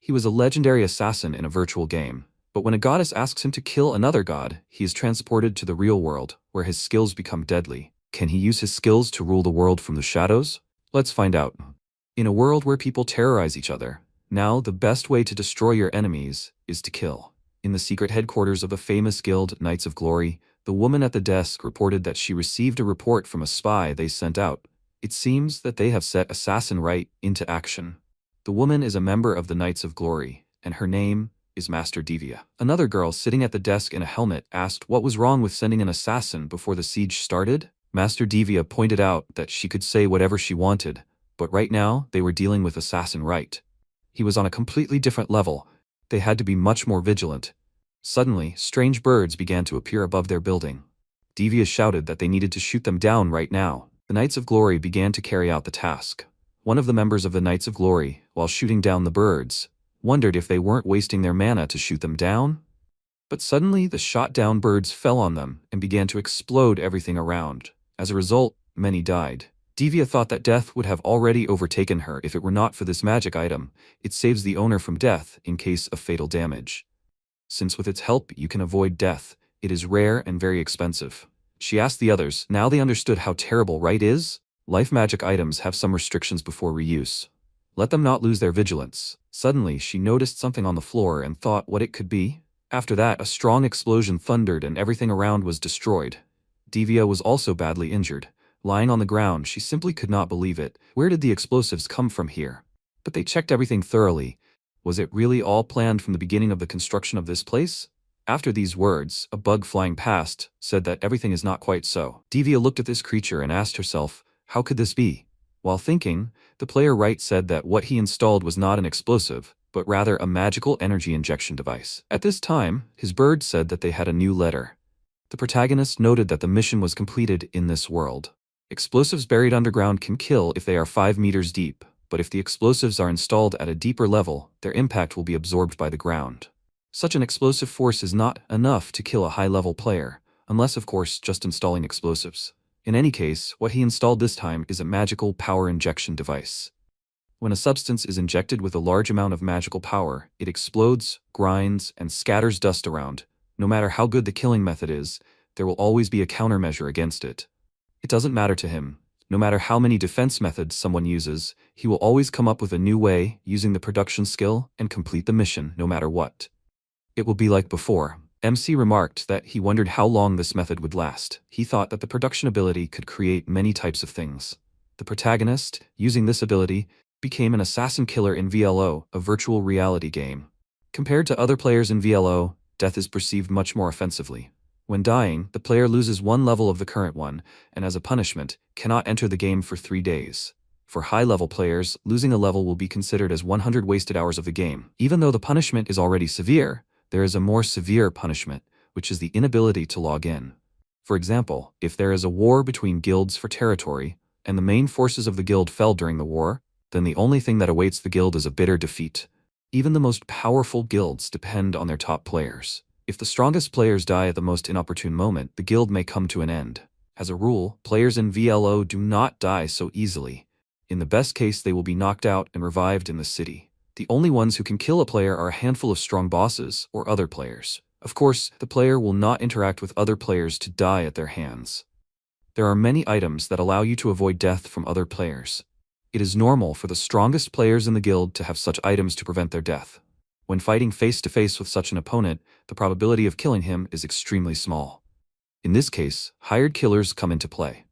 He was a legendary assassin in a virtual game, but when a goddess asks him to kill another god, he is transported to the real world, where his skills become deadly. Can he use his skills to rule the world from the shadows? Let's find out. In a world where people terrorize each other, now the best way to destroy your enemies is to kill. In the secret headquarters of the famous guild Knights of Glory, the woman at the desk reported that she received a report from a spy they sent out. It seems that they have set Assassin right into action. The woman is a member of the Knights of Glory, and her name is Master Divya. Another girl sitting at the desk in a helmet asked what was wrong with sending an assassin before the siege started. Master Divya pointed out that she could say whatever she wanted, but right now they were dealing with Assassin right. He was on a completely different level. They had to be much more vigilant. Suddenly, strange birds began to appear above their building. Divya shouted that they needed to shoot them down right now. The Knights of Glory began to carry out the task. One of the members of the Knights of Glory, while shooting down the birds, wondered if they weren't wasting their mana to shoot them down. But suddenly the shot-down birds fell on them and began to explode everything around. As a result, many died. Divya thought that death would have already overtaken her if it were not for this magic item. It saves the owner from death in case of fatal damage. Since with its help you can avoid death, it is rare and very expensive. She asked the others. Now they understood how terrible right is. Life magic items have some restrictions before reuse. Let them not lose their vigilance. Suddenly she noticed something on the floor and thought what it could be. After that, a strong explosion thundered and everything around was destroyed. Divya was also badly injured. Lying on the ground, she simply could not believe it. Where did the explosives come from here? But they checked everything thoroughly. Was it really all planned from the beginning of the construction of this place? After these words, a bug flying past said that everything is not quite so. Divya looked at this creature and asked herself, how could this be? While thinking, the player right said that what he installed was not an explosive, but rather a magical energy injection device. At this time, his bird said that they had a new letter. The protagonist noted that the mission was completed in this world. Explosives buried underground can kill if they are 5 meters deep, but if the explosives are installed at a deeper level, their impact will be absorbed by the ground. Such an explosive force is not enough to kill a high-level player, unless of course just installing explosives. In any case, what he installed this time is a magical power injection device. When a substance is injected with a large amount of magical power, it explodes, grinds, and scatters dust around. No matter how good the killing method is, there will always be a countermeasure against it. It doesn't matter to him. No matter how many defense methods someone uses, he will always come up with a new way using the production skill and complete the mission no matter what. It will be like before. MC remarked that he wondered how long this method would last. He thought that the production ability could create many types of things. The protagonist, using this ability, became an assassin killer in VLO, a virtual reality game. Compared to other players in VLO, death is perceived much more offensively. When dying, the player loses one level of the current one, and as a punishment, cannot enter the game for 3 days. For high-level players, losing a level will be considered as 100 wasted hours of the game. Even though the punishment is already severe, there is a more severe punishment, which is the inability to log in. For example, if there is a war between guilds for territory, and the main forces of the guild fell during the war, then the only thing that awaits the guild is a bitter defeat. Even the most powerful guilds depend on their top players. If the strongest players die at the most inopportune moment, the guild may come to an end. As a rule, players in VLO do not die so easily. In the best case, they will be knocked out and revived in the city. The only ones who can kill a player are a handful of strong bosses or other players. Of course, the player will not interact with other players to die at their hands. There are many items that allow you to avoid death from other players. It is normal for the strongest players in the guild to have such items to prevent their death. When fighting face-to-face with such an opponent, the probability of killing him is extremely small. In this case, hired killers come into play.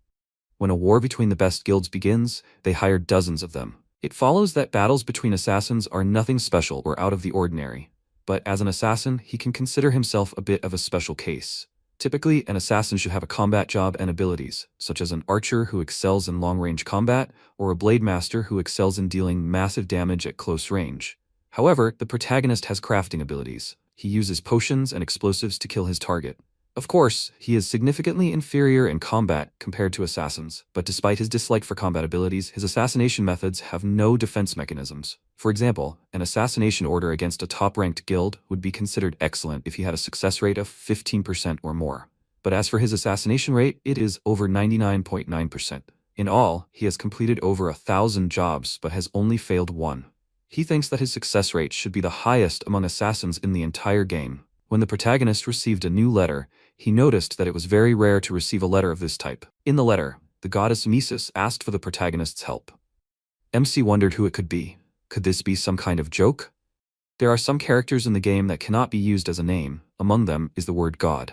When a war between the best guilds begins, they hire dozens of them. It follows that battles between assassins are nothing special or out of the ordinary. But as an assassin, he can consider himself a bit of a special case. Typically, an assassin should have a combat job and abilities, such as an archer who excels in long-range combat, or a blade master who excels in dealing massive damage at close range. However, the protagonist has crafting abilities. He uses potions and explosives to kill his target. Of course, he is significantly inferior in combat compared to assassins, but despite his dislike for combat abilities, his assassination methods have no defense mechanisms. For example, an assassination order against a top-ranked guild would be considered excellent if he had a success rate of 15% or more. But as for his assassination rate, it is over 99.9%. In all, he has completed over 1,000 jobs but has only failed one. He thinks that his success rate should be the highest among assassins in the entire game. When the protagonist received a new letter, he noticed that it was very rare to receive a letter of this type. In the letter, the goddess Mises asked for the protagonist's help. MC wondered who it could be. Could this be some kind of joke? There are some characters in the game that cannot be used as a name. Among them is the word God.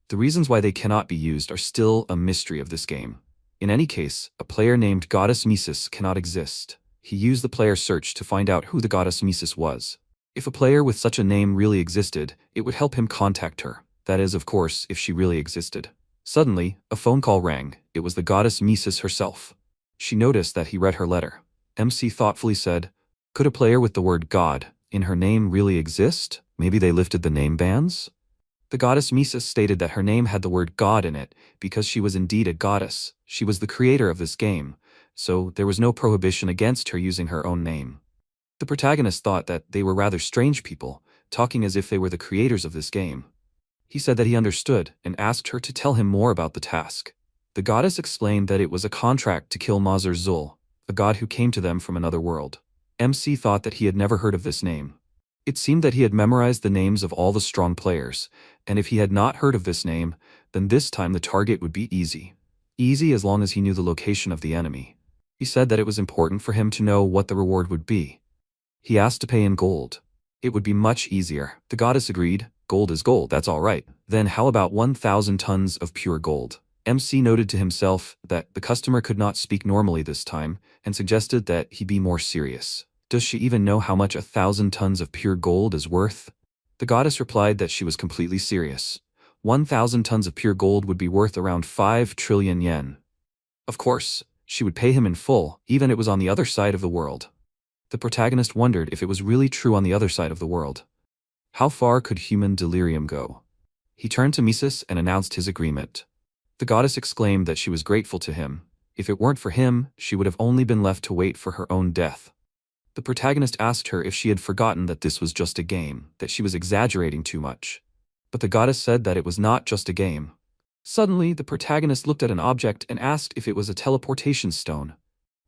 The reasons why they cannot be used are still a mystery of this game. In any case, a player named Goddess Mises cannot exist. He used the player search to find out who the Goddess Mises was. If a player with such a name really existed, it would help him contact her. That is, of course, if she really existed. Suddenly, a phone call rang. It was the Goddess Mises herself. She noticed that he read her letter. MC thoughtfully said, "Could a player with the word God in her name really exist? Maybe they lifted the name bans?" The goddess Mises stated that her name had the word God in it because she was indeed a goddess. She was the creator of this game, so there was no prohibition against her using her own name. The protagonist thought that they were rather strange people, talking as if they were the creators of this game. He said that he understood and asked her to tell him more about the task. The goddess explained that it was a contract to kill Mazur Zul, a god who came to them from another world. MC thought that he had never heard of this name. It seemed that he had memorized the names of all the strong players, and if he had not heard of this name, then this time the target would be easy. Easy as long as he knew the location of the enemy. He said that it was important for him to know what the reward would be. He asked to pay in gold. It would be much easier. The goddess agreed. Gold is gold, that's all right. Then how about 1,000 tons of pure gold? MC noted to himself that the customer could not speak normally this time and suggested that he be more serious. Does she even know how much 1,000 tons of pure gold is worth? The goddess replied that she was completely serious. 1,000 tons of pure gold would be worth around 5 trillion yen. Of course, she would pay him in full, even if it was on the other side of the world. The protagonist wondered if it was really true on the other side of the world. How far could human delirium go? He turned to Mises and announced his agreement. The goddess exclaimed that she was grateful to him. If it weren't for him, she would have only been left to wait for her own death. The protagonist asked her if she had forgotten that this was just a game, that she was exaggerating too much. But the goddess said that it was not just a game. Suddenly, the protagonist looked at an object and asked if it was a teleportation stone.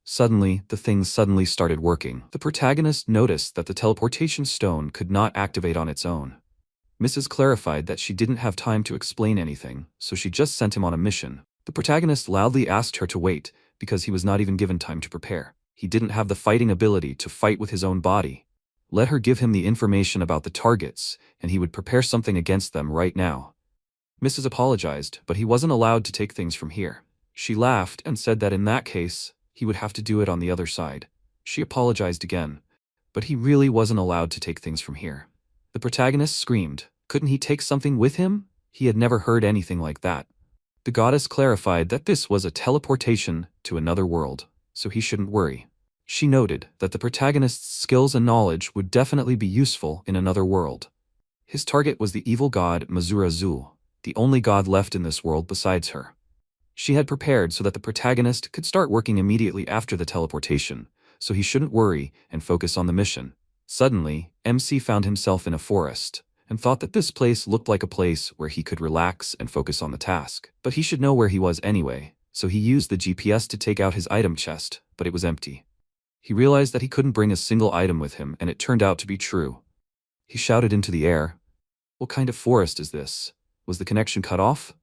Suddenly, the thing started working. The protagonist noticed that the teleportation stone could not activate on its own. Mrs. clarified that she didn't have time to explain anything, so she just sent him on a mission. The protagonist loudly asked her to wait, because he was not even given time to prepare. He didn't have the fighting ability to fight with his own body. Let her give him the information about the targets, and he would prepare something against them right now. Mrs. apologized, but he wasn't allowed to take things from here. She laughed and said that in that case, he would have to do it on the other side. She apologized again, but he really wasn't allowed to take things from here. The protagonist screamed. Couldn't he take something with him? He had never heard anything like that. The goddess clarified that this was a teleportation to another world, so he shouldn't worry. She noted that the protagonist's skills and knowledge would definitely be useful in another world. His target was the evil god Mazur Zul, the only god left in this world besides her. She had prepared so that the protagonist could start working immediately after the teleportation, so he shouldn't worry and focus on the mission. Suddenly, MC found himself in a forest, and thought that this place looked like a place where he could relax and focus on the task. But he should know where he was anyway, so he used the GPS to take out his item chest, but it was empty. He realized that he couldn't bring a single item with him, and it turned out to be true. He shouted into the air, "What kind of forest is this? Was the connection cut off?"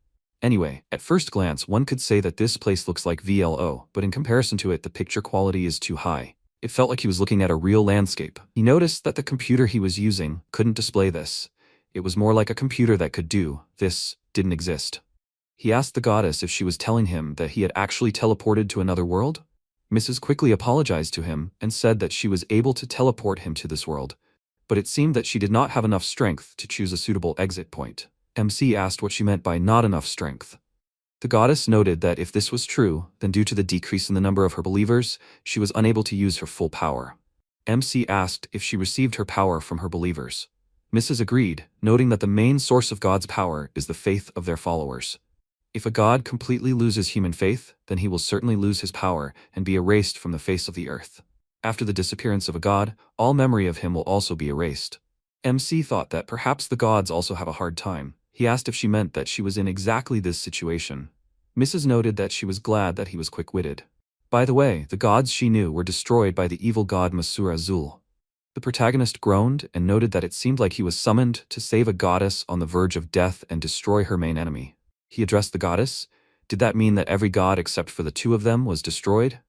Anyway, at first glance one could say that this place looks like VLO, but in comparison to it the picture quality is too high. It felt like he was looking at a real landscape. He noticed that the computer he was using couldn't display this. It was more like a computer that could do this didn't exist. He asked the goddess if she was telling him that he had actually teleported to another world. Mrs. quickly apologized to him and said that she was able to teleport him to this world, but it seemed that she did not have enough strength to choose a suitable exit point. MC asked what she meant by not enough strength. The goddess noted that if this was true, then due to the decrease in the number of her believers, she was unable to use her full power. MC asked if she received her power from her believers. Mrs. agreed, noting that the main source of God's power is the faith of their followers. If a god completely loses human faith, then he will certainly lose his power and be erased from the face of the earth. After the disappearance of a god, all memory of him will also be erased. MC thought that perhaps the gods also have a hard time. He asked if she meant that she was in exactly this situation. Mrs. noted that she was glad that he was quick-witted. By the way, the gods she knew were destroyed by the evil god Mazur Zul. The protagonist groaned and noted that it seemed like he was summoned to save a goddess on the verge of death and destroy her main enemy. He addressed the goddess. Did that mean that every god except for the two of them was destroyed?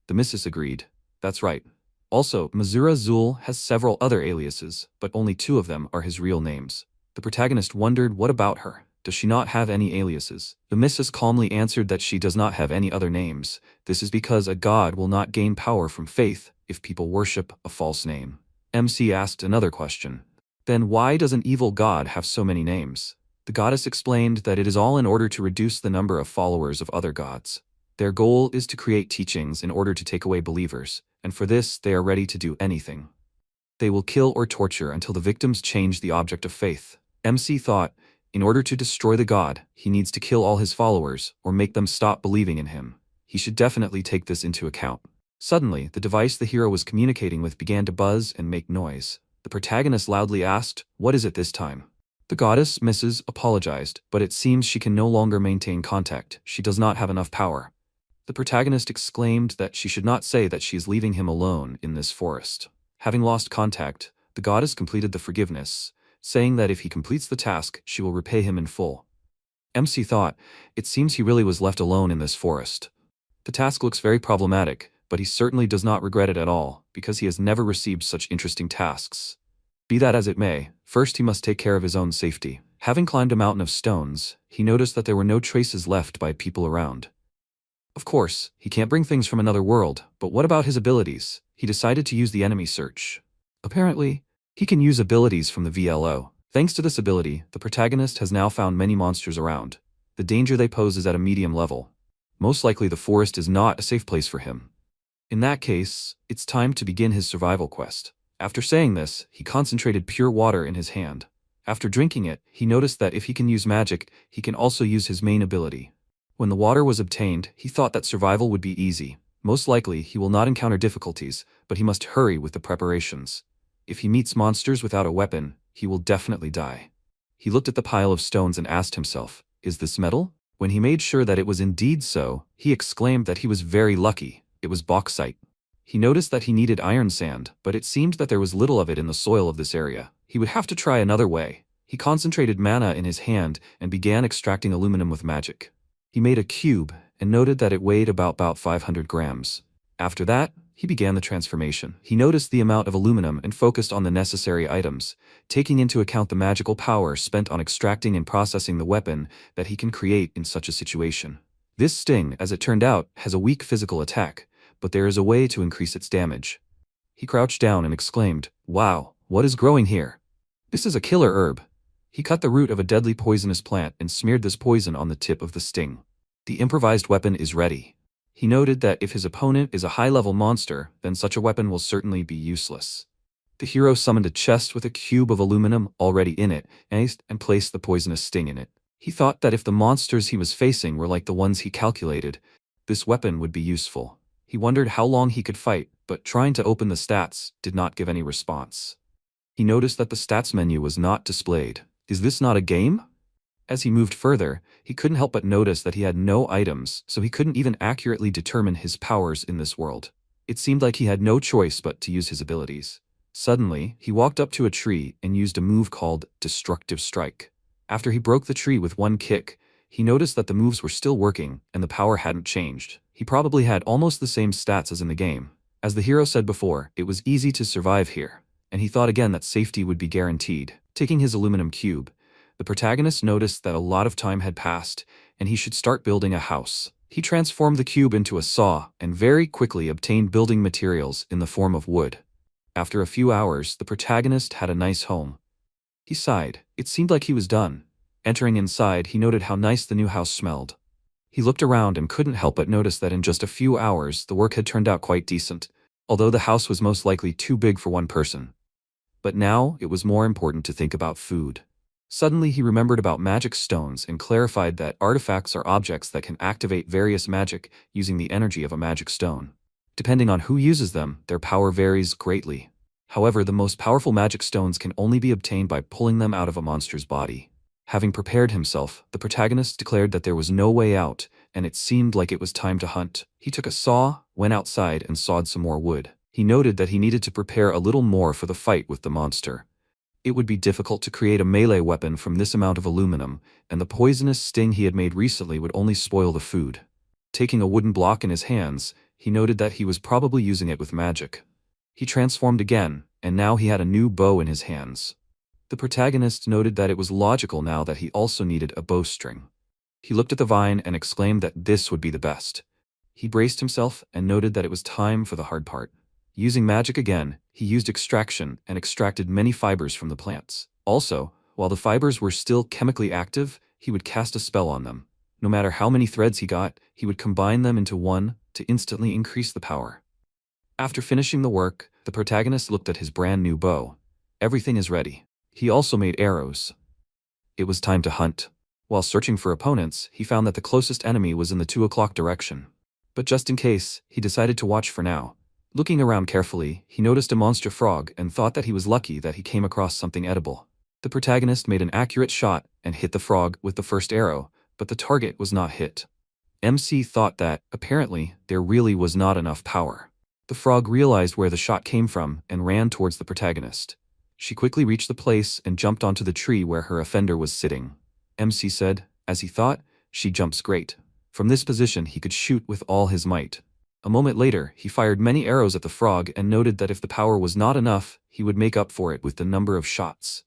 The missus agreed. That's right. Also, Mazura Zul has several other aliases, but only two of them are his real names. The protagonist wondered, what about her? Does she not have any aliases? The missus calmly answered that she does not have any other names. This is because a god will not gain power from faith if people worship a false name. MC asked another question. Then why does an evil god have so many names? The goddess explained that it is all in order to reduce the number of followers of other gods. Their goal is to create teachings in order to take away believers, and for this they are ready to do anything. They will kill or torture until the victims change the object of faith. MC thought, in order to destroy the god, he needs to kill all his followers or make them stop believing in him. He should definitely take this into account. Suddenly, the device the hero was communicating with began to buzz and make noise. The protagonist loudly asked, "What is it this time?" The goddess, Mrs., apologized, but it seems she can no longer maintain contact. She does not have enough power. The protagonist exclaimed that she should not say that she is leaving him alone in this forest. Having lost contact, the goddess completed the forgiveness, saying that if he completes the task, she will repay him in full. MC thought, it seems he really was left alone in this forest. The task looks very problematic, but he certainly does not regret it at all, because he has never received such interesting tasks. Be that as it may, first he must take care of his own safety. Having climbed a mountain of stones, he noticed that there were no traces left by people around. Of course, he can't bring things from another world, but what about his abilities? He decided to use the enemy search. Apparently, he can use abilities from the VLO. Thanks to this ability, the protagonist has now found many monsters around. The danger they pose is at a medium level. Most likely the forest is not a safe place for him. In that case, it's time to begin his survival quest. After saying this, he concentrated pure water in his hand. After drinking it, he noticed that if he can use magic, he can also use his main ability. When the water was obtained, he thought that survival would be easy. Most likely, he will not encounter difficulties, but he must hurry with the preparations. If he meets monsters without a weapon, he will definitely die. He looked at the pile of stones and asked himself, is this metal? When he made sure that it was indeed so, he exclaimed that he was very lucky. It was bauxite. He noticed that he needed iron sand, but it seemed that there was little of it in the soil of this area. He would have to try another way. He concentrated mana in his hand and began extracting aluminum with magic. He made a cube and noted that it weighed about 500 grams. After that, he began the transformation. He noticed the amount of aluminum and focused on the necessary items, taking into account the magical power spent on extracting and processing the weapon that he can create in such a situation. This sting, as it turned out, has a weak physical attack, but there is a way to increase its damage. He crouched down and exclaimed, "Wow, what is growing here? This is a killer herb." He cut the root of a deadly poisonous plant and smeared this poison on the tip of the sting. The improvised weapon is ready. He noted that if his opponent is a high-level monster, then such a weapon will certainly be useless. The hero summoned a chest with a cube of aluminum already in it, and placed the poisonous sting in it. He thought that if the monsters he was facing were like the ones he calculated, this weapon would be useful. He wondered how long he could fight, but trying to open the stats did not give any response. He noticed that the stats menu was not displayed. Is this not a game? As he moved further, he couldn't help but notice that he had no items, so he couldn't even accurately determine his powers in this world. It seemed like he had no choice but to use his abilities. Suddenly, he walked up to a tree and used a move called Destructive Strike. After he broke the tree with one kick, he noticed that the moves were still working and the power hadn't changed. He probably had almost the same stats as in the game. As the hero said before, it was easy to survive here, and he thought again that safety would be guaranteed. Taking his aluminum cube, the protagonist noticed that a lot of time had passed, and he should start building a house. He transformed the cube into a saw and very quickly obtained building materials in the form of wood. After a few hours, the protagonist had a nice home. He sighed. It seemed like he was done. Entering inside, he noted how nice the new house smelled. He looked around and couldn't help but notice that in just a few hours, the work had turned out quite decent, although the house was most likely too big for one person. But now, it was more important to think about food. Suddenly, he remembered about magic stones and clarified that artifacts are objects that can activate various magic using the energy of a magic stone. Depending on who uses them, their power varies greatly. However, the most powerful magic stones can only be obtained by pulling them out of a monster's body. Having prepared himself, the protagonist declared that there was no way out, and it seemed like it was time to hunt. He took a saw, went outside, and sawed some more wood. He noted that he needed to prepare a little more for the fight with the monster. It would be difficult to create a melee weapon from this amount of aluminum, and the poisonous sting he had made recently would only spoil the food. Taking a wooden block in his hands, he noted that he was probably using it with magic. He transformed again, and now he had a new bow in his hands. The protagonist noted that it was logical now that he also needed a bowstring. He looked at the vine and exclaimed that this would be the best. He braced himself and noted that it was time for the hard part. Using magic again, he used extraction and extracted many fibers from the plants. Also, while the fibers were still chemically active, he would cast a spell on them. No matter how many threads he got, he would combine them into one to instantly increase the power. After finishing the work, the protagonist looked at his brand new bow. Everything is ready. He also made arrows. It was time to hunt. While searching for opponents, he found that the closest enemy was in the 2 o'clock direction. But just in case, he decided to watch for now. Looking around carefully, he noticed a monster frog and thought that he was lucky that he came across something edible. The protagonist made an accurate shot and hit the frog with the first arrow, but the target was not hit. MC thought that, apparently, there really was not enough power. The frog realized where the shot came from and ran towards the protagonist. She quickly reached the place and jumped onto the tree where her offender was sitting. MC said, as he thought, she jumps great. From this position he could shoot with all his might. A moment later, he fired many arrows at the frog and noted that if the power was not enough, he would make up for it with the number of shots.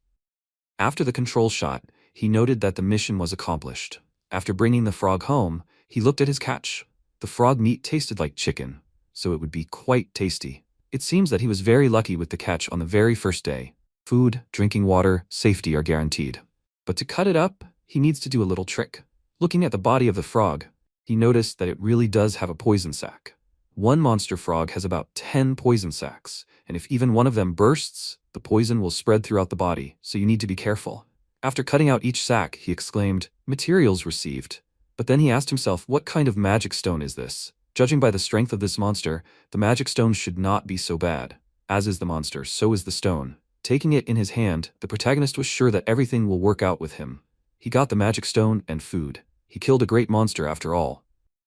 After the control shot, he noted that the mission was accomplished. After bringing the frog home, he looked at his catch. The frog meat tasted like chicken, so it would be quite tasty. It seems that he was very lucky with the catch on the very first day. Food, drinking water, safety are guaranteed. But to cut it up, he needs to do a little trick. Looking at the body of the frog, he noticed that it really does have a poison sac. One monster frog has about 10 poison sacs, and if even one of them bursts, the poison will spread throughout the body, so you need to be careful. After cutting out each sac, he exclaimed, "Materials received." But then he asked himself, what kind of magic stone is this? Judging by the strength of this monster, the magic stone should not be so bad. As is the monster, so is the stone. Taking it in his hand, the protagonist was sure that everything will work out with him. He got the magic stone and food. He killed a great monster after all.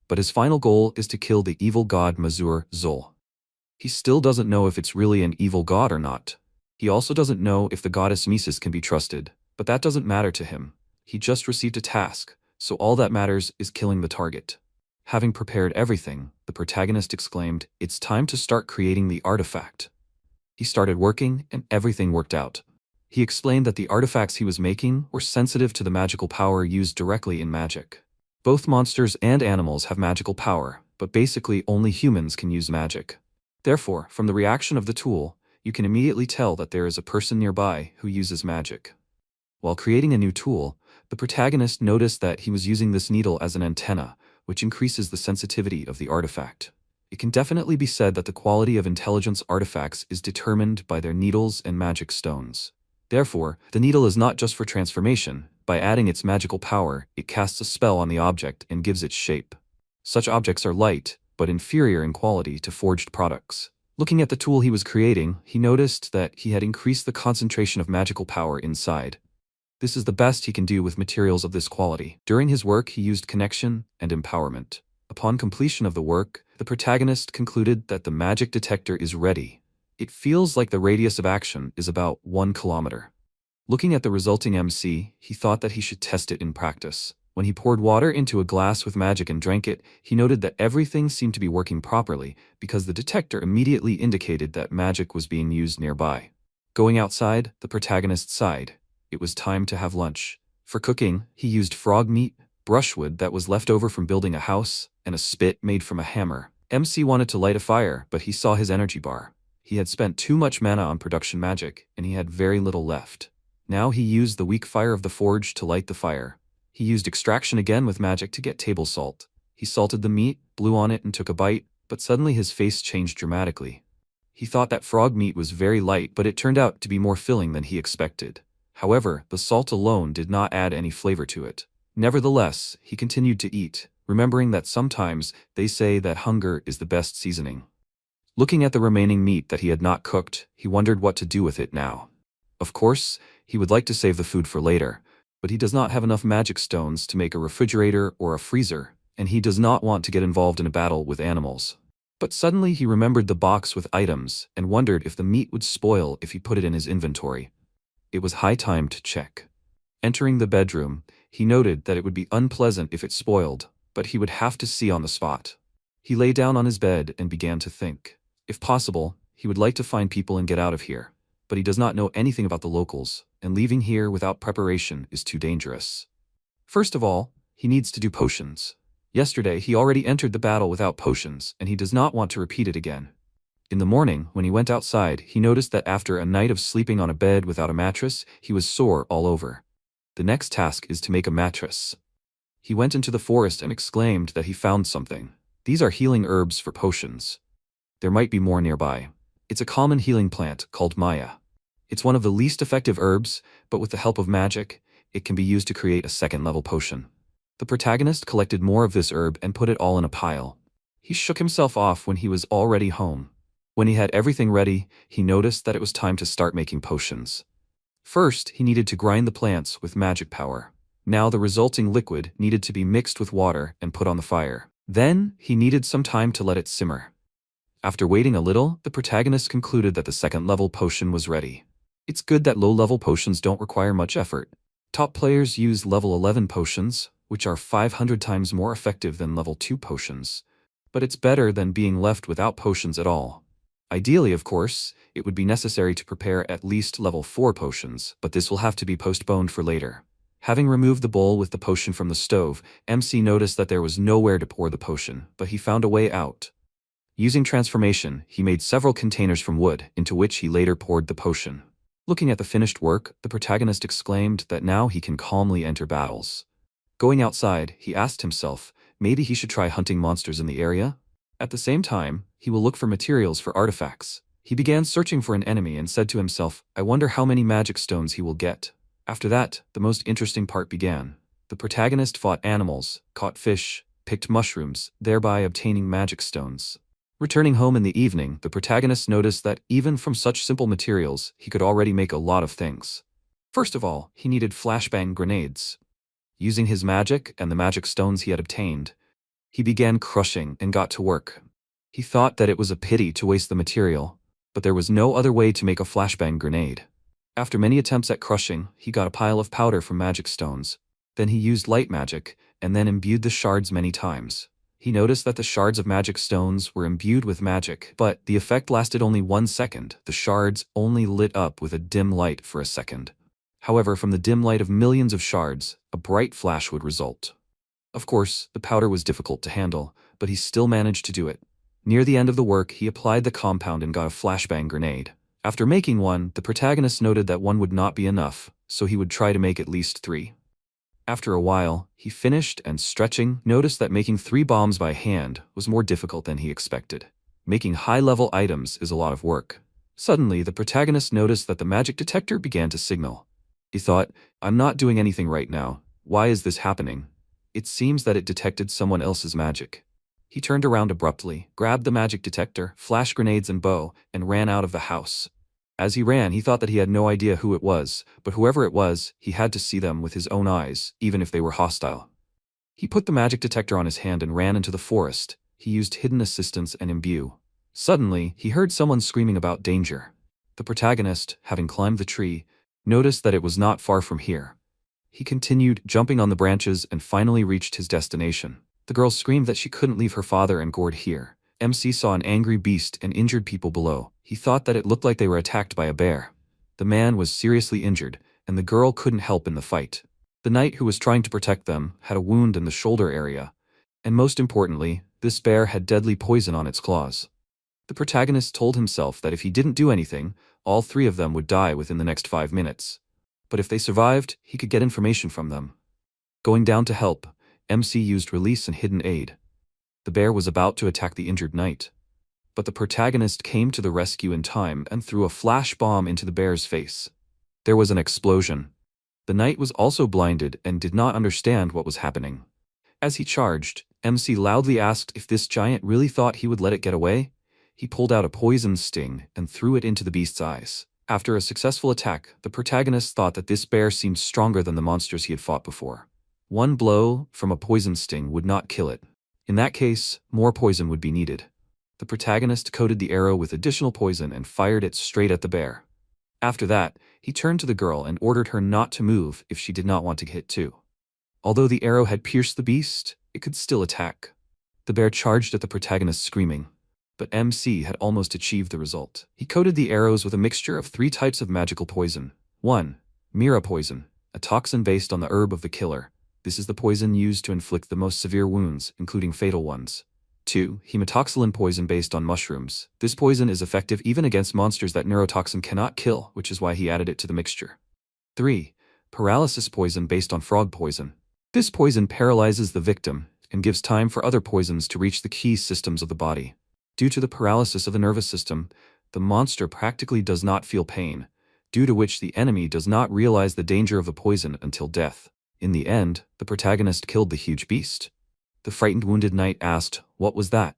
But his final goal is to kill the evil god Mazur Zol. He still doesn't know if it's really an evil god or not. He also doesn't know if the goddess Mises can be trusted, but that doesn't matter to him. He just received a task, so all that matters is killing the target. Having prepared everything, the protagonist exclaimed, "It's time to start creating the artifact." He started working, and everything worked out. He explained that the artifacts he was making were sensitive to the magical power used directly in magic. Both monsters and animals have magical power, but basically only humans can use magic. Therefore, from the reaction of the tool, you can immediately tell that there is a person nearby who uses magic. While creating a new tool, the protagonist noticed that he was using this needle as an antenna, which increases the sensitivity of the artifact. It can definitely be said that the quality of intelligence artifacts is determined by their needles and magic stones. Therefore, the needle is not just for transformation. By adding its magical power, it casts a spell on the object and gives it shape. Such objects are light, but inferior in quality to forged products. Looking at the tool he was creating, he noticed that he had increased the concentration of magical power inside. This is the best he can do with materials of this quality. During his work, he used connection and empowerment. Upon completion of the work, the protagonist concluded that the magic detector is ready. It feels like the radius of action is about 1 kilometer. Looking at the resulting MC, he thought that he should test it in practice. When he poured water into a glass with magic and drank it, he noted that everything seemed to be working properly because the detector immediately indicated that magic was being used nearby. Going outside, the protagonist sighed. It was time to have lunch. For cooking, he used frog meat, brushwood that was left over from building a house, and a spit made from a hammer. MC wanted to light a fire, but he saw his energy bar. He had spent too much mana on production magic, and he had very little left. Now he used the weak fire of the forge to light the fire. He used extraction again with magic to get table salt. He salted the meat, blew on it and took a bite, but suddenly his face changed dramatically. He thought that frog meat was very light, but it turned out to be more filling than he expected. However, the salt alone did not add any flavor to it. Nevertheless, he continued to eat, remembering that sometimes they say that hunger is the best seasoning. Looking at the remaining meat that he had not cooked, he wondered what to do with it now. Of course, he would like to save the food for later, but he does not have enough magic stones to make a refrigerator or a freezer, and he does not want to get involved in a battle with animals. But suddenly he remembered the box with items and wondered if the meat would spoil if he put it in his inventory. It was high time to check. Entering the bedroom, he noted that it would be unpleasant if it spoiled, but he would have to see on the spot. He lay down on his bed and began to think. If possible, he would like to find people and get out of here, but he does not know anything about the locals, and leaving here without preparation is too dangerous. First of all, he needs to do potions. Yesterday he already entered the battle without potions, and he does not want to repeat it again. In the morning, when he went outside, he noticed that after a night of sleeping on a bed without a mattress, he was sore all over. The next task is to make a mattress. He went into the forest and exclaimed that he found something. These are healing herbs for potions. There might be more nearby. It's a common healing plant called Maya. It's one of the least effective herbs, but with the help of magic, it can be used to create a second-level potion. The protagonist collected more of this herb and put it all in a pile. He shook himself off when he was already home. When he had everything ready, he noticed that it was time to start making potions. First, he needed to grind the plants with magic power. Now the resulting liquid needed to be mixed with water and put on the fire. Then, he needed some time to let it simmer. After waiting a little, the protagonist concluded that the second-level potion was ready. It's good that low-level potions don't require much effort. Top players use level 11 potions, which are 500 times more effective than level 2 potions. But it's better than being left without potions at all. Ideally, of course, it would be necessary to prepare at least level 4 potions, but this will have to be postponed for later. Having removed the bowl with the potion from the stove, MC noticed that there was nowhere to pour the potion, but he found a way out. Using transformation, he made several containers from wood, into which he later poured the potion. Looking at the finished work, the protagonist exclaimed that now he can calmly enter battles. Going outside, he asked himself, maybe he should try hunting monsters in the area? At the same time, he will look for materials for artifacts. He began searching for an enemy and said to himself, I wonder how many magic stones he will get. After that, the most interesting part began. The protagonist fought animals, caught fish, picked mushrooms, thereby obtaining magic stones. Returning home in the evening, the protagonist noticed that even from such simple materials, he could already make a lot of things. First of all, he needed flashbang grenades. Using his magic and the magic stones he had obtained, he began crushing and got to work. He thought that it was a pity to waste the material, but there was no other way to make a flashbang grenade. After many attempts at crushing, he got a pile of powder from magic stones. Then he used light magic, and then imbued the shards many times. He noticed that the shards of magic stones were imbued with magic, but the effect lasted only 1 second. The shards only lit up with a dim light for a second. However, from the dim light of millions of shards, a bright flash would result. Of course, the powder was difficult to handle, but he still managed to do it. Near the end of the work, he applied the compound and got a flashbang grenade. After making one, the protagonist noted that one would not be enough, so he would try to make at least 3. After a while, he finished and, stretching, noticed that making 3 bombs by hand was more difficult than he expected. Making high-level items is a lot of work. Suddenly, the protagonist noticed that the magic detector began to signal. He thought, I'm not doing anything right now. Why is this happening? It seems that it detected someone else's magic. He turned around abruptly, grabbed the magic detector, flash grenades and bow, and ran out of the house. As he ran, he thought that he had no idea who it was, but whoever it was, he had to see them with his own eyes, even if they were hostile. He put the magic detector on his hand and ran into the forest. He used hidden assistance and imbue. Suddenly, he heard someone screaming about danger. The protagonist, having climbed the tree, noticed that it was not far from here. He continued, jumping on the branches, and finally reached his destination. The girl screamed that she couldn't leave her father and gourd here. MC saw an angry beast and injured people below. He thought that it looked like they were attacked by a bear. The man was seriously injured, and the girl couldn't help in the fight. The knight who was trying to protect them had a wound in the shoulder area, and most importantly, this bear had deadly poison on its claws. The protagonist told himself that if he didn't do anything, all 3 of them would die within the next 5 minutes. But if they survived, he could get information from them. Going down to help, MC used release and hidden aid. The bear was about to attack the injured knight. But the protagonist came to the rescue in time and threw a flash bomb into the bear's face. There was an explosion. The knight was also blinded and did not understand what was happening. As he charged, MC loudly asked if this giant really thought he would let it get away. He pulled out a poison sting and threw it into the beast's eyes. After a successful attack, the protagonist thought that this bear seemed stronger than the monsters he had fought before. One blow from a poison sting would not kill it. In that case, more poison would be needed. The protagonist coated the arrow with additional poison and fired it straight at the bear. After that, he turned to the girl and ordered her not to move if she did not want to get hit too. Although the arrow had pierced the beast, it could still attack. The bear charged at the protagonist screaming, but MC had almost achieved the result. He coated the arrows with a mixture of 3 types of magical poison. 1. Mira poison, a toxin based on the herb of the killer. This is the poison used to inflict the most severe wounds, including fatal ones. 2. Hematoxylin poison based on mushrooms. This poison is effective even against monsters that neurotoxin cannot kill, which is why he added it to the mixture. 3. Paralysis poison based on frog poison. This poison paralyzes the victim and gives time for other poisons to reach the key systems of the body. Due to the paralysis of the nervous system, the monster practically does not feel pain, due to which the enemy does not realize the danger of the poison until death. In the end, the protagonist killed the huge beast. The frightened wounded knight asked, "What was that?"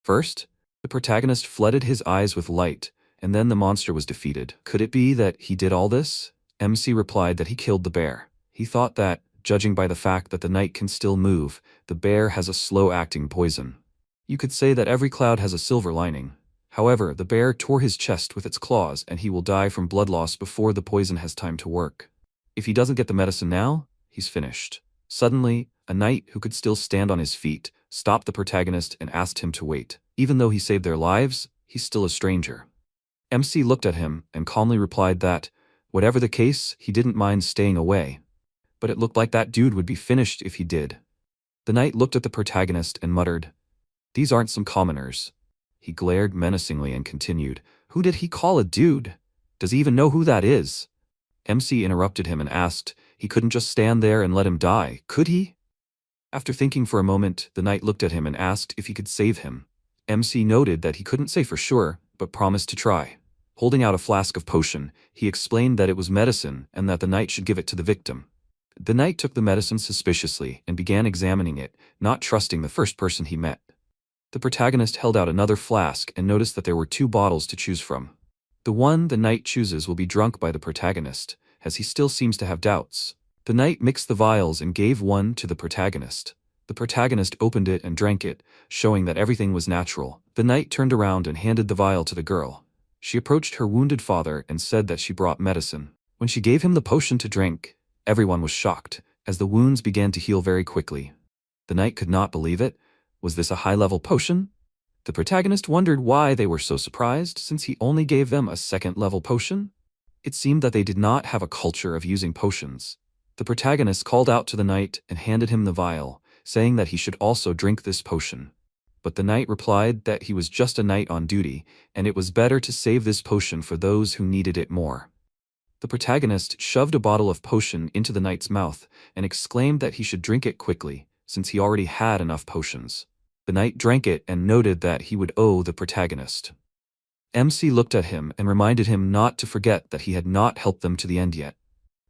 First, the protagonist flooded his eyes with light, and then the monster was defeated. Could it be that he did all this? MC replied that he killed the bear. He thought that, judging by the fact that the knight can still move, the bear has a slow-acting poison. You could say that every cloud has a silver lining. However, the bear tore his chest with its claws and he will die from blood loss before the poison has time to work. If he doesn't get the medicine now, he's finished. Suddenly, a knight who could still stand on his feet stopped the protagonist and asked him to wait. Even though he saved their lives, he's still a stranger. MC looked at him and calmly replied that, whatever the case, he didn't mind staying away. But it looked like that dude would be finished if he did. The knight looked at the protagonist and muttered, "These aren't some commoners." He glared menacingly and continued, "Who did he call a dude? Does he even know who that is?" MC interrupted him and asked, "He couldn't just stand there and let him die, could he?" After thinking for a moment, the knight looked at him and asked if he could save him. MC noted that he couldn't say for sure, but promised to try. Holding out a flask of potion, he explained that it was medicine and that the knight should give it to the victim. The knight took the medicine suspiciously and began examining it, not trusting the first person he met. The protagonist held out another flask and noticed that there were 2 bottles to choose from. The one the knight chooses will be drunk by the protagonist, as he still seems to have doubts. The knight mixed the vials and gave one to the protagonist. The protagonist opened it and drank it, showing that everything was natural. The knight turned around and handed the vial to the girl. She approached her wounded father and said that she brought medicine. When she gave him the potion to drink, everyone was shocked, as the wounds began to heal very quickly. The knight could not believe it. Was this a high-level potion? The protagonist wondered why they were so surprised, since he only gave them a second-level potion. It seemed that they did not have a culture of using potions. The protagonist called out to the knight and handed him the vial, saying that he should also drink this potion. But the knight replied that he was just a knight on duty, and it was better to save this potion for those who needed it more. The protagonist shoved a bottle of potion into the knight's mouth and exclaimed that he should drink it quickly, since he already had enough potions. The knight drank it and noted that he would owe the protagonist. MC looked at him and reminded him not to forget that he had not helped them to the end yet.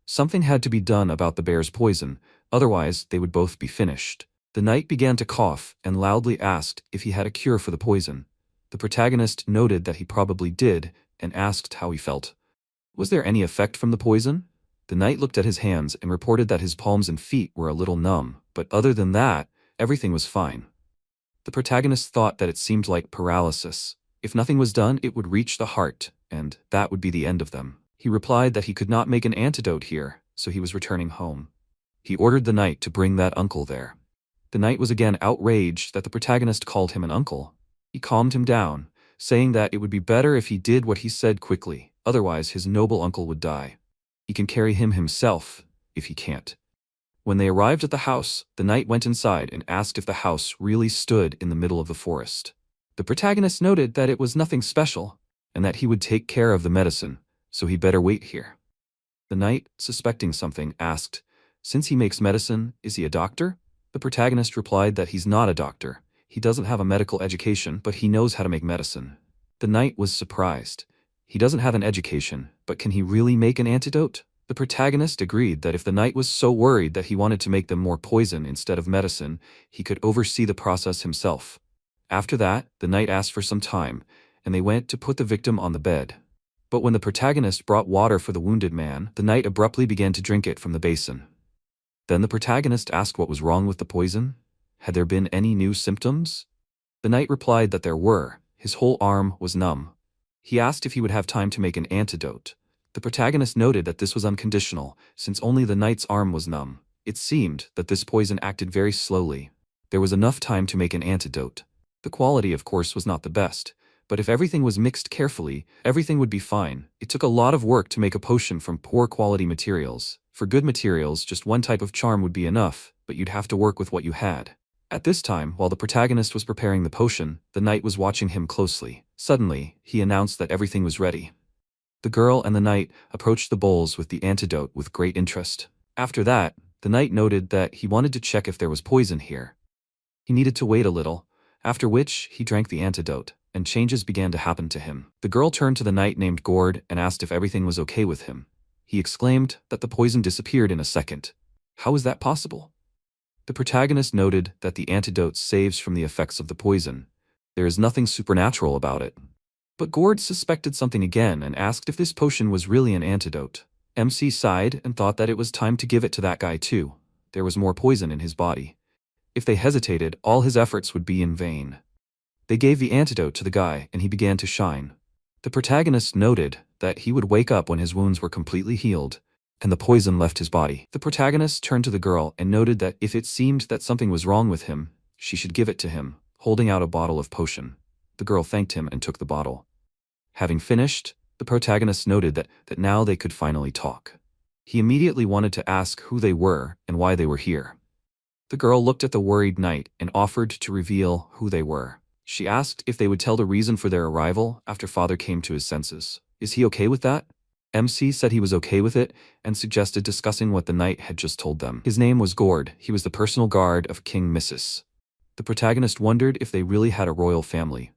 Something had to be done about the bear's poison, otherwise they would both be finished. The knight began to cough and loudly asked if he had a cure for the poison. The protagonist noted that he probably did and asked how he felt. Was there any effect from the poison? The knight looked at his hands and reported that his palms and feet were a little numb, but other than that, everything was fine. The protagonist thought that it seemed like paralysis. If nothing was done, it would reach the heart, and that would be the end of them. He replied that he could not make an antidote here, so he was returning home. He ordered the knight to bring that uncle there. The knight was again outraged that the protagonist called him an uncle. He calmed him down, saying that it would be better if he did what he said quickly, otherwise his noble uncle would die. He can carry him himself, if he can't. When they arrived at the house, the knight went inside and asked if the house really stood in the middle of the forest. The protagonist noted that it was nothing special, and that he would take care of the medicine, so he better wait here. The knight, suspecting something, asked, "Since he makes medicine, is he a doctor?" The protagonist replied that he's not a doctor. He doesn't have a medical education, but he knows how to make medicine. The knight was surprised. He doesn't have an education, but can he really make an antidote? The protagonist agreed that if the knight was so worried that he wanted to make them more poison instead of medicine, he could oversee the process himself. After that, the knight asked for some time, and they went to put the victim on the bed. But when the protagonist brought water for the wounded man, the knight abruptly began to drink it from the basin. Then the protagonist asked what was wrong with the poison. Had there been any new symptoms? The knight replied that there were. His whole arm was numb. He asked if he would have time to make an antidote. The protagonist noted that this was unconditional, since only the knight's arm was numb. It seemed that this poison acted very slowly. There was enough time to make an antidote. The quality, of course, was not the best, but if everything was mixed carefully, everything would be fine. It took a lot of work to make a potion from poor quality materials. For good materials, just one type of charm would be enough, but you'd have to work with what you had. At this time, while the protagonist was preparing the potion, the knight was watching him closely. Suddenly, he announced that everything was ready. The girl and the knight approached the bowls with the antidote with great interest. After that, the knight noted that he wanted to check if there was poison here. He needed to wait a little, after which he drank the antidote, and changes began to happen to him. The girl turned to the knight named Gord and asked if everything was okay with him. He exclaimed that the poison disappeared in a second. How is that possible? The protagonist noted that the antidote saves from the effects of the poison. There is nothing supernatural about it. But Gord suspected something again and asked if this potion was really an antidote. MC sighed and thought that it was time to give it to that guy too. There was more poison in his body. If they hesitated, all his efforts would be in vain. They gave the antidote to the guy and he began to shine. The protagonist noted that he would wake up when his wounds were completely healed, and the poison left his body. The protagonist turned to the girl and noted that if it seemed that something was wrong with him, she should give it to him, holding out a bottle of potion. The girl thanked him and took the bottle. Having finished, the protagonist noted that now they could finally talk. He immediately wanted to ask who they were and why they were here. The girl looked at the worried knight and offered to reveal who they were. She asked if they would tell the reason for their arrival after father came to his senses. Is he okay with that? MC said he was okay with it and suggested discussing what the knight had just told them. His name was Gord. He was the personal guard of King Missus. The protagonist wondered if they really had a royal family.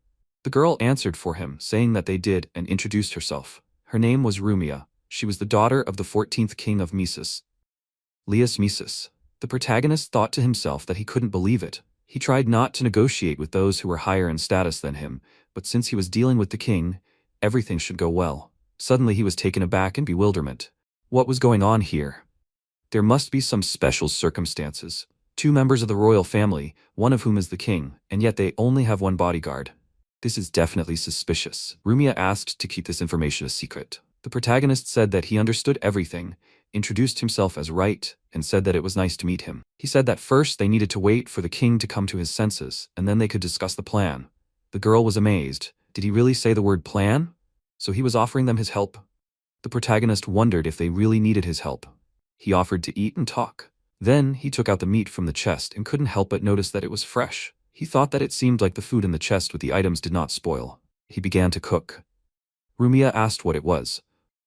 The girl answered for him, saying that they did, and introduced herself. Her name was Rumia. She was the daughter of the 14th king of Missus, Lias Missus. The protagonist thought to himself that he couldn't believe it. He tried not to negotiate with those who were higher in status than him, but since he was dealing with the king, everything should go well. Suddenly he was taken aback in bewilderment. What was going on here? There must be some special circumstances. 2 members of the royal family, one of whom is the king, and yet they only have 1 bodyguard. This is definitely suspicious. Rumia asked to keep this information a secret. The protagonist said that he understood everything, introduced himself as right, and said that it was nice to meet him. He said that first they needed to wait for the king to come to his senses, and then they could discuss the plan. The girl was amazed. Did he really say the word plan? So he was offering them his help? The protagonist wondered if they really needed his help. He offered to eat and talk. Then he took out the meat from the chest and couldn't help but notice that it was fresh. He thought that it seemed like the food in the chest with the items did not spoil. He began to cook. Rumia asked what it was.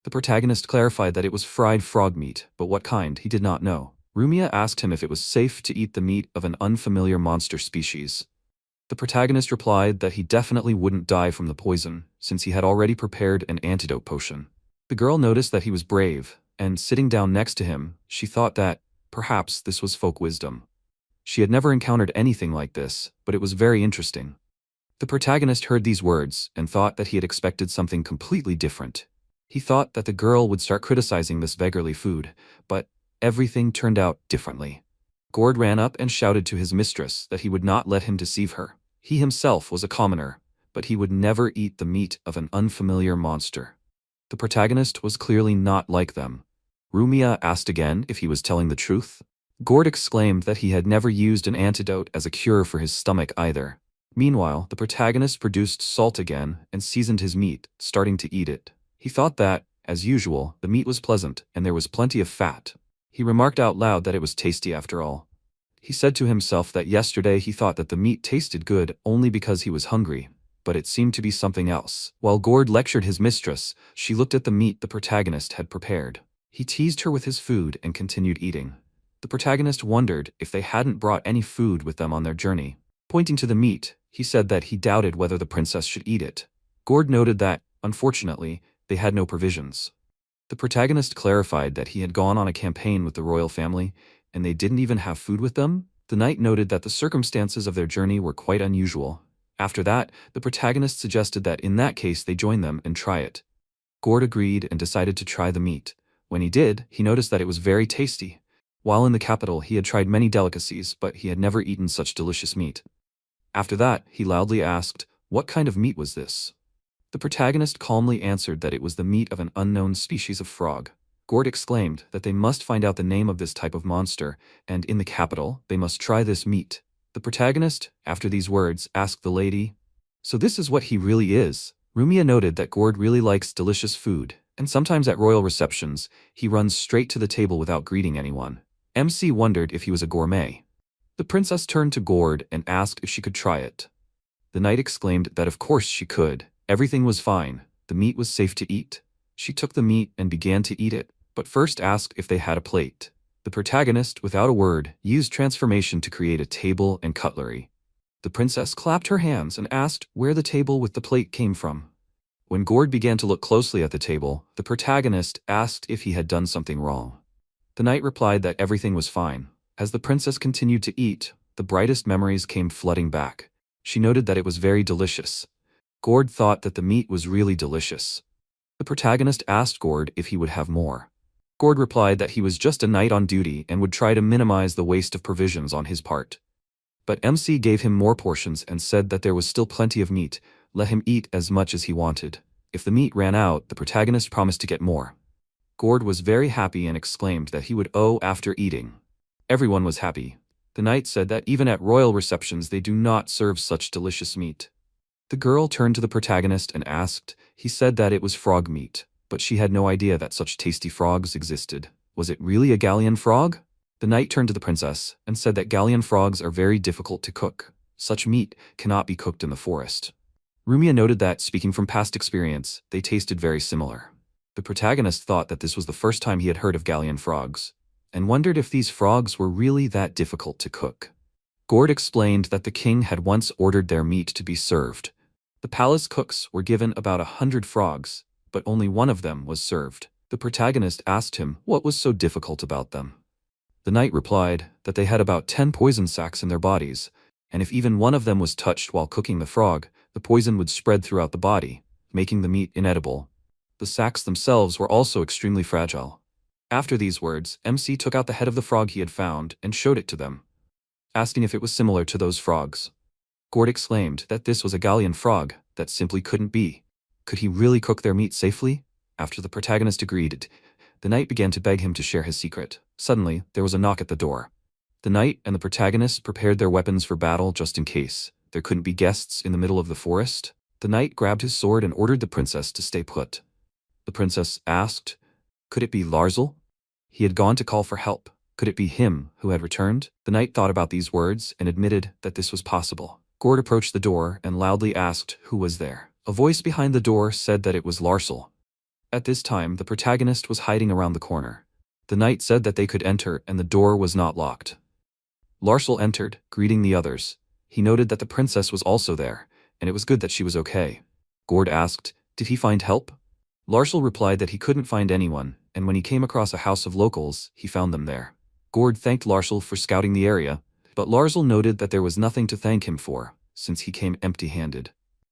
The protagonist clarified that it was fried frog meat, but what kind he did not know. Rumia asked him if it was safe to eat the meat of an unfamiliar monster species. The protagonist replied that he definitely wouldn't die from the poison, since he had already prepared an antidote potion. The girl noticed that he was brave, and sitting down next to him, she thought that, perhaps, this was folk wisdom. She had never encountered anything like this, but it was very interesting. The protagonist heard these words and thought that he had expected something completely different. He thought that the girl would start criticizing this beggarly food, but everything turned out differently. Gord ran up and shouted to his mistress that he would not let him deceive her. He himself was a commoner, but he would never eat the meat of an unfamiliar monster. The protagonist was clearly not like them. Rumia asked again if he was telling the truth. Gord exclaimed that he had never used an antidote as a cure for his stomach either. Meanwhile, the protagonist produced salt again and seasoned his meat, starting to eat it. He thought that, as usual, the meat was pleasant and there was plenty of fat. He remarked out loud that it was tasty after all. He said to himself that yesterday he thought that the meat tasted good only because he was hungry, but it seemed to be something else. While Gord lectured his mistress, she looked at the meat the protagonist had prepared. He teased her with his food and continued eating. The protagonist wondered if they hadn't brought any food with them on their journey. Pointing to the meat, he said that he doubted whether the princess should eat it. Gord noted that, unfortunately, they had no provisions. The protagonist clarified that he had gone on a campaign with the royal family, and they didn't even have food with them. The knight noted that the circumstances of their journey were quite unusual. After that, the protagonist suggested that in that case they join them and try it. Gord agreed and decided to try the meat. When he did, he noticed that it was very tasty. While in the capital, he had tried many delicacies, but he had never eaten such delicious meat. After that, he loudly asked, What kind of meat was this? The protagonist calmly answered that it was the meat of an unknown species of frog. Gord exclaimed that they must find out the name of this type of monster, and in the capital, they must try this meat. The protagonist, after these words, asked the lady, "So this is what he really is?" Rumia noted that Gord really likes delicious food, and sometimes at royal receptions, he runs straight to the table without greeting anyone. MC wondered if he was a gourmet. The princess turned to Gord and asked if she could try it. The knight exclaimed that of course she could. Everything was fine. The meat was safe to eat. She took the meat and began to eat it, but first asked if they had a plate. The protagonist, without a word, used transformation to create a table and cutlery. The princess clapped her hands and asked where the table with the plate came from. When Gord began to look closely at the table, the protagonist asked if he had done something wrong. The knight replied that everything was fine. As the princess continued to eat, the brightest memories came flooding back. She noted that it was very delicious. Gord thought that the meat was really delicious. The protagonist asked Gord if he would have more. Gord replied that he was just a knight on duty and would try to minimize the waste of provisions on his part. But MC gave him more portions and said that there was still plenty of meat. Let him eat as much as he wanted. If the meat ran out, the protagonist promised to get more. Gord was very happy and exclaimed that he would owe after eating. Everyone was happy. The knight said that even at royal receptions they do not serve such delicious meat. The girl turned to the protagonist and asked. He said that it was frog meat, but she had no idea that such tasty frogs existed. Was it really a galleon frog? The knight turned to the princess and said that galleon frogs are very difficult to cook. Such meat cannot be cooked in the forest. Rumia noted that, speaking from past experience, they tasted very similar. The protagonist thought that this was the first time he had heard of galleon frogs, and wondered if these frogs were really that difficult to cook. Gord explained that the king had once ordered their meat to be served. The palace cooks were given about 100 frogs, but only one of them was served. The protagonist asked him what was so difficult about them. The knight replied that they had about 10 poison sacs in their bodies, and if even one of them was touched while cooking the frog, the poison would spread throughout the body, making the meat inedible. The sacs themselves were also extremely fragile. After these words, MC took out the head of the frog he had found and showed it to them, asking if it was similar to those frogs. Gord exclaimed that this was a galleon frog, that simply couldn't be. Could he really cook their meat safely? After the protagonist agreed, the knight began to beg him to share his secret. Suddenly, there was a knock at the door. The knight and the protagonist prepared their weapons for battle just in case there couldn't be guests in the middle of the forest. The knight grabbed his sword and ordered the princess to stay put. The princess asked, could it be Larsel? He had gone to call for help. Could it be him who had returned? The knight thought about these words and admitted that this was possible. Gord approached the door and loudly asked who was there. A voice behind the door said that it was Larsel. At this time, the protagonist was hiding around the corner. The knight said that they could enter and the door was not locked. Larsel entered, greeting the others. He noted that the princess was also there, and it was good that she was okay. Gord asked, did he find help? Larsel replied that he couldn't find anyone, and when he came across a house of locals, he found them there. Gord thanked Larsel for scouting the area, but Larsel noted that there was nothing to thank him for, since he came empty-handed.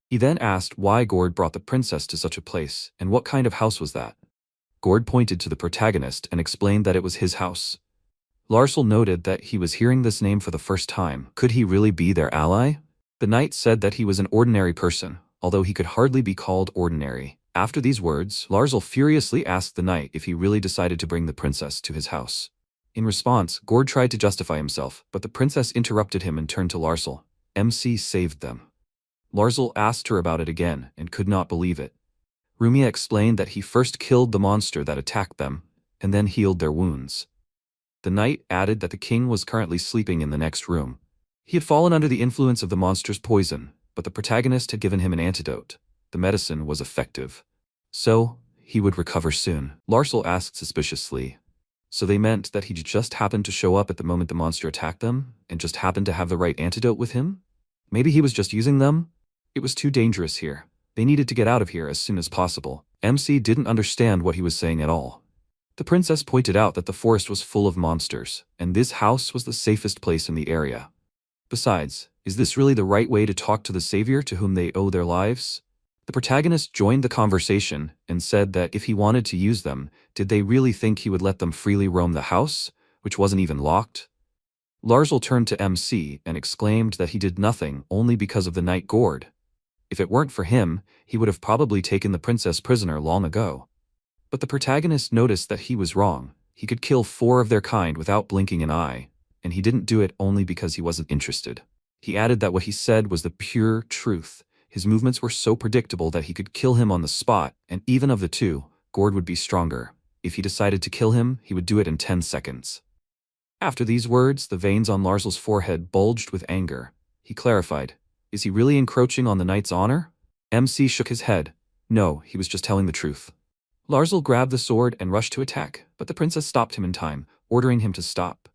He then asked why Gord brought the princess to such a place, and what kind of house was that. Gord pointed to the protagonist and explained that it was his house. Larsel noted that he was hearing this name for the first time. Could he really be their ally? The knight said that he was an ordinary person, although he could hardly be called ordinary. After these words, Larsel furiously asked the knight if he really decided to bring the princess to his house. In response, Gord tried to justify himself, but the princess interrupted him and turned to Larsel. MC saved them. Larsel asked her about it again and could not believe it. Rumia explained that he first killed the monster that attacked them, and then healed their wounds. The knight added that the king was currently sleeping in the next room. He had fallen under the influence of the monster's poison, but the protagonist had given him an antidote. The medicine was effective. So, he would recover soon. Larsel asked suspiciously. So they meant that he just happened to show up at the moment the monster attacked them, and just happened to have the right antidote with him? Maybe he was just using them? It was too dangerous here. They needed to get out of here as soon as possible. MC didn't understand what he was saying at all. The princess pointed out that the forest was full of monsters, and this house was the safest place in the area. Besides, is this really the right way to talk to the savior to whom they owe their lives? The protagonist joined the conversation and said that if he wanted to use them, did they really think he would let them freely roam the house, which wasn't even locked? Larsel turned to MC and exclaimed that he did nothing only because of the knight Gord. If it weren't for him, he would have probably taken the princess prisoner long ago. But the protagonist noticed that he was wrong. He could kill 4 of their kind without blinking an eye, and he didn't do it only because he wasn't interested. He added that what he said was the pure truth. His movements were so predictable that he could kill him on the spot, and even of the two, Gord would be stronger. If he decided to kill him, he would do it in 10 seconds. After these words, the veins on Larzel's forehead bulged with anger. He clarified, "Is he really encroaching on the knight's honor?" MC shook his head. No, he was just telling the truth. Larzel grabbed the sword and rushed to attack, but the princess stopped him in time, ordering him to stop.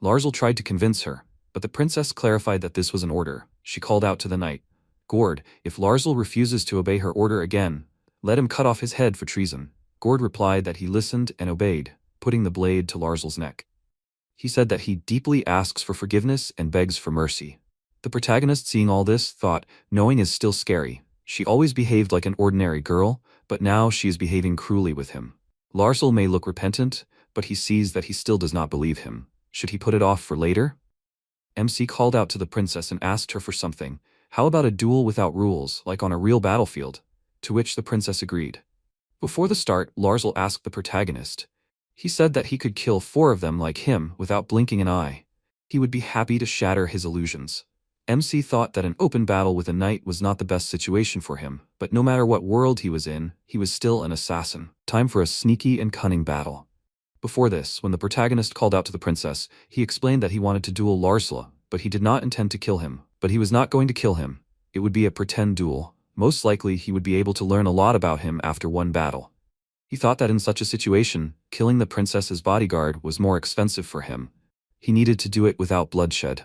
Larzel tried to convince her, but the princess clarified that this was an order. She called out to the knight, "Gord, if Larzel refuses to obey her order again, let him cut off his head for treason." Gord replied that he listened and obeyed, putting the blade to Larzel's neck. He said that he deeply asks for forgiveness and begs for mercy. The protagonist, seeing all this, thought, knowing is still scary. She always behaved like an ordinary girl, but now she is behaving cruelly with him. Larzel may look repentant, but he sees that he still does not believe him. Should he put it off for later? MC called out to the princess and asked her for something. How about a duel without rules, like on a real battlefield? To which the princess agreed. Before the start, Larzel asked the protagonist. He said that he could kill 4 of them like him without blinking an eye. He would be happy to shatter his illusions. MC thought that an open battle with a knight was not the best situation for him, but no matter what world he was in, he was still an assassin. Time for a sneaky and cunning battle. Before this, when the protagonist called out to the princess, he explained that he wanted to duel Larzel, but he did not intend to kill him. But he was not going to kill him. It would be a pretend duel. Most likely he would be able to learn a lot about him after one battle. He thought that in such a situation, killing the princess's bodyguard was more expensive for him. He needed to do it without bloodshed.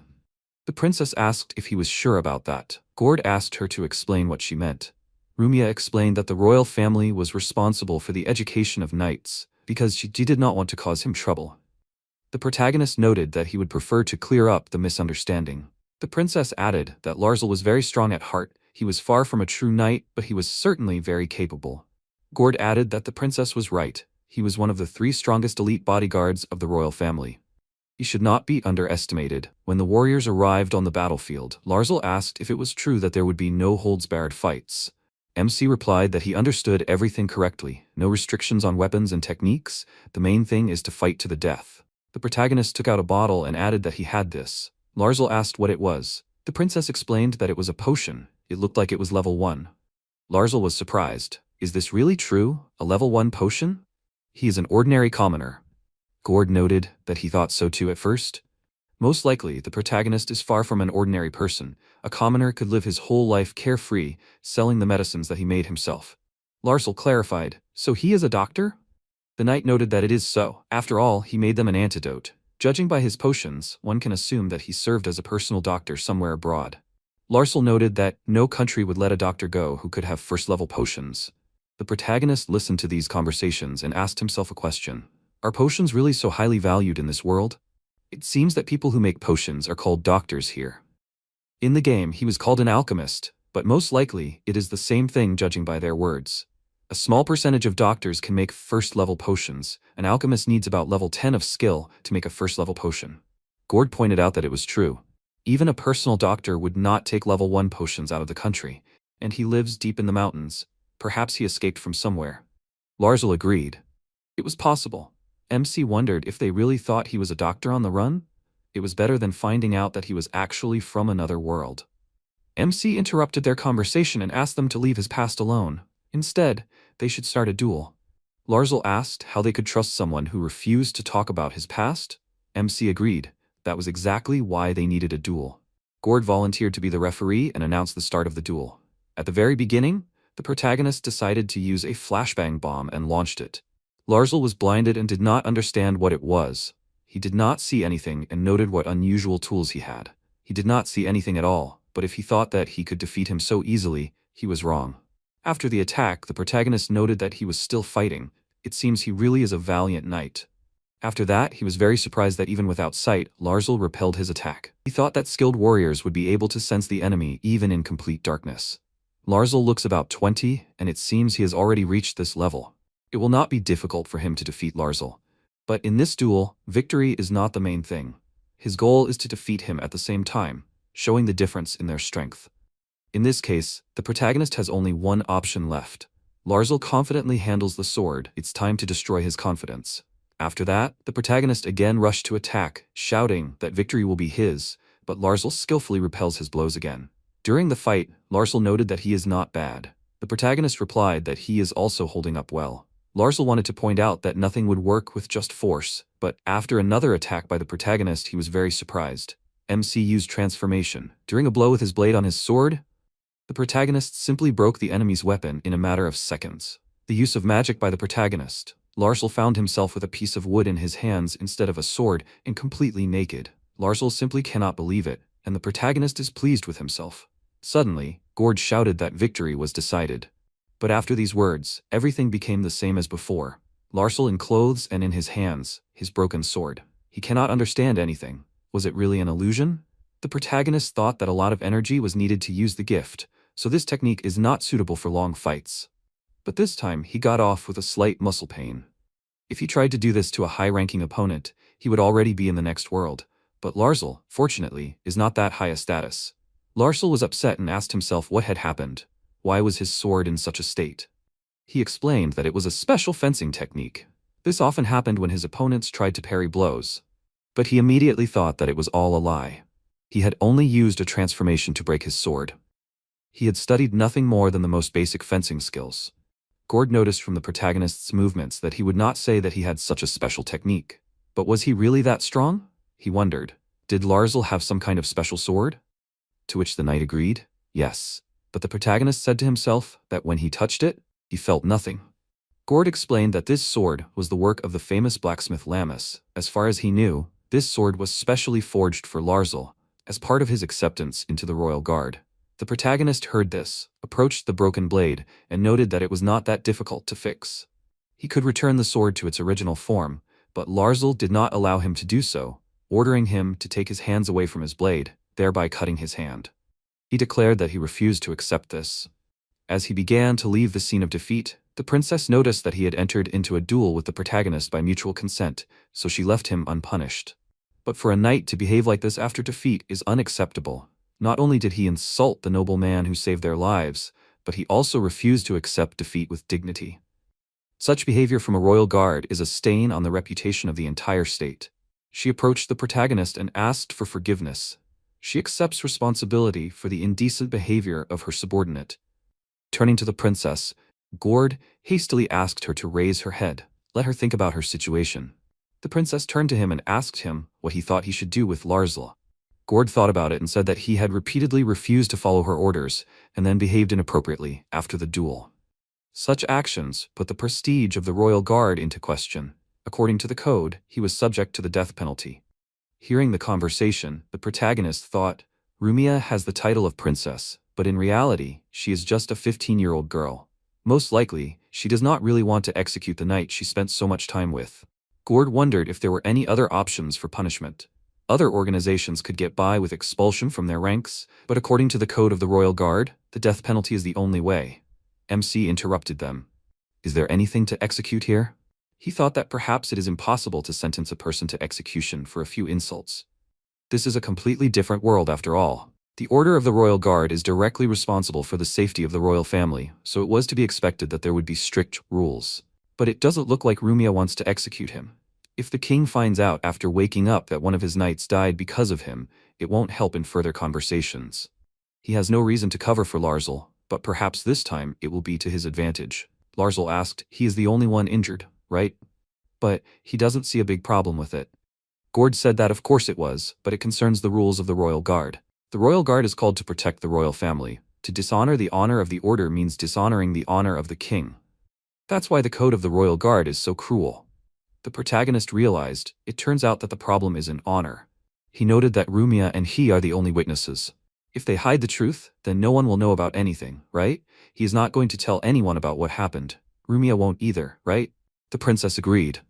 The princess asked if he was sure about that. Gord asked her to explain what she meant. Rumia explained that the royal family was responsible for the education of knights, because she did not want to cause him trouble. The protagonist noted that he would prefer to clear up the misunderstanding. The princess added that Larzel was very strong at heart. He was far from a true knight, but he was certainly very capable. Gord added that the princess was right. He was one of the 3 strongest elite bodyguards of the royal family. He should not be underestimated. When the warriors arrived on the battlefield, Larzel asked if it was true that there would be no holds-barred fights. MC replied that he understood everything correctly. No restrictions on weapons and techniques. The main thing is to fight to the death. The protagonist took out a bottle and added that he had this. Larzel asked what it was. The princess explained that it was a potion. It looked like it was level 1. Larzel was surprised. Is this really true? A level 1 potion? He is an ordinary commoner. Gord noted that he thought so too at first. Most likely, the protagonist is far from an ordinary person. A commoner could live his whole life carefree, selling the medicines that he made himself. Larzel clarified, so he is a doctor? The knight noted that it is so. After all, he made them an antidote. Judging by his potions, one can assume that he served as a personal doctor somewhere abroad. Larzel noted that no country would let a doctor go who could have first-level potions. The protagonist listened to these conversations and asked himself a question. Are potions really so highly valued in this world? It seems that people who make potions are called doctors here. In the game, he was called an alchemist, but most likely, it is the same thing judging by their words. A small percentage of doctors can make first-level potions. An alchemist needs about level 10 of skill to make a first-level potion. Gord pointed out that it was true. Even a personal doctor would not take level 1 potions out of the country, and he lives deep in the mountains. Perhaps he escaped from somewhere. Larzel agreed. It was possible. MC wondered if they really thought he was a doctor on the run. It was better than finding out that he was actually from another world. MC interrupted their conversation and asked them to leave his past alone. Instead, they should start a duel. Larzel asked how they could trust someone who refused to talk about his past. MC agreed. That was exactly why they needed a duel. Gord volunteered to be the referee and announced the start of the duel. At the very beginning, the protagonist decided to use a flashbang bomb and launched it. Larzel was blinded and did not understand what it was. He did not see anything and noted what unusual tools he had. He did not see anything at all, but if he thought that he could defeat him so easily, he was wrong. After the attack, the protagonist noted that he was still fighting. It seems he really is a valiant knight. After that, he was very surprised that even without sight, Larzel repelled his attack. He thought that skilled warriors would be able to sense the enemy even in complete darkness. Larzel looks about 20, and it seems he has already reached this level. It will not be difficult for him to defeat Larzel. But in this duel, victory is not the main thing. His goal is to defeat him at the same time, showing the difference in their strength. In this case, the protagonist has only one option left. Larzl confidently handles the sword. It's time to destroy his confidence. After that, the protagonist again rushed to attack, shouting that victory will be his, but Larzl skillfully repels his blows again. During the fight, Larzl noted that he is not bad. The protagonist replied that he is also holding up well. Larzl wanted to point out that nothing would work with just force, but after another attack by the protagonist, he was very surprised. MC used transformation. During a blow with his blade on his sword, the protagonist simply broke the enemy's weapon in a matter of seconds. The use of magic by the protagonist. Larzl found himself with a piece of wood in his hands instead of a sword and completely naked. Larzl simply cannot believe it, and the protagonist is pleased with himself. Suddenly, Gord shouted that victory was decided. But after these words, everything became the same as before. Larzl in clothes and in his hands, his broken sword. He cannot understand anything. Was it really an illusion? The protagonist thought that a lot of energy was needed to use the gift, so this technique is not suitable for long fights. But this time he got off with a slight muscle pain. If he tried to do this to a high-ranking opponent, he would already be in the next world. But Larzl, fortunately, is not that high a status. Larzl was upset and asked himself what had happened. Why was his sword in such a state? He explained that it was a special fencing technique. This often happened when his opponents tried to parry blows. But he immediately thought that it was all a lie. He had only used a transformation to break his sword. He had studied nothing more than the most basic fencing skills. Gord noticed from the protagonist's movements that he would not say that he had such a special technique. But was he really that strong? He wondered. Did Larzl have some kind of special sword? To which the knight agreed, yes. But the protagonist said to himself that when he touched it, he felt nothing. Gord explained that this sword was the work of the famous blacksmith Lammas. As far as he knew, this sword was specially forged for Larzl, as part of his acceptance into the royal guard. The protagonist heard this, approached the broken blade, and noted that it was not that difficult to fix. He could return the sword to its original form, but Larzl did not allow him to do so, ordering him to take his hands away from his blade, thereby cutting his hand. He declared that he refused to accept this. As he began to leave the scene of defeat, the princess noticed that he had entered into a duel with the protagonist by mutual consent, so she left him unpunished. But for a knight to behave like this after defeat is unacceptable. Not only did he insult the noble man who saved their lives, but he also refused to accept defeat with dignity. Such behavior from a royal guard is a stain on the reputation of the entire state. She approached the protagonist and asked for forgiveness. She accepts responsibility for the indecent behavior of her subordinate. Turning to the princess, Gord hastily asked her to raise her head, let her think about her situation. The princess turned to him and asked him what he thought he should do with Larzl. Gord thought about it and said that he had repeatedly refused to follow her orders and then behaved inappropriately after the duel. Such actions put the prestige of the royal guard into question. According to the code, he was subject to the death penalty. Hearing the conversation, the protagonist thought, Rumia has the title of princess, but in reality, she is just a 15-year-old girl. Most likely, she does not really want to execute the knight she spent so much time with. Gord wondered if there were any other options for punishment. Other organizations could get by with expulsion from their ranks, but according to the code of the royal guard, the death penalty is the only way. MC interrupted them. Is there anything to execute here? He thought that perhaps it is impossible to sentence a person to execution for a few insults. This is a completely different world after all. The Order of the Royal Guard is directly responsible for the safety of the royal family, so it was to be expected that there would be strict rules. But it doesn't look like Rumia wants to execute him. If the king finds out after waking up that one of his knights died because of him, it won't help in further conversations. He has no reason to cover for Larzl, but perhaps this time it will be to his advantage. Larzl asked, he is the only one injured, right? But he doesn't see a big problem with it. Gord said that of course it was, but it concerns the rules of the royal guard. The royal guard is called to protect the royal family. To dishonor the honor of the order means dishonoring the honor of the king. That's why the code of the royal guard is so cruel. The protagonist realized, it turns out that the problem is in honor. He noted that Rumia and he are the only witnesses. If they hide the truth, then no one will know about anything, right? He is not going to tell anyone about what happened. Rumia won't either, right? The princess agreed.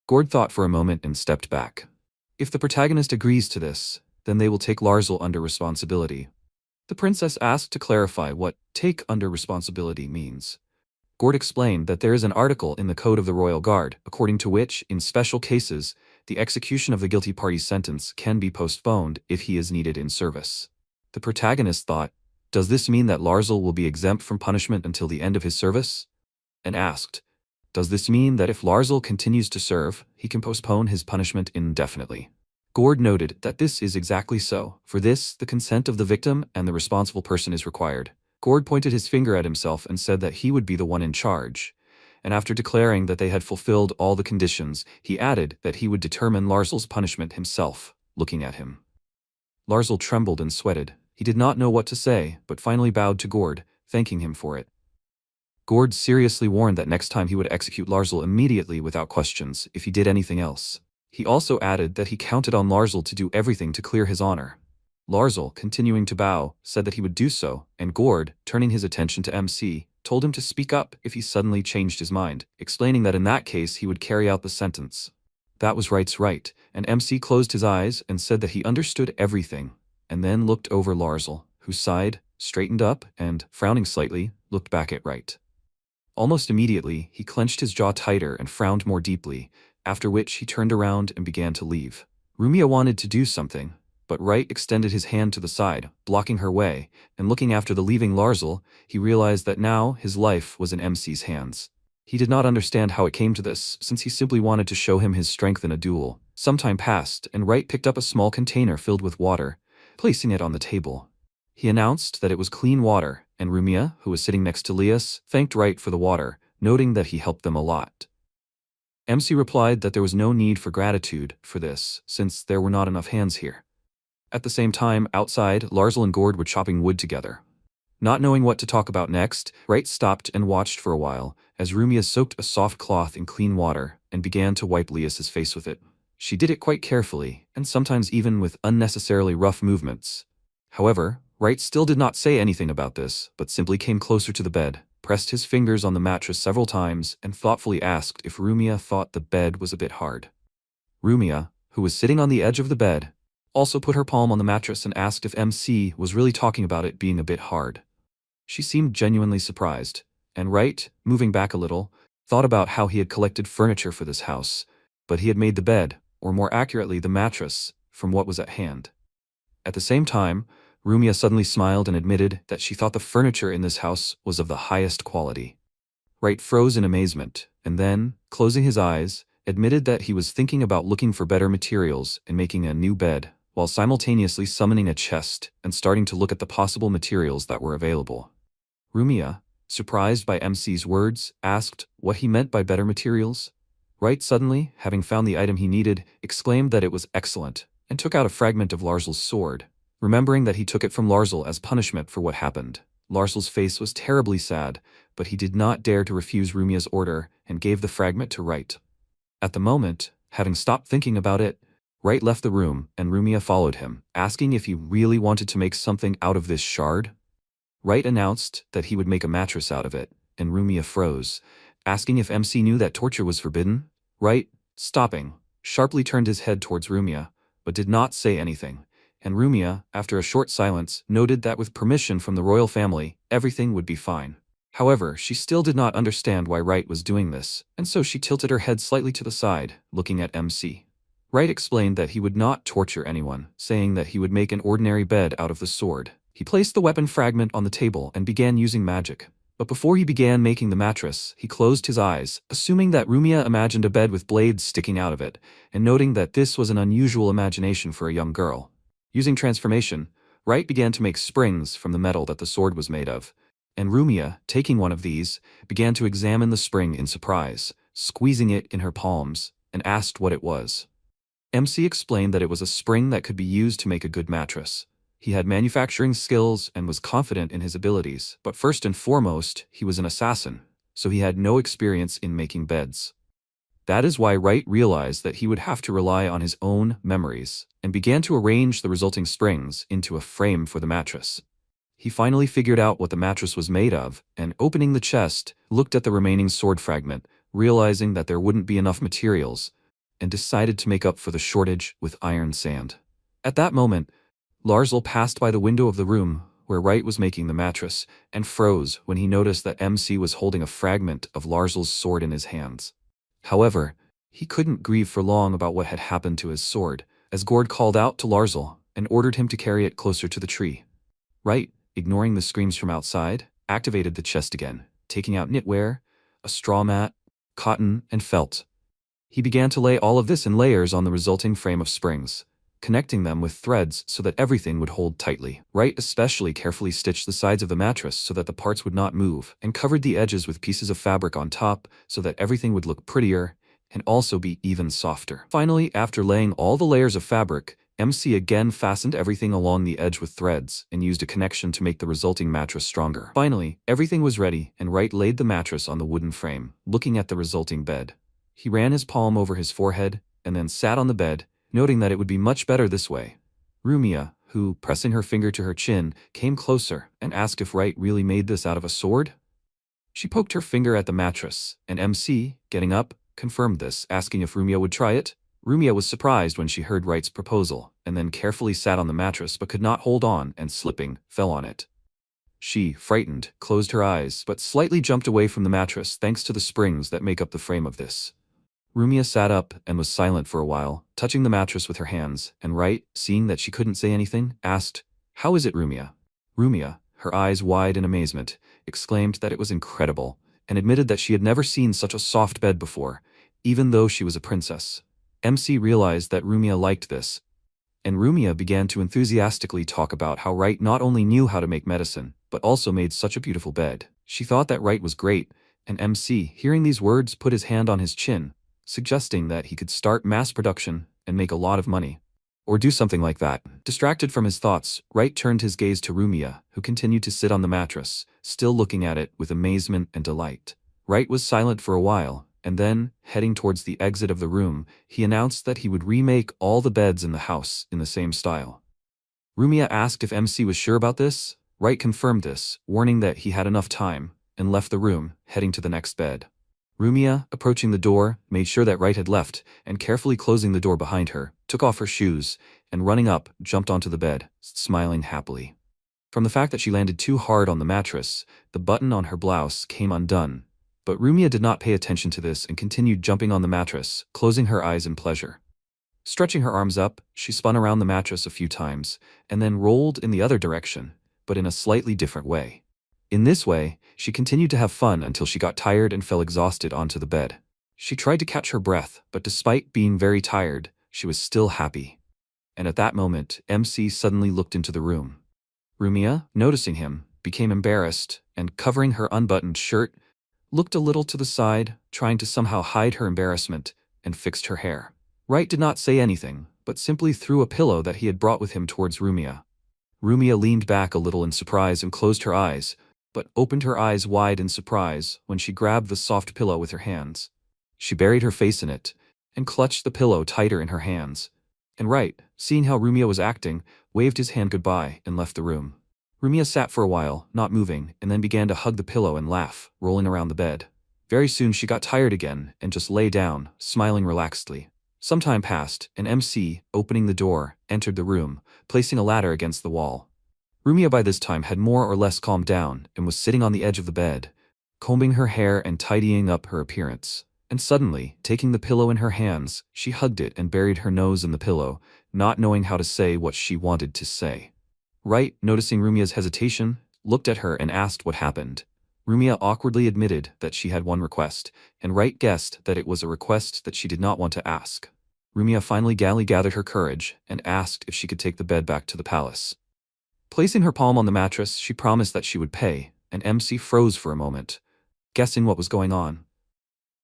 Gord thought for a moment and stepped back. If the protagonist agrees to this, then they will take Larzl under responsibility. The princess asked to clarify what take under responsibility means. Gord explained that there is an article in the Code of the Royal Guard, according to which, in special cases, the execution of the guilty party's sentence can be postponed if he is needed in service. The protagonist thought, Does this mean that Larzal will be exempt from punishment until the end of his service? And asked, does this mean that if Larzal continues to serve, he can postpone his punishment indefinitely? Gord noted that this is exactly so. For this, the consent of the victim and the responsible person is required. Gord pointed his finger at himself and said that he would be the one in charge. And after declaring that they had fulfilled all the conditions, he added that he would determine Larzal's punishment himself, looking at him. Larzal trembled and sweated. He did not know what to say, but finally bowed to Gord, thanking him for it. Gord seriously warned that next time he would execute Larzal immediately without questions if he did anything else. He also added that he counted on Larzal to do everything to clear his honor. Larzal, continuing to bow, said that he would do so, and Gord, turning his attention to MC, told him to speak up if he suddenly changed his mind, explaining that in that case he would carry out the sentence. That was Right's right, and MC closed his eyes and said that he understood everything, and then looked over Larzal, who sighed, straightened up, and, frowning slightly, looked back at Right. Almost immediately, he clenched his jaw tighter and frowned more deeply, after which he turned around and began to leave. Rumia wanted to do something, but Right extended his hand to the side, blocking her way, and looking after the leaving Larzal, he realized that now his life was in MC's hands. He did not understand how it came to this, since he simply wanted to show him his strength in a duel. Some time passed, and Right picked up a small container filled with water, placing it on the table. He announced that it was clean water, and Rumia, who was sitting next to Lias, thanked Right for the water, noting that he helped them a lot. MC replied that there was no need for gratitude for this, since there were not enough hands here. At the same time, outside, Larzal and Gord were chopping wood together. Not knowing what to talk about next, Right stopped and watched for a while, as Rumia soaked a soft cloth in clean water and began to wipe Lias's face with it. She did it quite carefully, and sometimes even with unnecessarily rough movements. However, Right still did not say anything about this, but simply came closer to the bed, pressed his fingers on the mattress several times, and thoughtfully asked if Rumia thought the bed was a bit hard. Rumia, who was sitting on the edge of the bed, also put her palm on the mattress and asked if MC was really talking about it being a bit hard. She seemed genuinely surprised, and Right, moving back a little, thought about how he had collected furniture for this house, but he had made the bed, or more accurately the mattress, from what was at hand. At the same time, Rumia suddenly smiled and admitted that she thought the furniture in this house was of the highest quality. Right froze in amazement, and then, closing his eyes, admitted that he was thinking about looking for better materials and making a new bed, while simultaneously summoning a chest and starting to look at the possible materials that were available. Rumia, surprised by MC's words, asked what he meant by better materials. Right suddenly, having found the item he needed, exclaimed that it was excellent, and took out a fragment of Larzal's sword, remembering that he took it from Larzal as punishment for what happened. Larzal's face was terribly sad, but he did not dare to refuse Rumia's order and gave the fragment to Right. At the moment, having stopped thinking about it, Right left the room and Rumia followed him, asking if he really wanted to make something out of this shard. Right announced that he would make a mattress out of it, and Rumia froze, asking if MC knew that torture was forbidden. Right, stopping, sharply turned his head towards Rumia, but did not say anything, and Rumia, after a short silence, noted that with permission from the royal family, everything would be fine. However, she still did not understand why Right was doing this, and so she tilted her head slightly to the side, looking at MC. Right explained that he would not torture anyone, saying that he would make an ordinary bed out of the sword. He placed the weapon fragment on the table and began using magic. But before he began making the mattress, he closed his eyes, assuming that Rumia imagined a bed with blades sticking out of it, and noting that this was an unusual imagination for a young girl. Using transformation, Right began to make springs from the metal that the sword was made of, and Rumia, taking one of these, began to examine the spring in surprise, squeezing it in her palms, and asked what it was. MC explained that it was a spring that could be used to make a good mattress. He had manufacturing skills and was confident in his abilities, but first and foremost, he was an assassin, so he had no experience in making beds. That is why Right realized that he would have to rely on his own memories, and began to arrange the resulting springs into a frame for the mattress. He finally figured out what the mattress was made of, and opening the chest, looked at the remaining sword fragment, realizing that there wouldn't be enough materials, and decided to make up for the shortage with iron sand. At that moment, Larzal passed by the window of the room where Right was making the mattress, and froze when he noticed that MC was holding a fragment of Larzal's sword in his hands. However, he couldn't grieve for long about what had happened to his sword, as Gord called out to Larzal and ordered him to carry it closer to the tree. Right, ignoring the screams from outside, activated the chest again, taking out knitwear, a straw mat, cotton, and felt. He began to lay all of this in layers on the resulting frame of springs, connecting them with threads so that everything would hold tightly. Wright especially carefully stitched the sides of the mattress so that the parts would not move, and covered the edges with pieces of fabric on top so that everything would look prettier and also be even softer. Finally, after laying all the layers of fabric, MC again fastened everything along the edge with threads and used a connection to make the resulting mattress stronger. Finally, everything was ready, and Wright laid the mattress on the wooden frame, looking at the resulting bed. He ran his palm over his forehead and then sat on the bed, noting that it would be much better this way. Rumia, who, pressing her finger to her chin, came closer and asked if Wright really made this out of a sword. She poked her finger at the mattress, and MC, getting up, confirmed this, asking if Rumia would try it. Rumia was surprised when she heard Wright's proposal, and then carefully sat on the mattress but could not hold on and, slipping, fell on it. She, frightened, closed her eyes but slightly jumped away from the mattress thanks to the springs that make up the frame of this. Rumia sat up and was silent for a while, touching the mattress with her hands, and Wright, seeing that she couldn't say anything, asked, "How is it, Rumia?" Rumia, her eyes wide in amazement, exclaimed that it was incredible, and admitted that she had never seen such a soft bed before, even though she was a princess. MC realized that Rumia liked this, and Rumia began to enthusiastically talk about how Wright not only knew how to make medicine, but also made such a beautiful bed. She thought that Wright was great, and MC, hearing these words, put his hand on his chin, suggesting that he could start mass production and make a lot of money. Or do something like that. Distracted from his thoughts, Wright turned his gaze to Rumia, who continued to sit on the mattress, still looking at it with amazement and delight. Wright was silent for a while, and then, heading towards the exit of the room, he announced that he would remake all the beds in the house in the same style. Rumia asked if MC was sure about this. Wright confirmed this, warning that he had enough time, and left the room, heading to the next bed. Rumia, approaching the door, made sure that Wright had left, and carefully closing the door behind her, took off her shoes, and running up, jumped onto the bed, smiling happily. From the fact that she landed too hard on the mattress, the button on her blouse came undone, but Rumia did not pay attention to this and continued jumping on the mattress, closing her eyes in pleasure. Stretching her arms up, she spun around the mattress a few times, and then rolled in the other direction, but in a slightly different way. In this way, she continued to have fun until she got tired and fell exhausted onto the bed. She tried to catch her breath, but despite being very tired, she was still happy. And at that moment, MC suddenly looked into the room. Rumia, noticing him, became embarrassed, and covering her unbuttoned shirt, looked a little to the side, trying to somehow hide her embarrassment, and fixed her hair. Wright did not say anything, but simply threw a pillow that he had brought with him towards Rumia. Rumia leaned back a little in surprise and closed her eyes, but opened her eyes wide in surprise when she grabbed the soft pillow with her hands. She buried her face in it, and clutched the pillow tighter in her hands. And Wright, seeing how Rumia was acting, waved his hand goodbye and left the room. Rumia sat for a while, not moving, and then began to hug the pillow and laugh, rolling around the bed. Very soon she got tired again and just lay down, smiling relaxedly. Some time passed, and MC, opening the door, entered the room, placing a ladder against the wall. Rumia by this time had more or less calmed down and was sitting on the edge of the bed, combing her hair and tidying up her appearance. And suddenly, taking the pillow in her hands, she hugged it and buried her nose in the pillow, not knowing how to say what she wanted to say. Wright, noticing Rumia's hesitation, looked at her and asked what happened. Rumia awkwardly admitted that she had one request, and Wright guessed that it was a request that she did not want to ask. Rumia finally gathered her courage and asked if she could take the bed back to the palace. Placing her palm on the mattress, she promised that she would pay, and MC froze for a moment, guessing what was going on.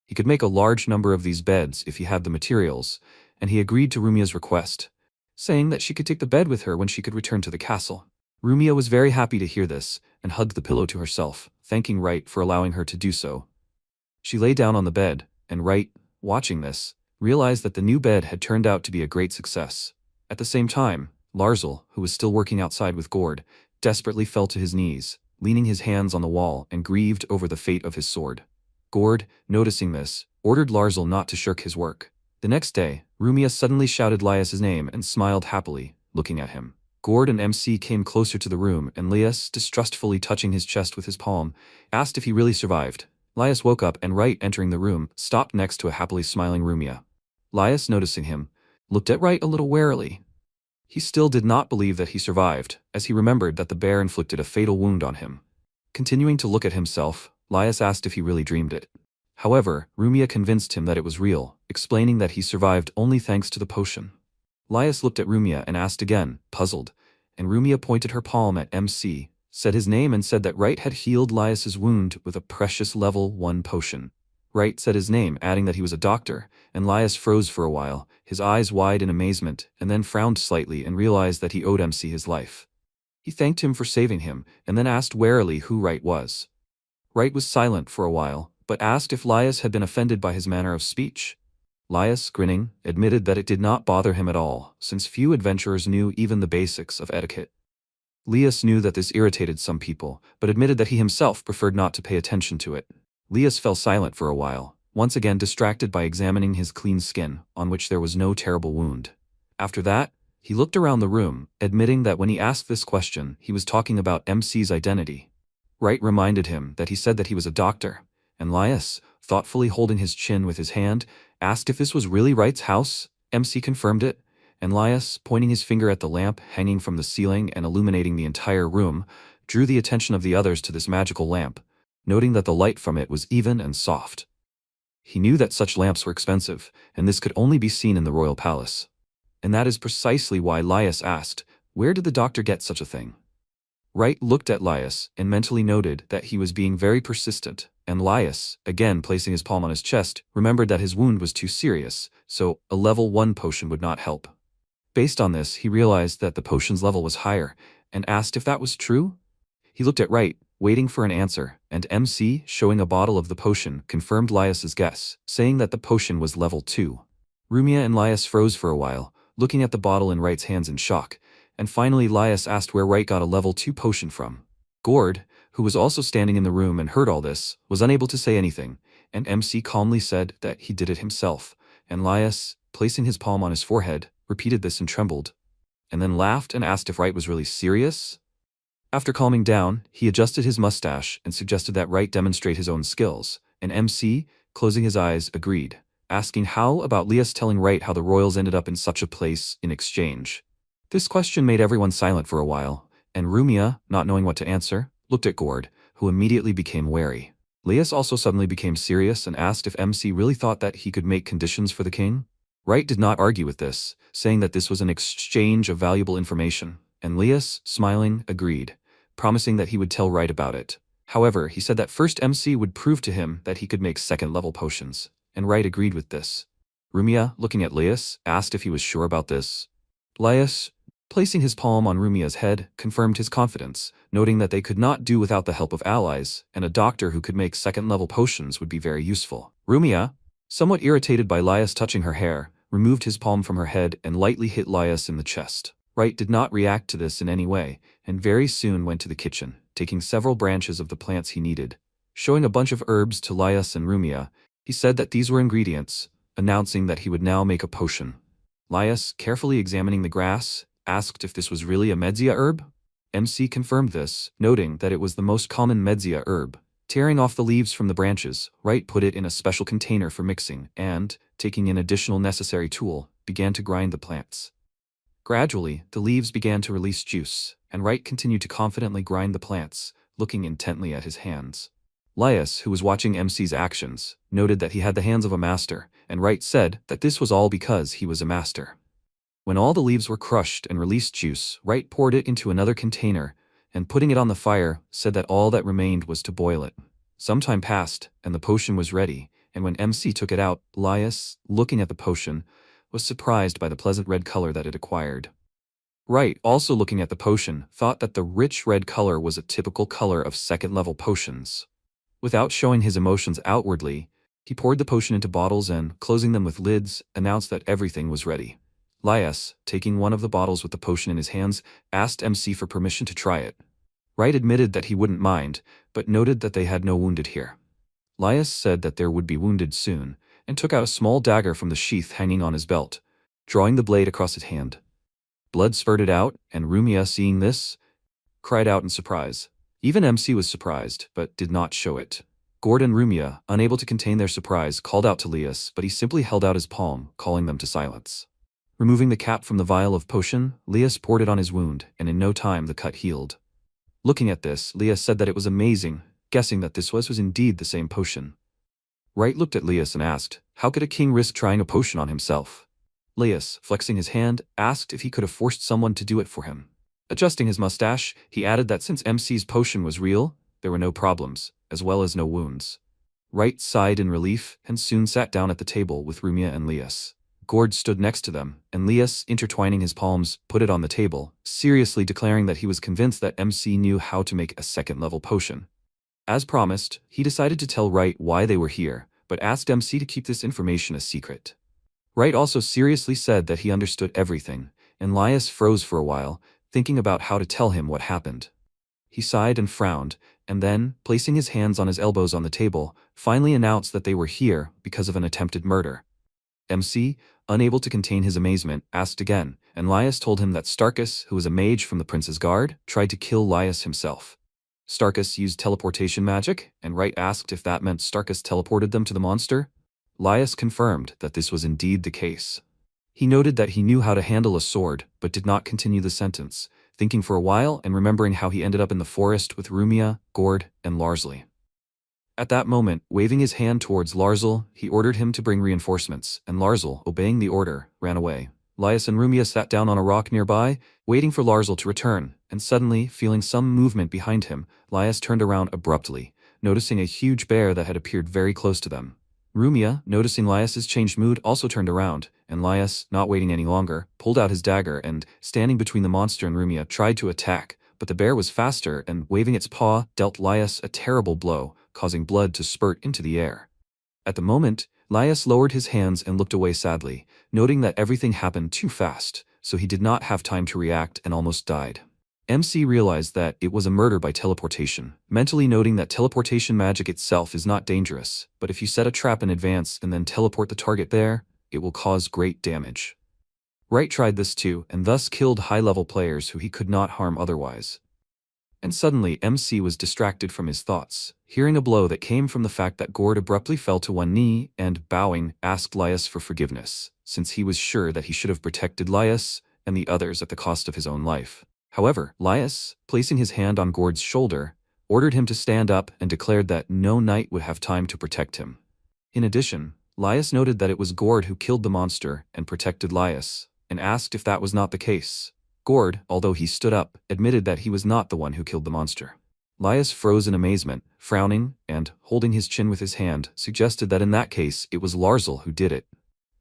He could make a large number of these beds if he had the materials, and he agreed to Rumia's request, saying that she could take the bed with her when she could return to the castle. Rumia was very happy to hear this, and hugged the pillow to herself, thanking Wright for allowing her to do so. She lay down on the bed, and Wright, watching this, realized that the new bed had turned out to be a great success. At the same time, Larsel, who was still working outside with Gord, desperately fell to his knees, leaning his hands on the wall and grieved over the fate of his sword. Gord, noticing this, ordered Larsel not to shirk his work. The next day, Rumia suddenly shouted Lias's name and smiled happily, looking at him. Gord and MC came closer to the room, and Lias, distrustfully touching his chest with his palm, asked if he really survived. Lias woke up, and Wright, entering the room, stopped next to a happily smiling Rumia. Lias, noticing him, looked at Wright a little warily. He still did not believe that he survived, as he remembered that the bear inflicted a fatal wound on him. Continuing to look at himself, Laius asked if he really dreamed it. However, Rumia convinced him that it was real, explaining that he survived only thanks to the potion. Laius looked at Rumia and asked again, puzzled, and Rumia pointed her palm at MC, said his name and said that Wright had healed Laius's wound with a precious level 1 potion. Wright said his name, adding that he was a doctor, and Laius froze for a while, his eyes wide in amazement, and then frowned slightly and realized that he owed MC his life. He thanked him for saving him, and then asked warily who Wright was. Wright was silent for a while, but asked if Laius had been offended by his manner of speech. Laius, grinning, admitted that it did not bother him at all, since few adventurers knew even the basics of etiquette. Laius knew that this irritated some people, but admitted that he himself preferred not to pay attention to it. Laius fell silent for a while, once again distracted by examining his clean skin, on which there was no terrible wound. After that, he looked around the room, admitting that when he asked this question, he was talking about MC's identity. Wright reminded him that he said that he was a doctor, and Laius, thoughtfully holding his chin with his hand, asked if this was really Wright's house. MC confirmed it, and Laius, pointing his finger at the lamp hanging from the ceiling and illuminating the entire room, drew the attention of the others to this magical lamp, noting that the light from it was even and soft. He knew that such lamps were expensive, and this could only be seen in the royal palace. And that is precisely why Laius asked, where did the doctor get such a thing? Wright looked at Laius and mentally noted that he was being very persistent, and Laius, again placing his palm on his chest, remembered that his wound was too serious, so a level 1 potion would not help. Based on this, he realized that the potion's level was higher, and asked if that was true? He looked at Wright, waiting for an answer, and MC, showing a bottle of the potion, confirmed Laius's guess, saying that the potion was level 2. Rumia and Laius froze for a while, looking at the bottle in Wright's hands in shock, and finally Laius asked where Wright got a level 2 potion from. Gord, who was also standing in the room and heard all this, was unable to say anything, and MC calmly said that he did it himself, and Laius, placing his palm on his forehead, repeated this and trembled, and then laughed and asked if Wright was really serious. After calming down, he adjusted his mustache and suggested that Wright demonstrate his own skills, and MC, closing his eyes, agreed, asking how about Laius telling Wright how the royals ended up in such a place in exchange. This question made everyone silent for a while, and Rumia, not knowing what to answer, looked at Gord, who immediately became wary. Laius also suddenly became serious and asked if MC really thought that he could make conditions for the king. Wright did not argue with this, saying that this was an exchange of valuable information, and Laius, smiling, agreed, promising that he would tell Wright about it. However, he said that first MC would prove to him that he could make second-level potions, and Wright agreed with this. Rumia, looking at Laius, asked if he was sure about this. Laius, placing his palm on Rumia's head, confirmed his confidence, noting that they could not do without the help of allies, and a doctor who could make second-level potions would be very useful. Rumia, somewhat irritated by Laius touching her hair, removed his palm from her head and lightly hit Laius in the chest. Wright did not react to this in any way, and very soon went to the kitchen, taking several branches of the plants he needed. Showing a bunch of herbs to Laius and Rumia, he said that these were ingredients, announcing that he would now make a potion. Laius, carefully examining the grass, asked if this was really a Medzia herb. MC confirmed this, noting that it was the most common Medzia herb. Tearing off the leaves from the branches, Wright put it in a special container for mixing and, taking an additional necessary tool, began to grind the plants. Gradually, the leaves began to release juice, and Wright continued to confidently grind the plants, looking intently at his hands. Laius, who was watching MC's actions, noted that he had the hands of a master, and Wright said that this was all because he was a master. When all the leaves were crushed and released juice, Wright poured it into another container, and putting it on the fire, said that all that remained was to boil it. Some time passed, and the potion was ready, and when MC took it out, Laius, looking at the potion, was surprised by the pleasant red color that it acquired. Wright, also looking at the potion, thought that the rich red color was a typical color of second-level potions. Without showing his emotions outwardly, he poured the potion into bottles and, closing them with lids, announced that everything was ready. Laius, taking one of the bottles with the potion in his hands, asked MC for permission to try it. Wright admitted that he wouldn't mind, but noted that they had no wounded here. Laius said that there would be wounded soon, and took out a small dagger from the sheath hanging on his belt, drawing the blade across his hand. Blood spurted out, and Rumia, seeing this, cried out in surprise. Even MC was surprised, but did not show it. Gord and Rumia, unable to contain their surprise, called out to Laius, but he simply held out his palm, calling them to silence. Removing the cap from the vial of potion, Lias poured it on his wound, and in no time the cut healed. Looking at this, Lias said that it was amazing, guessing that this was indeed the same potion. Wright looked at Lias and asked, how could a king risk trying a potion on himself? Lias, flexing his hand, asked if he could have forced someone to do it for him. Adjusting his mustache, he added that since MC's potion was real, there were no problems, as well as no wounds. Wright sighed in relief and soon sat down at the table with Rumia and Lias. Gord stood next to them, and Lias, intertwining his palms, put it on the table, seriously declaring that he was convinced that MC knew how to make a second-level potion. As promised, he decided to tell Wright why they were here, but asked MC to keep this information a secret. Wright also seriously said that he understood everything, and Lias froze for a while, thinking about how to tell him what happened. He sighed and frowned, and then, placing his hands on his elbows on the table, finally announced that they were here because of an attempted murder. MC, unable to contain his amazement, asked again, and Lias told him that Starkus, who was a mage from the prince's guard, tried to kill Lias himself. Starkus used teleportation magic, and Wright asked if that meant Starkus teleported them to the monster. Lias confirmed that this was indeed the case. He noted that he knew how to handle a sword, but did not continue the sentence, thinking for a while and remembering how he ended up in the forest with Rumia, Gord, and Larsley. At that moment, waving his hand towards Larsel, he ordered him to bring reinforcements, and Larsel, obeying the order, ran away. Lias and Rumia sat down on a rock nearby, waiting for Larsel to return, and suddenly, feeling some movement behind him, Lias turned around abruptly, noticing a huge bear that had appeared very close to them. Rumia, noticing Lias's changed mood, also turned around, and Lias, not waiting any longer, pulled out his dagger and, standing between the monster and Rumia, tried to attack, but the bear was faster and, waving its paw, dealt Lias a terrible blow, causing blood to spurt into the air. At the moment, Lias lowered his hands and looked away sadly, noting that everything happened too fast, so he did not have time to react and almost died. MC realized that it was a murder by teleportation, mentally noting that teleportation magic itself is not dangerous, but if you set a trap in advance and then teleport the target there, it will cause great damage. Wright tried this too, and thus killed high-level players who he could not harm otherwise. And suddenly MC was distracted from his thoughts, hearing a blow that came from the fact that Gord abruptly fell to one knee and, bowing, asked Lias for forgiveness, since he was sure that he should have protected Lias and the others at the cost of his own life. However, Lias, placing his hand on Gord's shoulder, ordered him to stand up and declared that no knight would have time to protect him. In addition, Lias noted that it was Gord who killed the monster and protected Lias, and asked if that was not the case. Gord, although he stood up, admitted that he was not the one who killed the monster. Lias froze in amazement, frowning, and, holding his chin with his hand, suggested that in that case it was Larsel who did it.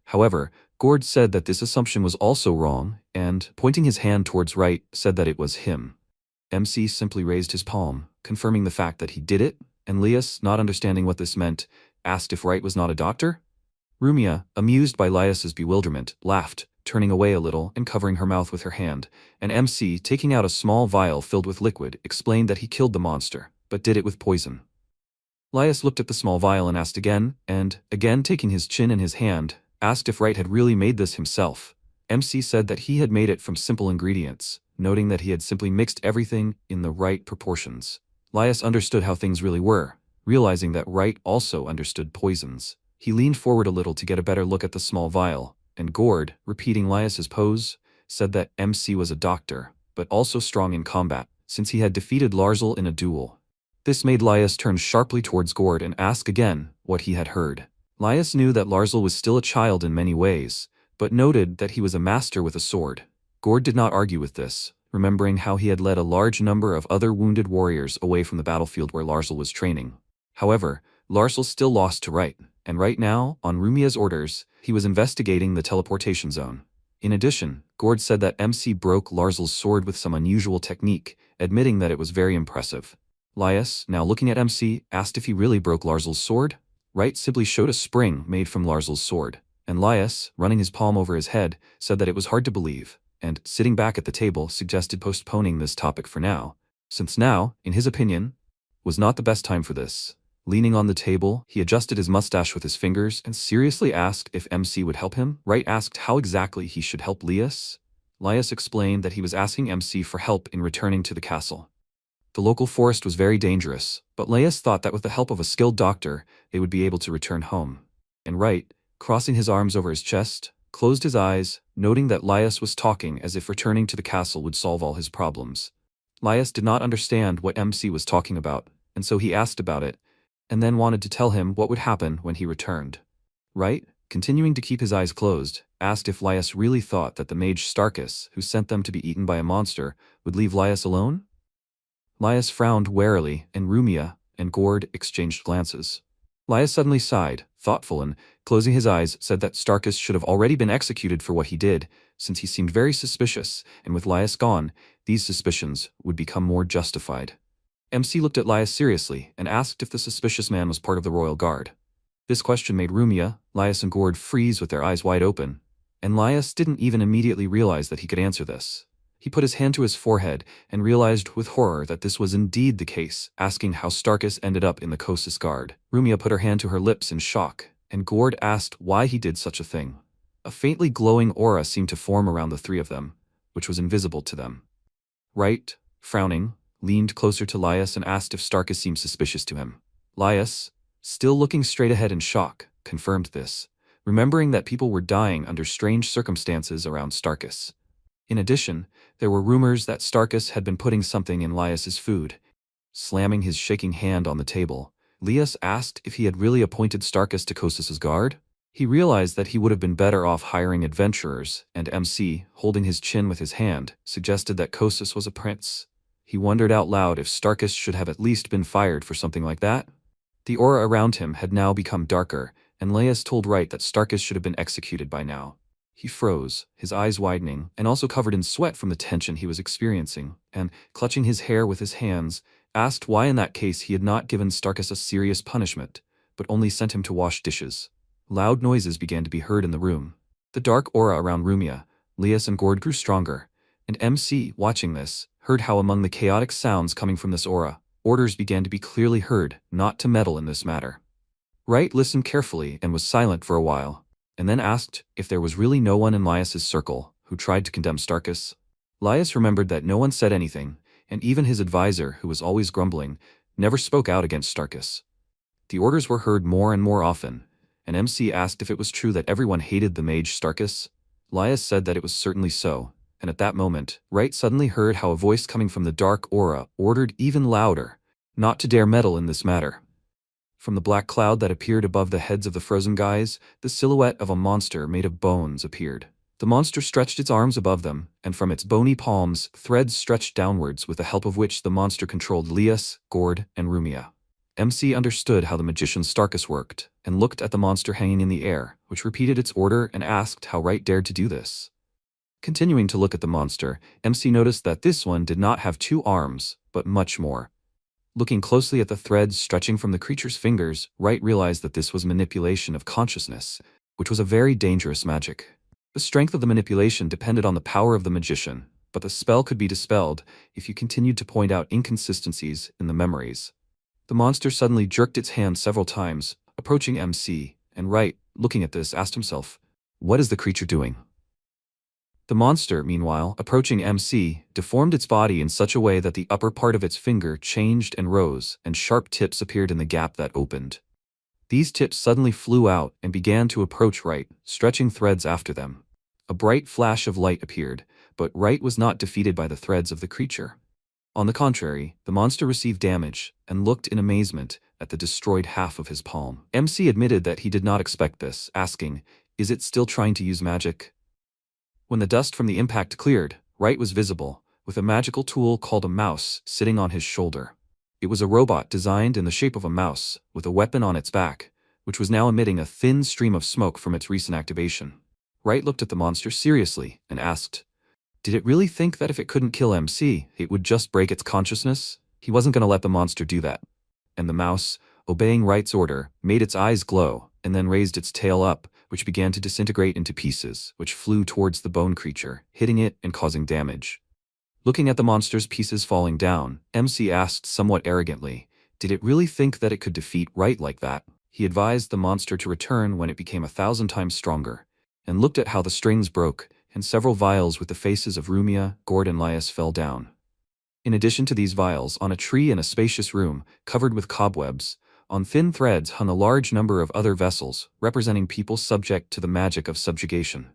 However, Gord said that this assumption was also wrong, and, pointing his hand towards Wright, said that it was him. MC simply raised his palm, confirming the fact that he did it, and Lias, not understanding what this meant, asked if Wright was not a doctor. Rumia, amused by Lias's bewilderment, laughed, turning away a little and covering her mouth with her hand, and MC, taking out a small vial filled with liquid, explained that he killed the monster, but did it with poison. Lias looked at the small vial and asked again, and, again taking his chin in his hand, asked if Wright had really made this himself. MC said that he had made it from simple ingredients, noting that he had simply mixed everything in the right proportions. Lias understood how things really were, realizing that Wright also understood poisons. He leaned forward a little to get a better look at the small vial, and Gord, repeating Lias's pose, said that MC was a doctor, but also strong in combat, since he had defeated Larsel in a duel. This made Lias turn sharply towards Gord and ask again what he had heard. Lias knew that Larsel was still a child in many ways, but noted that he was a master with a sword. Gord did not argue with this, remembering how he had led a large number of other wounded warriors away from the battlefield where Larsel was training. However, Larsel still lost to Wright, and right now, on Rumia's orders, he was investigating the teleportation zone. In addition, Gord said that MC broke Larsel's sword with some unusual technique, admitting that it was very impressive. Lias, now looking at MC, asked if he really broke Larsel's sword. Wright simply showed a spring made from Larsel's sword, and Lias, running his palm over his head, said that it was hard to believe, and, sitting back at the table, suggested postponing this topic for now, since now, in his opinion, was not the best time for this. Leaning on the table, he adjusted his mustache with his fingers and seriously asked if MC would help him. Wright asked how exactly he should help Lias. Lias explained that he was asking MC for help in returning to the castle. The local forest was very dangerous, but Lias thought that with the help of a skilled doctor, they would be able to return home. And Wright, crossing his arms over his chest, closed his eyes, noting that Laius was talking as if returning to the castle would solve all his problems. Laius did not understand what MC was talking about, and so he asked about it, and then wanted to tell him what would happen when he returned. Right, continuing to keep his eyes closed, asked if Laius really thought that the mage Starkus, who sent them to be eaten by a monster, would leave Laius alone? Laius frowned warily, and Rumia and Gord exchanged glances. Laius suddenly sighed, thoughtful, and, closing his eyes, said that Starkus should have already been executed for what he did, since he seemed very suspicious, and with Laius gone, these suspicions would become more justified. MC looked at Laius seriously and asked if the suspicious man was part of the royal guard. This question made Rumia, Laius and Gord freeze with their eyes wide open, and Laius didn't even immediately realize that he could answer this. He put his hand to his forehead and realized with horror that this was indeed the case, asking how Starkus ended up in the Kossis guard. Rumia put her hand to her lips in shock, and Gord asked why he did such a thing. A faintly glowing aura seemed to form around the three of them, which was invisible to them. Right, frowning, leaned closer to Laius and asked if Starkus seemed suspicious to him. Laius, still looking straight ahead in shock, confirmed this, remembering that people were dying under strange circumstances around Starkus. In addition, there were rumors that Starkus had been putting something in Laius's food. Slamming his shaking hand on the table, Laius asked if he had really appointed Starkus to Kossis's guard. He realized that he would have been better off hiring adventurers, and MC, holding his chin with his hand, suggested that Kossis was a prince. He wondered out loud if Starkus should have at least been fired for something like that. The aura around him had now become darker, and Laius told Wright that Starkus should have been executed by now. He froze, his eyes widening, and also covered in sweat from the tension he was experiencing, and, clutching his hair with his hands, asked why in that case he had not given Starkus a serious punishment, but only sent him to wash dishes. Loud noises began to be heard in the room. The dark aura around Rumia, Laius and Gord grew stronger, and MC, watching this, heard how among the chaotic sounds coming from this aura, orders began to be clearly heard not to meddle in this matter. Wright listened carefully and was silent for a while, and then asked if there was really no one in Laius's circle who tried to condemn Starkus. Laius remembered that no one said anything, and even his advisor, who was always grumbling, never spoke out against Starkus. The orders were heard more and more often, and MC asked if it was true that everyone hated the mage Starkus. Laius said that it was certainly so, and at that moment, Wright suddenly heard how a voice coming from the dark aura ordered even louder not to dare meddle in this matter. From the black cloud that appeared above the heads of the frozen guys, the silhouette of a monster made of bones appeared. The monster stretched its arms above them, and from its bony palms, threads stretched downwards with the help of which the monster controlled Laius, Gord, and Rumia. MC understood how the magician Starkus worked, and looked at the monster hanging in the air, which repeated its order and asked how Wright dared to do this. Continuing to look at the monster, MC noticed that this one did not have 2 arms, but much more. Looking closely at the threads stretching from the creature's fingers, Wright realized that this was manipulation of consciousness, which was a very dangerous magic. The strength of the manipulation depended on the power of the magician, but the spell could be dispelled if you continued to point out inconsistencies in the memories. The monster suddenly jerked its hand several times, approaching MC, and Wright, looking at this, asked himself, "What is the creature doing?" The monster, meanwhile, approaching MC, deformed its body in such a way that the upper part of its finger changed and rose, and sharp tips appeared in the gap that opened. These tips suddenly flew out and began to approach Wright, stretching threads after them. A bright flash of light appeared, but Wright was not defeated by the threads of the creature. On the contrary, the monster received damage, and looked in amazement at the destroyed half of his palm. MC admitted that he did not expect this, asking, "Is it still trying to use magic?" When the dust from the impact cleared, Wright was visible, with a magical tool called a mouse sitting on his shoulder. It was a robot designed in the shape of a mouse, with a weapon on its back, which was now emitting a thin stream of smoke from its recent activation. Wright looked at the monster seriously and asked, did it really think that if it couldn't kill MC, it would just break its consciousness? He wasn't going to let the monster do that. And the mouse, obeying Wright's order, made its eyes glow, and then raised its tail up, which began to disintegrate into pieces, which flew towards the bone creature, hitting it and causing damage. Looking at the monster's pieces falling down, MC asked somewhat arrogantly, did it really think that it could defeat Wright like that? He advised the monster to return when it became 1,000 times stronger, and looked at how the strings broke, and several vials with the faces of Rumia, Gord, and Laius fell down. In addition to these vials, on a tree in a spacious room, covered with cobwebs, on thin threads hung a large number of other vessels, representing people subject to the magic of subjugation.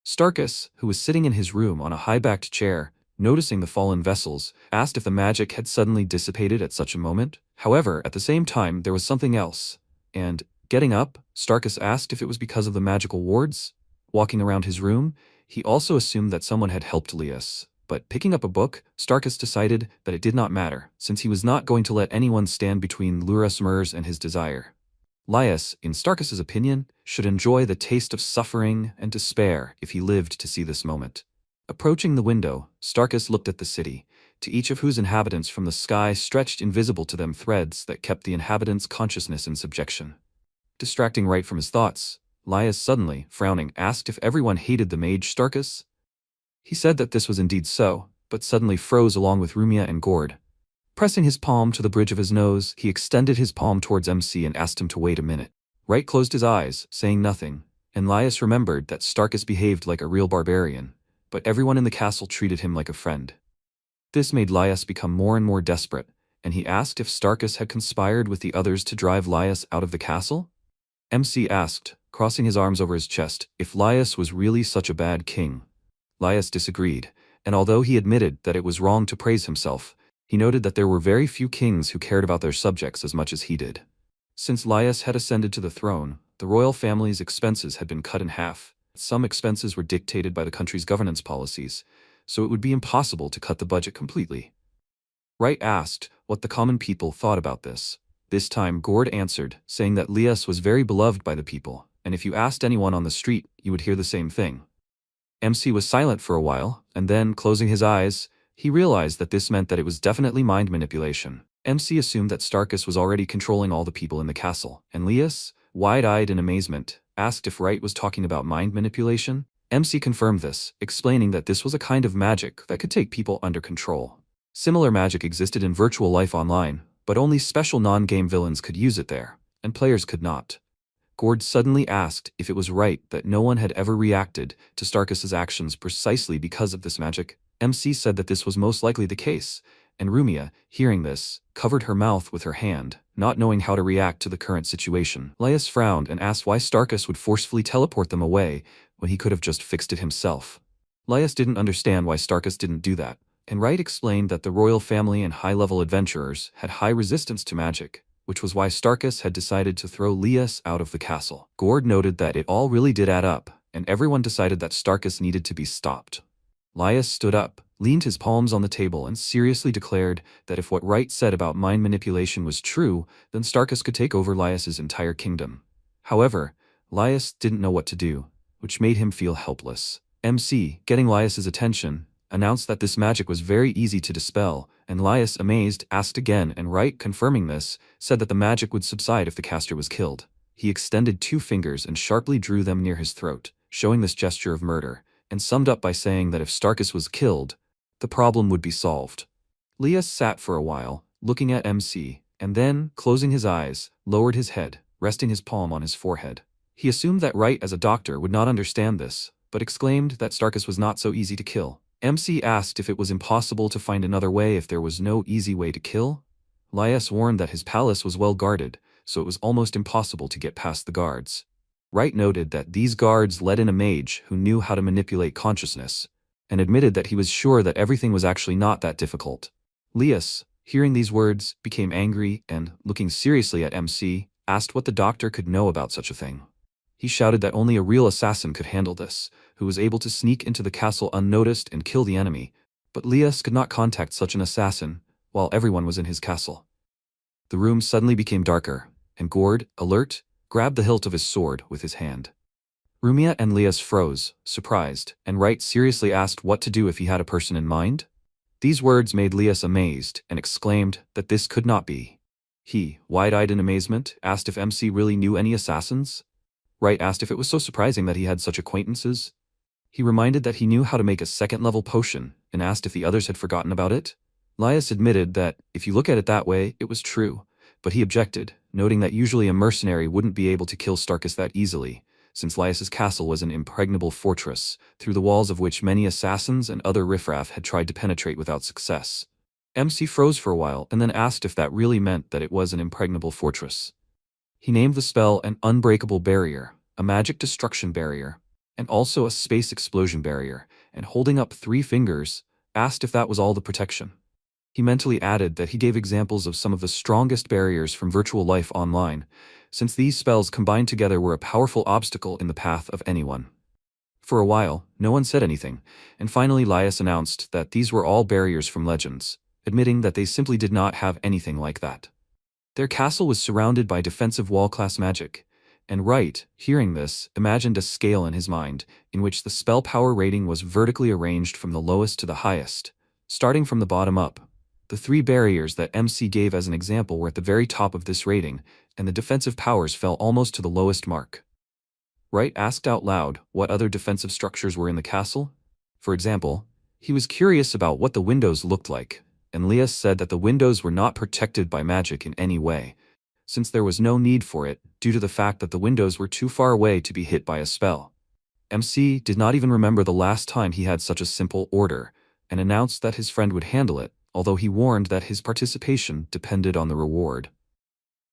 Starkus, who was sitting in his room on a high-backed chair, noticing the fallen vessels, asked if the magic had suddenly dissipated at such a moment. However, at the same time, there was something else. And, getting up, Starkus asked if it was because of the magical wards. Walking around his room, he also assumed that someone had helped Lias. But picking up a book, Starkus decided that it did not matter, since he was not going to let anyone stand between Luras Mers and his desire. Lias, in Starkus's opinion, should enjoy the taste of suffering and despair if he lived to see this moment. Approaching the window, Starkus looked at the city, to each of whose inhabitants from the sky stretched invisible to them threads that kept the inhabitants' consciousness in subjection. Distracting right from his thoughts, Lias suddenly, frowning, asked if everyone hated the mage Starkus. He said that this was indeed so, but suddenly froze along with Rumia and Gord. Pressing his palm to the bridge of his nose, he extended his palm towards MC and asked him to wait a minute. Wright closed his eyes, saying nothing, and Lias remembered that Starkus behaved like a real barbarian, but everyone in the castle treated him like a friend. This made Lias become more and more desperate, and he asked if Starkus had conspired with the others to drive Lias out of the castle. MC asked, crossing his arms over his chest, if Lias was really such a bad king. Lias disagreed, and although he admitted that it was wrong to praise himself, he noted that there were very few kings who cared about their subjects as much as he did. Since Lias had ascended to the throne, the royal family's expenses had been cut in half. Some expenses were dictated by the country's governance policies, so it would be impossible to cut the budget completely. Wright asked what the common people thought about this. This time Gord answered, saying that Lias was very beloved by the people, and if you asked anyone on the street, you would hear the same thing. MC was silent for a while, and then, closing his eyes, he realized that this meant that it was definitely mind manipulation. MC assumed that Starkus was already controlling all the people in the castle, and Lias, wide-eyed in amazement, asked if Wright was talking about mind manipulation. MC confirmed this, explaining that this was a kind of magic that could take people under control. Similar magic existed in virtual life online, but only special non-game villains could use it there, and players could not. Gord suddenly asked if it was right that no one had ever reacted to Starkus's actions precisely because of this magic. MC said that this was most likely the case, and Rumia, hearing this, covered her mouth with her hand, not knowing how to react to the current situation. Lias frowned and asked why Starkus would forcefully teleport them away when he could have just fixed it himself. Lias didn't understand why Starkus didn't do that, and Wright explained that the royal family and high-level adventurers had high resistance to magic, which was why Starkus had decided to throw Lias out of the castle. Gord noted that it all really did add up, and everyone decided that Starkus needed to be stopped. Lias stood up, leaned his palms on the table and seriously declared that if what Wright said about mind manipulation was true, then Starkus could take over Lias's entire kingdom. However, Lias didn't know what to do, which made him feel helpless. MC, getting Lias's attention, announced that this magic was very easy to dispel, and Lias, amazed, asked again, and Wright, confirming this, said that the magic would subside if the caster was killed. He extended 2 fingers and sharply drew them near his throat, showing this gesture of murder, and summed up by saying that if Starkus was killed, the problem would be solved. Lias sat for a while, looking at MC, and then, closing his eyes, lowered his head, resting his palm on his forehead. He assumed that Wright as a doctor would not understand this, but exclaimed that Starkus was not so easy to kill. MC asked if it was impossible to find another way if there was no easy way to kill. Lias warned that his palace was well guarded, so it was almost impossible to get past the guards. Wright noted that these guards let in a mage who knew how to manipulate consciousness, and admitted that he was sure that everything was actually not that difficult. Lias, hearing these words, became angry and, looking seriously at MC, asked what the doctor could know about such a thing. He shouted that only a real assassin could handle this, who was able to sneak into the castle unnoticed and kill the enemy, but Lias could not contact such an assassin while everyone was in his castle. The room suddenly became darker, and Gord, alert, grabbed the hilt of his sword with his hand. Rumia and Lias froze, surprised, and Wright seriously asked what to do if he had a person in mind. These words made Lias amazed and exclaimed that this could not be. He, wide-eyed in amazement, asked if MC really knew any assassins. Wright asked if it was so surprising that he had such acquaintances. He reminded that he knew how to make a second-level potion and asked if the others had forgotten about it. Lias admitted that, if you look at it that way, it was true, but he objected, noting that usually a mercenary wouldn't be able to kill Starkus that easily, since Lias's castle was an impregnable fortress, through the walls of which many assassins and other riffraff had tried to penetrate without success. MC froze for a while and then asked if that really meant that it was an impregnable fortress. He named the spell an unbreakable barrier, a magic destruction barrier. and also a space explosion barrier, and holding up 3 fingers, asked if that was all the protection. He mentally added that he gave examples of some of the strongest barriers from virtual life online, since these spells combined together were a powerful obstacle in the path of anyone. For a while, no one said anything, and finally Laius announced that these were all barriers from legends, admitting that they simply did not have anything like that. Their castle was surrounded by defensive wall-class magic, and Wright, hearing this, imagined a scale in his mind, in which the spell power rating was vertically arranged from the lowest to the highest, starting from the bottom up. The 3 barriers that MC gave as an example were at the very top of this rating, and the defensive powers fell almost to the lowest mark. Wright asked out loud what other defensive structures were in the castle. For example, he was curious about what the windows looked like, and Laius said that the windows were not protected by magic in any way, since there was no need for it due to the fact that the windows were too far away to be hit by a spell. MC did not even remember the last time he had such a simple order, and announced that his friend would handle it, although he warned that his participation depended on the reward.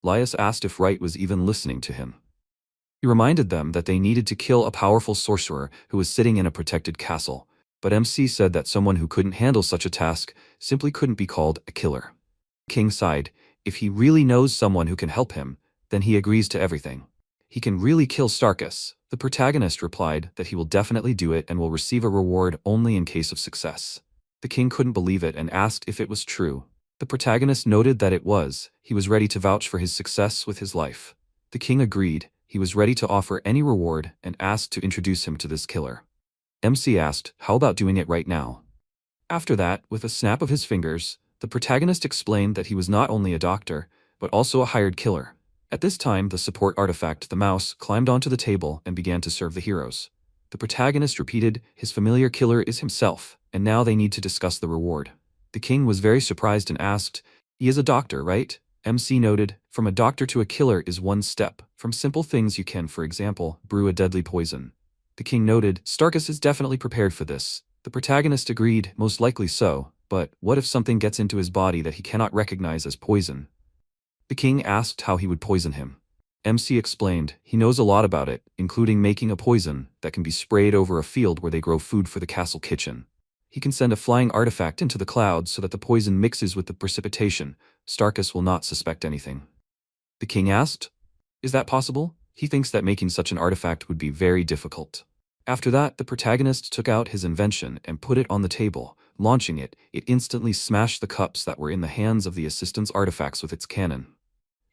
Laius asked if Wright was even listening to him. He reminded them that they needed to kill a powerful sorcerer who was sitting in a protected castle, but MC said that someone who couldn't handle such a task simply couldn't be called a killer. King sighed. If he really knows someone who can help him, then he agrees to everything. He can really kill Starkus. The protagonist replied that he will definitely do it and will receive a reward only in case of success. The king couldn't believe it and asked if it was true. The protagonist noted that it was. He was ready to vouch for his success with his life. The king agreed. He was ready to offer any reward and asked to introduce him to this killer. MC asked, "How about doing it right now?" After that, with a snap of his fingers, the protagonist explained that he was not only a doctor, but also a hired killer. At this time, the support artifact, the mouse, climbed onto the table and began to serve the heroes. The protagonist repeated, his familiar killer is himself, and now they need to discuss the reward. The king was very surprised and asked, "He is a doctor, right?" MC noted, "From a doctor to a killer is one step. From simple things you can, for example, brew a deadly poison." The king noted, "Starkus is definitely prepared for this." The protagonist agreed, "Most likely so, but what if something gets into his body that he cannot recognize as poison?" The king asked how he would poison him. MC explained, he knows a lot about it, including making a poison that can be sprayed over a field where they grow food for the castle kitchen. He can send a flying artifact into the clouds so that the poison mixes with the precipitation. Starkus will not suspect anything. The king asked, "Is that possible?" He thinks that making such an artifact would be very difficult. After that, the protagonist took out his invention and put it on the table. Launching it, it instantly smashed the cups that were in the hands of the assistant's artifacts with its cannon.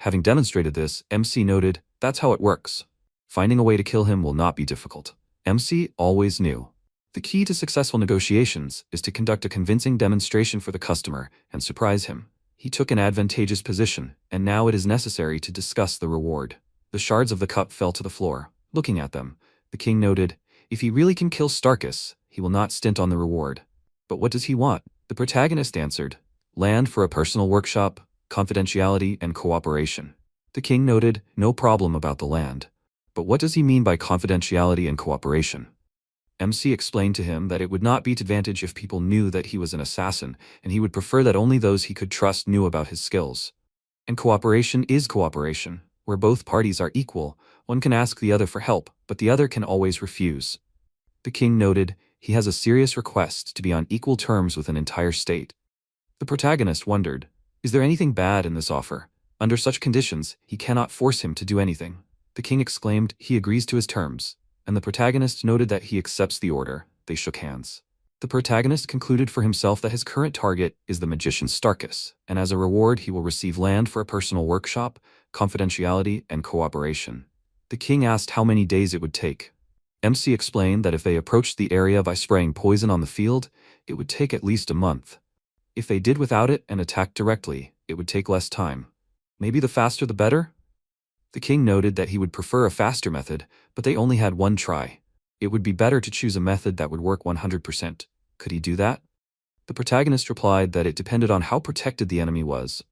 Having demonstrated this, MC noted, "That's how it works. Finding a way to kill him will not be difficult." MC always knew. The key to successful negotiations is to conduct a convincing demonstration for the customer and surprise him. He took an advantageous position, and now it is necessary to discuss the reward. The shards of the cup fell to the floor. Looking at them, the king noted, if he really can kill Starkus, he will not stint on the reward. But what does he want? The protagonist answered, land for a personal workshop, confidentiality, and cooperation. The king noted, no problem about the land. But what does he mean by confidentiality and cooperation? MC explained to him that it would not be to advantage if people knew that he was an assassin, and he would prefer that only those he could trust knew about his skills. And cooperation is cooperation, where both parties are equal. One can ask the other for help, but the other can always refuse. The king noted, he has a serious request to be on equal terms with an entire state. The protagonist wondered, is there anything bad in this offer? Under such conditions, he cannot force him to do anything. The king exclaimed, he agrees to his terms, and the protagonist noted that he accepts the order. They shook hands. The protagonist concluded for himself that his current target is the magician Starkus, and as a reward he will receive land for a personal workshop, confidentiality, and cooperation. The king asked how many days it would take. MC explained that if they approached the area by spraying poison on the field, it would take at least a month. If they did without it and attacked directly, it would take less time. Maybe the faster the better? The king noted that he would prefer a faster method, but they only had one try. It would be better to choose a method that would work 100%. Could he do that? The protagonist replied that it depended on how protected the enemy was.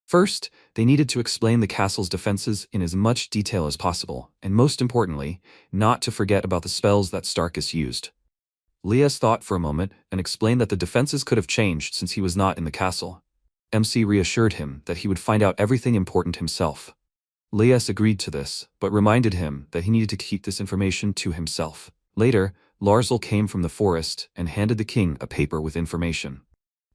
First, they needed to explain the castle's defenses in as much detail as possible, and most importantly, not to forget about the spells that Starkus used. Laius thought for a moment and explained that the defenses could have changed since he was not in the castle. MC reassured him that he would find out everything important himself. Laius agreed to this, but reminded him that he needed to keep this information to himself. Later, Larsel came from the forest and handed the king a paper with information.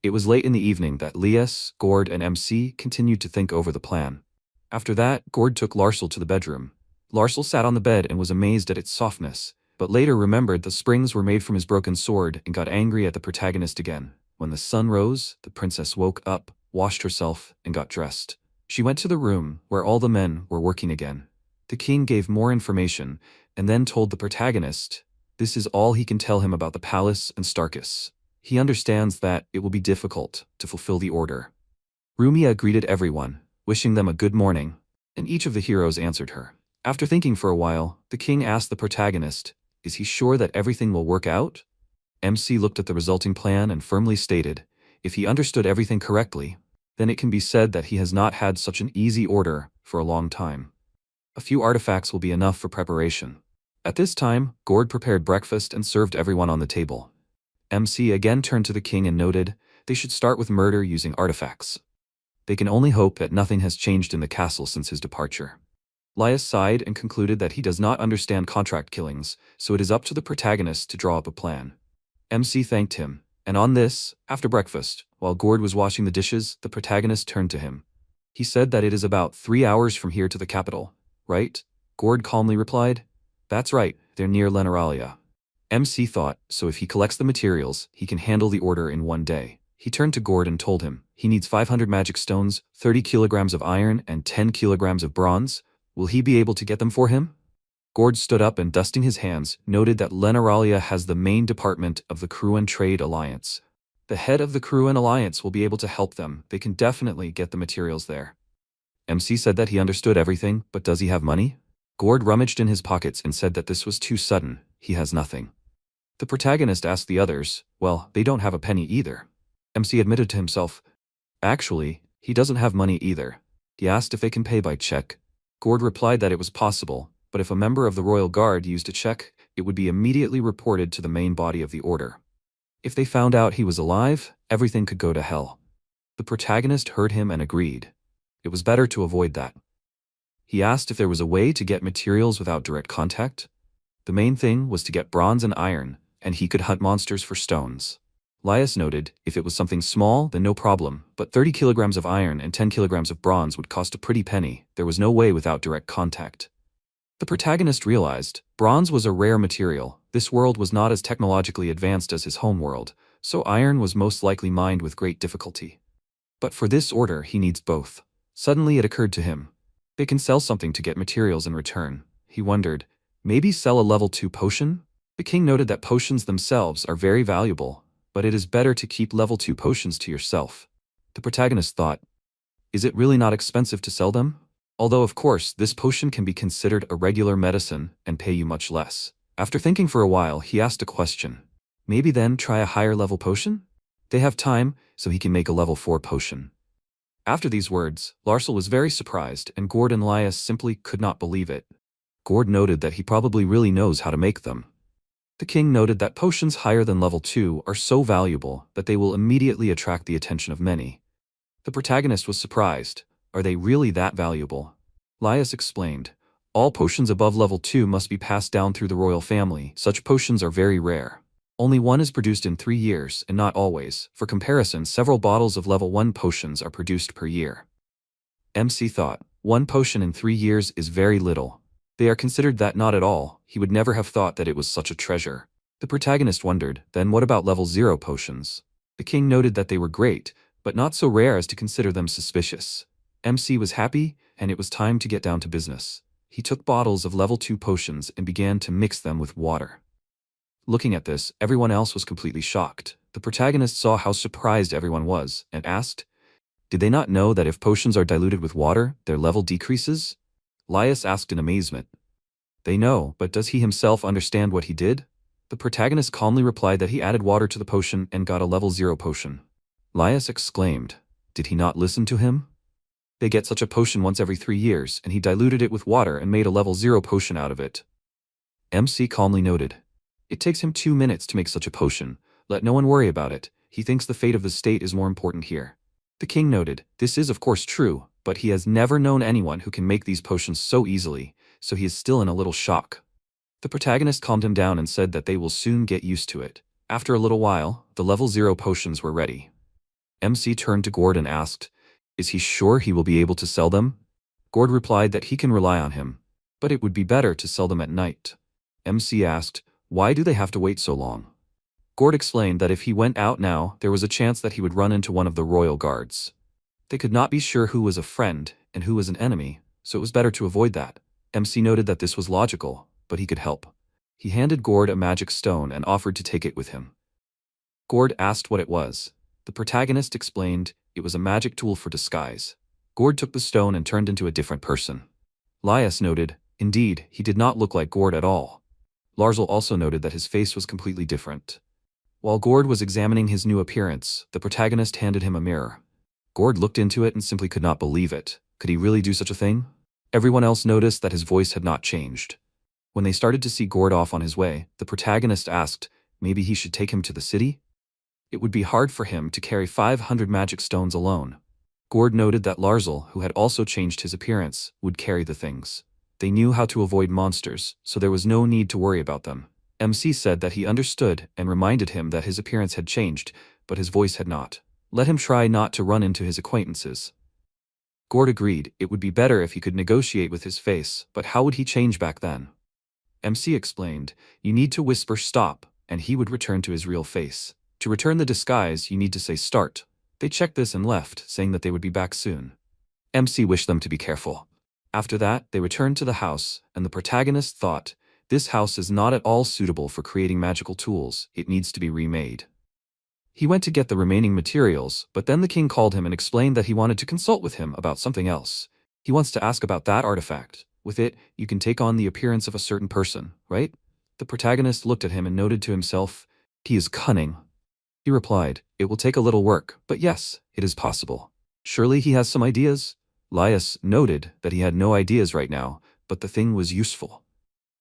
It was late in the evening that Lias, Gord, and MC continued to think over the plan. After that, Gord took Larsel to the bedroom. Larsel sat on the bed and was amazed at its softness, but later remembered the springs were made from his broken sword and got angry at the protagonist again. When the sun rose, the princess woke up, washed herself, and got dressed. She went to the room where all the men were working again. The king gave more information and then told the protagonist this is all he can tell him about the palace and Starkus. He understands that it will be difficult to fulfill the order. Rumia greeted everyone, wishing them a good morning, and each of the heroes answered her. After thinking for a while, the king asked the protagonist, is he sure that everything will work out? MC looked at the resulting plan and firmly stated, if he understood everything correctly, then it can be said that he has not had such an easy order for a long time. A few artifacts will be enough for preparation. At this time, Gord prepared breakfast and served everyone on the table. MC again turned to the king and noted, they should start with murder using artifacts. They can only hope that nothing has changed in the castle since his departure. Lias sighed and concluded that he does not understand contract killings, so it is up to the protagonist to draw up a plan. MC thanked him, and on this, after breakfast, while Gord was washing the dishes, the protagonist turned to him. He said that it is about 3 hours from here to the capital, right? Gord calmly replied, that's right, they're near Leneralia. MC thought, so if he collects the materials, he can handle the order in one day. He turned to Gord and told him, he needs 500 magic stones, 30 kilograms of iron, and 10 kilograms of bronze. Will he be able to get them for him? Gord stood up and, dusting his hands, noted that Leneralia has the main department of the Kruan Trade Alliance. The head of the Kruan Alliance will be able to help them. They can definitely get the materials there. MC said that he understood everything, but does he have money? Gord rummaged in his pockets and said that this was too sudden. He has nothing. The protagonist asked the others, well, they don't have a penny either. MC admitted to himself, actually, he doesn't have money either. He asked if they can pay by check. Gord replied that it was possible, but if a member of the royal guard used a check, it would be immediately reported to the main body of the order. If they found out he was alive, everything could go to hell. The protagonist heard him and agreed. It was better to avoid that. He asked if there was a way to get materials without direct contact. The main thing was to get bronze and iron, and he could hunt monsters for stones. Lias noted, if it was something small, then no problem, but 30 kilograms of iron and 10 kilograms of bronze would cost a pretty penny. There was no way without direct contact. The protagonist realized, bronze was a rare material. This world was not as technologically advanced as his home world, so iron was most likely mined with great difficulty. But for this order, he needs both. Suddenly it occurred to him. They can sell something to get materials in return. He wondered, maybe sell a level 2 potion? The king noted that potions themselves are very valuable, but it is better to keep level 2 potions to yourself. The protagonist thought, is it really not expensive to sell them? Although of course, this potion can be considered a regular medicine and pay you much less. After thinking for a while, he asked a question. Maybe then try a higher level potion? They have time, so he can make a level 4 potion. After these words, Larsel was very surprised, and Gord and Lias simply could not believe it. Gord noted that he probably really knows how to make them. The king noted that potions higher than level 2 are so valuable that they will immediately attract the attention of many. The protagonist was surprised. Are they really that valuable? Lias explained, all potions above level 2 must be passed down through the royal family. Such potions are very rare. Only one is produced in 3 years, and not always. For comparison, several bottles of level 1 potions are produced per year. MC thought, 1 potion in 3 years is very little. They are considered that not at all. He would never have thought that it was such a treasure. The protagonist wondered, then what about level 0 potions? The king noted that they were great, but not so rare as to consider them suspicious. MC was happy, and it was time to get down to business. He took bottles of level 2 potions and began to mix them with water. Looking at this, everyone else was completely shocked. The protagonist saw how surprised everyone was, and asked, did they not know that if potions are diluted with water, their level decreases? Lias asked in amazement. They know, but does he himself understand what he did? The protagonist calmly replied that he added water to the potion and got a level 0 potion. Lias exclaimed, did he not listen to him? They get such a potion once every 3 years, and he diluted it with water and made a level 0 potion out of it. MC calmly noted, it takes him 2 minutes to make such a potion. Let no one worry about it. He thinks the fate of the state is more important here. The king noted, this is of course true, but he has never known anyone who can make these potions so easily, so he is still in a little shock. The protagonist calmed him down and said that they will soon get used to it. After a little while, the level 0 potions were ready. MC turned to Gord and asked, "Is he sure he will be able to sell them?" Gord replied that he can rely on him, but it would be better to sell them at night. MC asked, "Why do they have to wait so long?" Gord explained that if he went out now, there was a chance that he would run into one of the royal guards. They could not be sure who was a friend and who was an enemy, so it was better to avoid that. MC noted that this was logical, but he could help. He handed Gord a magic stone and offered to take it with him. Gord asked what it was. The protagonist explained it was a magic tool for disguise. Gord took the stone and turned into a different person. Lias noted, indeed, he did not look like Gord at all. Larzl also noted that his face was completely different. While Gord was examining his new appearance, the protagonist handed him a mirror. Gord looked into it and simply could not believe it. Could he really do such a thing? Everyone else noticed that his voice had not changed. When they started to see Gord off on his way, the protagonist asked, maybe he should take him to the city? It would be hard for him to carry 500 magic stones alone. Gord noted that Larzl, who had also changed his appearance, would carry the things. They knew how to avoid monsters, so there was no need to worry about them. MC said that he understood and reminded him that his appearance had changed, but his voice had not. Let him try not to run into his acquaintances. Gord agreed it would be better if he could negotiate with his face, but how would he change back then? MC explained, you need to whisper stop, and he would return to his real face. To return the disguise, you need to say start. They checked this and left, saying that they would be back soon. MC wished them to be careful. After that, they returned to the house, and the protagonist thought, this house is not at all suitable for creating magical tools, it needs to be remade. He went to get the remaining materials, but then the king called him and explained that he wanted to consult with him about something else. He wants to ask about that artifact. With it, you can take on the appearance of a certain person, right? The protagonist looked at him and noted to himself, he is cunning. He replied, it will take a little work, but yes, it is possible. Surely he has some ideas? Lias noted that he had no ideas right now, but the thing was useful.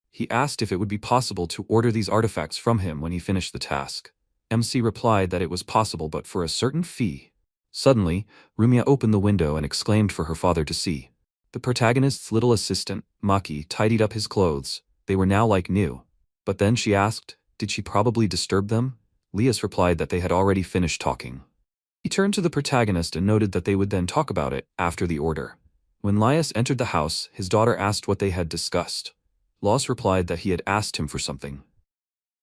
He asked if it would be possible to order these artifacts from him when he finished the task. MC replied that it was possible but for a certain fee. Suddenly, Rumia opened the window and exclaimed for her father to see. The protagonist's little assistant, Maki, tidied up his clothes. They were now like new. But then she asked, did she probably disturb them? Lias replied that they had already finished talking. He turned to the protagonist and noted that they would then talk about it after the order. When Lias entered the house, his daughter asked what they had discussed. Lias replied that he had asked him for something.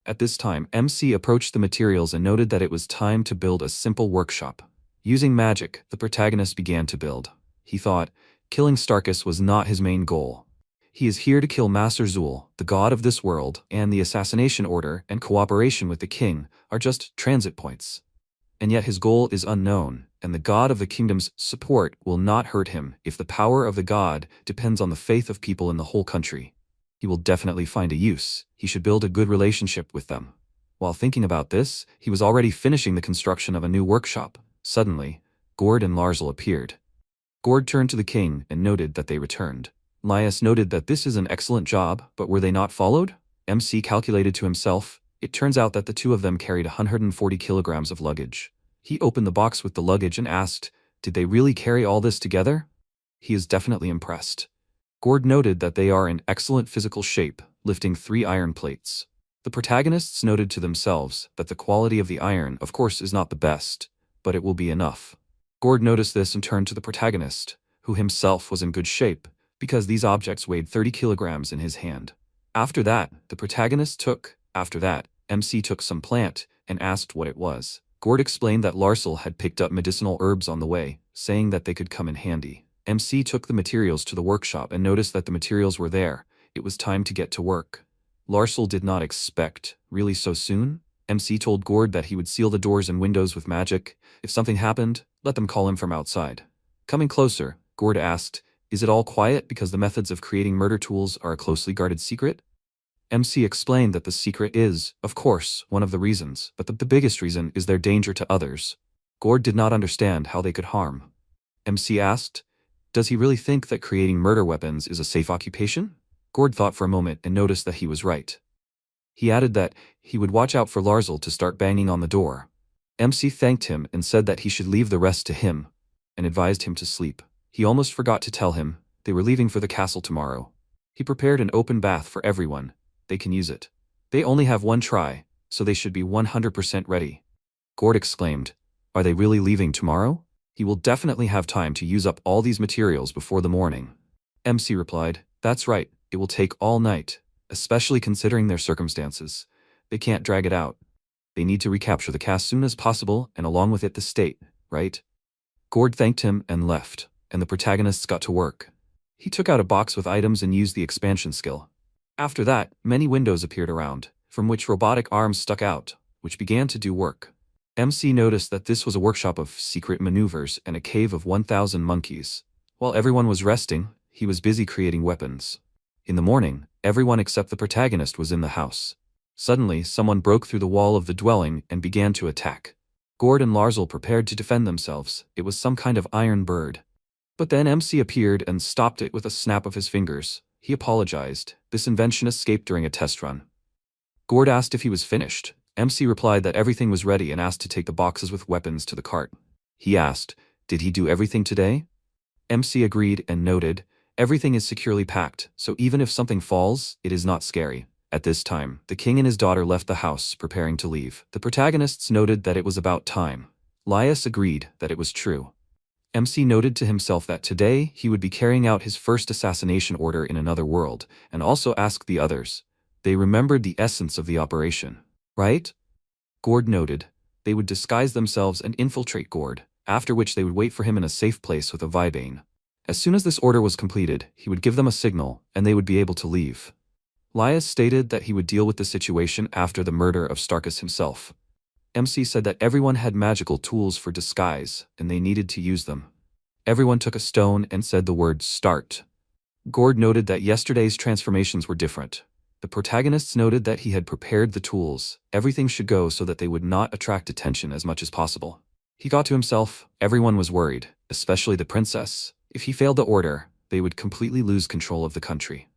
At this time, MC approached the materials and noted that it was time to build a simple workshop. Using magic, the protagonist began to build. He thought, killing Starkus was not his main goal. He is here to kill Master Zul, the god of this world, and the assassination order and cooperation with the king are just transit points. And yet his goal is unknown, and the god of the kingdom's support will not hurt him if the power of the god depends on the faith of people in the whole country. He will definitely find a use. He should build a good relationship with them. While thinking about this, he was already finishing the construction of a new workshop. Suddenly, Gord and Larzl appeared. Gord turned to the king and noted that they returned. Lias noted that this is an excellent job, but were they not followed? MC calculated to himself. It turns out that the two of them carried 140 kilograms of luggage. He opened the box with the luggage and asked, did they really carry all this together? He is definitely impressed. Gord noted that they are in excellent physical shape, lifting 3 iron plates. The protagonists noted to themselves that the quality of the iron, of course, is not the best, but it will be enough. Gord noticed this and turned to the protagonist, who himself was in good shape, because these objects weighed 30 kilograms in his hand. After that, MC took some plant and asked what it was. Gord explained that Larzl had picked up medicinal herbs on the way, saying that they could come in handy. MC took the materials to the workshop and noticed that the materials were there. It was time to get to work. Larzl did not expect, really so soon? MC told Gord that he would seal the doors and windows with magic. If something happened, let them call him from outside. Coming closer, Gord asked, is it all quiet because the methods of creating murder tools are a closely guarded secret? MC explained that the secret is, of course, one of the reasons, but the biggest reason is their danger to others. Gord did not understand how they could harm. MC asked, does he really think that creating murder weapons is a safe occupation? Gord thought for a moment and noticed that he was right. He added that he would watch out for Larzl to start banging on the door. MC thanked him and said that he should leave the rest to him, and advised him to sleep. He almost forgot to tell him they were leaving for the castle tomorrow. He prepared an open bath for everyone. they can use it. They only have one try, so they should be 100% ready. Gord exclaimed, "Are they really leaving tomorrow? He will definitely have time to use up all these materials before the morning." MC replied, "That's right, it will take all night, especially considering their circumstances. They can't drag it out. They need to recapture the cast soon as possible and along with it the state, right?" Gord thanked him and left, and the protagonists got to work. He took out a box with items and used the expansion skill. After that, many windows appeared around, from which robotic arms stuck out, which began to do work. MC noticed that this was a workshop of secret maneuvers and a cave of 1,000 monkeys. While everyone was resting, he was busy creating weapons. In the morning, everyone except the protagonist was in the house. Suddenly, someone broke through the wall of the dwelling and began to attack. Gord and Larzl prepared to defend themselves. It was some kind of iron bird. But then MC appeared and stopped it with a snap of his fingers. He apologized. This invention escaped during a test run. Gord asked if he was finished. MC replied that everything was ready and asked to take the boxes with weapons to the cart. He asked, "Did he do everything today?" MC agreed and noted, "Everything is securely packed, so even if something falls, it is not scary." At this time, the king and his daughter left the house, preparing to leave. The protagonists noted that it was about time. Lias agreed that it was true. MC noted to himself that today he would be carrying out his first assassination order in another world, and also asked the others. They remembered the essence of the operation. Right? Gord noted. They would disguise themselves and infiltrate Gord, after which they would wait for him in a safe place with a Vibane. As soon as this order was completed, he would give them a signal, and they would be able to leave. Lias stated that he would deal with the situation after the murder of Starkus himself. MC said that everyone had magical tools for disguise, and they needed to use them. Everyone took a stone and said the word "start." Gord noted that yesterday's transformations were different. The protagonists noted that he had prepared the tools. Everything should go so that they would not attract attention as much as possible. He got to himself. Everyone was worried, especially the princess. If he failed the order, they would completely lose control of the country.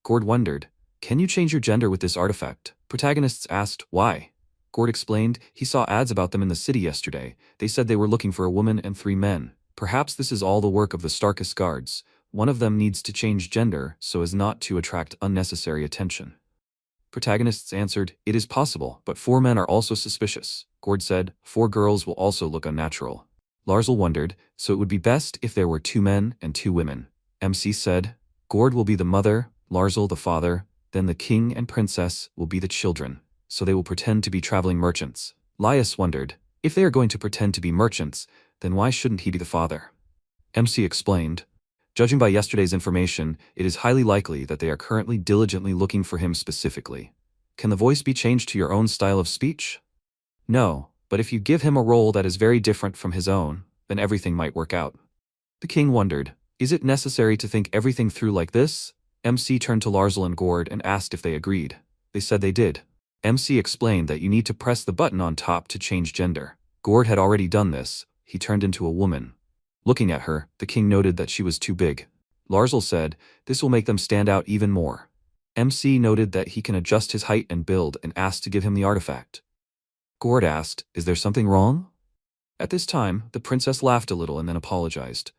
Gord wondered, "Can you change your gender with this artifact?" Protagonists asked, "Why?" Gord explained, he saw ads about them in the city yesterday. They said they were looking for a woman and 3 men. Perhaps this is all the work of the Starkus guards. One of them needs to change gender so as not to attract unnecessary attention. Protagonists answered, "It is possible, but 4 men are also suspicious." Gord said, 4 girls will also look unnatural. Larzl wondered, so it would be best if there were 2 men and 2 women. MC said, Gord will be the mother, Larzl the father, then the king and princess will be the children, so they will pretend to be traveling merchants. Lias wondered, if they are going to pretend to be merchants, then why shouldn't he be the father? MC explained, judging by yesterday's information, it is highly likely that they are currently diligently looking for him specifically. Can the voice be changed to your own style of speech? No, but if you give him a role that is very different from his own, then everything might work out. The king wondered, is it necessary to think everything through like this? MC turned to Larzl and Gord and asked if they agreed. They said they did. MC explained that you need to press the button on top to change gender. Gord had already done this. He turned into a woman. Looking at her, the king noted that she was too big. Larzl said, this will make them stand out even more. MC noted that he can adjust his height and build and asked to give him the artifact. Gord asked, is there something wrong? At this time, the princess laughed a little and then apologized.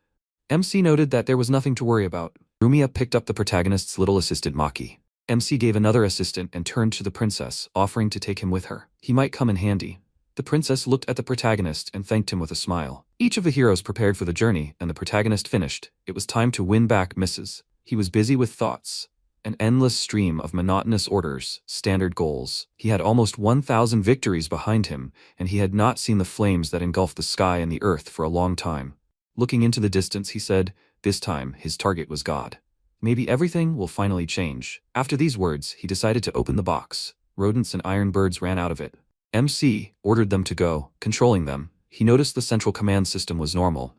MC noted that there was nothing to worry about. Rumia picked up the protagonist's little assistant Maki. MC gave another assistant and turned to the princess, offering to take him with her. He might come in handy. The princess looked at the protagonist and thanked him with a smile. Each of the heroes prepared for the journey, and the protagonist finished. It was time to win back Mrs. He was busy with thoughts. An endless stream of monotonous orders, standard goals. He had almost 1,000 victories behind him, and he had not seen the flames that engulfed the sky and the earth for a long time. Looking into the distance, he said, this time his target was God. Maybe everything will finally change. After these words, he decided to open the box. Rodents and iron birds ran out of it. MC ordered them to go, controlling them. He noticed the central command system was normal.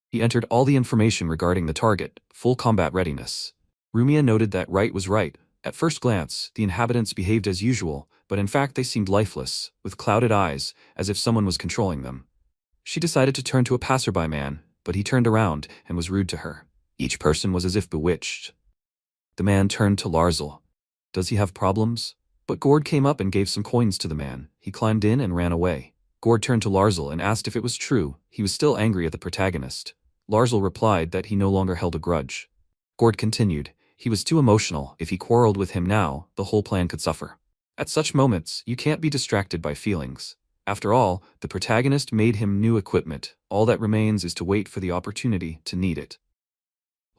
He entered all the information regarding the target, full combat readiness. Rumia noted that right was right. At first glance, the inhabitants behaved as usual, but in fact they seemed lifeless, with clouded eyes, as if someone was controlling them. She decided to turn to a passerby man, but he turned around and was rude to her. Each person was as if bewitched. The man turned to Larzl. Does he have problems? But Gord came up and gave some coins to the man. He climbed in and ran away. Gord turned to Larzl and asked if it was true. He was still angry at the protagonist. Larzl replied that he no longer held a grudge. Gord continued. He was too emotional. If he quarreled with him now, the whole plan could suffer. At such moments, you can't be distracted by feelings. After all, the protagonist made him new equipment. All that remains is to wait for the opportunity to need it.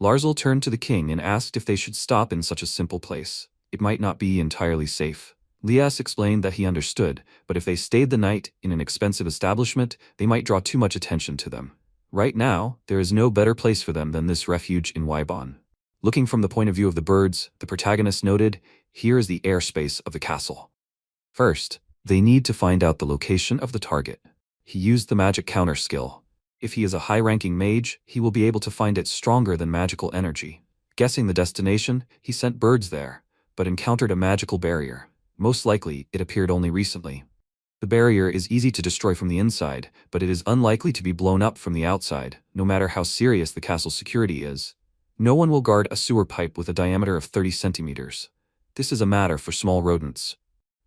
Larzul turned to the king and asked if they should stop in such a simple place. It might not be entirely safe. Lias explained that he understood, but if they stayed the night in an expensive establishment, they might draw too much attention to them. Right now, there is no better place for them than this refuge in Waibon. Looking from the point of view of the birds, the protagonist noted, here is the airspace of the castle. First, they need to find out the location of the target. He used the magic counter skill. If he is a high-ranking mage, he will be able to find it stronger than magical energy. Guessing the destination, he sent birds there, but encountered a magical barrier. Most likely, it appeared only recently. The barrier is easy to destroy from the inside, but it is unlikely to be blown up from the outside, no matter how serious the castle's security is. No one will guard a sewer pipe with a diameter of 30 centimeters. This is a matter for small rodents.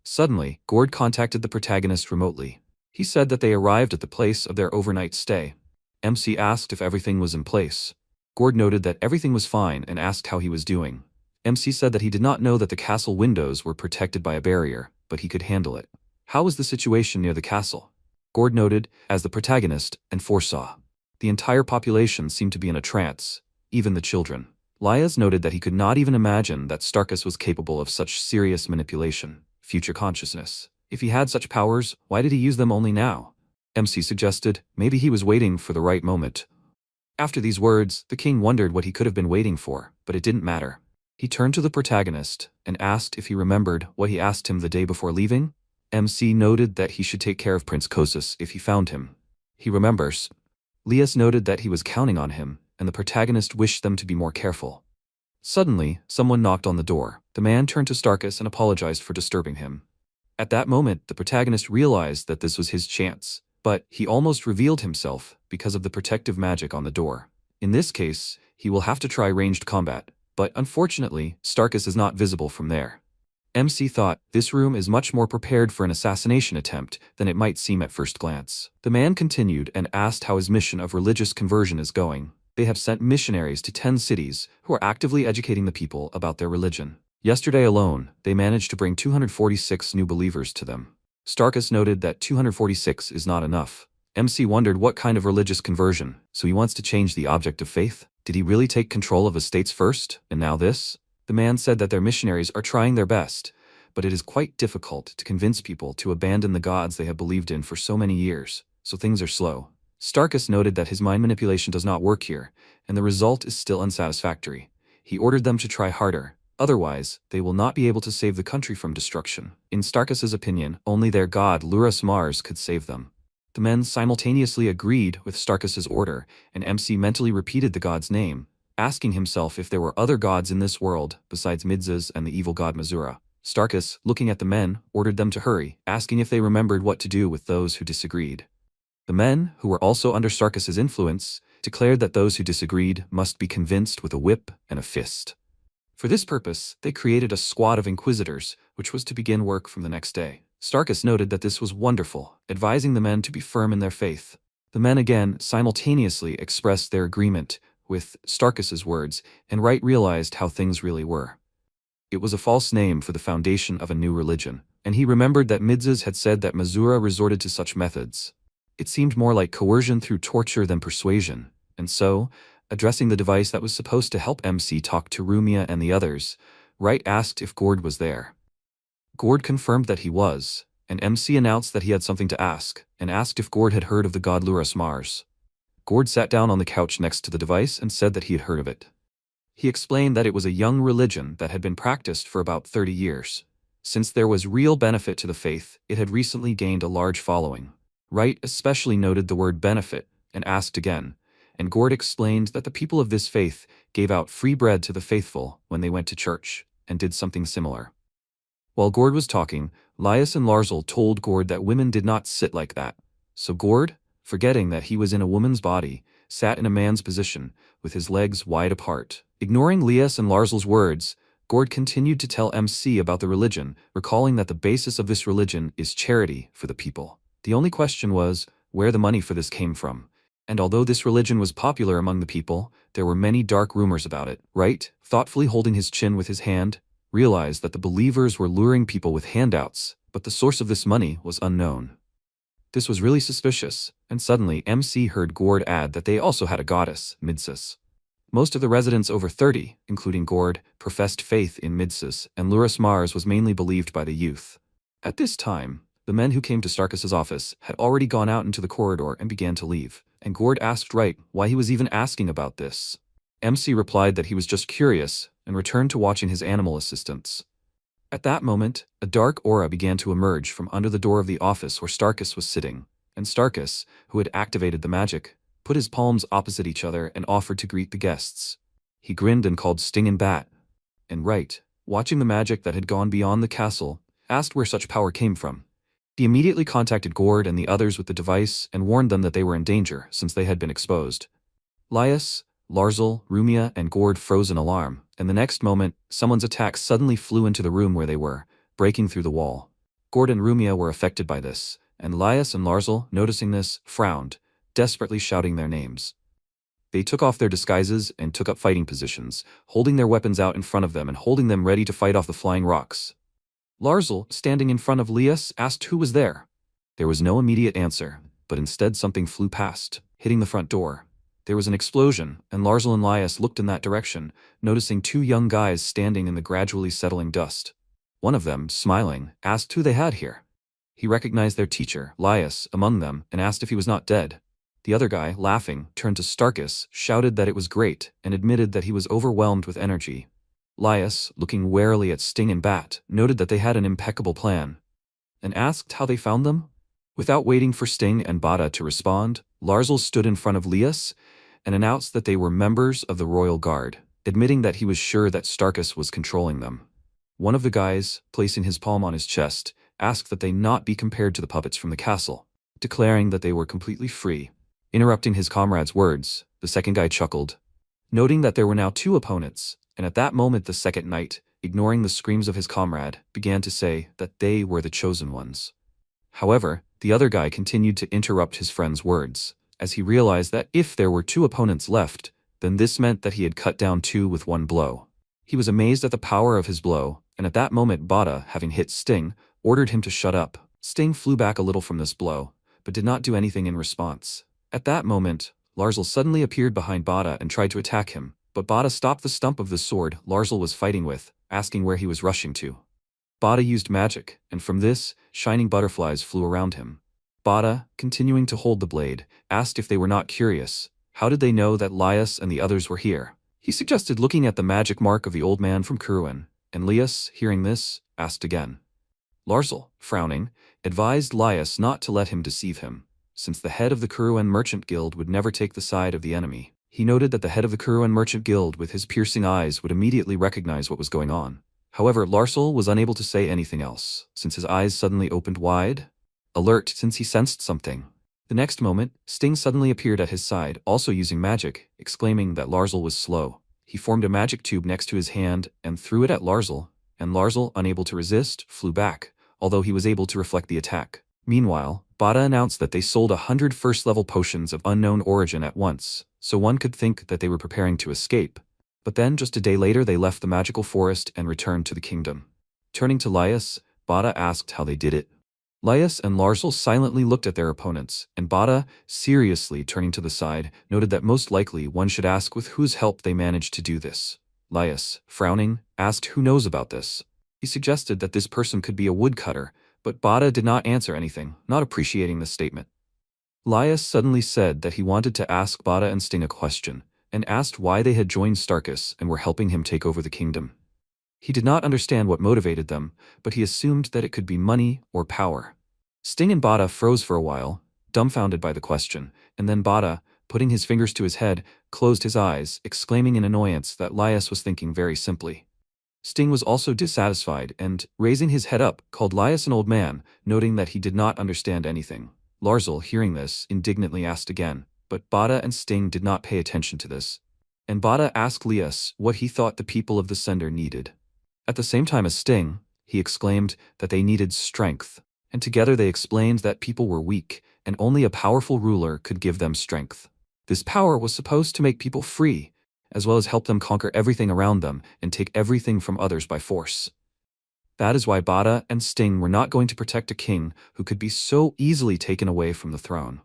Suddenly, Gord contacted the protagonist remotely. He said that they arrived at the place of their overnight stay. MC asked if everything was in place. Gord noted that everything was fine and asked how he was doing. MC said that he did not know that the castle windows were protected by a barrier, but he could handle it. How was the situation near the castle? Gord noted, as the protagonist, and foresaw. The entire population seemed to be in a trance, even the children. Lias noted that he could not even imagine that Starkus was capable of such serious manipulation, future consciousness. If he had such powers, why did he use them only now? MC suggested, maybe he was waiting for the right moment. After these words, the king wondered what he could have been waiting for, but it didn't matter. He turned to the protagonist and asked if he remembered what he asked him the day before leaving. MC noted that he should take care of Prince Kosus if he found him. He remembers. Lias noted that he was counting on him, and the protagonist wished them to be more careful. Suddenly, someone knocked on the door. The man turned to Starkus and apologized for disturbing him. At that moment, the protagonist realized that this was his chance, but he almost revealed himself because of the protective magic on the door. In this case, he will have to try ranged combat, but unfortunately, Starkus is not visible from there. MC thought, this room is much more prepared for an assassination attempt than it might seem at first glance. The man continued and asked how his mission of religious conversion is going. They have sent missionaries to 10 cities who are actively educating the people about their religion. Yesterday alone, they managed to bring 246 new believers to them. Starkus noted that 246 is not enough. MC wondered what kind of religious conversion, so he wants to change the object of faith? Did he really take control of estates first, and now this? The man said that their missionaries are trying their best, but it is quite difficult to convince people to abandon the gods they have believed in for so many years, so things are slow. Starkus noted that his mind manipulation does not work here, and the result is still unsatisfactory. He ordered them to try harder, otherwise, they will not be able to save the country from destruction. In Starkus's opinion, only their god Luras Mars could save them. The men simultaneously agreed with Starkus's order, and MC mentally repeated the god's name, asking himself if there were other gods in this world besides Midzas and the evil god Mazura. Starkus, looking at the men, ordered them to hurry, asking if they remembered what to do with those who disagreed. The men, who were also under Starkus's influence, declared that those who disagreed must be convinced with a whip and a fist. For this purpose, they created a squad of inquisitors, which was to begin work from the next day. Starkus noted that this was wonderful, advising the men to be firm in their faith. The men again simultaneously expressed their agreement with Starkus's words, and Wright realized how things really were. It was a false name for the foundation of a new religion, and he remembered that Midzas had said that Mazura resorted to such methods. It seemed more like coercion through torture than persuasion, and so, addressing the device that was supposed to help MC talk to Rumia and the others, Wright asked if Gord was there. Gord confirmed that he was, and MC announced that he had something to ask, and asked if Gord had heard of the god Luras Mars. Gord sat down on the couch next to the device and said that he had heard of it. He explained that it was a young religion that had been practiced for about 30 years. Since there was real benefit to the faith, it had recently gained a large following. Wright especially noted the word benefit, and asked again, and Gord explained that the people of this faith gave out free bread to the faithful when they went to church, and did something similar. While Gord was talking, Lias and Larzul told Gord that women did not sit like that, so Gord, forgetting that he was in a woman's body, sat in a man's position, with his legs wide apart. Ignoring Lias and Larzul's words, Gord continued to tell MC about the religion, recalling that the basis of this religion is charity for the people. The only question was, where the money for this came from. And although this religion was popular among the people, there were many dark rumors about it. Right, thoughtfully holding his chin with his hand, realized that the believers were luring people with handouts, but the source of this money was unknown. This was really suspicious, and suddenly MC heard Gord add that they also had a goddess, Midsis. Most of the residents over 30, including Gord, professed faith in Midsis, and Luris Mars was mainly believed by the youth. At this time, the men who came to Starkus's office had already gone out into the corridor and began to leave, and Gord asked Wright why he was even asking about this. MC replied that he was just curious and returned to watching his animal assistants. At that moment, a dark aura began to emerge from under the door of the office where Starkus was sitting, and Starkus, who had activated the magic, put his palms opposite each other and offered to greet the guests. He grinned and called Sting and Bat. And Wright, watching the magic that had gone beyond the castle, asked where such power came from. He immediately contacted Gord and the others with the device and warned them that they were in danger since they had been exposed. Lias, Larzal, Rumia, and Gord froze in alarm, and the next moment, someone's attack suddenly flew into the room where they were, breaking through the wall. Gord and Rumia were affected by this, and Lias and Larzal, noticing this, frowned, desperately shouting their names. They took off their disguises and took up fighting positions, holding their weapons out in front of them and holding them ready to fight off the flying rocks. Larzal, standing in front of Lias, asked who was there. There was no immediate answer, but instead something flew past, hitting the front door. There was an explosion, and Larzal and Lias looked in that direction, noticing two young guys standing in the gradually settling dust. One of them, smiling, asked who they had here. He recognized their teacher, Lias, among them, and asked if he was not dead. The other guy, laughing, turned to Starkus, shouted that it was great, and admitted that he was overwhelmed with energy. Lias, looking warily at Sting and Bat, noted that they had an impeccable plan, and asked how they found them. Without waiting for Sting and Bada to respond, Larzal stood in front of Lias and announced that they were members of the Royal Guard, admitting that he was sure that Starkus was controlling them. One of the guys, placing his palm on his chest, asked that they not be compared to the puppets from the castle, declaring that they were completely free. Interrupting his comrade's words, the second guy chuckled, noting that there were now two opponents, and at that moment the second knight, ignoring the screams of his comrade, began to say that they were the chosen ones. However, the other guy continued to interrupt his friend's words, as he realized that if there were two opponents left, then this meant that he had cut down two with one blow. He was amazed at the power of his blow, and at that moment Bada, having hit Sting, ordered him to shut up. Sting flew back a little from this blow, but did not do anything in response. At that moment, Larzal suddenly appeared behind Bada and tried to attack him, but Bada stopped the stump of the sword Larzal was fighting with, asking where he was rushing to. Bada used magic, and from this, shining butterflies flew around him. Bada, continuing to hold the blade, asked if they were not curious. How did they know that Lias and the others were here? He suggested looking at the magic mark of the old man from Kuruin, and Lias, hearing this, asked again. Larzal, frowning, advised Lias not to let him deceive him, since the head of the Kuruin Merchant Guild would never take the side of the enemy. He noted that the head of the Kuruin Merchant Guild with his piercing eyes would immediately recognize what was going on. However, Larzal was unable to say anything else, since his eyes suddenly opened wide, alert since he sensed something. The next moment, Sting suddenly appeared at his side, also using magic, exclaiming that Larzal was slow. He formed a magic tube next to his hand and threw it at Larzal, and Larzal, unable to resist, flew back, although he was able to reflect the attack. Meanwhile, Bada announced that they sold 100 first-level potions of unknown origin at once, so one could think that they were preparing to escape. But then, just a day later, they left the magical forest and returned to the kingdom. Turning to Lias, Bada asked how they did it. Lias and Larzal silently looked at their opponents, and Bada, seriously turning to the side, noted that most likely one should ask with whose help they managed to do this. Lias, frowning, asked who knows about this. He suggested that this person could be a woodcutter, but Bada did not answer anything, not appreciating this statement. Lias suddenly said that he wanted to ask Bada and Sting a question, and asked why they had joined Starkus and were helping him take over the kingdom. He did not understand what motivated them, but he assumed that it could be money or power. Sting and Bada froze for a while, dumbfounded by the question, and then Bada, putting his fingers to his head, closed his eyes, exclaiming in annoyance that Lias was thinking very simply. Sting was also dissatisfied and, raising his head up, called Lias an old man, noting that he did not understand anything. Larzal, hearing this, indignantly asked again, but Bada and Sting did not pay attention to this. And Bada asked Lias what he thought the people of the Sender needed. At the same time as Sting, he exclaimed that they needed strength, and together they explained that people were weak, and only a powerful ruler could give them strength. This power was supposed to make people free, as well as help them conquer everything around them and take everything from others by force. That is why Bada and Sting were not going to protect a king who could be so easily taken away from the throne.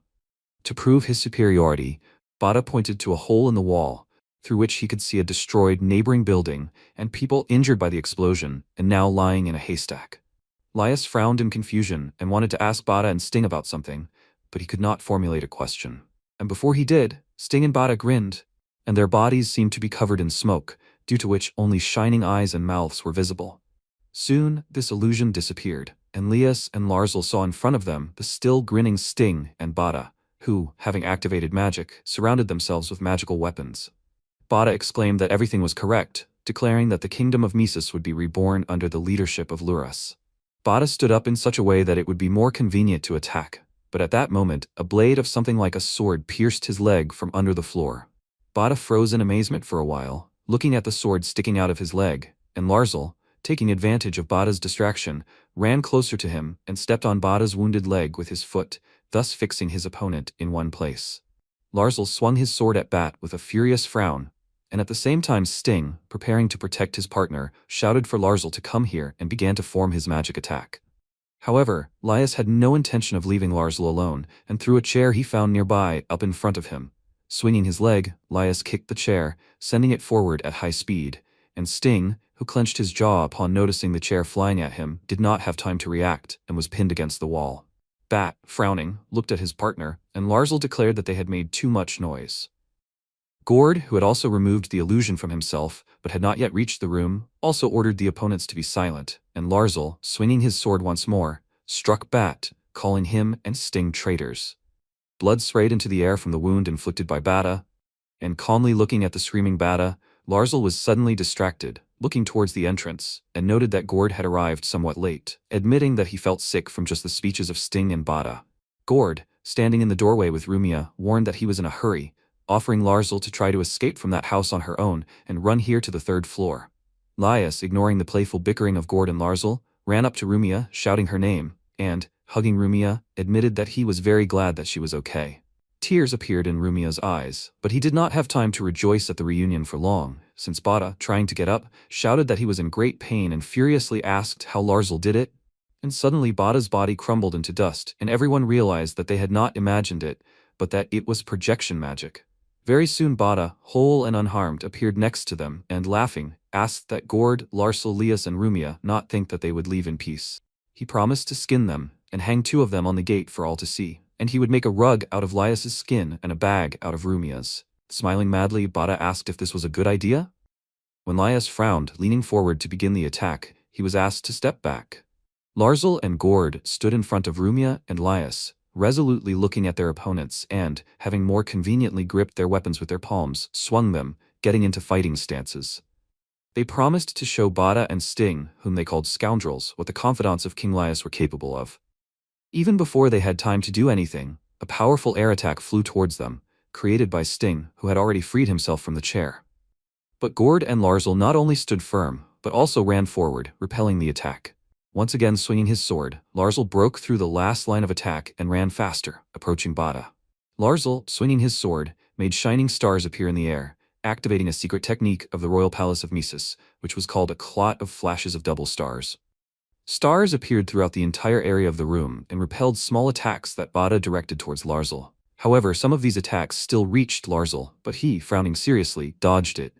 To prove his superiority, Bada pointed to a hole in the wall, through which he could see a destroyed neighboring building and people injured by the explosion and now lying in a haystack. Laius frowned in confusion and wanted to ask Bada and Sting about something, but he could not formulate a question. And before he did, Sting and Bada grinned, and their bodies seemed to be covered in smoke, due to which only shining eyes and mouths were visible. Soon, this illusion disappeared, and Laius and Larzl saw in front of them the still grinning Sting and Bada, who, having activated magic, surrounded themselves with magical weapons. Bada exclaimed that everything was correct, declaring that the kingdom of Mises would be reborn under the leadership of Luras. Bada stood up in such a way that it would be more convenient to attack, but at that moment, a blade of something like a sword pierced his leg from under the floor. Bada froze in amazement for a while, looking at the sword sticking out of his leg, and Larzl, taking advantage of Bada's distraction, ran closer to him and stepped on Bada's wounded leg with his foot, thus fixing his opponent in one place. Larzl swung his sword at Bat with a furious frown, and at the same time Sting, preparing to protect his partner, shouted for Larzl to come here and began to form his magic attack. However, Laius had no intention of leaving Larzl alone and threw a chair he found nearby up in front of him. Swinging his leg, Laius kicked the chair, sending it forward at high speed, and Sting, who clenched his jaw upon noticing the chair flying at him, did not have time to react and was pinned against the wall. Bat, frowning, looked at his partner, and Larzl declared that they had made too much noise. Gord, who had also removed the illusion from himself, but had not yet reached the room, also ordered the opponents to be silent, and Larzl, swinging his sword once more, struck Bat, calling him and Sting traitors. Blood sprayed into the air from the wound inflicted by Bada, and calmly looking at the screaming Bada, Larzl was suddenly distracted, looking towards the entrance, and noted that Gord had arrived somewhat late, admitting that he felt sick from just the speeches of Sting and Bada. Gord, standing in the doorway with Rumia, warned that he was in a hurry, offering Larzl to try to escape from that house on her own and run here to the third floor. Laius, ignoring the playful bickering of Gord and Larzl, ran up to Rumia, shouting her name, and, hugging Rumia, admitted that he was very glad that she was okay. Tears appeared in Rumia's eyes, but he did not have time to rejoice at the reunion for long, since Bada, trying to get up, shouted that he was in great pain and furiously asked how Larzl did it. And suddenly Bada's body crumbled into dust, and everyone realized that they had not imagined it, but that it was projection magic. Very soon Bada, whole and unharmed, appeared next to them and, laughing, asked that Gord, Larzl, Laius and Rumia not think that they would leave in peace. He promised to skin them and hang 2 of them on the gate for all to see, and he would make a rug out of Laius's skin and a bag out of Rumia's. Smiling madly, Bada asked if this was a good idea. When Laius frowned, leaning forward to begin the attack, he was asked to step back. Larzl and Gord stood in front of Rumia and Laius, resolutely looking at their opponents and, having more conveniently gripped their weapons with their palms, swung them, getting into fighting stances. They promised to show Bada and Sting, whom they called scoundrels, what the confidants of King Laius were capable of. Even before they had time to do anything, a powerful air attack flew towards them, created by Sting, who had already freed himself from the chair. But Gord and Larzl not only stood firm, but also ran forward, repelling the attack. Once again swinging his sword, Larzl broke through the last line of attack and ran faster, approaching Bada. Larzl, swinging his sword, made shining stars appear in the air, activating a secret technique of the royal palace of Mises, which was called a clot of flashes of double stars. Stars appeared throughout the entire area of the room and repelled small attacks that Bada directed towards Larzl. However, some of these attacks still reached Larzl, but he, frowning seriously, dodged it.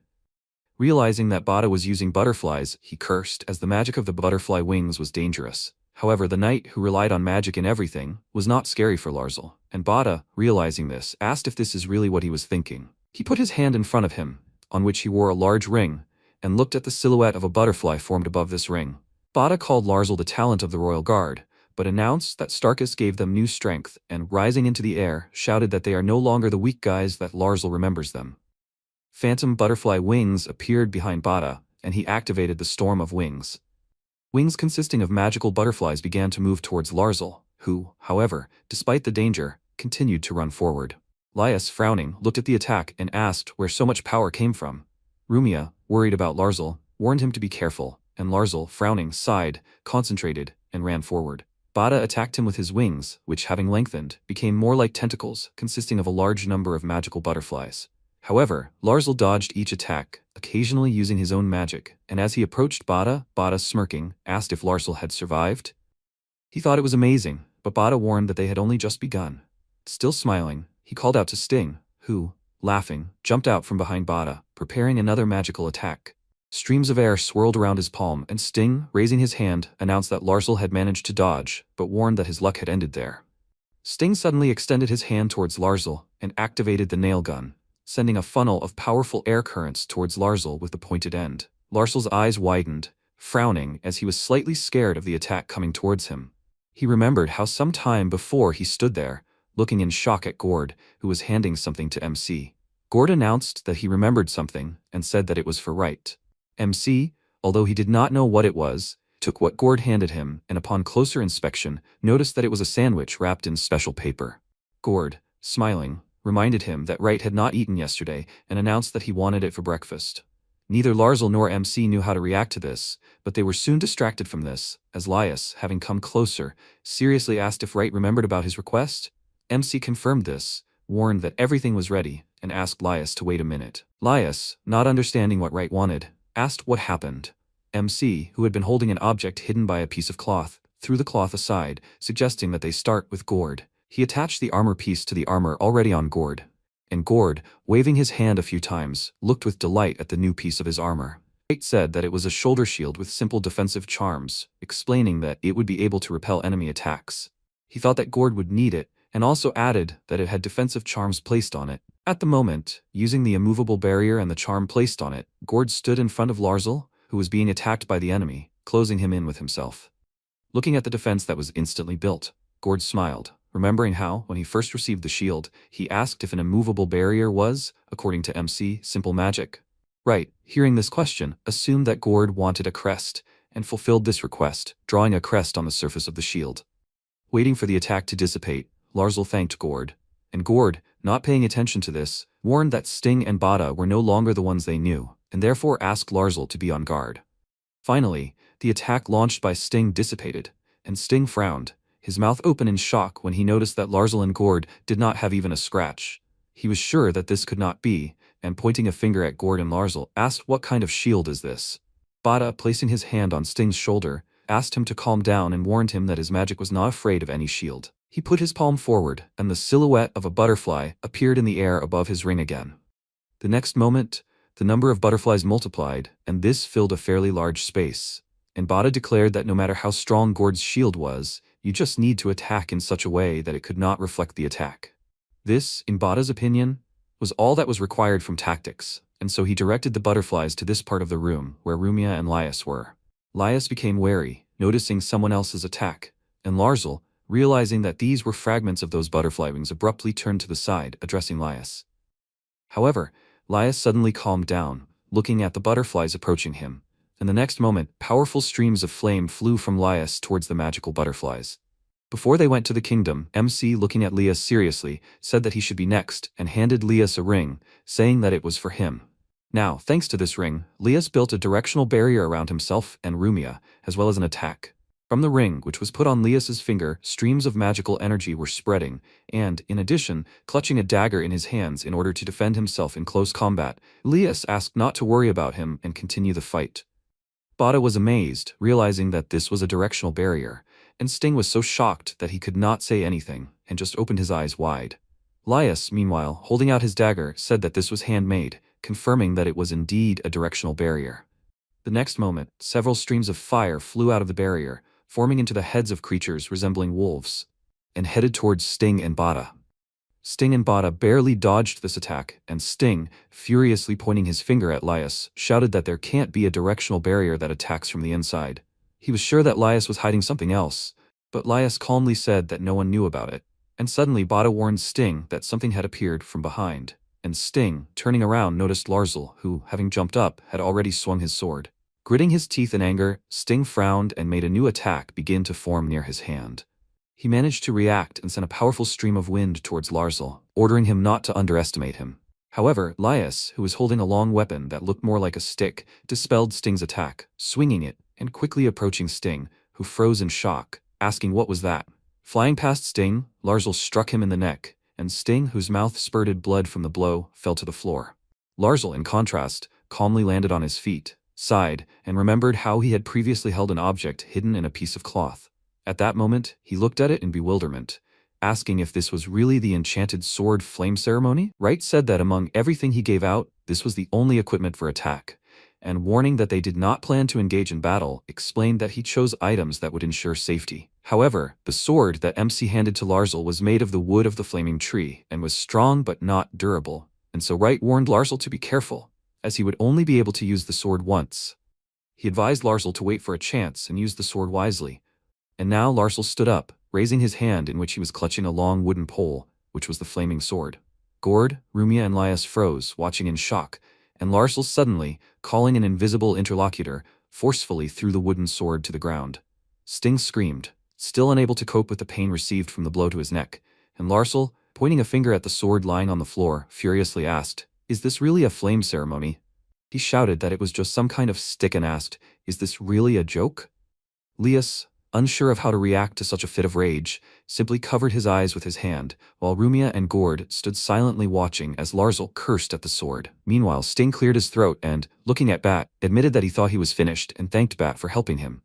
Realizing that Bada was using butterflies, he cursed, as the magic of the butterfly wings was dangerous. However, the knight, who relied on magic in everything, was not scary for Larzl, and Bada, realizing this, asked if this is really what he was thinking. He put his hand in front of him, on which he wore a large ring, and looked at the silhouette of a butterfly formed above this ring. Bada called Larzl the talent of the royal guard, but announced that Starkus gave them new strength and, rising into the air, shouted that they are no longer the weak guys that Larzl remembers them. Phantom butterfly wings appeared behind Bada, and he activated the storm of wings. Wings consisting of magical butterflies began to move towards Larzl, who, however, despite the danger, continued to run forward. Laius, frowning, looked at the attack and asked where so much power came from. Rumia, worried about Larzl, warned him to be careful, and Larzl, frowning, sighed, concentrated, and ran forward. Bada attacked him with his wings, which, having lengthened, became more like tentacles, consisting of a large number of magical butterflies. However, Larzal dodged each attack, occasionally using his own magic, and as he approached Bada, Bada, smirking, asked if Larzal had survived. He thought it was amazing, but Bada warned that they had only just begun. Still smiling, he called out to Sting, who, laughing, jumped out from behind Bada, preparing another magical attack. Streams of air swirled around his palm, and Sting, raising his hand, announced that Larzal had managed to dodge, but warned that his luck had ended there. Sting suddenly extended his hand towards Larzal and activated the nail gun, sending a funnel of powerful air currents towards Larzal with the pointed end. Larzal's eyes widened, frowning as he was slightly scared of the attack coming towards him. He remembered how some time before he stood there, looking in shock at Gord, who was handing something to MC. Gord announced that he remembered something and said that it was for Right. MC, although he did not know what it was, took what Gord handed him and upon closer inspection noticed that it was a sandwich wrapped in special paper. Gord, smiling, reminded him that Wright had not eaten yesterday and announced that he wanted it for breakfast. Neither Larzal nor MC knew how to react to this, but they were soon distracted from this, as Lias, having come closer, seriously asked if Wright remembered about his request. MC confirmed this, warned that everything was ready, and asked Lias to wait a minute. Lias, not understanding what Wright wanted, asked what happened. MC, who had been holding an object hidden by a piece of cloth, threw the cloth aside, suggesting that they start with Gord. He attached the armor piece to the armor already on Gord, and Gord, waving his hand a few times, looked with delight at the new piece of his armor. Wright said that it was a shoulder shield with simple defensive charms, explaining that it would be able to repel enemy attacks. He thought that Gord would need it, and also added that it had defensive charms placed on it. At the moment, using the immovable barrier and the charm placed on it, Gord stood in front of Larzal, who was being attacked by the enemy, closing him in with himself. Looking at the defense that was instantly built, Gord smiled, remembering how, when he first received the shield, he asked if an immovable barrier was, according to MC, simple magic. Wright, hearing this question, assumed that Gord wanted a crest, and fulfilled this request, drawing a crest on the surface of the shield. Waiting for the attack to dissipate, Larzal thanked Gord, and Gord, not paying attention to this, warned that Sting and Bada were no longer the ones they knew, and therefore asked Larzal to be on guard. Finally, the attack launched by Sting dissipated, and Sting frowned, his mouth open in shock when he noticed that Larzal and Gord did not have even a scratch. He was sure that this could not be, and pointing a finger at Gord and Larzal, asked what kind of shield is this. Bada, placing his hand on Sting's shoulder, asked him to calm down and warned him that his magic was not afraid of any shield. He put his palm forward, and the silhouette of a butterfly appeared in the air above his ring again. The next moment, the number of butterflies multiplied, and this filled a fairly large space. And Bada declared that no matter how strong Gord's shield was, you just need to attack in such a way that it could not reflect the attack. This, in Bada's opinion, was all that was required from tactics, and so he directed the butterflies to this part of the room where Rumia and Lias were. Lias became wary, noticing someone else's attack, and Larzal, realizing that these were fragments of those butterfly wings, abruptly turned to the side, addressing Lias. However, Lias suddenly calmed down, looking at the butterflies approaching him, and the next moment, powerful streams of flame flew from Lias towards the magical butterflies. Before they went to the kingdom, MC, looking at Lias seriously, said that he should be next, and handed Lias a ring, saying that it was for him. Now, thanks to this ring, Lias built a directional barrier around himself and Rumia, as well as an attack. From the ring, which was put on Lias's finger, streams of magical energy were spreading, and, in addition, clutching a dagger in his hands in order to defend himself in close combat, Lias asked not to worry about him and continue the fight. Bada was amazed, realizing that this was a directional barrier, and Sting was so shocked that he could not say anything, and just opened his eyes wide. Lias, meanwhile, holding out his dagger, said that this was handmade, confirming that it was indeed a directional barrier. The next moment, several streams of fire flew out of the barrier, forming into the heads of creatures resembling wolves, and headed towards Sting and Bada. Sting and Bada barely dodged this attack, and Sting, furiously pointing his finger at Lias, shouted that there can't be a directional barrier that attacks from the inside. He was sure that Lias was hiding something else, but Lias calmly said that no one knew about it, and suddenly Bada warned Sting that something had appeared from behind, and Sting, turning around, noticed Larzal, who, having jumped up, had already swung his sword. Gritting his teeth in anger, Sting frowned and made a new attack begin to form near his hand. He managed to react and sent a powerful stream of wind towards Larzal, ordering him not to underestimate him. However, Lias, who was holding a long weapon that looked more like a stick, dispelled Sting's attack, swinging it, and quickly approaching Sting, who froze in shock, asking what was that. Flying past Sting, Larzul struck him in the neck, and Sting, whose mouth spurted blood from the blow, fell to the floor. Larzul, in contrast, calmly landed on his feet, sighed, and remembered how he had previously held an object hidden in a piece of cloth. At that moment, he looked at it in bewilderment, asking if this was really the enchanted sword flame ceremony. Wright said that among everything he gave out, this was the only equipment for attack, and warning that they did not plan to engage in battle, explained that he chose items that would ensure safety. However, the sword that MC handed to Larzul was made of the wood of the flaming tree, and was strong but not durable, and so Wright warned Larzul to be careful, as he would only be able to use the sword once. He advised Larzul to wait for a chance and use the sword wisely. And now Larzul stood up, raising his hand in which he was clutching a long wooden pole, which was the flaming sword. Gord, Rumia and Lias froze, watching in shock, and Larzul suddenly, calling an invisible interlocutor, forcefully threw the wooden sword to the ground. Sting screamed, still unable to cope with the pain received from the blow to his neck, and Larzul, pointing a finger at the sword lying on the floor, furiously asked, "Is this really a flame ceremony?" He shouted that it was just some kind of stick and asked, "Is this really a joke?" Lias, unsure of how to react to such a fit of rage, simply covered his eyes with his hand, while Rumia and Gord stood silently watching as Larzul cursed at the sword. Meanwhile, Sting cleared his throat and, looking at Bat, admitted that he thought he was finished and thanked Bat for helping him.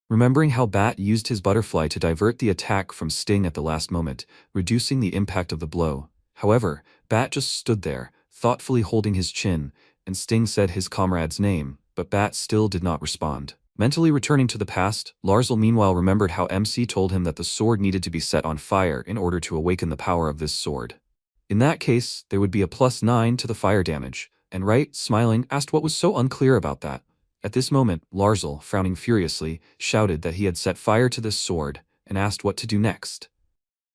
Remembering how Bat used his butterfly to divert the attack from Sting at the last moment, reducing the impact of the blow. However, Bat just stood there, thoughtfully holding his chin, and Sting said his comrade's name, but Bat still did not respond. Mentally returning to the past, Larzul meanwhile remembered how MC told him that the sword needed to be set on fire in order to awaken the power of this sword. In that case, there would be a +9 to the fire damage, and Wright, smiling, asked what was so unclear about that. At this moment, Larzul, frowning furiously, shouted that he had set fire to this sword, and asked what to do next.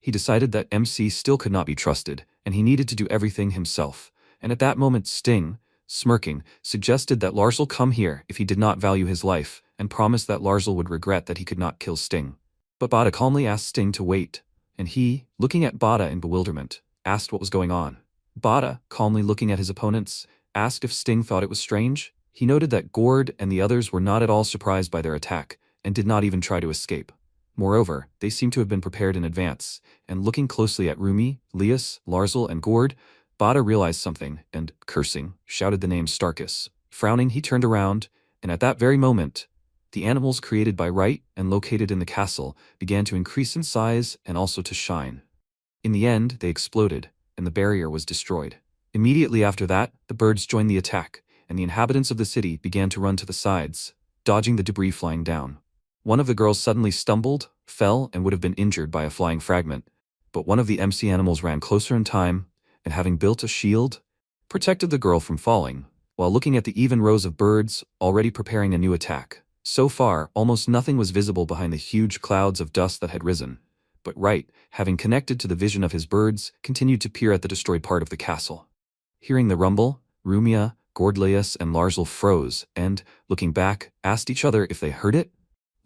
He decided that MC still could not be trusted, and he needed to do everything himself, and at that moment Sting, smirking, suggested that Larzul come here if he did not value his life, and promised that Larzul would regret that he could not kill Sting. But Bada calmly asked Sting to wait, and he, looking at Bada in bewilderment, asked what was going on. Bada, calmly looking at his opponents, asked if Sting thought it was strange. He noted that Gord and the others were not at all surprised by their attack, and did not even try to escape. Moreover, they seemed to have been prepared in advance, and looking closely at Rumi, Lias, Larzul, and Gord, Bada realized something, and, cursing, shouted the name Starkus. Frowning, he turned around, and at that very moment, the animals created by Wright and located in the castle began to increase in size and also to shine. In the end, they exploded, and the barrier was destroyed. Immediately after that, the birds joined the attack, and the inhabitants of the city began to run to the sides, dodging the debris flying down. One of the girls suddenly stumbled, fell, and would have been injured by a flying fragment, but one of the MC animals ran closer in time, and having built a shield, protected the girl from falling, while looking at the even rows of birds, already preparing a new attack. So far, almost nothing was visible behind the huge clouds of dust that had risen, but Wright, having connected to the vision of his birds, continued to peer at the destroyed part of the castle. Hearing the rumble, Rumia, Gordlius, and Larzul froze, and, looking back, asked each other if they heard it.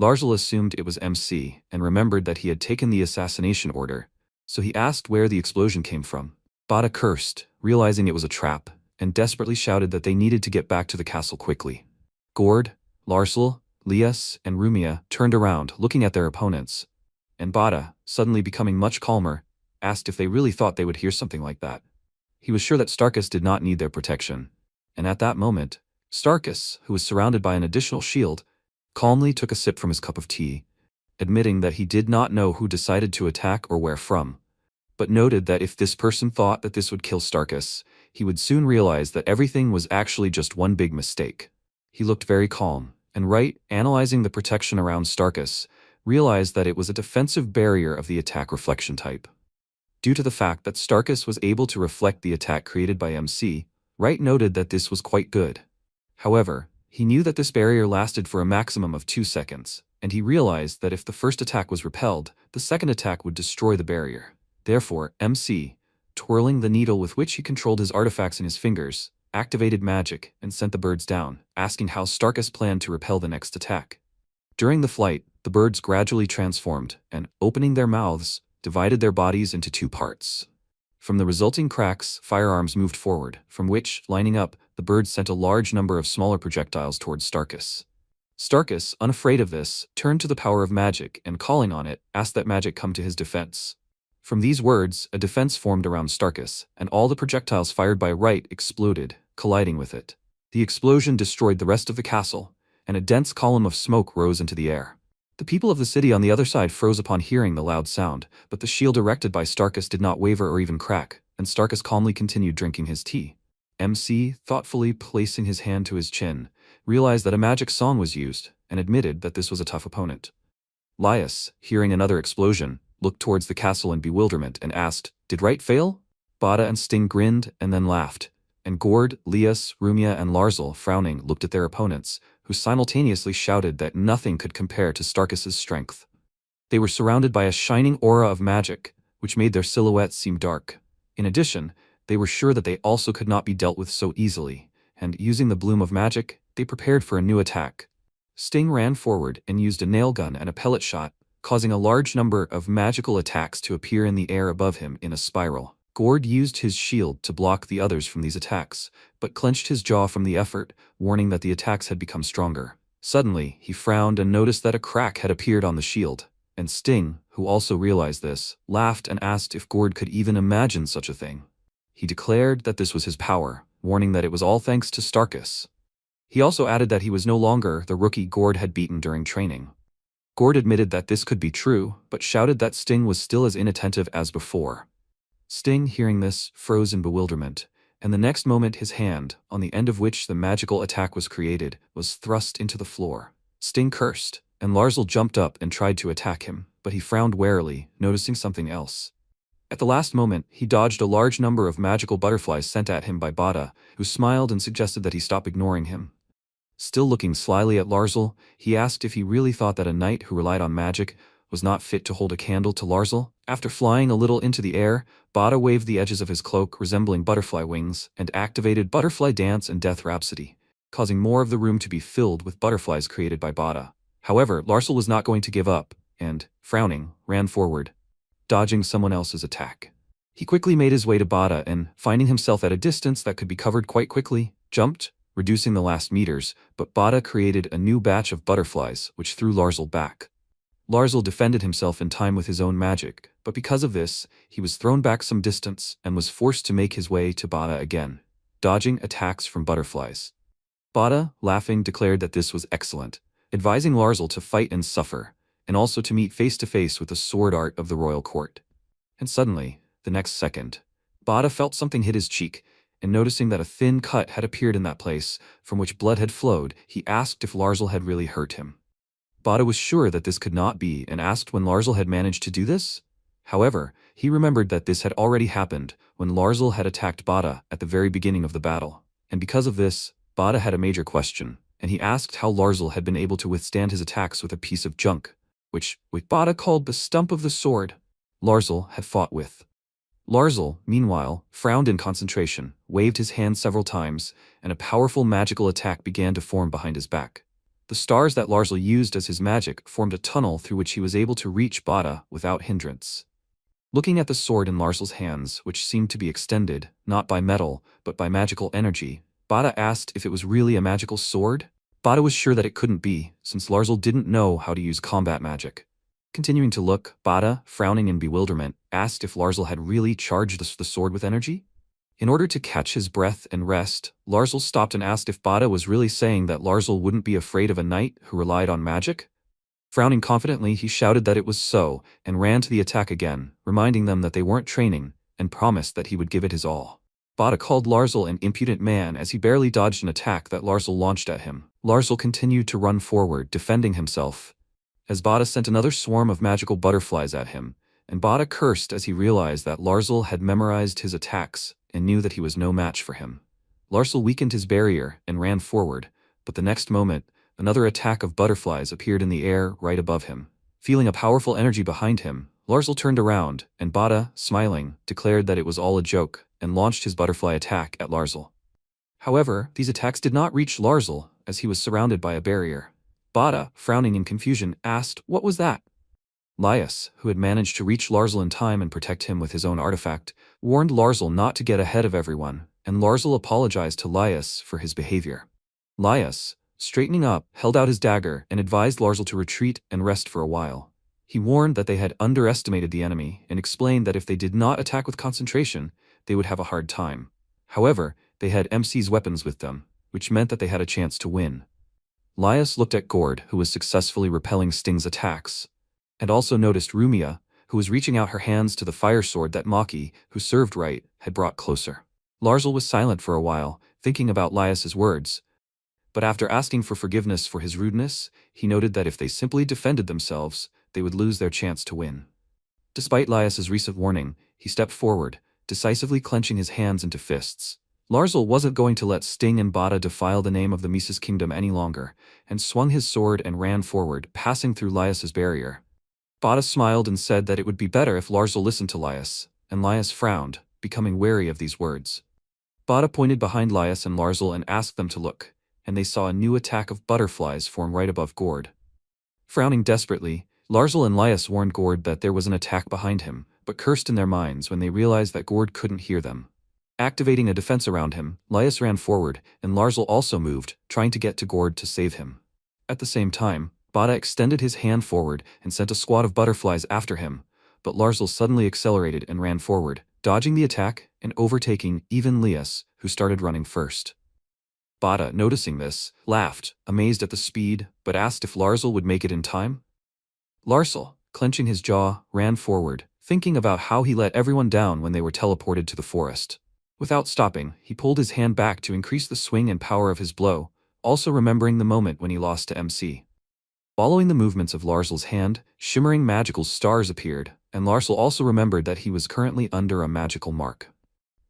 Larzul assumed it was MC, and remembered that he had taken the assassination order, so he asked where the explosion came from. Bada cursed, realizing it was a trap, and desperately shouted that they needed to get back to the castle quickly. Gord, Larzul, Lias, and Rumia turned around, looking at their opponents, and Bada, suddenly becoming much calmer, asked if they really thought they would hear something like that. He was sure that Starkus did not need their protection, and at that moment, Starkus, who was surrounded by an additional shield, calmly took a sip from his cup of tea, admitting that he did not know who decided to attack or where from, but noted that if this person thought that this would kill Starkus, he would soon realize that everything was actually just one big mistake. He looked very calm, and Wright, analyzing the protection around Starkus, realized that it was a defensive barrier of the attack reflection type. Due to the fact that Starkus was able to reflect the attack created by MC, Wright noted that this was quite good. However, he knew that this barrier lasted for a maximum of 2 seconds, and he realized that if the first attack was repelled, the second attack would destroy the barrier. Therefore, MC, twirling the needle with which he controlled his artifacts in his fingers, activated magic and sent the birds down, asking how Starkus planned to repel the next attack. During the flight, the birds gradually transformed and, opening their mouths, divided their bodies into 2 parts. From the resulting cracks, firearms moved forward, from which, lining up, the birds sent a large number of smaller projectiles towards Starkus. Starkus, unafraid of this, turned to the power of magic and, calling on it, asked that magic come to his defense. From these words, a defense formed around Starkus, and all the projectiles fired by Right exploded, colliding with it. The explosion destroyed the rest of the castle, and a dense column of smoke rose into the air. The people of the city on the other side froze upon hearing the loud sound, but the shield erected by Starkus did not waver or even crack, and Starkus calmly continued drinking his tea. MC, thoughtfully placing his hand to his chin, realized that a magic song was used, and admitted that this was a tough opponent. Laius, hearing another explosion, looked towards the castle in bewilderment and asked, "Did Right fail?" Bada and Sting grinned and then laughed, and Gord, Lias, Rumia and Larzal, frowning, looked at their opponents, who simultaneously shouted that nothing could compare to Starkus's strength. They were surrounded by a shining aura of magic, which made their silhouettes seem dark. In addition, they were sure that they also could not be dealt with so easily, and, using the bloom of magic, they prepared for a new attack. Sting ran forward and used a nail gun and a pellet shot, causing a large number of magical attacks to appear in the air above him in a spiral. Gord used his shield to block the others from these attacks, but clenched his jaw from the effort, warning that the attacks had become stronger. Suddenly, he frowned and noticed that a crack had appeared on the shield, and Sting, who also realized this, laughed and asked if Gord could even imagine such a thing. He declared that this was his power, warning that it was all thanks to Starkus. He also added that he was no longer the rookie Gord had beaten during training. Gord admitted that this could be true, but shouted that Sting was still as inattentive as before. Sting, hearing this, froze in bewilderment, and the next moment his hand, on the end of which the magical attack was created, was thrust into the floor. Sting cursed, and Larzal jumped up and tried to attack him, but he frowned warily, noticing something else. At the last moment, he dodged a large number of magical butterflies sent at him by Bada, who smiled and suggested that he stop ignoring him. Still looking slyly at Larzal, he asked if he really thought that a knight who relied on magic was not fit to hold a candle to Larzal. After flying a little into the air, Bada waved the edges of his cloak resembling butterfly wings and activated Butterfly Dance and Death Rhapsody, causing more of the room to be filled with butterflies created by Bada. However, Larzal was not going to give up, and, frowning, ran forward, dodging someone else's attack. He quickly made his way to Bada and, finding himself at a distance that could be covered quite quickly, jumped, reducing the last meters, but Bada created a new batch of butterflies, which threw Larzal back. Larzal defended himself in time with his own magic, but because of this, he was thrown back some distance and was forced to make his way to Bada again, dodging attacks from butterflies. Bada, laughing, declared that this was excellent, advising Larzal to fight and suffer, and also to meet face-to-face with the sword art of the royal court. And suddenly, the next second, Bada felt something hit his cheek, and noticing that a thin cut had appeared in that place, from which blood had flowed, he asked if Larzal had really hurt him. Bada was sure that this could not be and asked when Larzal had managed to do this. However, he remembered that this had already happened when Larzal had attacked Bada at the very beginning of the battle, and because of this, Bada had a major question, and he asked how Larzal had been able to withstand his attacks with a piece of junk, which Bada called the stump of the sword Larzal had fought with. Larzal, meanwhile, frowned in concentration, waved his hand several times, and a powerful magical attack began to form behind his back. The stars that Larzal used as his magic formed a tunnel through which he was able to reach Bada without hindrance. Looking at the sword in Larzal's hands, which seemed to be extended, not by metal, but by magical energy, Bada asked if it was really a magical sword. Bada was sure that it couldn't be, since Larzal didn't know how to use combat magic. Continuing to look, Bada, frowning in bewilderment, asked if Larzal had really charged the sword with energy. In order to catch his breath and rest, Larzal stopped and asked if Bada was really saying that Larzal wouldn't be afraid of a knight who relied on magic. Frowning confidently, he shouted that it was so, and ran to the attack again, reminding them that they weren't training, and promised that he would give it his all. Bada called Larzal an impudent man as he barely dodged an attack that Larzal launched at him. Larzal continued to run forward, defending himself, as Bada sent another swarm of magical butterflies at him, and Bada cursed as he realized that Larzal had memorized his attacks and knew that he was no match for him. Larzal weakened his barrier and ran forward, but the next moment, another attack of butterflies appeared in the air right above him. Feeling a powerful energy behind him, Larzal turned around, and Bada, smiling, declared that it was all a joke, and launched his butterfly attack at Larzal. However, these attacks did not reach Larzal, as he was surrounded by a barrier. Bada, frowning in confusion, asked, "What was that?" Laius, who had managed to reach Larzal in time and protect him with his own artifact, warned Larzal not to get ahead of everyone, and Larzal apologized to Laius for his behavior. Laius, Straightening up, held out his dagger and advised Larzal to retreat and rest for a while. He warned that they had underestimated the enemy and explained that if they did not attack with concentration, they would have a hard time. However, they had MC's weapons with them, which meant that they had a chance to win. Lias looked at Gord, who was successfully repelling Sting's attacks, and also noticed Rumia, who was reaching out her hands to the fire sword that Maki, who served right, had brought closer. Larzal was silent for a while, thinking about Lias's words, but after asking for forgiveness for his rudeness, he noted that if they simply defended themselves, they would lose their chance to win. Despite Lias's recent warning, he stepped forward, decisively clenching his hands into fists. Larzal wasn't going to let Sting and Bada defile the name of the Mises kingdom any longer, and swung his sword and ran forward, passing through Lias's barrier. Bada smiled and said that it would be better if Larzal listened to Lias, and Lias frowned, becoming wary of these words. Bada pointed behind Lias and Larzal and asked them to look, and they saw a new attack of butterflies form right above Gord. Frowning desperately, Larzal and Lias warned Gord that there was an attack behind him, but cursed in their minds when they realized that Gord couldn't hear them. Activating a defense around him, Lias ran forward, and Larzal also moved, trying to get to Gord to save him. At the same time, Bada extended his hand forward and sent a squad of butterflies after him, but Larzal suddenly accelerated and ran forward, dodging the attack and overtaking even Lias, who started running first. Bada, noticing this, laughed, amazed at the speed, but asked if Larzal would make it in time. Larzal, clenching his jaw, ran forward, thinking about how he let everyone down when they were teleported to the forest. Without stopping, he pulled his hand back to increase the swing and power of his blow, also remembering the moment when he lost to MC. Following the movements of Larzal's hand, shimmering magical stars appeared, and Larzal also remembered that he was currently under a magical mark.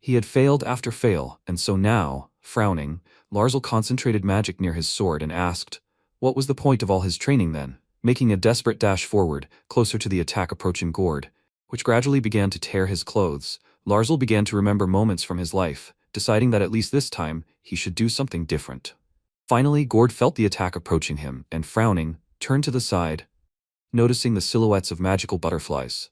He had failed after fail, and so now, frowning, Larzal concentrated magic near his sword and asked, what was the point of all his training then? Making a desperate dash forward, closer to the attack approaching Gord, which gradually began to tear his clothes, Larzal began to remember moments from his life, deciding that at least this time, he should do something different. Finally, Gord felt the attack approaching him and, frowning, turned to the side, noticing the silhouettes of magical butterflies.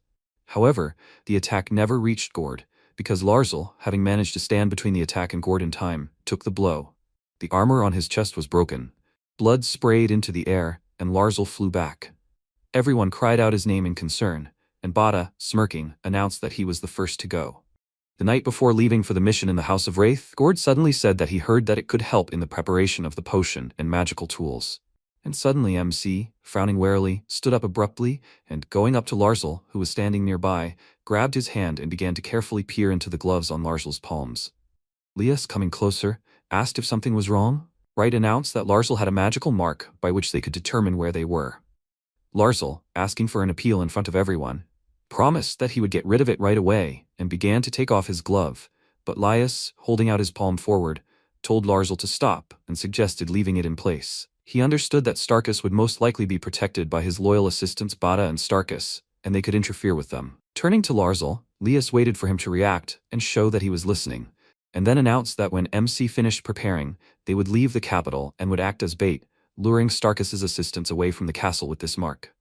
However, the attack never reached Gord, because Larzal, having managed to stand between the attack and Gord in time, took the blow. The armor on his chest was broken. Blood sprayed into the air, and Larzal flew back. Everyone cried out his name in concern, and Bada, smirking, announced that he was the first to go. The night before leaving for the mission in the House of Wraith, Gord suddenly said that he heard that it could help in the preparation of the potion and magical tools. And suddenly MC, frowning warily, stood up abruptly, and going up to Larzal, who was standing nearby, grabbed his hand and began to carefully peer into the gloves on Larzal's palms. Lias, coming closer, asked if something was wrong. Wright announced that Larzal had a magical mark by which they could determine where they were. Larzal, asking for an appeal in front of everyone, promised that he would get rid of it right away and began to take off his glove, but Lias, holding out his palm forward, told Larzal to stop and suggested leaving it in place. He understood that Starkus would most likely be protected by his loyal assistants Bada and Starkus, and they could interfere with them. Turning to Larzal, Lias waited for him to react and show that he was listening, and then announced that when MC finished preparing, they would leave the capital and would act as bait, luring Starkus's assistants away from the castle with this mark.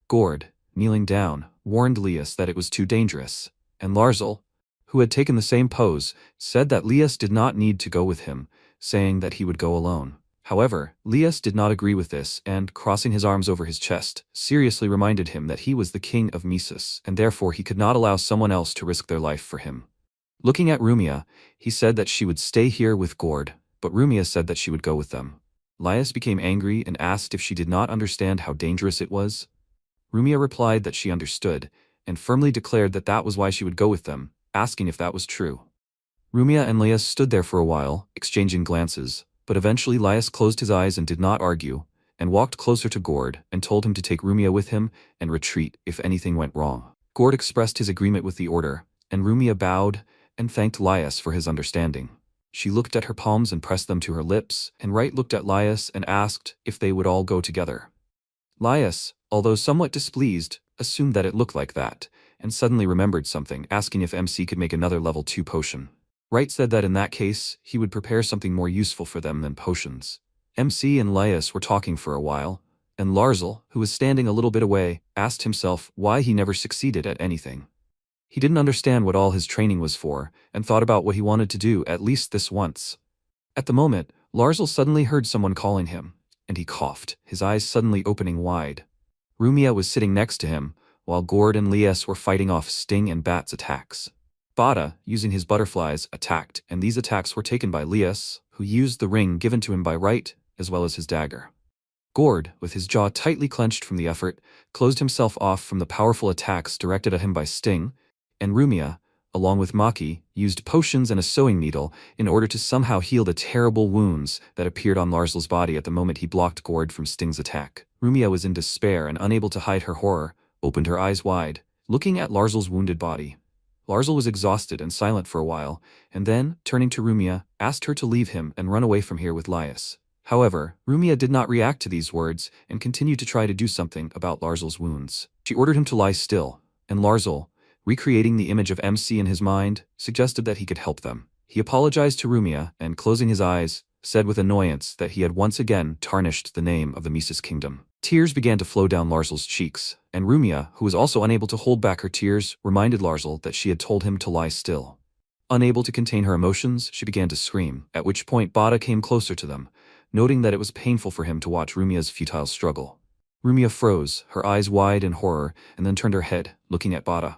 Gord, kneeling down, warned Lias that it was too dangerous, and Larzal, who had taken the same pose, said that Lias did not need to go with him, saying that he would go alone. However, Lias did not agree with this and, crossing his arms over his chest, seriously reminded him that he was the king of Mises and therefore he could not allow someone else to risk their life for him. Looking at Rumia, he said that she would stay here with Gord, but Rumia said that she would go with them. Lias became angry and asked if she did not understand how dangerous it was. Rumia replied that she understood, and firmly declared that that was why she would go with them, asking if that was true. Rumia and Lias stood there for a while, exchanging glances, but eventually Lias closed his eyes and did not argue, and walked closer to Gord and told him to take Rumia with him and retreat if anything went wrong. Gord expressed his agreement with the order, and Rumia bowed and thanked Lias for his understanding. She looked at her palms and pressed them to her lips, and Wright looked at Lias and asked if they would all go together. Lias, although somewhat displeased, assumed that it looked like that, and suddenly remembered something, asking if MC could make another level 2 potion. Wright said that in that case, he would prepare something more useful for them than potions. MC and Lias were talking for a while, and Larzal, who was standing a little bit away, asked himself why he never succeeded at anything. He didn't understand what all his training was for, and thought about what he wanted to do at least this once. At the moment, Larzal suddenly heard someone calling him, and he coughed, his eyes suddenly opening wide. Rumia was sitting next to him, while Gord and Lies were fighting off Sting and Bat's attacks. Bada, using his butterflies, attacked, and these attacks were taken by Lies, who used the ring given to him by Right, as well as his dagger. Gord, with his jaw tightly clenched from the effort, closed himself off from the powerful attacks directed at him by Sting, and Rumia, along with Maki, used potions and a sewing needle in order to somehow heal the terrible wounds that appeared on Larzal's body at the moment he blocked Gord from Sting's attack. Rumia was in despair and unable to hide her horror, opened her eyes wide, looking at Larzal's wounded body. Larzal was exhausted and silent for a while, and then, turning to Rumia, asked her to leave him and run away from here with Lias. However, Rumia did not react to these words and continued to try to do something about Larzal's wounds. She ordered him to lie still, and Larzal, recreating the image of MC in his mind, suggested that he could help them. He apologized to Rumia and, closing his eyes, said with annoyance that he had once again tarnished the name of the Mises kingdom. Tears began to flow down Larzal's cheeks, and Rumia, who was also unable to hold back her tears, reminded Larzal that she had told him to lie still. Unable to contain her emotions, she began to scream, at which point Bada came closer to them, noting that it was painful for him to watch Rumia's futile struggle. Rumia froze, her eyes wide in horror, and then turned her head, looking at Bada.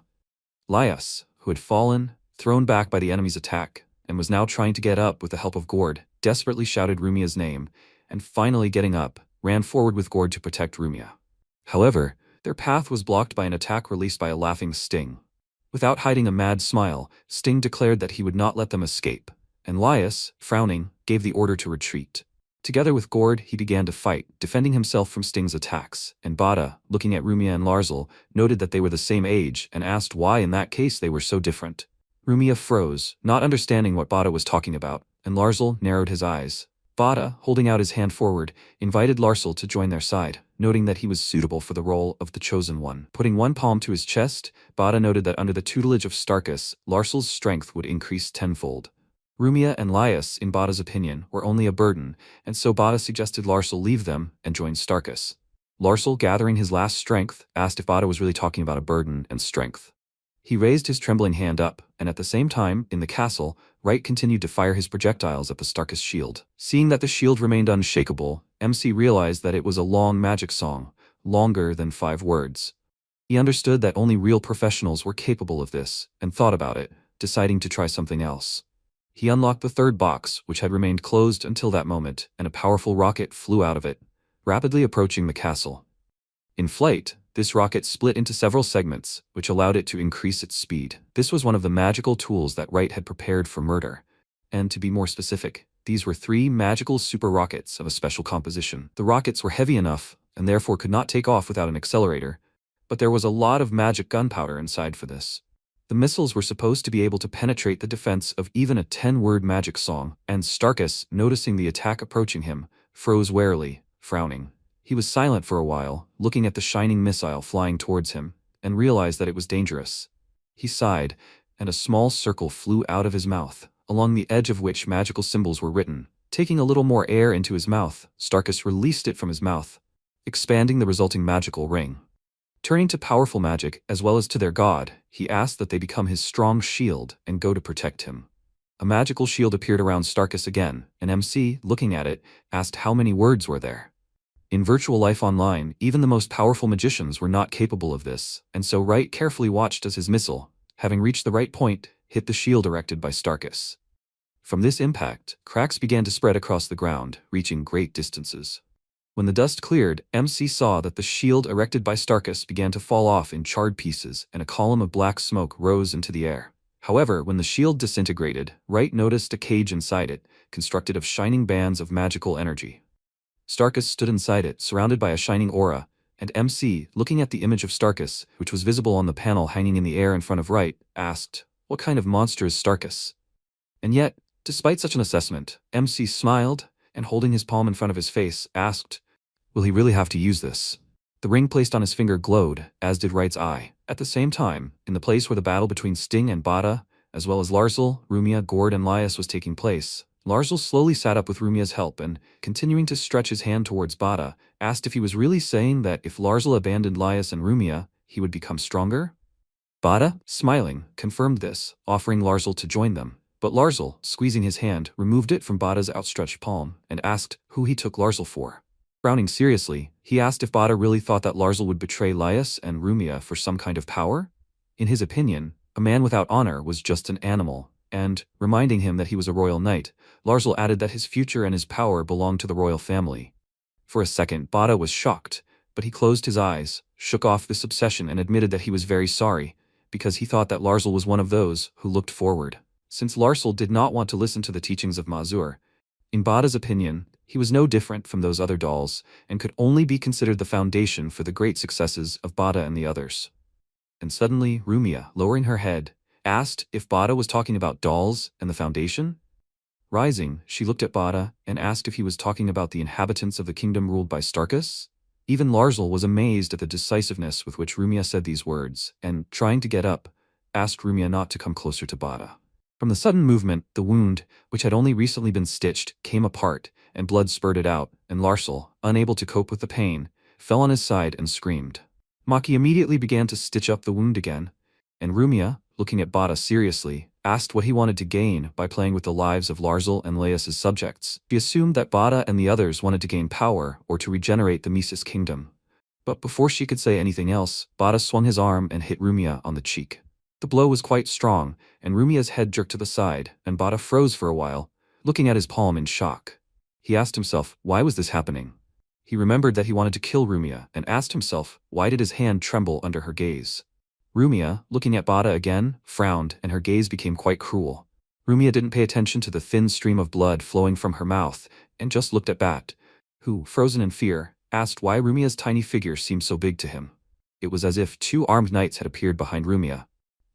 Lias, who had fallen, thrown back by the enemy's attack, and was now trying to get up with the help of Gord, desperately shouted Rumia's name, and finally getting up, ran forward with Gord to protect Rumia. However, their path was blocked by an attack released by a laughing Sting. Without hiding a mad smile, Sting declared that he would not let them escape, and Lias, frowning, gave the order to retreat. Together with Gord, he began to fight, defending himself from Sting's attacks, and Bada, looking at Rumia and Larzal, noted that they were the same age and asked why in that case they were so different. Rumia froze, not understanding what Bada was talking about, and Larzal narrowed his eyes. Bada, holding out his hand forward, invited Larzal to join their side, noting that he was suitable for the role of the Chosen One. Putting one palm to his chest, Bada noted that under the tutelage of Starkus, Larzal's strength would increase tenfold. Rumia and Lias, in Bada's opinion, were only a burden, and so Bada suggested Larzal leave them and join Starkus. Larzal, gathering his last strength, asked if Bada was really talking about a burden and strength. He raised his trembling hand up, and at the same time, in the castle, Right continued to fire his projectiles at the Starkus shield. Seeing that the shield remained unshakable, MC realized that it was a long magic song, longer than 5 words. He understood that only real professionals were capable of this, and thought about it, deciding to try something else. He unlocked the third box, which had remained closed until that moment, and a powerful rocket flew out of it, rapidly approaching the castle. In flight, this rocket split into several segments, which allowed it to increase its speed. This was one of the magical tools that Wright had prepared for murder. And to be more specific, these were 3 magical super rockets of a special composition. The rockets were heavy enough, and therefore could not take off without an accelerator, but there was a lot of magic gunpowder inside for this. The missiles were supposed to be able to penetrate the defense of even a 10-word magic song, and Starkus, noticing the attack approaching him, froze warily, frowning. He was silent for a while, looking at the shining missile flying towards him, and realized that it was dangerous. He sighed, and a small circle flew out of his mouth, along the edge of which magical symbols were written. Taking a little more air into his mouth, Starkus released it from his mouth, expanding the resulting magical ring. Turning to powerful magic as well as to their god, he asked that they become his strong shield and go to protect him. A magical shield appeared around Starkus again, and MC, looking at it, asked how many words were there. In virtual life online, even the most powerful magicians were not capable of this, and so Wright carefully watched as his missile, having reached the right point, hit the shield erected by Starkus. From this impact, cracks began to spread across the ground, reaching great distances. When the dust cleared, MC saw that the shield erected by Starkus began to fall off in charred pieces, and a column of black smoke rose into the air. However, when the shield disintegrated, Wright noticed a cage inside it, constructed of shining bands of magical energy. Starkus stood inside it, surrounded by a shining aura, and MC, looking at the image of Starkus, which was visible on the panel hanging in the air in front of Wright, asked, "What kind of monster is Starkus?" And yet, despite such an assessment, MC smiled, and holding his palm in front of his face, asked, "Will he really have to use this?" The ring placed on his finger glowed, as did Wright's eye. At the same time, in the place where the battle between Sting and Bada, as well as Larzal, Rumia, Gord, and Lias was taking place, Larzal slowly sat up with Rumia's help and, continuing to stretch his hand towards Bada, asked if he was really saying that if Larzal abandoned Lias and Rumia, he would become stronger? Bada, smiling, confirmed this, offering Larzal to join them, But Larzal, squeezing his hand, removed it from Bada's outstretched palm and asked who he took Larzal for. Frowning seriously, he asked if Bada really thought that Larzal would betray Laius and Rumia for some kind of power. In his opinion, a man without honor was just an animal, and, reminding him that he was a royal knight, Larzal added that his future and his power belonged to the royal family. For a second, Bada was shocked, but he closed his eyes, shook off this obsession and admitted that he was very sorry, because he thought that Larzal was one of those who looked forward. Since Larzal did not want to listen to the teachings of Mazur, in Bada's opinion, he was no different from those other dolls, and could only be considered the foundation for the great successes of Bada and the others. And suddenly, Rumia, lowering her head, asked if Bada was talking about dolls and the foundation. Rising, she looked at Bada and asked if he was talking about the inhabitants of the kingdom ruled by Starkus. Even Larzal was amazed at the decisiveness with which Rumia said these words, and, trying to get up, asked Rumia not to come closer to Bada. From the sudden movement, the wound, which had only recently been stitched, came apart, and blood spurted out, and Larzal, unable to cope with the pain, fell on his side and screamed. Maki immediately began to stitch up the wound again, and Rumia, looking at Bada seriously, asked what he wanted to gain by playing with the lives of Larzal and Laius's subjects. She assumed that Bada and the others wanted to gain power or to regenerate the Mises kingdom. But before she could say anything else, Bada swung his arm and hit Rumia on the cheek. The blow was quite strong, and Rumia's head jerked to the side, and Bada froze for a while, looking at his palm in shock. He asked himself, why was this happening? He remembered that he wanted to kill Rumia, and asked himself, why did his hand tremble under her gaze? Rumia, looking at Bada again, frowned, and her gaze became quite cruel. Rumia didn't pay attention to the thin stream of blood flowing from her mouth, and just looked at Bat, who, frozen in fear, asked why Rumia's tiny figure seemed so big to him. It was as if 2 armed knights had appeared behind Rumia,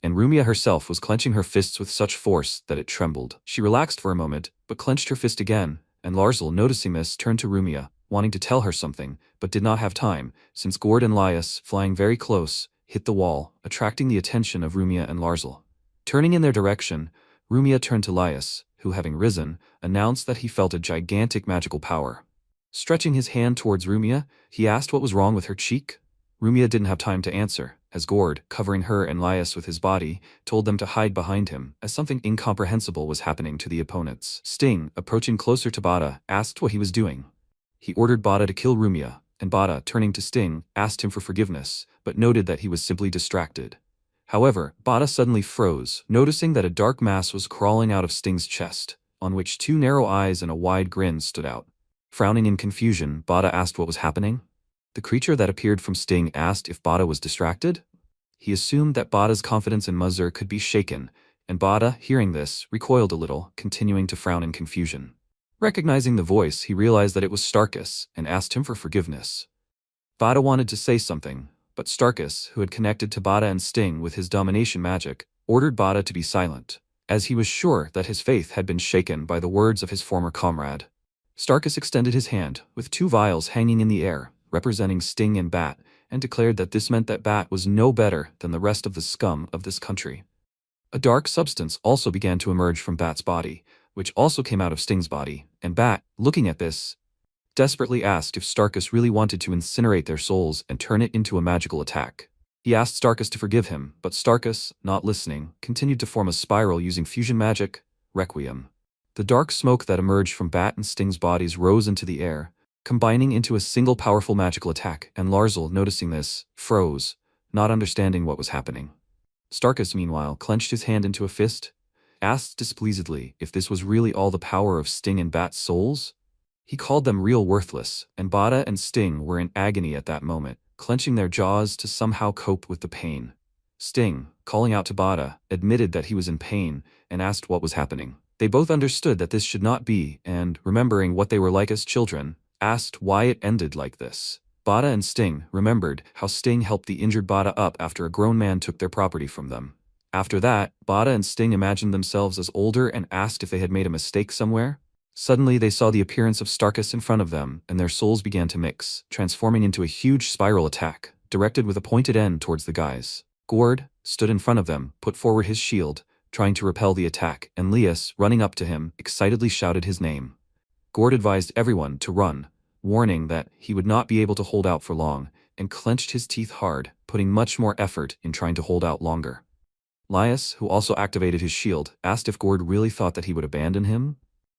and Rumia herself was clenching her fists with such force that it trembled. She relaxed for a moment, but clenched her fist again, and Larzal, noticing this, turned to Rumia, wanting to tell her something, but did not have time, since Gord and Laius, flying very close, hit the wall, attracting the attention of Rumia and Larzal. Turning in their direction, Rumia turned to Laius, who, having risen, announced that he felt a gigantic magical power. Stretching his hand towards Rumia, he asked what was wrong with her cheek. Rumia didn't have time to answer, as Gord, covering her and Laius with his body, told them to hide behind him, as something incomprehensible was happening to the opponents. Sting, approaching closer to Bada, asked what he was doing. He ordered Bada to kill Rumia, and Bada, turning to Sting, asked him for forgiveness, but noted that he was simply distracted. However, Bada suddenly froze, noticing that a dark mass was crawling out of Sting's chest, on which 2 narrow eyes and a wide grin stood out. Frowning in confusion, Bada asked what was happening. The creature that appeared from Sting asked if Bada was distracted. He assumed that Bada's confidence in Mazur could be shaken, and Bada, hearing this, recoiled a little, continuing to frown in confusion. Recognizing the voice, he realized that it was Starkus, and asked him for forgiveness. Bada wanted to say something, but Starkus, who had connected to Bada and Sting with his domination magic, ordered Bada to be silent, as he was sure that his faith had been shaken by the words of his former comrade. Starkus extended his hand, with 2 vials hanging in the air, representing Sting and Bat, and declared that this meant that Bat was no better than the rest of the scum of this country. A dark substance also began to emerge from Bat's body, which also came out of Sting's body, and Bat, looking at this, desperately asked if Starkus really wanted to incinerate their souls and turn it into a magical attack. He asked Starkus to forgive him, but Starkus, not listening, continued to form a spiral using fusion magic, Requiem. The dark smoke that emerged from Bat and Sting's bodies rose into the air, combining into a single powerful magical attack, and Larzal, noticing this, froze, not understanding what was happening. Starkus, meanwhile, clenched his hand into a fist, asked displeasedly if this was really all the power of Sting and Bat's souls. He called them real worthless, and Bada and Sting were in agony at that moment, clenching their jaws to somehow cope with the pain. Sting, calling out to Bada, admitted that he was in pain, and asked what was happening. They both understood that this should not be, and, remembering what they were like as children, asked why it ended like this. Bada and Sting remembered how Sting helped the injured Bada up after a grown man took their property from them. After that, Bada and Sting imagined themselves as older and asked if they had made a mistake somewhere. Suddenly they saw the appearance of Starkus in front of them, and their souls began to mix, transforming into a huge spiral attack, directed with a pointed end towards the guys. Gord stood in front of them, put forward his shield, trying to repel the attack, and Laius, running up to him, excitedly shouted his name. Gord advised everyone to run, warning that he would not be able to hold out for long, and clenched his teeth hard, putting much more effort in trying to hold out longer. Laius, who also activated his shield, asked if Gord really thought that he would abandon him.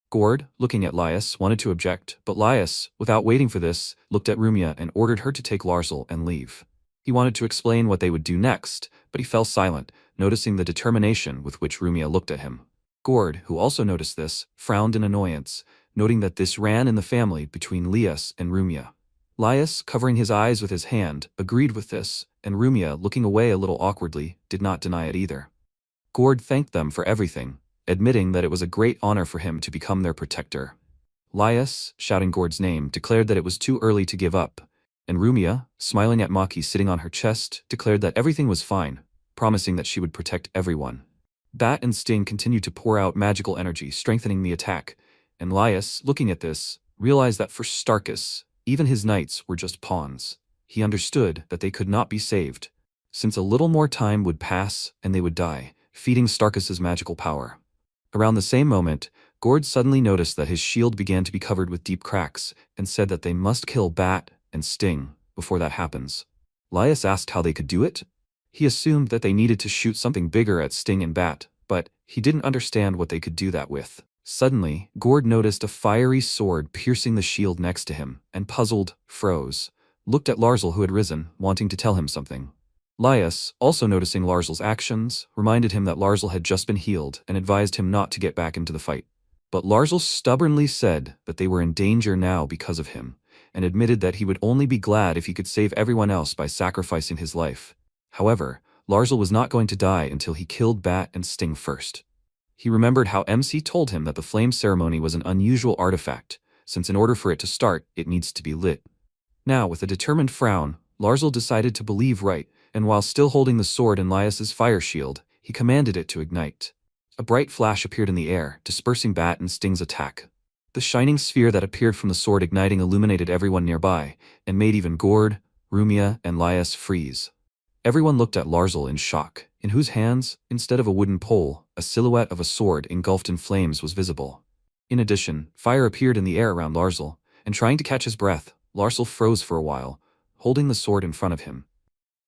Gord, looking at Laius, wanted to object, but Laius, without waiting for this, looked at Rumia and ordered her to take Larsel and leave. He wanted to explain what they would do next, but he fell silent, noticing the determination with which Rumia looked at him. Gord, who also noticed this, frowned in annoyance, noting that this ran in the family between Laius and Rumia. Laius, covering his eyes with his hand, agreed with this, and Rumia, looking away a little awkwardly, did not deny it either. Gord thanked them for everything, admitting that it was a great honor for him to become their protector. Laius, shouting Gord's name, declared that it was too early to give up, and Rumia, smiling at Maki sitting on her chest, declared that everything was fine, promising that she would protect everyone. Bat and Sting continued to pour out magical energy, strengthening the attack, and Laius, looking at this, realized that for Starkus, even his knights were just pawns. He understood that they could not be saved, since a little more time would pass and they would die, feeding Starkus's magical power. Around the same moment, Gord suddenly noticed that his shield began to be covered with deep cracks, and said that they must kill Bat and Sting before that happens. Laius asked how they could do it. He assumed that they needed to shoot something bigger at Sting and Bat, but he didn't understand what they could do that with. Suddenly, Gord noticed a fiery sword piercing the shield next to him, and puzzled, froze, looked at Larsel who had risen, wanting to tell him something. Laius, also noticing Larsel's actions, reminded him that Larsel had just been healed and advised him not to get back into the fight. But Larsel stubbornly said that they were in danger now because of him, and admitted that he would only be glad if he could save everyone else by sacrificing his life. However, Larsel was not going to die until he killed Bat and Sting first. He remembered how MC told him that the flame ceremony was an unusual artifact, since in order for it to start, it needs to be lit. Now, with a determined frown, Larsel decided to believe right, and while still holding the sword in Laius's fire shield, he commanded it to ignite. A bright flash appeared in the air, dispersing Bat and Sting's attack. The shining sphere that appeared from the sword igniting illuminated everyone nearby, and made even Gord, Rumia, and Laius freeze. Everyone looked at Larsel in shock, in whose hands, instead of a wooden pole, a silhouette of a sword engulfed in flames was visible. In addition, fire appeared in the air around Larsel, and trying to catch his breath, Larsel froze for a while, holding the sword in front of him.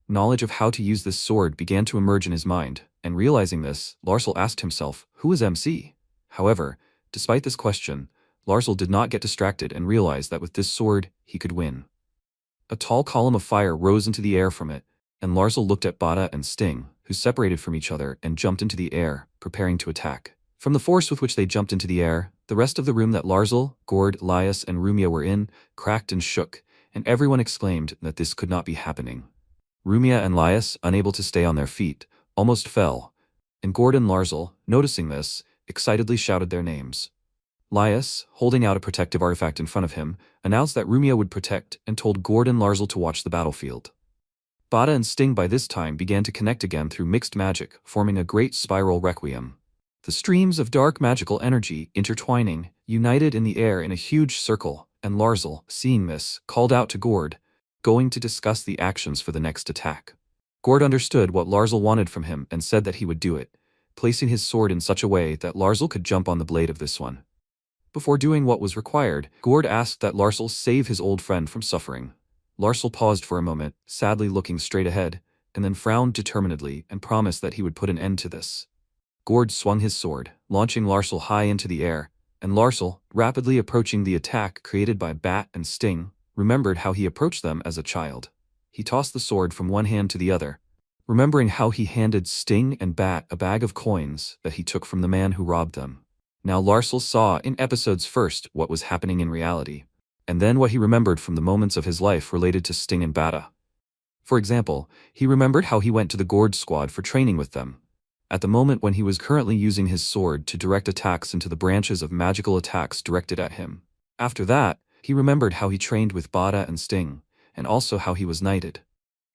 Knowledge of how to use this sword began to emerge in his mind, and realizing this, Larsel asked himself, who is MC? However, despite this question, Larsel did not get distracted and realized that with this sword, he could win. A tall column of fire rose into the air from it, and Larsel looked at Bada and Sting, who separated from each other and jumped into the air, preparing to attack. From the force with which they jumped into the air, the rest of the room that Larsel, Gord, Laius, and Rumia were in, cracked and shook, and everyone exclaimed that this could not be happening. Rumia and Laius, unable to stay on their feet, almost fell, and Gord and Larsel, noticing this, excitedly shouted their names. Laius, holding out a protective artifact in front of him, announced that Rumia would protect and told Gord and Larsel to watch the battlefield. Bada and Sting by this time began to connect again through mixed magic, forming a great spiral requiem. The streams of dark magical energy, intertwining, united in the air in a huge circle, and Larsel, seeing this, called out to Gord, going to discuss the actions for the next attack. Gord understood what Larsel wanted from him and said that he would do it, placing his sword in such a way that Larsel could jump on the blade of this one. Before doing what was required, Gord asked that Larsel save his old friend from suffering. Larsel paused for a moment, sadly looking straight ahead, and then frowned determinedly and promised that he would put an end to this. Gord swung his sword, launching Larsel high into the air, and Larsel, rapidly approaching the attack created by Bat and Sting, remembered how he approached them as a child. He tossed the sword from one hand to the other, remembering how he handed Sting and Bat a bag of coins that he took from the man who robbed them. Now Larsel saw in episodes first what was happening in reality, and then what he remembered from the moments of his life related to Sting and Bada. For example, he remembered how he went to the Gord squad for training with them, at the moment when he was currently using his sword to direct attacks into the branches of magical attacks directed at him. After that, he remembered how he trained with Bada and Sting, and also how he was knighted.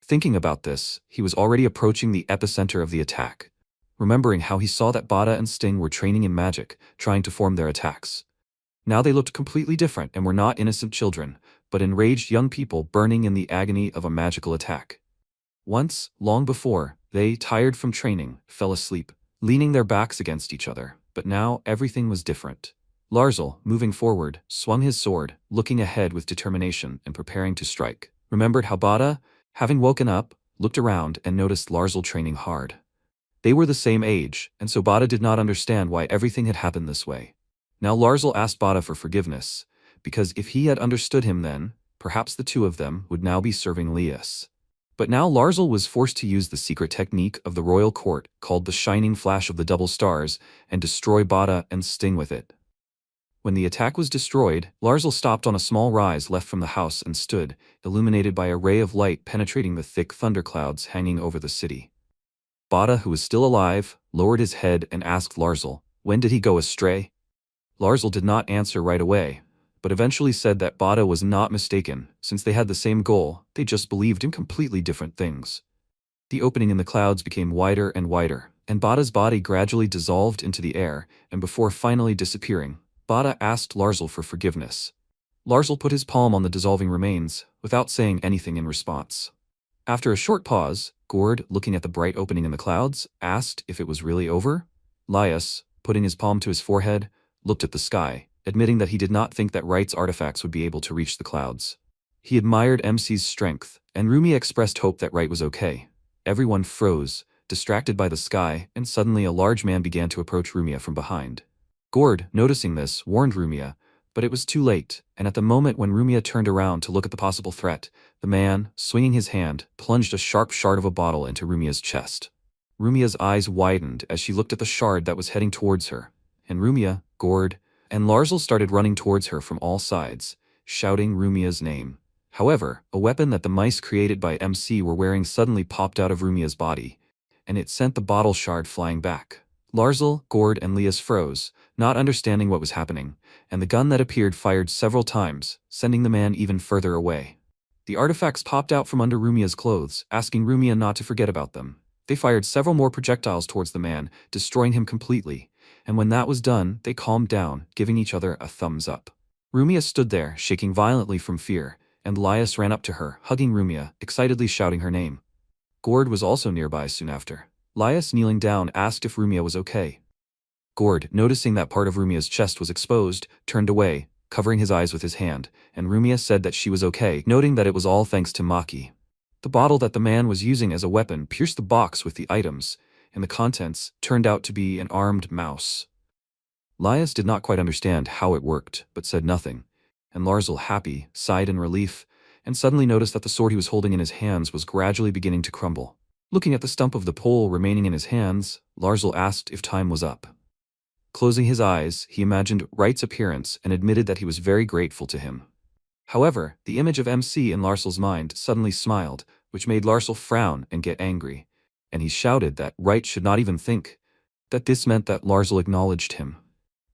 Thinking about this, he was already approaching the epicenter of the attack, remembering how he saw that Bada and Sting were training in magic, trying to form their attacks. Now they looked completely different and were not innocent children, but enraged young people burning in the agony of a magical attack. Once, long before, they, tired from training, fell asleep, leaning their backs against each other, but now everything was different. Larsel, moving forward, swung his sword, looking ahead with determination and preparing to strike. Remembered how Bada, having woken up, looked around and noticed Larsel training hard. They were the same age, and so Bada did not understand why everything had happened this way. Now Larzal asked Bada for forgiveness, because if he had understood him then, perhaps the two of them would now be serving Lias. But now Larzal was forced to use the secret technique of the royal court called the shining flash of the double stars and destroy Bada and Sting with it. When the attack was destroyed, Larzal stopped on a small rise left from the house and stood, illuminated by a ray of light penetrating the thick thunderclouds hanging over the city. Bada, who was still alive, lowered his head and asked Larzal, "When did he go astray?" Larzal did not answer right away, but eventually said that Bada was not mistaken. Since they had the same goal, they just believed in completely different things. The opening in the clouds became wider and wider, and Bada's body gradually dissolved into the air, and before finally disappearing, Bada asked Larzal for forgiveness. Larzal put his palm on the dissolving remains, without saying anything in response. After a short pause, Gord, looking at the bright opening in the clouds, asked if it was really over. Lias, putting his palm to his forehead, looked at the sky, admitting that he did not think that Right's artifacts would be able to reach the clouds. He admired MC's strength, and Rumia expressed hope that Right was okay. Everyone froze, distracted by the sky, and suddenly a large man began to approach Rumia from behind. Gord, noticing this, warned Rumia, but it was too late, and at the moment when Rumia turned around to look at the possible threat, the man, swinging his hand, plunged a sharp shard of a bottle into Rumia's chest. Rumia's eyes widened as she looked at the shard that was heading towards her, and Rumia, Gord, and Larzal started running towards her from all sides, shouting Rumia's name. However, a weapon that the mice created by MC were wearing suddenly popped out of Rumia's body, and it sent the bottle shard flying back. Larzal, Gord, and Lias froze, not understanding what was happening, and the gun that appeared fired several times, sending the man even further away. The artifacts popped out from under Rumia's clothes, asking Rumia not to forget about them. They fired several more projectiles towards the man, destroying him completely, and when that was done, they calmed down, giving each other a thumbs up. Rumia stood there, shaking violently from fear, and Lias ran up to her, hugging Rumia, excitedly shouting her name. Gord was also nearby soon after. Lias, kneeling down, asked if Rumia was okay. Gord, noticing that part of Rumia's chest was exposed, turned away, covering his eyes with his hand, and Rumia said that she was okay, noting that it was all thanks to Maki. The bottle that the man was using as a weapon pierced the box with the items, and the contents turned out to be an armed mouse. Lias did not quite understand how it worked, but said nothing, and Larzal, happy, sighed in relief, and suddenly noticed that the sword he was holding in his hands was gradually beginning to crumble. Looking at the stump of the pole remaining in his hands, Larzal asked if time was up. Closing his eyes, he imagined Right's appearance and admitted that he was very grateful to him. However, the image of MC in Larzal's mind suddenly smiled, which made Larzal frown and get angry, and he shouted that Right should not even think that this meant that Larzal acknowledged him.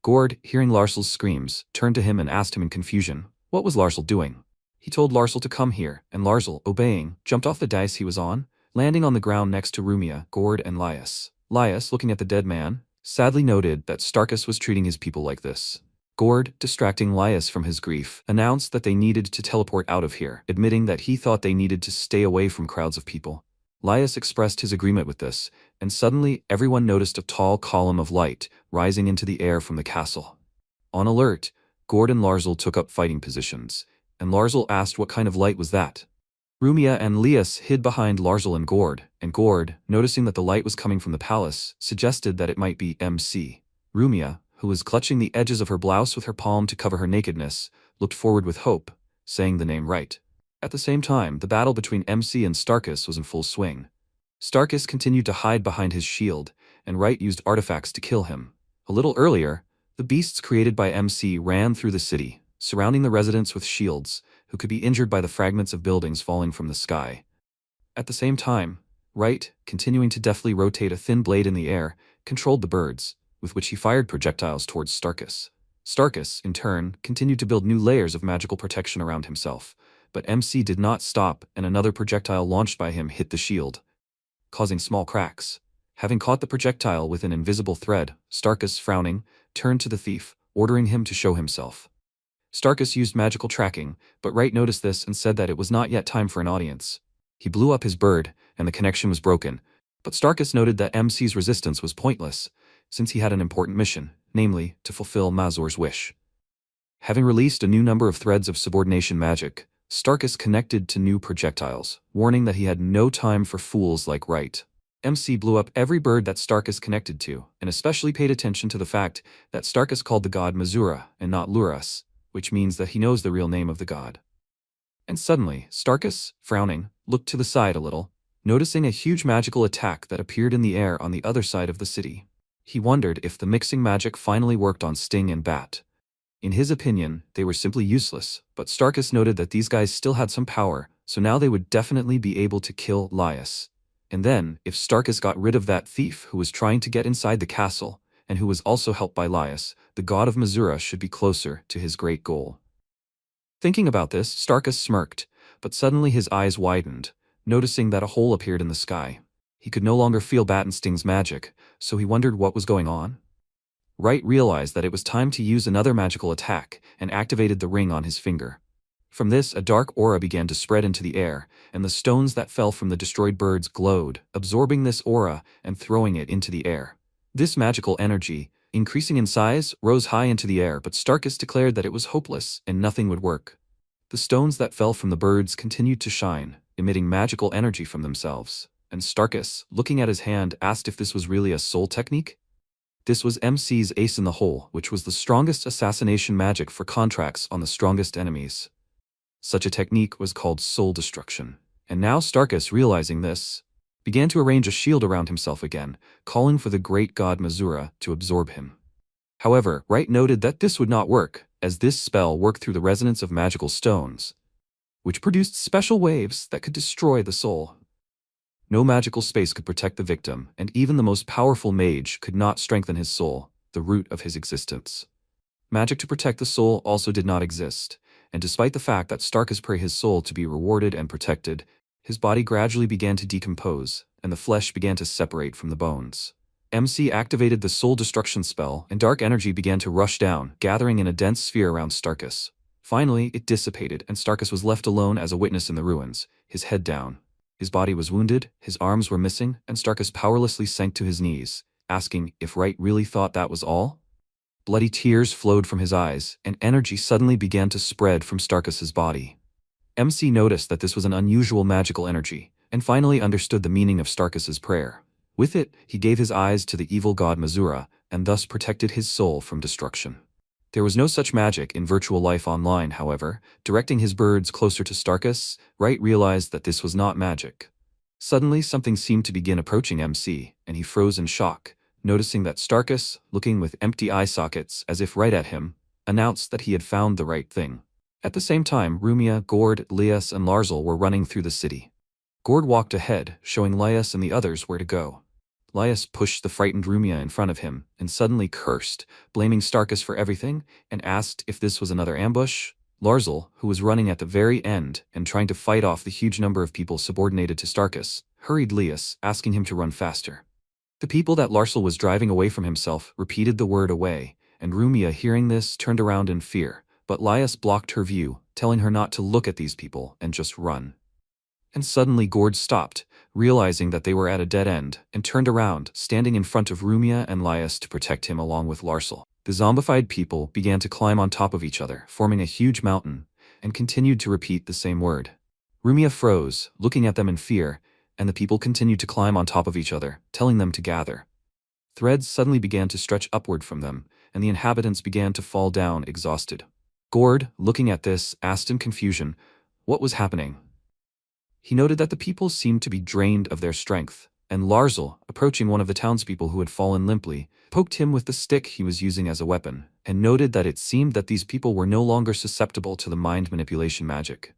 Gord, hearing Larzal's screams, turned to him and asked him in confusion, what was Larzal doing? He told Larzal to come here, and Larzal, obeying, jumped off the dais he was on, landing on the ground next to Rumia, Gord, and Lias. Lias, looking at the dead man, sadly noted that Starkus was treating his people like this. Gord, distracting Lias from his grief, announced that they needed to teleport out of here, admitting that he thought they needed to stay away from crowds of people. Lias expressed his agreement with this, and suddenly everyone noticed a tall column of light rising into the air from the castle. On alert, Gord and Larzal took up fighting positions, and Larzal asked what kind of light was that. Rumia and Lias hid behind Larzal and Gord, noticing that the light was coming from the palace, suggested that it might be MC. Rumia, who was clutching the edges of her blouse with her palm to cover her nakedness, looked forward with hope, saying the name Right. At the same time, the battle between MC and Starkus was in full swing. Starkus continued to hide behind his shield, and Right used artifacts to kill him. A little earlier, the beasts created by MC ran through the city, surrounding the residents with shields, who could be injured by the fragments of buildings falling from the sky. At the same time, Right, continuing to deftly rotate a thin blade in the air, controlled the birds, with which he fired projectiles towards Starkus. Starkus, in turn, continued to build new layers of magical protection around himself, but MC did not stop, and another projectile launched by him hit the shield, causing small cracks. Having caught the projectile with an invisible thread, Starkus, frowning, turned to the thief, ordering him to show himself. Starkus used magical tracking, but Right noticed this and said that it was not yet time for an audience. He blew up his bird, and the connection was broken, but Starkus noted that MC's resistance was pointless, since he had an important mission, namely, to fulfill Mazor's wish. Having released a new number of threads of subordination magic, Starkus connected to new projectiles, warning that he had no time for fools like Right. MC blew up every bird that Starkus connected to, and especially paid attention to the fact that Starkus called the god Mazura and not Lurus, which means that he knows the real name of the god. And suddenly, Starkus, frowning, looked to the side a little, noticing a huge magical attack that appeared in the air on the other side of the city. He wondered if the mixing magic finally worked on Sting and Bat. In his opinion, they were simply useless, but Starkus noted that these guys still had some power, so now they would definitely be able to kill Laius. And then, if Starkus got rid of that thief who was trying to get inside the castle, and who was also helped by Laius, the god of Mazura should be closer to his great goal. Thinking about this, Starkus smirked, but suddenly his eyes widened, noticing that a hole appeared in the sky. He could no longer feel Bat and Sting's magic, so he wondered what was going on. Wright realized that it was time to use another magical attack, and activated the ring on his finger. From this, a dark aura began to spread into the air, and the stones that fell from the destroyed birds glowed, absorbing this aura and throwing it into the air. This magical energy, increasing in size, rose high into the air, but Starkus declared that it was hopeless and nothing would work. The stones that fell from the birds continued to shine, emitting magical energy from themselves, and Starkus, looking at his hand, asked if this was really a soul technique. This was MC's ace in the hole, which was the strongest assassination magic for contracts on the strongest enemies. Such a technique was called soul destruction, and now Starkus, realizing this, began to arrange a shield around himself again, calling for the great god Mazura to absorb him. However, Wright noted that this would not work, as this spell worked through the resonance of magical stones, which produced special waves that could destroy the soul. No magical space could protect the victim, and even the most powerful mage could not strengthen his soul, the root of his existence. Magic to protect the soul also did not exist, and despite the fact that Starkus prayed his soul to be rewarded and protected, his body gradually began to decompose, and the flesh began to separate from the bones. MC activated the soul destruction spell, and dark energy began to rush down, gathering in a dense sphere around Starkus. Finally, it dissipated, and Starkus was left alone as a witness in the ruins, his head down. His body was wounded, his arms were missing, and Starkus powerlessly sank to his knees, asking if Wright really thought that was all. Bloody tears flowed from his eyes, and energy suddenly began to spread from Starkus's body. MC noticed that this was an unusual magical energy, and finally understood the meaning of Starkus's prayer. With it, he gave his eyes to the evil god Mazura, and thus protected his soul from destruction. There was no such magic in virtual life online, however. Directing his birds closer to Starkus, Wright realized that this was not magic. Suddenly, something seemed to begin approaching MC, and he froze in shock, noticing that Starkus, looking with empty eye sockets as if right at him, announced that he had found the right thing. At the same time, Rumia, Gord, Lias, and Larzal were running through the city. Gord walked ahead, showing Lias and the others where to go. Lias pushed the frightened Rumia in front of him, and suddenly cursed, blaming Starkus for everything, and asked if this was another ambush. Larzal, who was running at the very end and trying to fight off the huge number of people subordinated to Starkus, hurried Lias, asking him to run faster. The people that Larzal was driving away from himself repeated the word away, and Rumia, hearing this, turned around in fear, but Lias blocked her view, telling her not to look at these people and just run. And suddenly Gord stopped, realizing that they were at a dead end, and turned around, standing in front of Rumia and Lias to protect him along with Larzal. The zombified people began to climb on top of each other, forming a huge mountain, and continued to repeat the same word. Rumia froze, looking at them in fear, and the people continued to climb on top of each other, telling them to gather. Threads suddenly began to stretch upward from them, and the inhabitants began to fall down exhausted. Gord, looking at this, asked in confusion what was happening. He noted that the people seemed to be drained of their strength, and Larzal, approaching one of the townspeople who had fallen limply, poked him with the stick he was using as a weapon, and noted that it seemed that these people were no longer susceptible to the mind manipulation magic.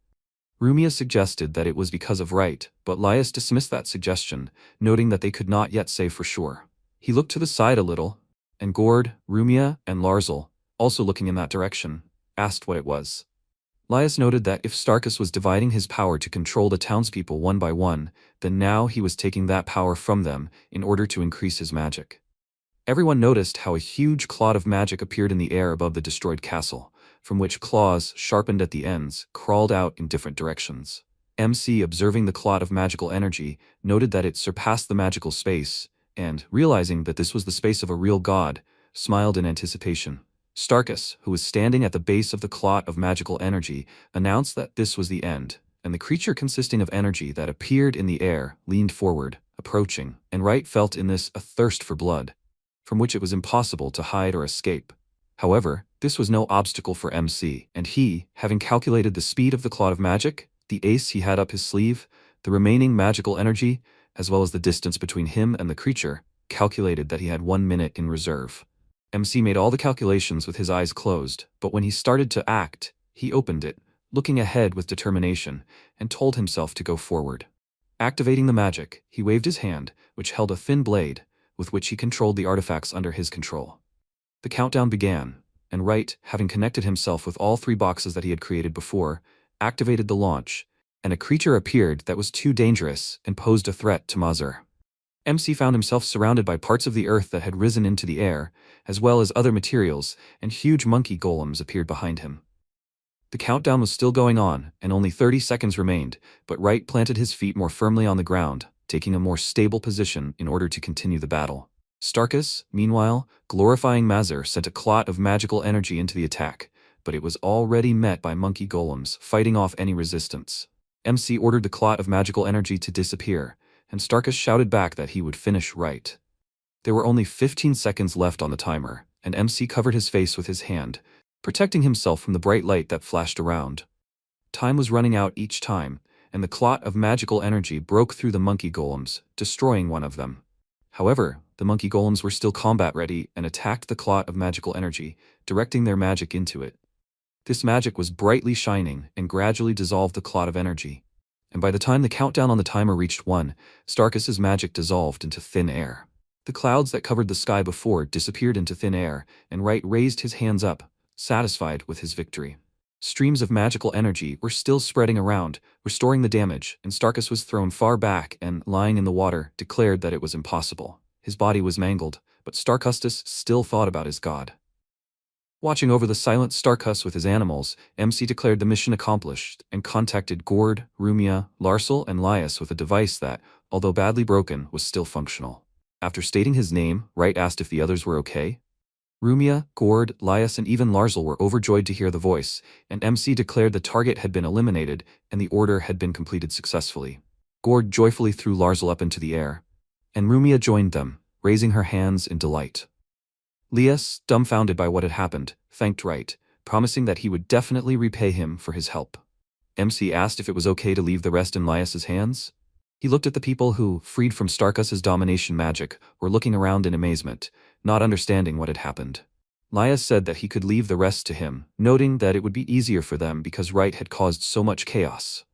Rumia suggested that it was because of Wright, but Lias dismissed that suggestion, noting that they could not yet say for sure. He looked to the side a little, and Gord, Rumia, and Larzal, also looking in that direction, asked what it was. Lias noted that if Starkus was dividing his power to control the townspeople one by one, then now he was taking that power from them in order to increase his magic. Everyone noticed how a huge cloud of magic appeared in the air above the destroyed castle, from which claws, sharpened at the ends, crawled out in different directions. MC, observing the cloud of magical energy, noted that it surpassed the magical space, and, realizing that this was the space of a real god, smiled in anticipation. Starkus, who was standing at the base of the clot of magical energy, announced that this was the end, and the creature consisting of energy that appeared in the air leaned forward, approaching, and Right felt in this a thirst for blood, from which it was impossible to hide or escape. However, this was no obstacle for MC, and he, having calculated the speed of the clot of magic, the ace he had up his sleeve, the remaining magical energy, as well as the distance between him and the creature, calculated that he had 1 minute in reserve. MC made all the calculations with his eyes closed, but when he started to act, he opened it, looking ahead with determination, and told himself to go forward. Activating the magic, he waved his hand, which held a thin blade, with which he controlled the artifacts under his control. The countdown began, and Right, having connected himself with all 3 boxes that he had created before, activated the launch, and a creature appeared that was too dangerous and posed a threat to Mazur. MC found himself surrounded by parts of the earth that had risen into the air, as well as other materials, and huge monkey golems appeared behind him. The countdown was still going on, and only 30 seconds remained, but Right planted his feet more firmly on the ground, taking a more stable position in order to continue the battle. Starkus, meanwhile, glorifying Mazur, sent a clot of magical energy into the attack, but it was already met by monkey golems, fighting off any resistance. MC ordered the clot of magical energy to disappear, and Starkus shouted back that he would finish Right. There were only 15 seconds left on the timer, and MC covered his face with his hand, protecting himself from the bright light that flashed around. Time was running out each time, and the clot of magical energy broke through the monkey golems, destroying one of them. However, the monkey golems were still combat-ready and attacked the clot of magical energy, directing their magic into it. This magic was brightly shining and gradually dissolved the clot of energy. And by the time the countdown on the timer reached 1, Starkus's magic dissolved into thin air. The clouds that covered the sky before disappeared into thin air, and Right raised his hands up, satisfied with his victory. Streams of magical energy were still spreading around, restoring the damage, and Starkus was thrown far back and, lying in the water, declared that it was impossible. His body was mangled, but Starkustus still thought about his god. Watching over the silent Starkus with his animals, MC declared the mission accomplished and contacted Gord, Rumia, Larsel, and Lias with a device that, although badly broken, was still functional. After stating his name, Right asked if the others were okay. Rumia, Gord, Lias, and even Larsel were overjoyed to hear the voice, and MC declared the target had been eliminated and the order had been completed successfully. Gord joyfully threw Larsel up into the air, and Rumia joined them, raising her hands in delight. Lias, dumbfounded by what had happened, thanked Right, promising that he would definitely repay him for his help. MC asked if it was okay to leave the rest in Lias's hands. He looked at the people who, freed from Starkus's domination magic, were looking around in amazement, not understanding what had happened. Lias said that he could leave the rest to him, noting that it would be easier for them because Right had caused so much chaos.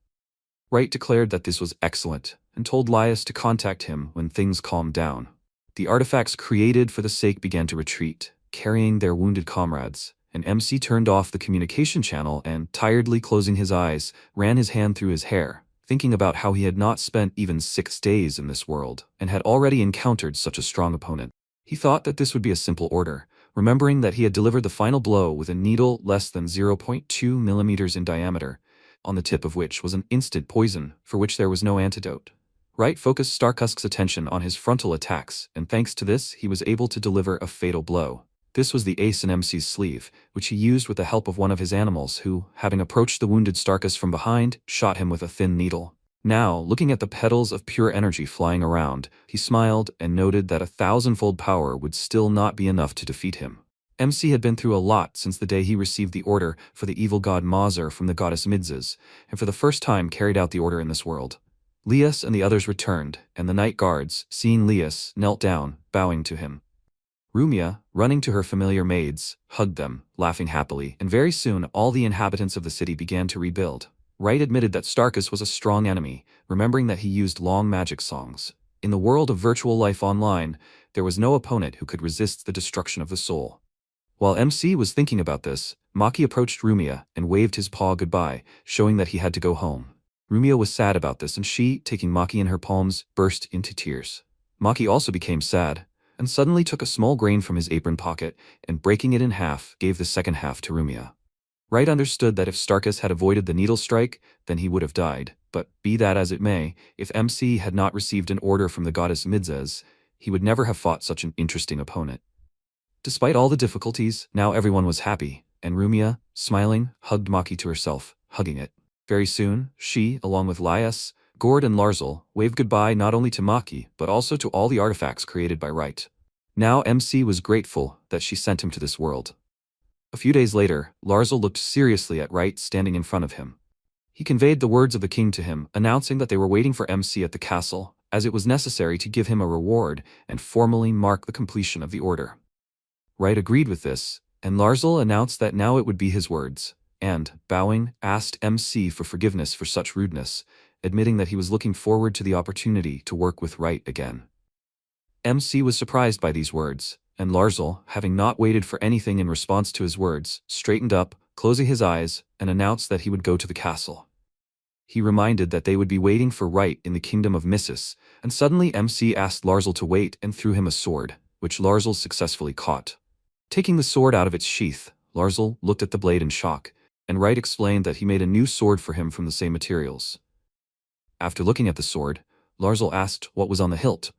Right declared that this was excellent, and told Lias to contact him when things calmed down. The artifacts created for the sake began to retreat, carrying their wounded comrades, and MC turned off the communication channel and, tiredly closing his eyes, ran his hand through his hair, thinking about how he had not spent even 6 days in this world, and had already encountered such a strong opponent. He thought that this would be a simple order, remembering that he had delivered the final blow with a needle less than 0.2 millimeters in diameter, on the tip of which was an instant poison, for which there was no antidote. Right focused Starkusk's attention on his frontal attacks, and thanks to this he was able to deliver a fatal blow. This was the ace in MC's sleeve, which he used with the help of one of his animals who, having approached the wounded Starkus from behind, shot him with a thin needle. Now, looking at the petals of pure energy flying around, he smiled and noted that 1,000-fold power would still not be enough to defeat him. MC had been through a lot since the day he received the order for the evil god Mazur from the goddess Midzes, and for the first time carried out the order in this world. Lias and the others returned, and the night guards, seeing Lias, knelt down, bowing to him. Rumia, running to her familiar maids, hugged them, laughing happily, and very soon all the inhabitants of the city began to rebuild. Right admitted that Starkus was a strong enemy, remembering that he used long magic songs. In the world of virtual life online, there was no opponent who could resist the destruction of the soul. While MC was thinking about this, Maki approached Rumia and waved his paw goodbye, showing that he had to go home. Rumia was sad about this, and she, taking Maki in her palms, burst into tears. Maki also became sad, and suddenly took a small grain from his apron pocket and, breaking it in half, gave the second half to Rumia. Right understood that if Starkus had avoided the needle strike, then he would have died, but be that as it may, if MC had not received an order from the goddess Midzes, he would never have fought such an interesting opponent. Despite all the difficulties, now everyone was happy, and Rumia, smiling, hugged Maki to herself, hugging it. Very soon, she, along with Lias, Gord and Larzal waved goodbye not only to Maki but also to all the artifacts created by Right. Now MC was grateful that she sent him to this world. A few days later, Larzal looked seriously at Right standing in front of him. He conveyed the words of the king to him, announcing that they were waiting for MC at the castle, as it was necessary to give him a reward and formally mark the completion of the order. Right agreed with this, and Larzal announced that now it would be his words, and, bowing, asked MC for forgiveness for such rudeness, admitting that he was looking forward to the opportunity to work with Right again. MC was surprised by these words, and Larzal, having not waited for anything in response to his words, straightened up, closing his eyes, and announced that he would go to the castle. He reminded that they would be waiting for Right in the kingdom of Missus, and suddenly MC asked Larzal to wait and threw him a sword, which Larzal successfully caught. Taking the sword out of its sheath, Larzal looked at the blade in shock, and Right explained that he made a new sword for him from the same materials. After looking at the sword, Larzal asked what was on the hilt.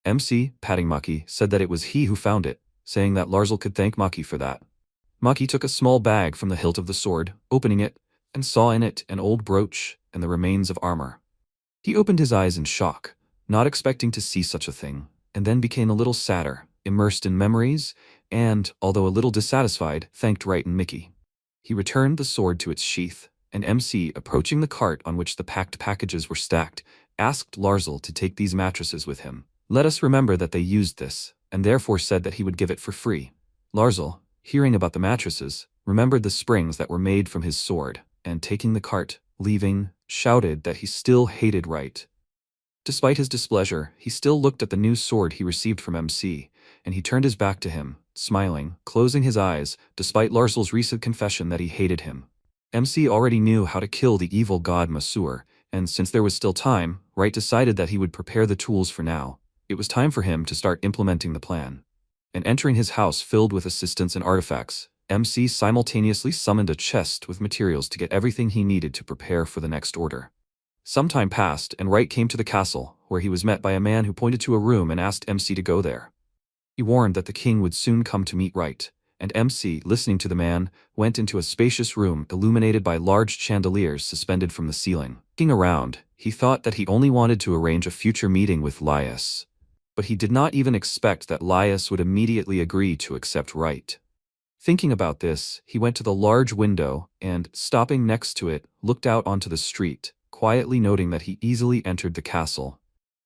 MC, patting Maki, said that it was he who found it, saying that Larzal could thank Maki for that. Maki took a small bag from the hilt of the sword, opening it, and saw in it an old brooch and the remains of armor. He opened his eyes in shock, not expecting to see such a thing, and then became a little sadder, immersed in memories, and, although a little dissatisfied, thanked Right and Mickey. He returned the sword to its sheath, and MC, approaching the cart on which the packed packages were stacked, asked Larzal to take these mattresses with him. Let us remember that they used this, and therefore said that he would give it for free. Larzal, hearing about the mattresses, remembered the springs that were made from his sword, and taking the cart, leaving, shouted that he still hated Right. Despite his displeasure, he still looked at the new sword he received from MC, and he turned his back to him, smiling, closing his eyes, despite Larzal's recent confession that he hated him. MC already knew how to kill the evil god Masur, and since there was still time, Right decided that he would prepare the tools for now. It was time for him to start implementing the plan. And entering his house filled with assistants and artifacts, MC simultaneously summoned a chest with materials to get everything he needed to prepare for the next order. Some time passed, and Right came to the castle, where he was met by a man who pointed to a room and asked MC to go there. He warned that the king would soon come to meet Right, and MC, listening to the man, went into a spacious room illuminated by large chandeliers suspended from the ceiling. Looking around, he thought that he only wanted to arrange a future meeting with Laius. But he did not even expect that Laius would immediately agree to accept Right. Thinking about this, he went to the large window and, stopping next to it, looked out onto the street, quietly noting that he easily entered the castle.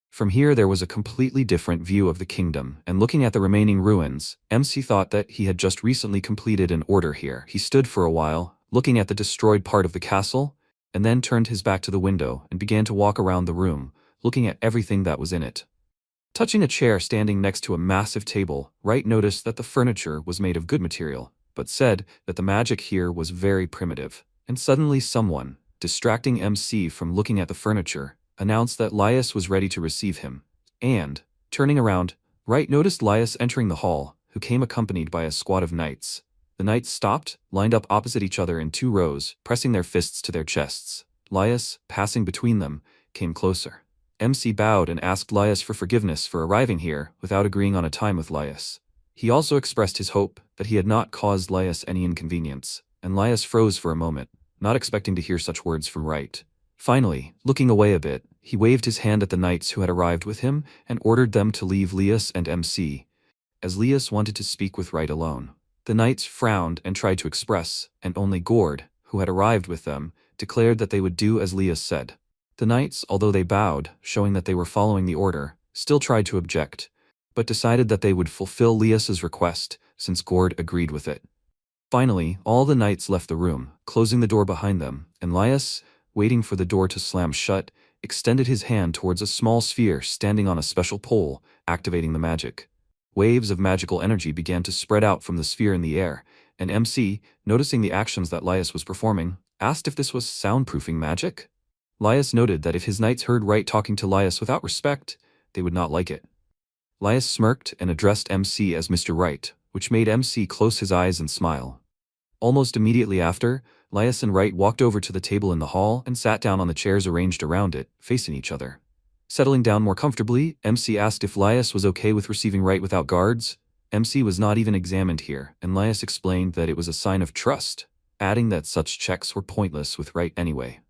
From here there was a completely different view of the kingdom, and looking at the remaining ruins, MC thought that he had just recently completed an order here. He stood for a while, looking at the destroyed part of the castle, and then turned his back to the window and began to walk around the room, looking at everything that was in it. Touching a chair standing next to a massive table, Right noticed that the furniture was made of good material, but said that the magic here was very primitive. And suddenly someone, distracting MC from looking at the furniture, announced that Laius was ready to receive him. And, turning around, Right noticed Laius entering the hall, who came accompanied by a squad of knights. The knights stopped, lined up opposite each other in 2 rows, pressing their fists to their chests. Laius, passing between them, came closer. MC bowed and asked Laius for forgiveness for arriving here without agreeing on a time with Laius. He also expressed his hope that he had not caused Laius any inconvenience, and Laius froze for a moment, not expecting to hear such words from Right. Finally, looking away a bit, he waved his hand at the knights who had arrived with him and ordered them to leave Laius and MC, as Laius wanted to speak with Right alone. The knights frowned and tried to express, and only Gord, who had arrived with them, declared that they would do as Laius said. The knights, although they bowed, showing that they were following the order, still tried to object, but decided that they would fulfill Laius's request, since Gord agreed with it. Finally, all the knights left the room, closing the door behind them, and Laius, waiting for the door to slam shut, extended his hand towards a small sphere standing on a special pole, activating the magic. Waves of magical energy began to spread out from the sphere in the air, and MC, noticing the actions that Laius was performing, asked if this was soundproofing magic. Laius noted that if his knights heard Right talking to Laius without respect, they would not like it. Laius smirked and addressed MC as Mr. Right, which made MC close his eyes and smile. Almost immediately after, Laius and Right walked over to the table in the hall and sat down on the chairs arranged around it, facing each other. Settling down more comfortably, MC asked if Laius was okay with receiving Right without guards. MC was not even examined here, and Laius explained that it was a sign of trust, adding that such checks were pointless with Right anyway.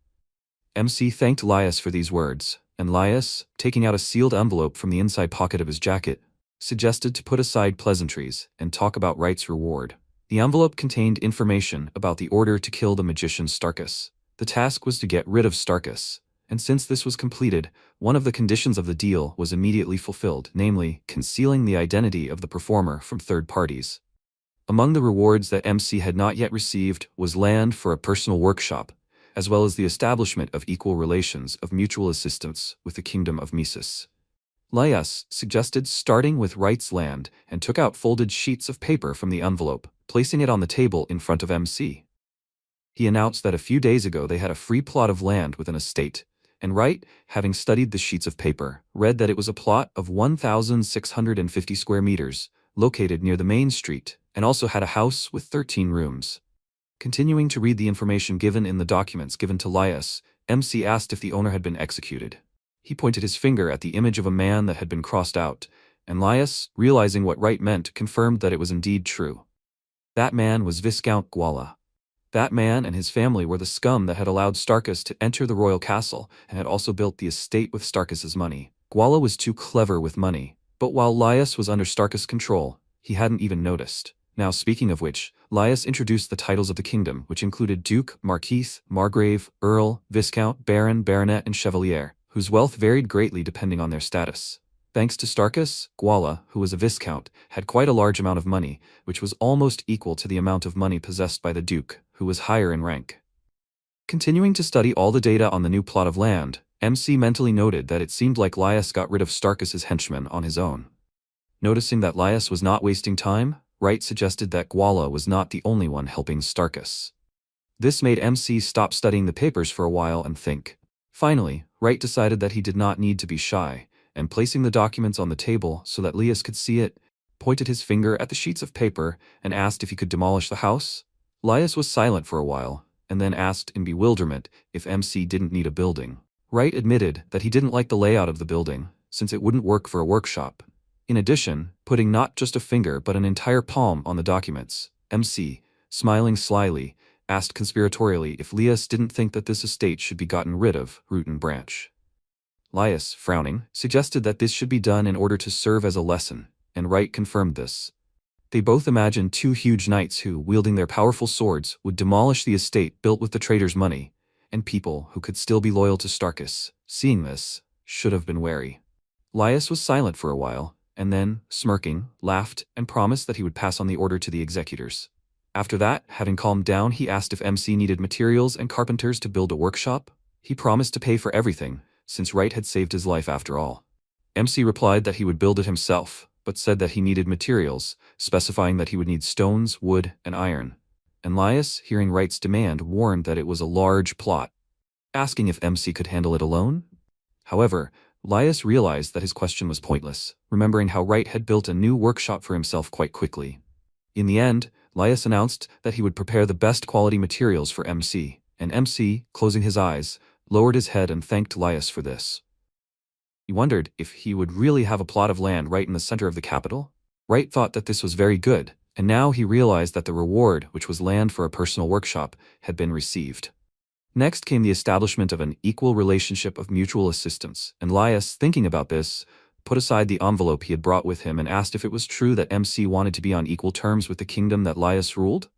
MC thanked Laius for these words, and Laius, taking out a sealed envelope from the inside pocket of his jacket, suggested to put aside pleasantries and talk about Wright's reward. The envelope contained information about the order to kill the magician Starkus. The task was to get rid of Starkus, and since this was completed, one of the conditions of the deal was immediately fulfilled, namely, concealing the identity of the performer from third parties. Among the rewards that MC had not yet received was land for a personal workshop, as well as the establishment of equal relations of mutual assistance with the kingdom of Mises. Laius suggested starting with Wright's land and took out folded sheets of paper from the envelope, placing it on the table in front of MC. He announced that a few days ago they had a free plot of land with an estate, and Wright, having studied the sheets of paper, read that it was a plot of 1,650 square meters, located near the main street, and also had a house with 13 rooms. Continuing to read the information given in the documents given to Laius, MC asked if the owner had been executed. He pointed his finger at the image of a man that had been crossed out, and Laius, realizing what Wright meant, confirmed that it was indeed true. That man was Viscount Guala. That man and his family were the scum that had allowed Starkus to enter the royal castle and had also built the estate with Starkus's money. Guala was too clever with money, but while Laius was under Starkus' control, he hadn't even noticed. Now, speaking of which, Laius introduced the titles of the kingdom, which included Duke, Marquis, Margrave, Earl, Viscount, Baron, Baronet, and Chevalier, whose wealth varied greatly depending on their status. Thanks to Starkus, Guala, who was a viscount, had quite a large amount of money, which was almost equal to the amount of money possessed by the Duke, who was higher in rank. Continuing to study all the data on the new plot of land, MC mentally noted that it seemed like Laius got rid of Starkus's henchmen on his own. Noticing that Laius was not wasting time, Wright suggested that Guala was not the only one helping Starkus. This made MC stop studying the papers for a while and think. Finally, Wright decided that he did not need to be shy, and placing the documents on the table so that Laius could see it, pointed his finger at the sheets of paper and asked if he could demolish the house. Laius was silent for a while, and then asked in bewilderment if MC didn't need a building. Wright admitted that he didn't like the layout of the building, since it wouldn't work for a workshop. In addition, putting not just a finger but an entire palm on the documents, MC, smiling slyly, asked conspiratorially if Laius didn't think that this estate should be gotten rid of, root and branch. Laius, frowning, suggested that this should be done in order to serve as a lesson, and Wright confirmed this. They both imagined two huge knights who, wielding their powerful swords, would demolish the estate built with the trader's money, and people who could still be loyal to Starkus, seeing this, should have been wary. Laius was silent for a while, and then, smirking, laughed and promised that he would pass on the order to the executors. After that, having calmed down, he asked if MC needed materials and carpenters to build a workshop. He promised to pay for everything, since Wright had saved his life after all. MC replied that he would build it himself, but said that he needed materials, specifying that he would need stones, wood, and iron. And Laius, hearing Wright's demand, warned that it was a large plot, asking if MC could handle it alone. However, Laius realized that his question was pointless, remembering how Wright had built a new workshop for himself quite quickly. In the end, Laius announced that he would prepare the best quality materials for MC, and MC, closing his eyes, lowered his head and thanked Laius for this. He wondered if he would really have a plot of land right in the center of the capital. Wright thought that this was very good, and now he realized that the reward, which was land for a personal workshop, had been received. Next came the establishment of an equal relationship of mutual assistance, and Laius, thinking about this, put aside the envelope he had brought with him and asked if it was true that MC wanted to be on equal terms with the kingdom that Laius ruled.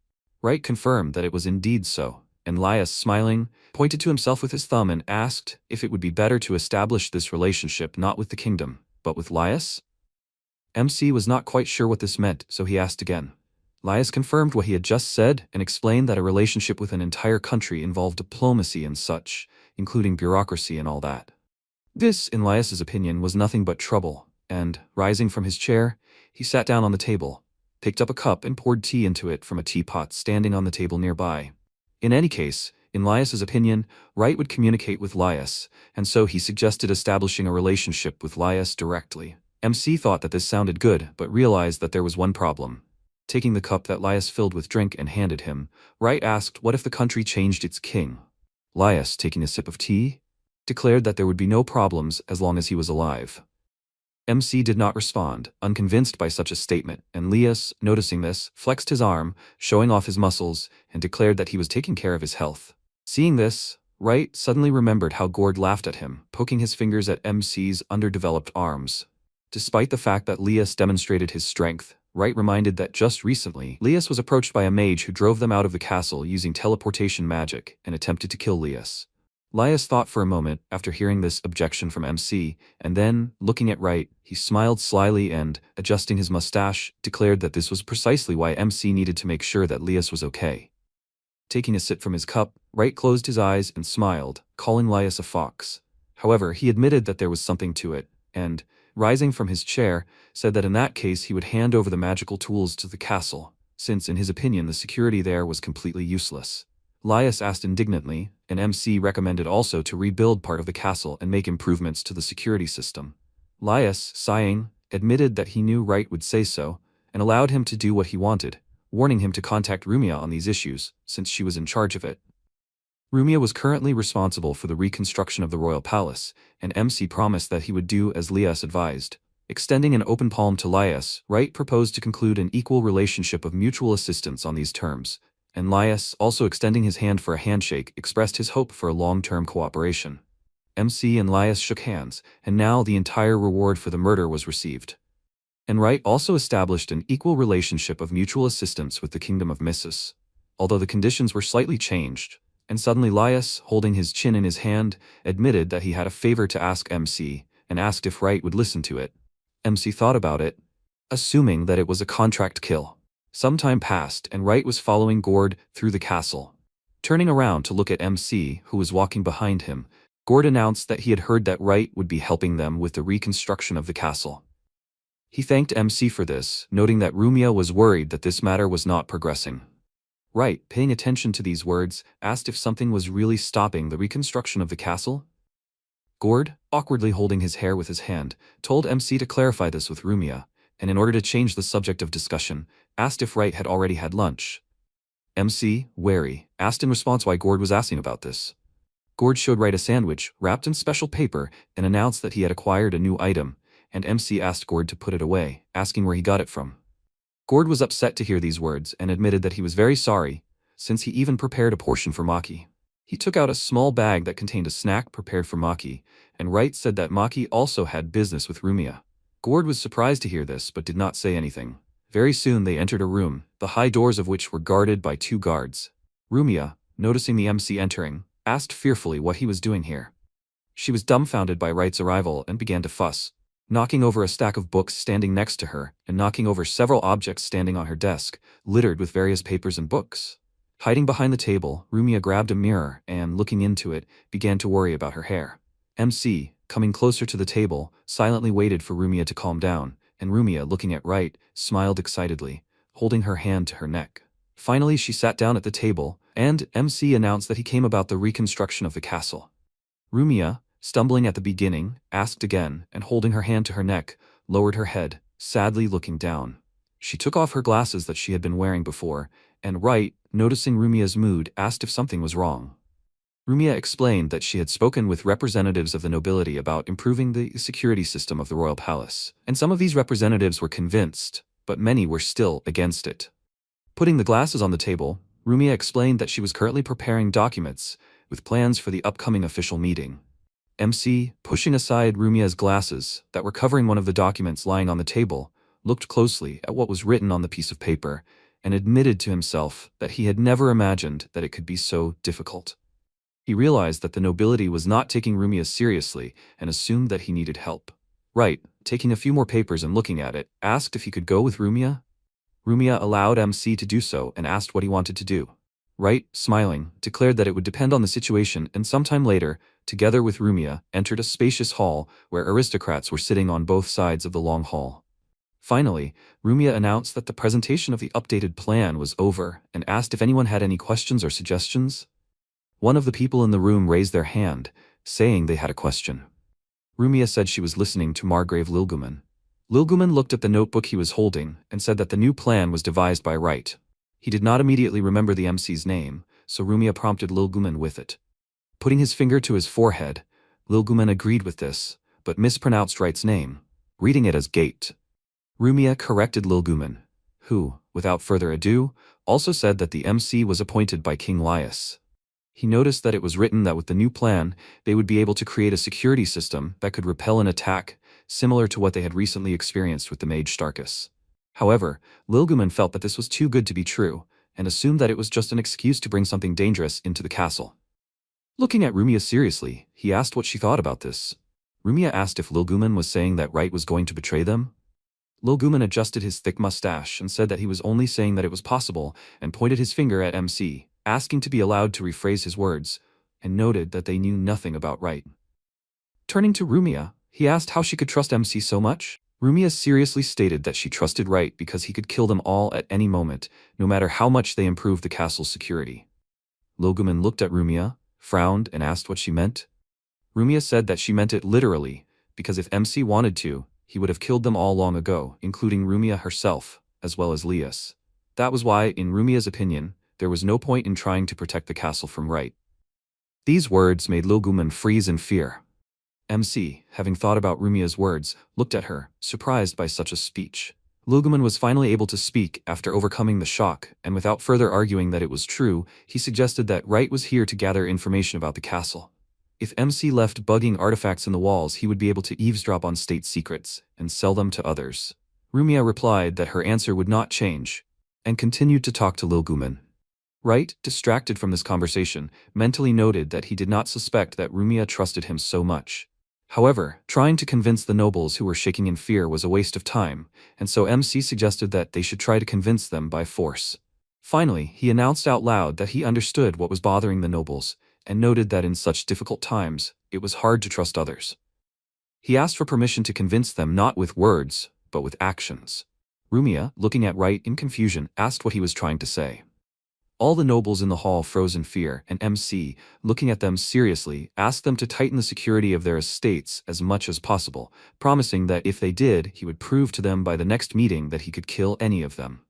Wright confirmed that it was indeed so, and Laius, smiling, pointed to himself with his thumb and asked if it would be better to establish this relationship not with the kingdom, but with Laius. MC was not quite sure what this meant, so he asked again. Laius confirmed what he had just said and explained that a relationship with an entire country involved diplomacy and such, including bureaucracy and all that. This, in Laius's opinion, was nothing but trouble, and, rising from his chair, he sat down on the table, picked up a cup and poured tea into it from a teapot standing on the table nearby. In any case, in Laius's opinion, Wright would communicate with Laius, and so he suggested establishing a relationship with Laius directly. MC thought that this sounded good, but realized that there was one problem. Taking the cup that Laius filled with drink and handed him, Wright asked what if the country changed its king. Laius, taking a sip of tea, declared that there would be no problems as long as he was alive. MC did not respond, unconvinced by such a statement, and Laius, noticing this, flexed his arm, showing off his muscles, and declared that he was taking care of his health. Seeing this, Wright suddenly remembered how Gord laughed at him, poking his fingers at MC's underdeveloped arms. Despite the fact that Lias demonstrated his strength, Wright reminded that just recently, Lias was approached by a mage who drove them out of the castle using teleportation magic and attempted to kill Lias. Lias thought for a moment after hearing this objection from MC, and then, looking at Wright, he smiled slyly and, adjusting his mustache, declared that this was precisely why MC needed to make sure that Lias was okay. Taking a sip from his cup, Wright closed his eyes and smiled, calling Lias a fox. However, he admitted that there was something to it, and, rising from his chair, said that in that case he would hand over the magical tools to the castle, since in his opinion the security there was completely useless. Lias asked indignantly, and MC recommended also to rebuild part of the castle and make improvements to the security system. Lias, sighing, admitted that he knew Wright would say so, and allowed him to do what he wanted, warning him to contact Rumia on these issues, since she was in charge of it. Rumia was currently responsible for the reconstruction of the royal palace, and MC promised that he would do as Lias advised. Extending an open palm to Lias, Wright proposed to conclude an equal relationship of mutual assistance on these terms, and Lias, also extending his hand for a handshake, expressed his hope for a long-term cooperation. MC and Lias shook hands, and now the entire reward for the murder was received. And Wright also established an equal relationship of mutual assistance with the Kingdom of Missus. Although the conditions were slightly changed, and suddenly Lias, holding his chin in his hand, admitted that he had a favor to ask MC, and asked if Wright would listen to it. MC thought about it, assuming that it was a contract kill. Some time passed and Wright was following Gord through the castle. Turning around to look at MC, who was walking behind him, Gord announced that he had heard that Wright would be helping them with the reconstruction of the castle. He thanked MC for this, noting that Rumia was worried that this matter was not progressing. Wright, paying attention to these words, asked if something was really stopping the reconstruction of the castle. Gord, awkwardly holding his hair with his hand, told MC to clarify this with Rumia, and in order to change the subject of discussion, asked if Wright had already had lunch. MC, wary, asked in response why Gord was asking about this. Gord showed Wright a sandwich, wrapped in special paper, and announced that he had acquired a new item, and MC asked Gord to put it away, asking where he got it from. Gord was upset to hear these words and admitted that he was very sorry, since he even prepared a portion for Maki. He took out a small bag that contained a snack prepared for Maki, and Wright said that Maki also had business with Rumia. Gord was surprised to hear this but did not say anything. Very soon they entered a room, the high doors of which were guarded by 2 guards. Rumia, noticing the MC entering, asked fearfully what he was doing here. She was dumbfounded by Wright's arrival and began to fuss, knocking over a stack of books standing next to her and knocking over several objects standing on her desk, littered with various papers and books. Hiding behind the table, Rumia grabbed a mirror and, looking into it, began to worry about her hair. MC, coming closer to the table, silently waited for Rumia to calm down, and Rumia, looking at Wright, smiled excitedly, holding her hand to her neck. Finally she sat down at the table, and MC announced that he came about the reconstruction of the castle. Rumia, stumbling at the beginning, asked again, and holding her hand to her neck, lowered her head, sadly looking down. She took off her glasses that she had been wearing before, and Wright, noticing Rumia's mood, asked if something was wrong. Rumia explained that she had spoken with representatives of the nobility about improving the security system of the royal palace, and some of these representatives were convinced, but many were still against it. Putting the glasses on the table, Rumia explained that she was currently preparing documents, with plans for the upcoming official meeting. MC, pushing aside Rumia's glasses that were covering one of the documents lying on the table, looked closely at what was written on the piece of paper, and admitted to himself that he had never imagined that it could be so difficult. He realized that the nobility was not taking Rumia seriously and assumed that he needed help. Wright, taking a few more papers and looking at it, asked if he could go with Rumia. Rumia allowed MC to do so and asked what he wanted to do. Wright, smiling, declared that it would depend on the situation, and sometime later, together with Rumia, entered a spacious hall where aristocrats were sitting on both sides of the long hall. Finally, Rumia announced that the presentation of the updated plan was over and asked if anyone had any questions or suggestions. One of the people in the room raised their hand, saying they had a question. Rumia said she was listening to Margrave Lilguman. Lilguman looked at the notebook he was holding and said that the new plan was devised by Wright. He did not immediately remember the MC's name, so Rumia prompted Lilguman with it. Putting his finger to his forehead, Lilguman agreed with this, but mispronounced Wright's name, reading it as Gate. Rumia corrected Lilguman, who, without further ado, also said that the MC was appointed by King Lias. He noticed that it was written that with the new plan, they would be able to create a security system that could repel an attack, similar to what they had recently experienced with the mage Starkus. However, Lilguman felt that this was too good to be true, and assumed that it was just an excuse to bring something dangerous into the castle. Looking at Rumia seriously, he asked what she thought about this. Rumia asked if Lilguman was saying that Wright was going to betray them. Lilguman adjusted his thick mustache and said that he was only saying that it was possible, and pointed his finger at MC, asking to be allowed to rephrase his words, and noted that they knew nothing about Wright. Turning to Rumia, he asked how she could trust MC so much. Rumia seriously stated that she trusted Wright because he could kill them all at any moment, no matter how much they improved the castle's security. Lilguman looked at Rumia, frowned, and asked what she meant. Rumia said that she meant it literally, because if MC wanted to, he would have killed them all long ago, including Rumia herself, as well as Lias. That was why, in Rumia's opinion, there was no point in trying to protect the castle from Wright. These words made Lilguman freeze in fear. MC, having thought about Rumia's words, looked at her, surprised by such a speech. Lilguman was finally able to speak after overcoming the shock, and without further arguing that it was true, he suggested that Wright was here to gather information about the castle. If MC left bugging artifacts in the walls, he would be able to eavesdrop on state secrets and sell them to others. Rumia replied that her answer would not change, and continued to talk to Lilguman. Wright, distracted from this conversation, mentally noted that he did not suspect that Rumia trusted him so much. However, trying to convince the nobles who were shaking in fear was a waste of time, and so MC suggested that they should try to convince them by force. Finally, he announced out loud that he understood what was bothering the nobles, and noted that in such difficult times, it was hard to trust others. He asked for permission to convince them not with words, but with actions. Rumia, looking at Wright in confusion, asked what he was trying to say. All the nobles in the hall froze in fear, and MC, looking at them seriously, asked them to tighten the security of their estates as much as possible, promising that if they did, he would prove to them by the next meeting that he could kill any of them.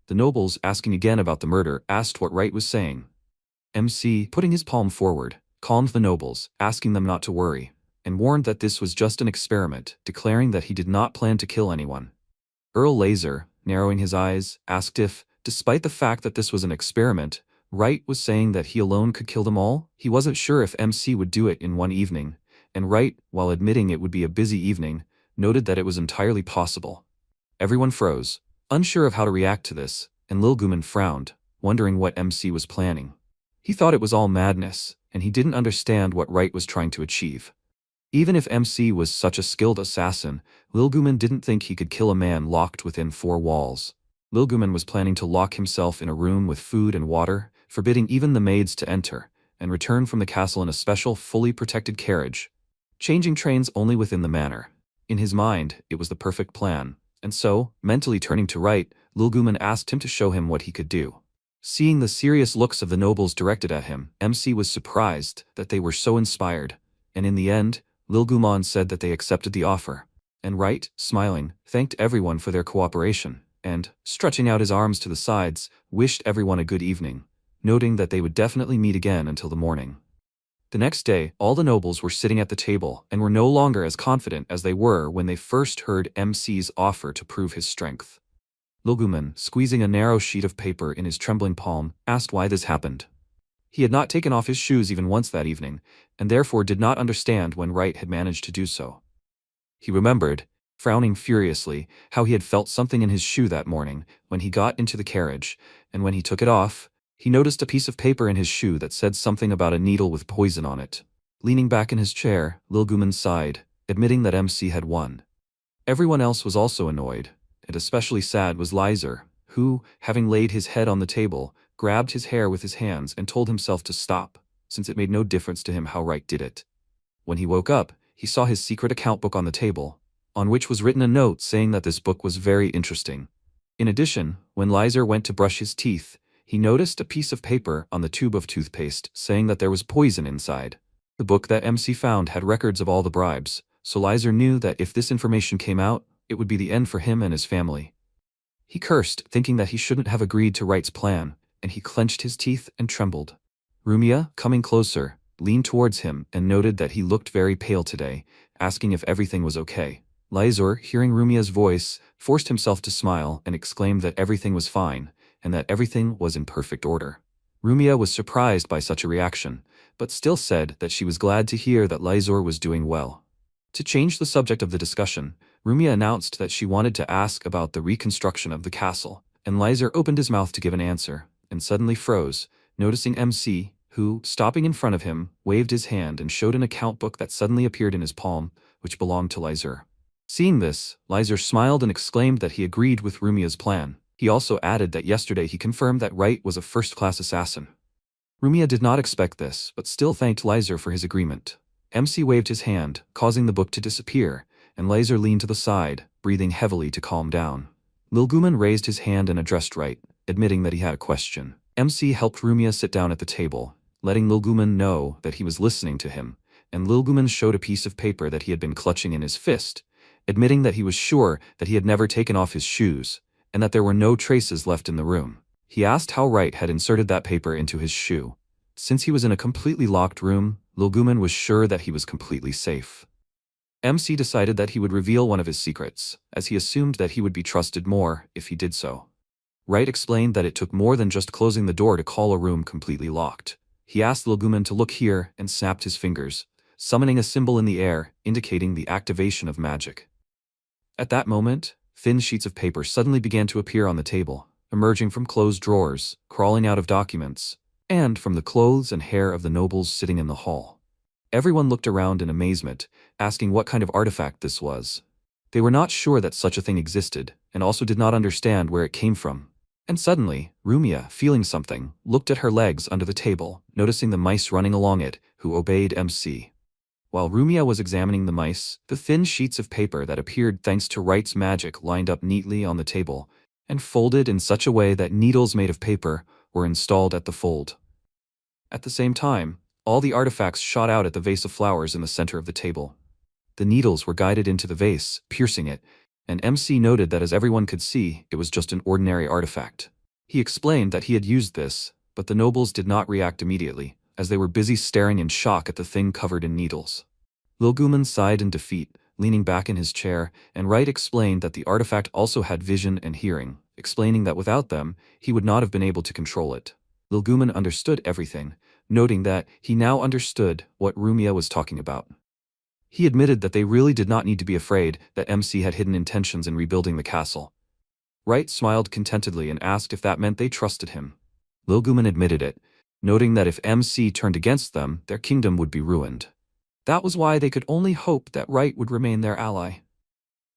The nobles, asking again about the murder, asked what Wright was saying. MC, putting his palm forward, calmed the nobles, asking them not to worry, and warned that this was just an experiment, declaring that he did not plan to kill anyone. Earl Laser, narrowing his eyes, asked if, despite the fact that this was an experiment, Wright was saying that he alone could kill them all. He wasn't sure if MC would do it in one evening, and Wright, while admitting it would be a busy evening, noted that it was entirely possible. Everyone froze, unsure of how to react to this, and Lilguman frowned, wondering what MC was planning. He thought it was all madness, and he didn't understand what Wright was trying to achieve. Even if MC was such a skilled assassin, Lilguman didn't think he could kill a man locked within 4 walls. Lilguman was planning to lock himself in a room with food and water, forbidding even the maids to enter, and return from the castle in a special, fully protected carriage, changing trains only within the manor. In his mind, it was the perfect plan, and so, mentally turning to Wright, Lilguman asked him to show him what he could do. Seeing the serious looks of the nobles directed at him, MC was surprised that they were so inspired, and in the end, Lilguman said that they accepted the offer, and Wright, smiling, thanked everyone for their cooperation, and, stretching out his arms to the sides, wished everyone a good evening, noting that they would definitely meet again until the morning. The next day, all the nobles were sitting at the table and were no longer as confident as they were when they first heard MC's offer to prove his strength. Lilguman, squeezing a narrow sheet of paper in his trembling palm, asked why this happened. He had not taken off his shoes even once that evening, and therefore did not understand when Wright had managed to do so. He remembered, frowning furiously, how he had felt something in his shoe that morning when he got into the carriage, and when he took it off, he noticed a piece of paper in his shoe that said something about a needle with poison on it. Leaning back in his chair, Lilguman sighed, admitting that MC had won. Everyone else was also annoyed, and especially sad was Lizer, who, having laid his head on the table, grabbed his hair with his hands and told himself to stop, since it made no difference to him how Wright did it. When he woke up, he saw his secret account book on the table, on which was written a note saying that this book was very interesting. In addition, when Lizer went to brush his teeth, he noticed a piece of paper on the tube of toothpaste saying that there was poison inside. The book that MC found had records of all the bribes, so Lizer knew that if this information came out, it would be the end for him and his family. He cursed, thinking that he shouldn't have agreed to Wright's plan, and he clenched his teeth and trembled. Rumia, coming closer, leaned towards him and noted that he looked very pale today, asking if everything was okay. Lizer, hearing Rumia's voice, forced himself to smile and exclaimed that everything was fine, and that everything was in perfect order. Rumia was surprised by such a reaction, but still said that she was glad to hear that Lizor was doing well. To change the subject of the discussion, Rumia announced that she wanted to ask about the reconstruction of the castle, and Lizor opened his mouth to give an answer, and suddenly froze, noticing MC, who, stopping in front of him, waved his hand and showed an account book that suddenly appeared in his palm, which belonged to Lizor. Seeing this, Lizor smiled and exclaimed that he agreed with Rumia's plan. He also added that yesterday he confirmed that Wright was a first-class assassin. Rumia did not expect this, but still thanked Lizor for his agreement. MC waved his hand, causing the book to disappear, and Lizor leaned to the side, breathing heavily to calm down. Lilguman raised his hand and addressed Wright, admitting that he had a question. MC helped Rumia sit down at the table, letting Lilguman know that he was listening to him, and Lilguman showed a piece of paper that he had been clutching in his fist, admitting that he was sure that he had never taken off his shoes, and that there were no traces left in the room. He asked how Wright had inserted that paper into his shoe. Since he was in a completely locked room, Lilguman was sure that he was completely safe. MC decided that he would reveal one of his secrets, as he assumed that he would be trusted more if he did so. Wright explained that it took more than just closing the door to call a room completely locked. He asked Lilguman to look here and snapped his fingers, summoning a symbol in the air, indicating the activation of magic. At that moment, thin sheets of paper suddenly began to appear on the table, emerging from closed drawers, crawling out of documents, and from the clothes and hair of the nobles sitting in the hall. Everyone looked around in amazement, asking what kind of artifact this was. They were not sure that such a thing existed, and also did not understand where it came from. And suddenly, Rumia, feeling something, looked at her legs under the table, noticing the mice running along it, who obeyed MC. While Rumia was examining the mice, the thin sheets of paper that appeared thanks to Wright's magic lined up neatly on the table, and folded in such a way that needles made of paper were installed at the fold. At the same time, all the artifacts shot out at the vase of flowers in the center of the table. The needles were guided into the vase, piercing it, and MC noted that as everyone could see, it was just an ordinary artifact. He explained that he had used this, but the nobles did not react immediately, as they were busy staring in shock at the thing covered in needles. Lilguman sighed in defeat, leaning back in his chair, and Wright explained that the artifact also had vision and hearing, explaining that without them, he would not have been able to control it. Lilguman understood everything, noting that he now understood what Rumia was talking about. He admitted that they really did not need to be afraid that MC had hidden intentions in rebuilding the castle. Wright smiled contentedly and asked if that meant they trusted him. Lilguman admitted it, noting that if MC turned against them, their kingdom would be ruined. That was why they could only hope that Wright would remain their ally.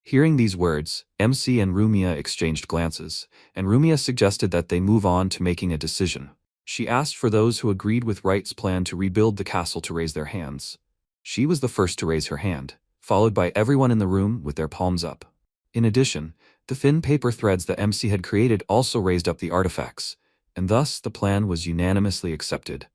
Hearing these words, MC and Rumia exchanged glances, and Rumia suggested that they move on to making a decision. She asked for those who agreed with Wright's plan to rebuild the castle to raise their hands. She was the first to raise her hand, followed by everyone in the room with their palms up. In addition, the thin paper threads that MC had created also raised up the artifacts, and thus the plan was unanimously accepted.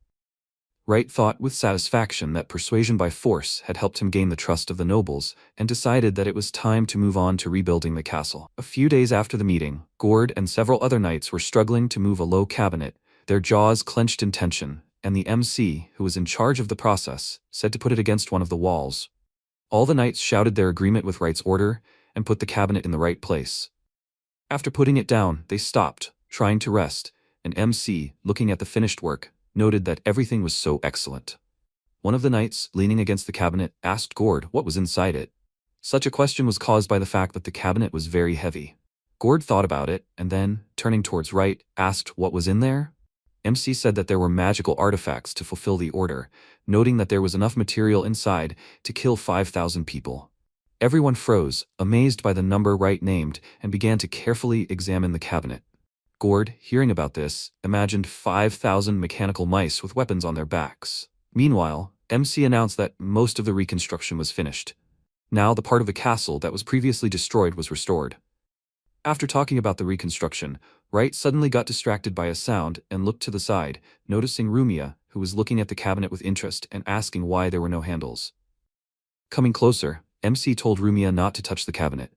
Wright thought with satisfaction that persuasion by force had helped him gain the trust of the nobles, and decided that it was time to move on to rebuilding the castle. A few days after the meeting, Gord and several other knights were struggling to move a low cabinet, their jaws clenched in tension, and the MC, who was in charge of the process, said to put it against one of the walls. All the knights shouted their agreement with Wright's order, and put the cabinet in the right place. After putting it down, they stopped, trying to rest, and MC, looking at the finished work, noted that everything was so excellent. One of the knights, leaning against the cabinet, asked Gord what was inside it. Such a question was caused by the fact that the cabinet was very heavy. Gord thought about it, and then, turning towards Wright, asked what was in there. MC said that there were magical artifacts to fulfill the order, noting that there was enough material inside to kill 5,000 people. Everyone froze, amazed by the number Wright named, and began to carefully examine the cabinet. Gord, hearing about this, imagined 5,000 mechanical mice with weapons on their backs. Meanwhile, MC announced that most of the reconstruction was finished. Now the part of the castle that was previously destroyed was restored. After talking about the reconstruction, Wright suddenly got distracted by a sound and looked to the side, noticing Rumia, who was looking at the cabinet with interest and asking why there were no handles. Coming closer, MC told Rumia not to touch the cabinet.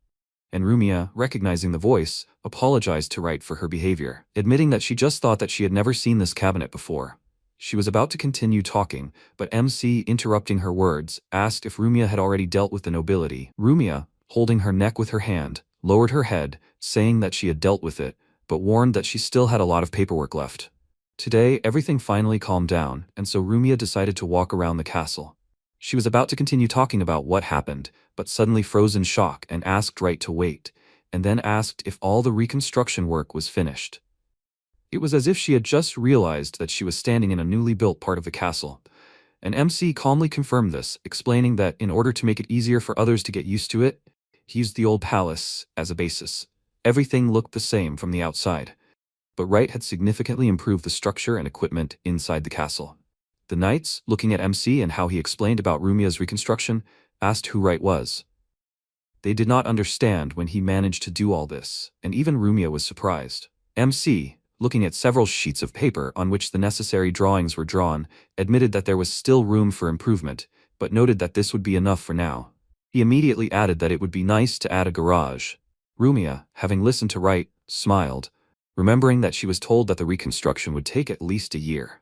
And Rumia, recognizing the voice, apologized to Wright for her behavior, admitting that she just thought that she had never seen this cabinet before. She was about to continue talking, but MC, interrupting her words, asked if Rumia had already dealt with the nobility. Rumia, holding her neck with her hand, lowered her head, saying that she had dealt with it, but warned that she still had a lot of paperwork left. Today, everything finally calmed down, and so Rumia decided to walk around the castle. She was about to continue talking about what happened, but suddenly froze in shock and asked Right to wait, and then asked if all the reconstruction work was finished. It was as if she had just realized that she was standing in a newly built part of the castle. And MC calmly confirmed this, explaining that in order to make it easier for others to get used to it, he used the old palace as a basis. Everything looked the same from the outside, but Wright had significantly improved the structure and equipment inside the castle. The knights, looking at MC and how he explained about Rumia's reconstruction, asked who Wright was. They did not understand when he managed to do all this, and even Rumia was surprised. MC, looking at several sheets of paper on which the necessary drawings were drawn, admitted that there was still room for improvement, but noted that this would be enough for now. He immediately added that it would be nice to add a garage. Rumia, having listened to Wright, smiled, remembering that she was told that the reconstruction would take at least a year.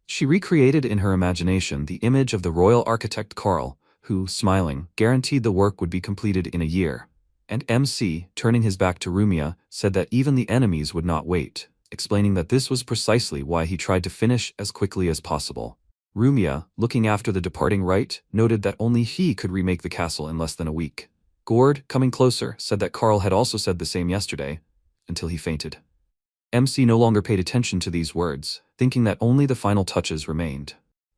She recreated in her imagination the image of the royal architect Karl, who, smiling, guaranteed the work would be completed in a year. And MC, turning his back to Rumia, said that even the enemies would not wait, explaining that this was precisely why he tried to finish as quickly as possible. Rumia, looking after the departing Wright, noted that only he could remake the castle in less than a week. Gord, coming closer, said that Karl had also said the same yesterday, until he fainted. MC no longer paid attention to these words, thinking that only the final touches remained.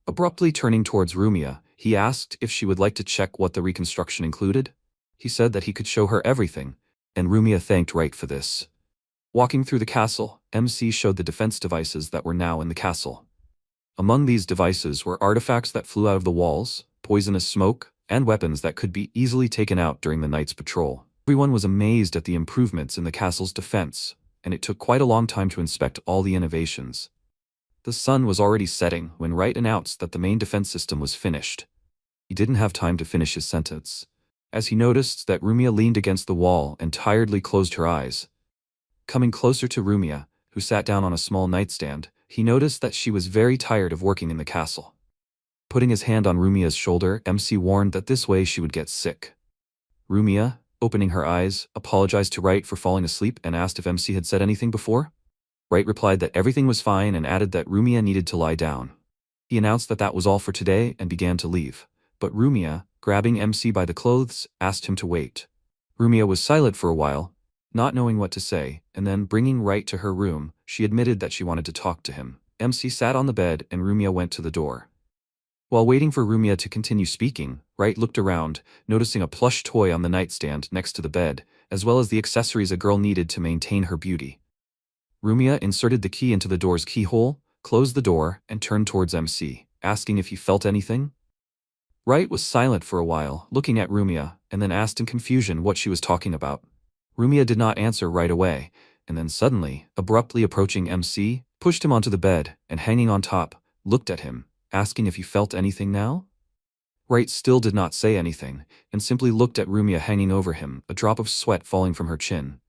Abruptly turning towards Rumia, he asked if she would like to check what the reconstruction included. He said that he could show her everything, and Rumia thanked Wright for this. Walking through the castle, MC showed the defense devices that were now in the castle. Among these devices were artifacts that flew out of the walls, poisonous smoke, and weapons that could be easily taken out during the night's patrol. Everyone was amazed at the improvements in the castle's defense, and it took quite a long time to inspect all the innovations. The sun was already setting when Wright announced that the main defense system was finished. He didn't have time to finish his sentence, as he noticed that Rumia leaned against the wall and tiredly closed her eyes. Coming closer to Rumia, who sat down on a small nightstand, he noticed that she was very tired of working in the castle. Putting his hand on Rumia's shoulder, MC warned that this way she would get sick. Rumia, opening her eyes, apologized to Wright for falling asleep and asked if MC had said anything before. Wright replied that everything was fine and added that Rumia needed to lie down. He announced that that was all for today and began to leave, but Rumia, grabbing MC by the clothes, asked him to wait. Rumia was silent for a while, not knowing what to say, and then bringing Wright to her room, she admitted that she wanted to talk to him. MC sat on the bed and Rumia went to the door. While waiting for Rumia to continue speaking, Wright looked around, noticing a plush toy on the nightstand next to the bed, as well as the accessories a girl needed to maintain her beauty. Rumia inserted the key into the door's keyhole, closed the door, and turned towards MC, asking if he felt anything. Wright was silent for a while, looking at Rumia, and then asked in confusion what she was talking about. Rumia did not answer right away, and then suddenly, abruptly approaching MC, pushed him onto the bed, and hanging on top, looked at him, asking if he felt anything now. Wright still did not say anything, and simply looked at Rumia hanging over him, a drop of sweat falling from her chin.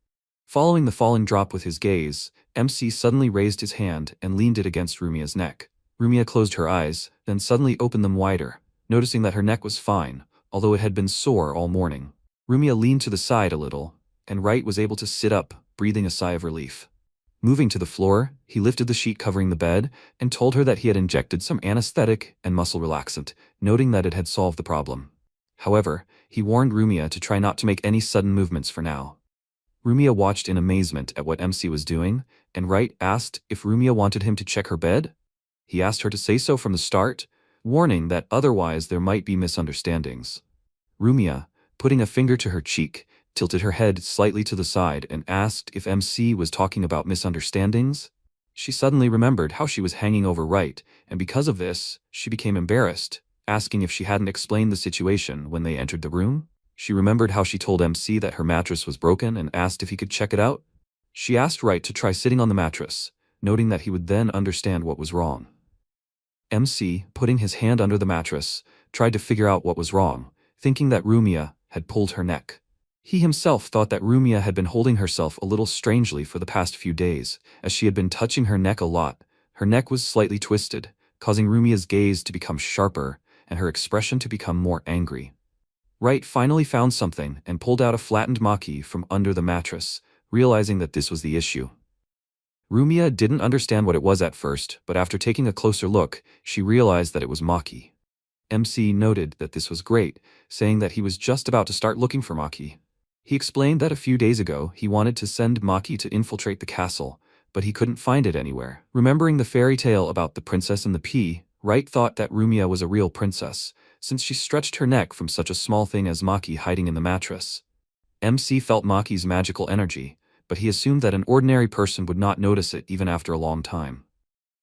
Following the falling drop with his gaze, MC suddenly raised his hand and leaned it against Rumia's neck. Rumia closed her eyes, then suddenly opened them wider, noticing that her neck was fine, although it had been sore all morning. Rumia leaned to the side a little, and Wright was able to sit up, breathing a sigh of relief. Moving to the floor, he lifted the sheet covering the bed and told her that he had injected some anesthetic and muscle relaxant, noting that it had solved the problem. However, he warned Rumia to try not to make any sudden movements for now. Rumia watched in amazement at what MC was doing, and Wright asked if Rumia wanted him to check her bed. He asked her to say so from the start, warning that otherwise there might be misunderstandings. Rumia, putting a finger to her cheek, tilted her head slightly to the side and asked if MC was talking about misunderstandings. She suddenly remembered how she was hanging over Wright, and because of this, she became embarrassed, asking if she hadn't explained the situation when they entered the room. She remembered how she told MC that her mattress was broken and asked if he could check it out. She asked Wright to try sitting on the mattress, noting that he would then understand what was wrong. MC, putting his hand under the mattress, tried to figure out what was wrong, thinking that Rumia had pulled her neck. He himself thought that Rumia had been holding herself a little strangely for the past few days, as she had been touching her neck a lot. Her neck was slightly twisted, causing Rumia's gaze to become sharper and her expression to become more angry. Wright finally found something and pulled out a flattened maki from under the mattress, realizing that this was the issue. Rumia didn't understand what it was at first, but after taking a closer look, she realized that it was Maki. MC noted that this was great, saying that he was just about to start looking for Maki. He explained that a few days ago he wanted to send Maki to infiltrate the castle, but he couldn't find it anywhere. Remembering the fairy tale about the princess and the pea, Wright thought that Rumia was a real princess, since she stretched her neck from such a small thing as Maki hiding in the mattress. MC felt Maki's magical energy, but he assumed that an ordinary person would not notice it even after a long time.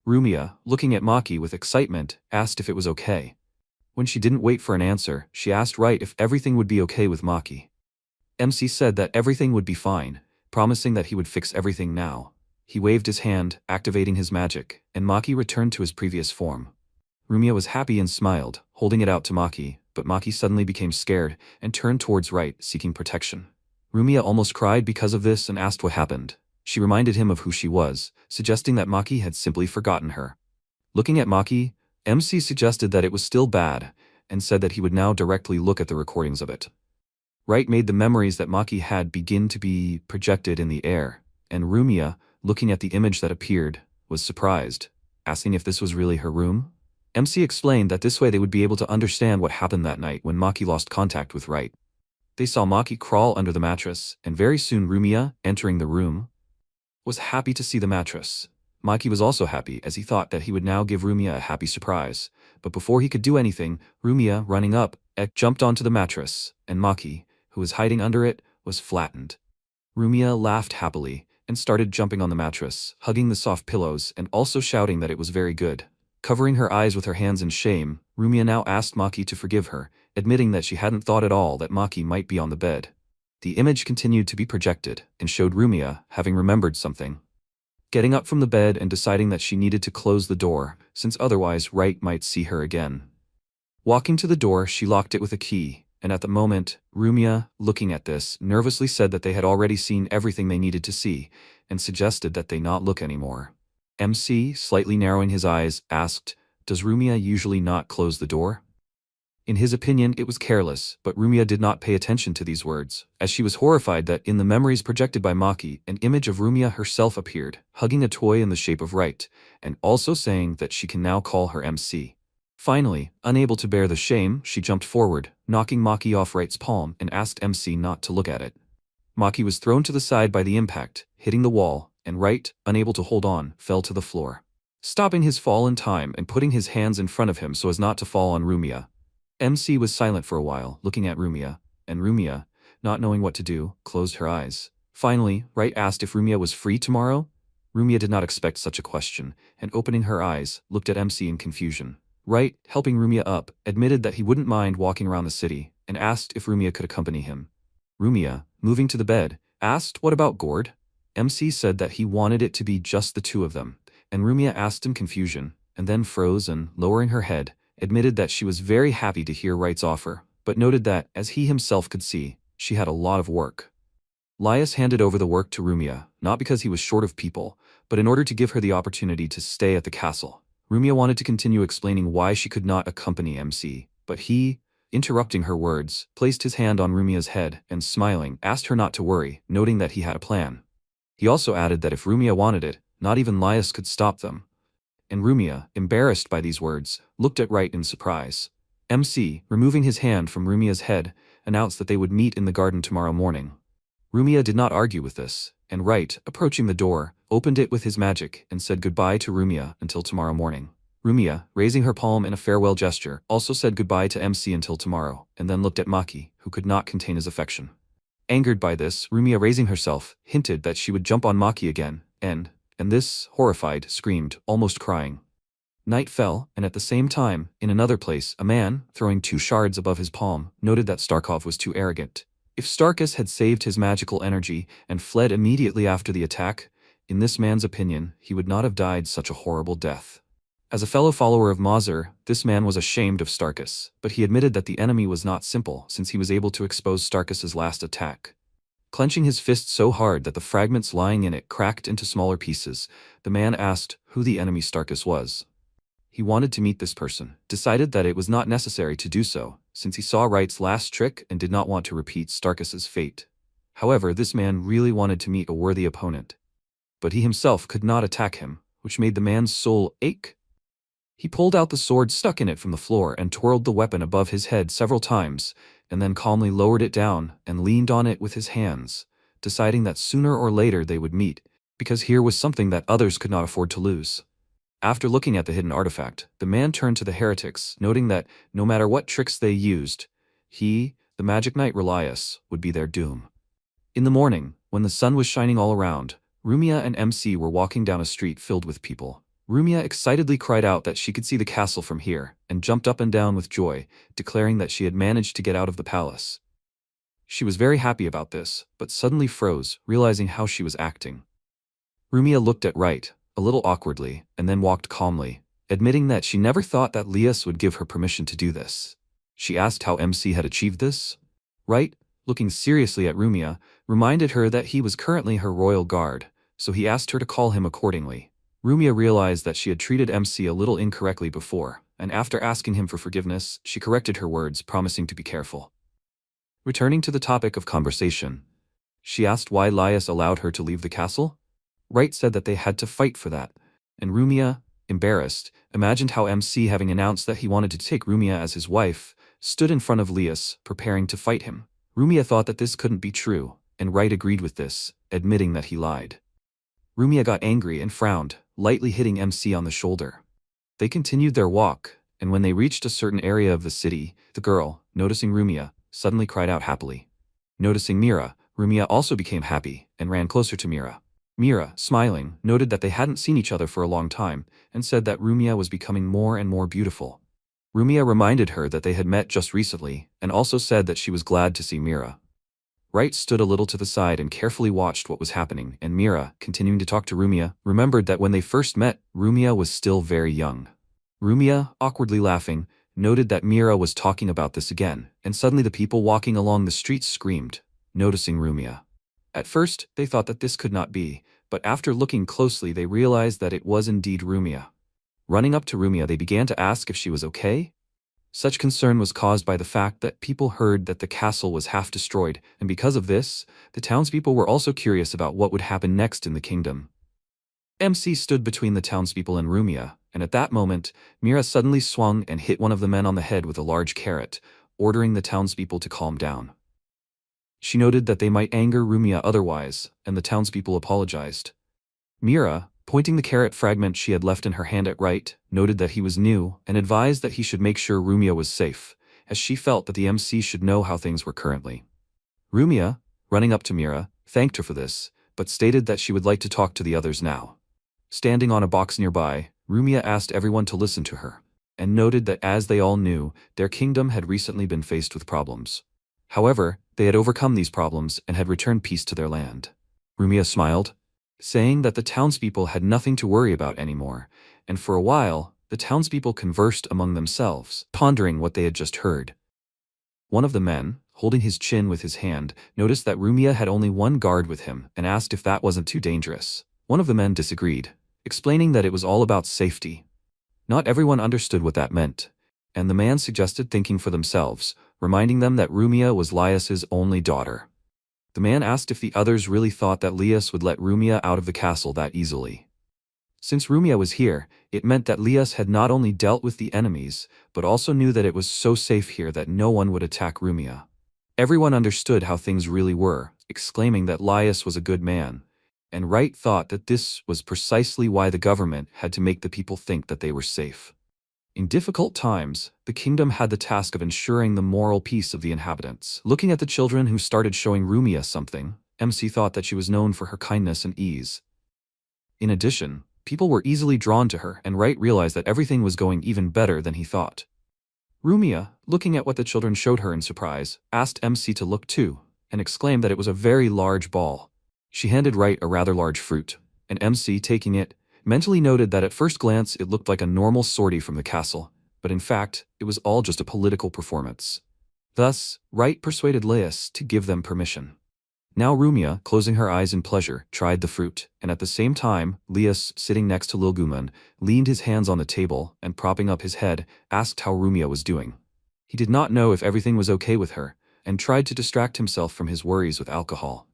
Rumia, looking at Maki with excitement, asked if it was okay. When she didn't wait for an answer, she asked Wright if everything would be okay with Maki. MC said that everything would be fine, promising that he would fix everything now. He waved his hand, activating his magic, and Maki returned to his previous form. Rumia was happy and smiled, holding it out to Maki, but Maki suddenly became scared and turned towards Wright, seeking protection. Rumia almost cried because of this and asked what happened. She reminded him of who she was, suggesting that Maki had simply forgotten her. Looking at Maki, MC suggested that it was still bad, and said that he would now directly look at the recordings of it. Wright made the memories that Maki had begin to be projected in the air, and Rumia, looking at the image that appeared, was surprised, asking if this was really her room. MC explained that this way they would be able to understand what happened that night when Maki lost contact with Wright. They saw Maki crawl under the mattress, and very soon Rumia, entering the room, was happy to see the mattress. Maki was also happy as he thought that he would now give Rumia a happy surprise, but before he could do anything, Rumia, running up, jumped onto the mattress, and Maki, who was hiding under it, was flattened. Rumia laughed happily and started jumping on the mattress, hugging the soft pillows and also shouting that it was very good. Covering her eyes with her hands in shame, Rumia now asked Maki to forgive her, admitting that she hadn't thought at all that Maki might be on the bed. The image continued to be projected and showed Rumia having remembered something. Getting up from the bed and deciding that she needed to close the door, since otherwise Wright might see her again. Walking to the door, she locked it with a key, and at the moment, Rumia, looking at this, nervously said that they had already seen everything they needed to see, and suggested that they not look anymore. MC, slightly narrowing his eyes, asked, "Does Rumia usually not close the door?" In his opinion, it was careless, but Rumia did not pay attention to these words, as she was horrified that in the memories projected by Maki, an image of Rumia herself appeared, hugging a toy in the shape of Wright, and also saying that she can now call her MC. Finally, unable to bear the shame, she jumped forward, knocking Maki off Wright's palm and asked MC not to look at it. Maki was thrown to the side by the impact, hitting the wall, and Wright, unable to hold on, fell to the floor. Stopping his fall in time and putting his hands in front of him so as not to fall on Rumia. MC was silent for a while, looking at Rumia, and Rumia, not knowing what to do, closed her eyes. Finally, Wright asked if Rumia was free tomorrow. Rumia did not expect such a question, and opening her eyes, looked at MC in confusion. Wright, helping Rumia up, admitted that he wouldn't mind walking around the city, and asked if Rumia could accompany him. Rumia, moving to the bed, asked what about Gord? MC said that he wanted it to be just the two of them, and Rumia asked in confusion, and then froze and, lowering her head, admitted that she was very happy to hear Wright's offer, but noted that, as he himself could see, she had a lot of work. Lias handed over the work to Rumia, not because he was short of people, but in order to give her the opportunity to stay at the castle. Rumia wanted to continue explaining why she could not accompany MC, but he, interrupting her words, placed his hand on Rumia's head and, smiling, asked her not to worry, noting that he had a plan. He also added that if Rumia wanted it, not even Lias could stop them. And Rumia, embarrassed by these words, looked at Wright in surprise. MC, removing his hand from Rumia's head, announced that they would meet in the garden tomorrow morning. Rumia did not argue with this, and Wright, approaching the door, opened it with his magic and said goodbye to Rumia until tomorrow morning. Rumia, raising her palm in a farewell gesture, also said goodbye to MC until tomorrow, and then looked at Maki, who could not contain his affection. Angered by this, Rumia, raising herself, hinted that she would jump on Maki again, and this, horrified, screamed, almost crying. Night fell, and at the same time, in another place, a man, throwing 2 shards above his palm, noted that Starkov was too arrogant. If Starkus had saved his magical energy and fled immediately after the attack, in this man's opinion, he would not have died such a horrible death. As a fellow follower of Mazur, this man was ashamed of Starkus, but he admitted that the enemy was not simple since he was able to expose Starkus's last attack. Clenching his fist so hard that the fragments lying in it cracked into smaller pieces, the man asked who the enemy Starkus was. He wanted to meet this person, decided that it was not necessary to do so, since he saw Wright's last trick and did not want to repeat Starkus's fate. However, this man really wanted to meet a worthy opponent. but he himself could not attack him, which made the man's soul ache. He pulled out the sword stuck in it from the floor and twirled the weapon above his head several times, and then calmly lowered it down and leaned on it with his hands, deciding that sooner or later they would meet, because here was something that others could not afford to lose. After looking at the hidden artifact, the man turned to the heretics, noting that no matter what tricks they used, he, the magic knight Relias, would be their doom. In the morning, when the sun was shining all around, Rumia and MC were walking down a street filled with people. Rumia excitedly cried out that she could see the castle from here, and jumped up and down with joy, declaring that she had managed to get out of the palace. She was very happy about this, but suddenly froze, realizing how she was acting. Rumia looked at Right, a little awkwardly, and then walked calmly, admitting that she never thought that Lias would give her permission to do this. She asked how MC had achieved this. Right, looking seriously at Rumia, reminded her that he was currently her royal guard, so he asked her to call him accordingly. Rumia realized that she had treated MC a little incorrectly before, and after asking him for forgiveness, she corrected her words, promising to be careful. Returning to the topic of conversation, she asked why Lias allowed her to leave the castle. Right said that they had to fight for that, and Rumia, embarrassed, imagined how MC, having announced that he wanted to take Rumia as his wife, stood in front of Lias, preparing to fight him. Rumia thought that this couldn't be true, and Right agreed with this, admitting that he lied. Rumia got angry and frowned, lightly hitting MC on the shoulder. They continued their walk, and when they reached a certain area of the city, the girl, noticing Rumia, suddenly cried out happily. Noticing Mira, Rumia also became happy and ran closer to Mira. Mira, smiling, noted that they hadn't seen each other for a long time, and said that Rumia was becoming more and more beautiful. Rumia reminded her that they had met just recently, and also said that she was glad to see Mira. Right stood a little to the side and carefully watched what was happening, and Mira, continuing to talk to Rumia, remembered that when they first met, Rumia was still very young. Rumia, awkwardly laughing, noted that Mira was talking about this again, and suddenly the people walking along the street screamed, noticing Rumia. At first, they thought that this could not be, but after looking closely they realized that it was indeed Rumia. Running up to Rumia, they began to ask if she was okay. Such concern was caused by the fact that people heard that the castle was half destroyed, and because of this, the townspeople were also curious about what would happen next in the kingdom. MC stood between the townspeople and Rumia, and at that moment, Mira suddenly swung and hit one of the men on the head with a large carrot, ordering the townspeople to calm down. She noted that they might anger Rumia otherwise, and the townspeople apologized. Mira, pointing the carrot fragment she had left in her hand at Right, noted that he was new and advised that he should make sure Rumia was safe, as she felt that the MC should know how things were currently. Rumia, running up to Mira, thanked her for this, but stated that she would like to talk to the others now. Standing on a box nearby, Rumia asked everyone to listen to her, and noted that as they all knew, their kingdom had recently been faced with problems. However, they had overcome these problems and had returned peace to their land. Rumia smiled, saying that the townspeople had nothing to worry about anymore, and for a while, the townspeople conversed among themselves, pondering what they had just heard. One of the men, holding his chin with his hand, noticed that Rumia had only one guard with him and asked if that wasn't too dangerous. One of the men disagreed, explaining that it was all about safety. Not everyone understood what that meant, and the man suggested thinking for themselves, reminding them that Rumia was Lias's only daughter. The man asked if the others really thought that Lias would let Rumia out of the castle that easily. Since Rumia was here, it meant that Lias had not only dealt with the enemies, but also knew that it was so safe here that no one would attack Rumia. Everyone understood how things really were, exclaiming that Lias was a good man, and Right thought that this was precisely why the government had to make the people think that they were safe. In difficult times, the kingdom had the task of ensuring the moral peace of the inhabitants. Looking at the children who started showing Rumia something, MC thought that she was known for her kindness and ease. In addition, people were easily drawn to her, and Right realized that everything was going even better than he thought. Rumia, looking at what the children showed her in surprise, asked MC to look too, and exclaimed that it was a very large ball. She handed Right a rather large fruit, and MC, taking it, mentally noted that at first glance it looked like a normal sortie from the castle, but in fact, it was all just a political performance. Thus, Right persuaded Lias to give them permission. Now Rumia, closing her eyes in pleasure, tried the fruit, and at the same time, Lias, sitting next to Lilguman, leaned his hands on the table and propping up his head, asked how Rumia was doing. He did not know if everything was okay with her, and tried to distract himself from his worries with alcohol.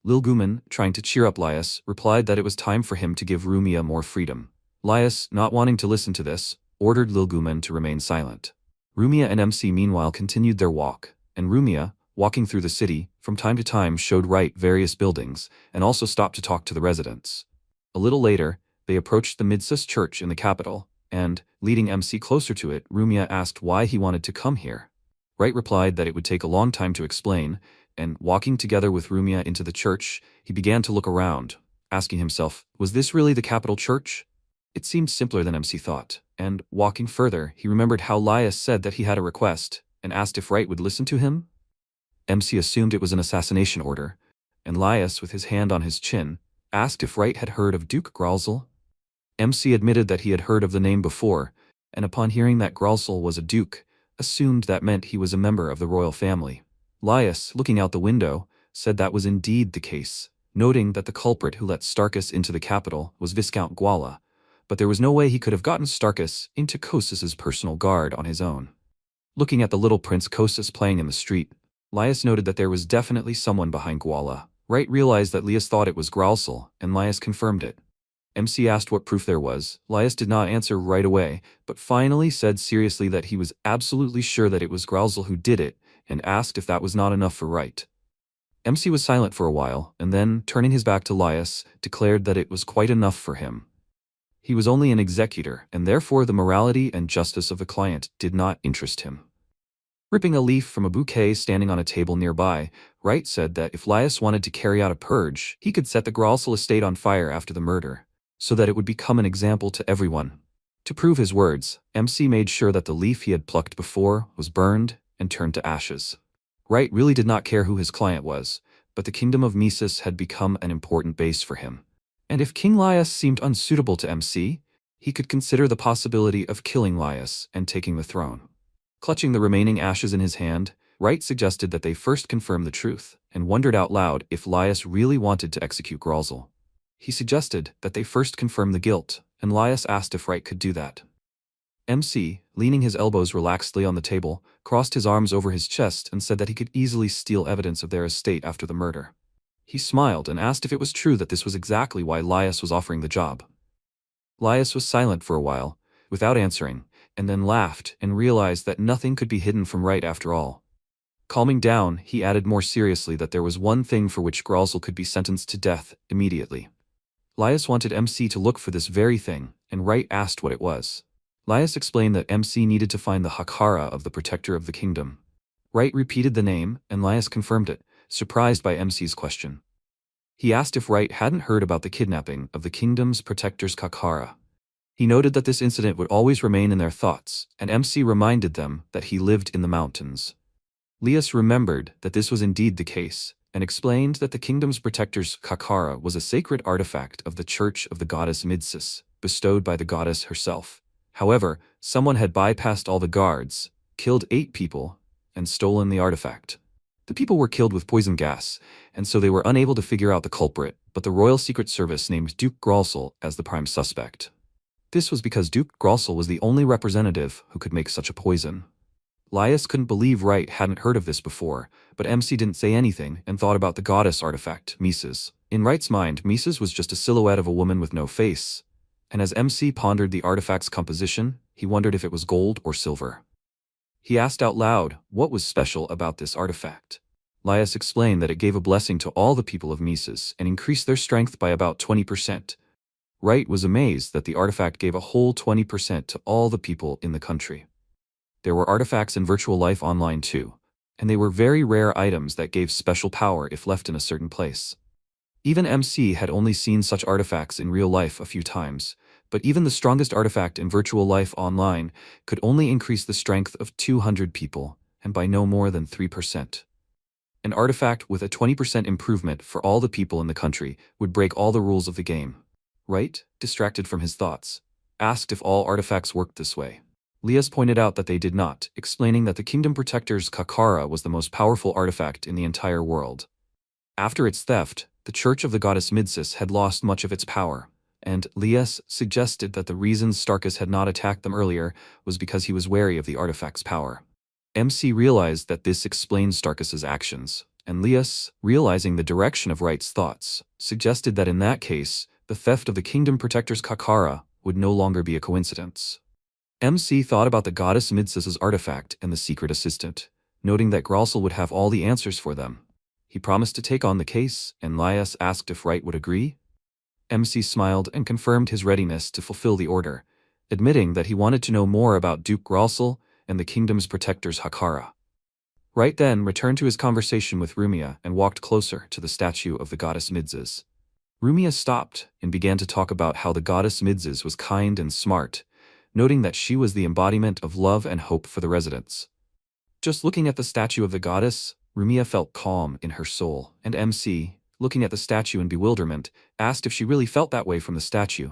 Lilguman, trying to cheer up Laius, replied that it was time for him to give Rumia more freedom. Laius, not wanting to listen to this, ordered Lilguman to remain silent. Rumia and MC meanwhile continued their walk, and Rumia, walking through the city, from time to time showed Wright various buildings, and also stopped to talk to the residents. A little later, they approached the Midsus church in the capital, and, leading MC closer to it, Rumia asked why he wanted to come here. Wright replied that it would take a long time to explain, and walking together with Rumia into the church, he began to look around, asking himself, was this really the capital church? It seemed simpler than MC thought, and, walking further, he remembered how Laius said that he had a request, and asked if Wright would listen to him. MC assumed it was an assassination order, and Laius, with his hand on his chin, asked if Wright had heard of Duke Gralzel. MC admitted that he had heard of the name before, and upon hearing that Gralzel was a duke, assumed that meant he was a member of the royal family. Laius, looking out the window, said that was indeed the case, noting that the culprit who let Starkus into the capital was Viscount Gwala, but there was no way he could have gotten Starkus into Kossus's personal guard on his own. Looking at the little Prince Kossus playing in the street, Laius noted that there was definitely someone behind Gwala. Wright realized that Laius thought it was Gralzel, and Laius confirmed it. MC asked what proof there was. Laius did not answer right away, but finally said seriously that he was absolutely sure that it was Gralzel who did it, and asked if that was not enough for Wright. MC was silent for a while, and then, turning his back to Laius, declared that it was quite enough for him. He was only an executor, and therefore the morality and justice of the client did not interest him. Ripping a leaf from a bouquet standing on a table nearby, Wright said that if Laius wanted to carry out a purge, he could set the Gralzel estate on fire after the murder, so that it would become an example to everyone. To prove his words, MC made sure that the leaf he had plucked before was burned and turned to ashes. Wright really did not care who his client was, but the kingdom of Mises had become an important base for him. And if King Laius seemed unsuitable to MC, he could consider the possibility of killing Laius and taking the throne. Clutching the remaining ashes in his hand, Wright suggested that they first confirm the truth, and wondered out loud if Laius really wanted to execute Gralzel. He suggested that they first confirm the guilt, and Laius asked if Wright could do that. MC, leaning his elbows relaxedly on the table, crossed his arms over his chest and said that he could easily steal evidence of their estate after the murder. He smiled and asked if it was true that this was exactly why Laius was offering the job. Laius was silent for a while, without answering, and then laughed and realized that nothing could be hidden from Wright after all. Calming down, he added more seriously that there was one thing for which Gralzel could be sentenced to death immediately. Laius wanted MC to look for this very thing, and Wright asked what it was. Laius explained that MC needed to find the Hakara of the Protector of the Kingdom. Wright repeated the name, and Laius confirmed it, surprised by MC's question. He asked if Wright hadn't heard about the kidnapping of the kingdom's protector's Kakara. He noted that this incident would always remain in their thoughts, and MC reminded them that he lived in the mountains. Laius remembered that this was indeed the case, and explained that the kingdom's protector's Kakara was a sacred artifact of the Church of the goddess Midsus, bestowed by the goddess herself. However, someone had bypassed all the guards, killed 8 people, and stolen the artifact. The people were killed with poison gas, and so they were unable to figure out the culprit, but the Royal Secret Service named Duke Gralzel as the prime suspect. This was because Duke Gralzel was the only representative who could make such a poison. Laius couldn't believe Wright hadn't heard of this before, but MC didn't say anything and thought about the goddess artifact, Mises. In Wright's mind, Mises was just a silhouette of a woman with no face, and as MC pondered the artifact's composition, he wondered if it was gold or silver. He asked out loud what was special about this artifact. Laius explained that it gave a blessing to all the people of Mises and increased their strength by about 20%. Wright was amazed that the artifact gave a whole 20% to all the people in the country. There were artifacts in Virtual Life Online too, and they were very rare items that gave special power if left in a certain place. Even MC had only seen such artifacts in real life a few times, but even the strongest artifact in Virtual Life Online could only increase the strength of 200 people, and by no more than 3%. An artifact with a 20% improvement for all the people in the country would break all the rules of the game. Wright, distracted from his thoughts, asked if all artifacts worked this way. Laius pointed out that they did not, explaining that the Kingdom Protector's Kakara was the most powerful artifact in the entire world. After its theft, the Church of the Goddess Midsus had lost much of its power, and Laius suggested that the reason Starkus had not attacked them earlier was because he was wary of the artifact's power. MC realized that this explained Starkus's actions, and Lias, realizing the direction of Right's thoughts, suggested that in that case, the theft of the Kingdom Protector's Kakara would no longer be a coincidence. MC thought about the goddess Midz's artifact and the secret assistant, noting that Gralsel would have all the answers for them. He promised to take on the case, and Lias asked if Right would agree. MC smiled and confirmed his readiness to fulfill the order, admitting that he wanted to know more about Duke Gralsel and the kingdom's protector's Hakara. Right then returned to his conversation with Rumia and walked closer to the statue of the goddess Midz's. Rumia stopped and began to talk about how the goddess Midz's was kind and smart, noting that she was the embodiment of love and hope for the residents. Just looking at the statue of the goddess, Rumia felt calm in her soul, and MC, looking at the statue in bewilderment, asked if she really felt that way from the statue.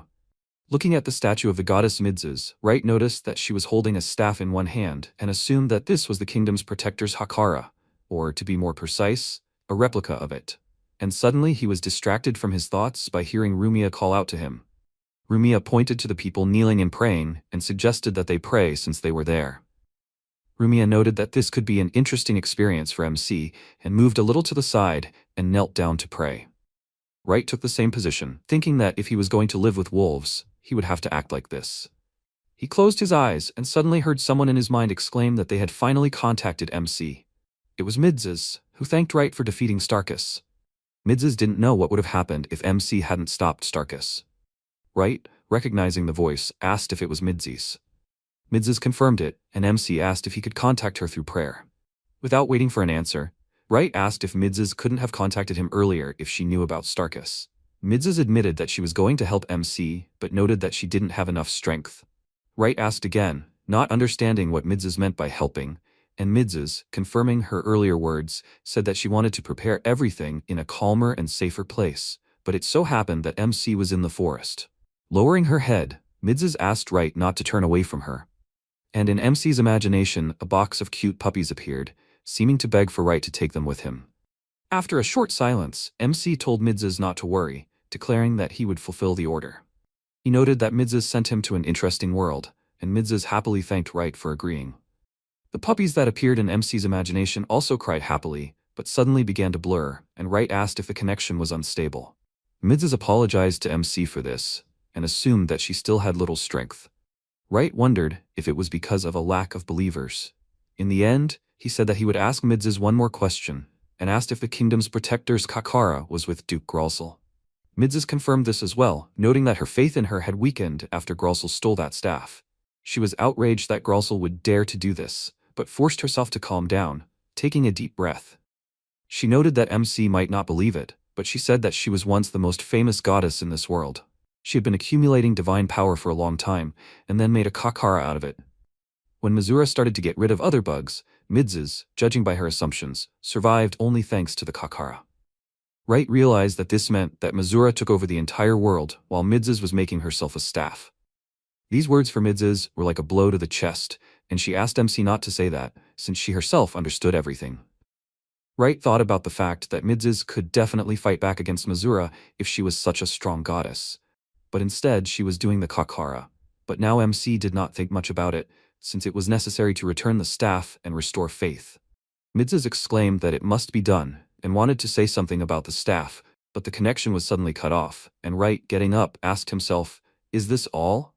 Looking at the statue of the goddess Midz's, Right noticed that she was holding a staff in one hand and assumed that this was the kingdom's protector's Hakara, or to be more precise, a replica of it. And suddenly he was distracted from his thoughts by hearing Rumia call out to him. Rumia pointed to the people kneeling and praying and suggested that they pray since they were there. Rumia noted that this could be an interesting experience for MC and moved a little to the side and knelt down to pray. Right took the same position, thinking that if he was going to live with wolves, he would have to act like this. He closed his eyes and suddenly heard someone in his mind exclaim that they had finally contacted MC. It was Midz's, who thanked Right for defeating Starkus. Midz's didn't know what would have happened if MC hadn't stopped Starkus. Right, recognizing the voice, asked if it was Midz's. Midz's confirmed it, and MC asked if he could contact her through prayer. Without waiting for an answer, Right asked if Midz's couldn't have contacted him earlier if she knew about Starkus. Midz's admitted that she was going to help MC, but noted that she didn't have enough strength. Right asked again, not understanding what Midz's meant by helping, and Midz's, confirming her earlier words, said that she wanted to prepare everything in a calmer and safer place, but it so happened that MC was in the forest. Lowering her head, Midz's asked Right not to turn away from her. And in MC's imagination, a box of cute puppies appeared, seeming to beg for Right to take them with him. After a short silence, MC told Midz's not to worry, declaring that he would fulfill the order. He noted that Midz's sent him to an interesting world, and Midz's happily thanked Right for agreeing. The puppies that appeared in MC's imagination also cried happily, but suddenly began to blur, and Right asked if the connection was unstable. Midz's apologized to MC for this, and assumed that she still had little strength. Right wondered if it was because of a lack of believers. In the end, he said that he would ask Midz's one more question, and asked if the kingdom's protector's Kakara was with Duke Gralsel. Midz's confirmed this as well, noting that her faith in her had weakened after Gralsel stole that staff. She was outraged that Gralsel would dare to do this, but forced herself to calm down, taking a deep breath. She noted that MC might not believe it, but she said that she was once the most famous goddess in this world. She had been accumulating divine power for a long time, and then made a Kakara out of it. When Mizura started to get rid of other bugs, Midz's, judging by her assumptions, survived only thanks to the Kakara. Right realized that this meant that Mizura took over the entire world while Midz's was making herself a staff. These words for Midz's were like a blow to the chest, and she asked MC not to say that, since she herself understood everything. Right thought about the fact that Midz's could definitely fight back against Mizura if she was such a strong goddess. But instead she was doing the Kakara. But now MC did not think much about it, since it was necessary to return the staff and restore faith. Midz's exclaimed that it must be done, and wanted to say something about the staff, but the connection was suddenly cut off, and Right, getting up, asked himself, "Is this all?"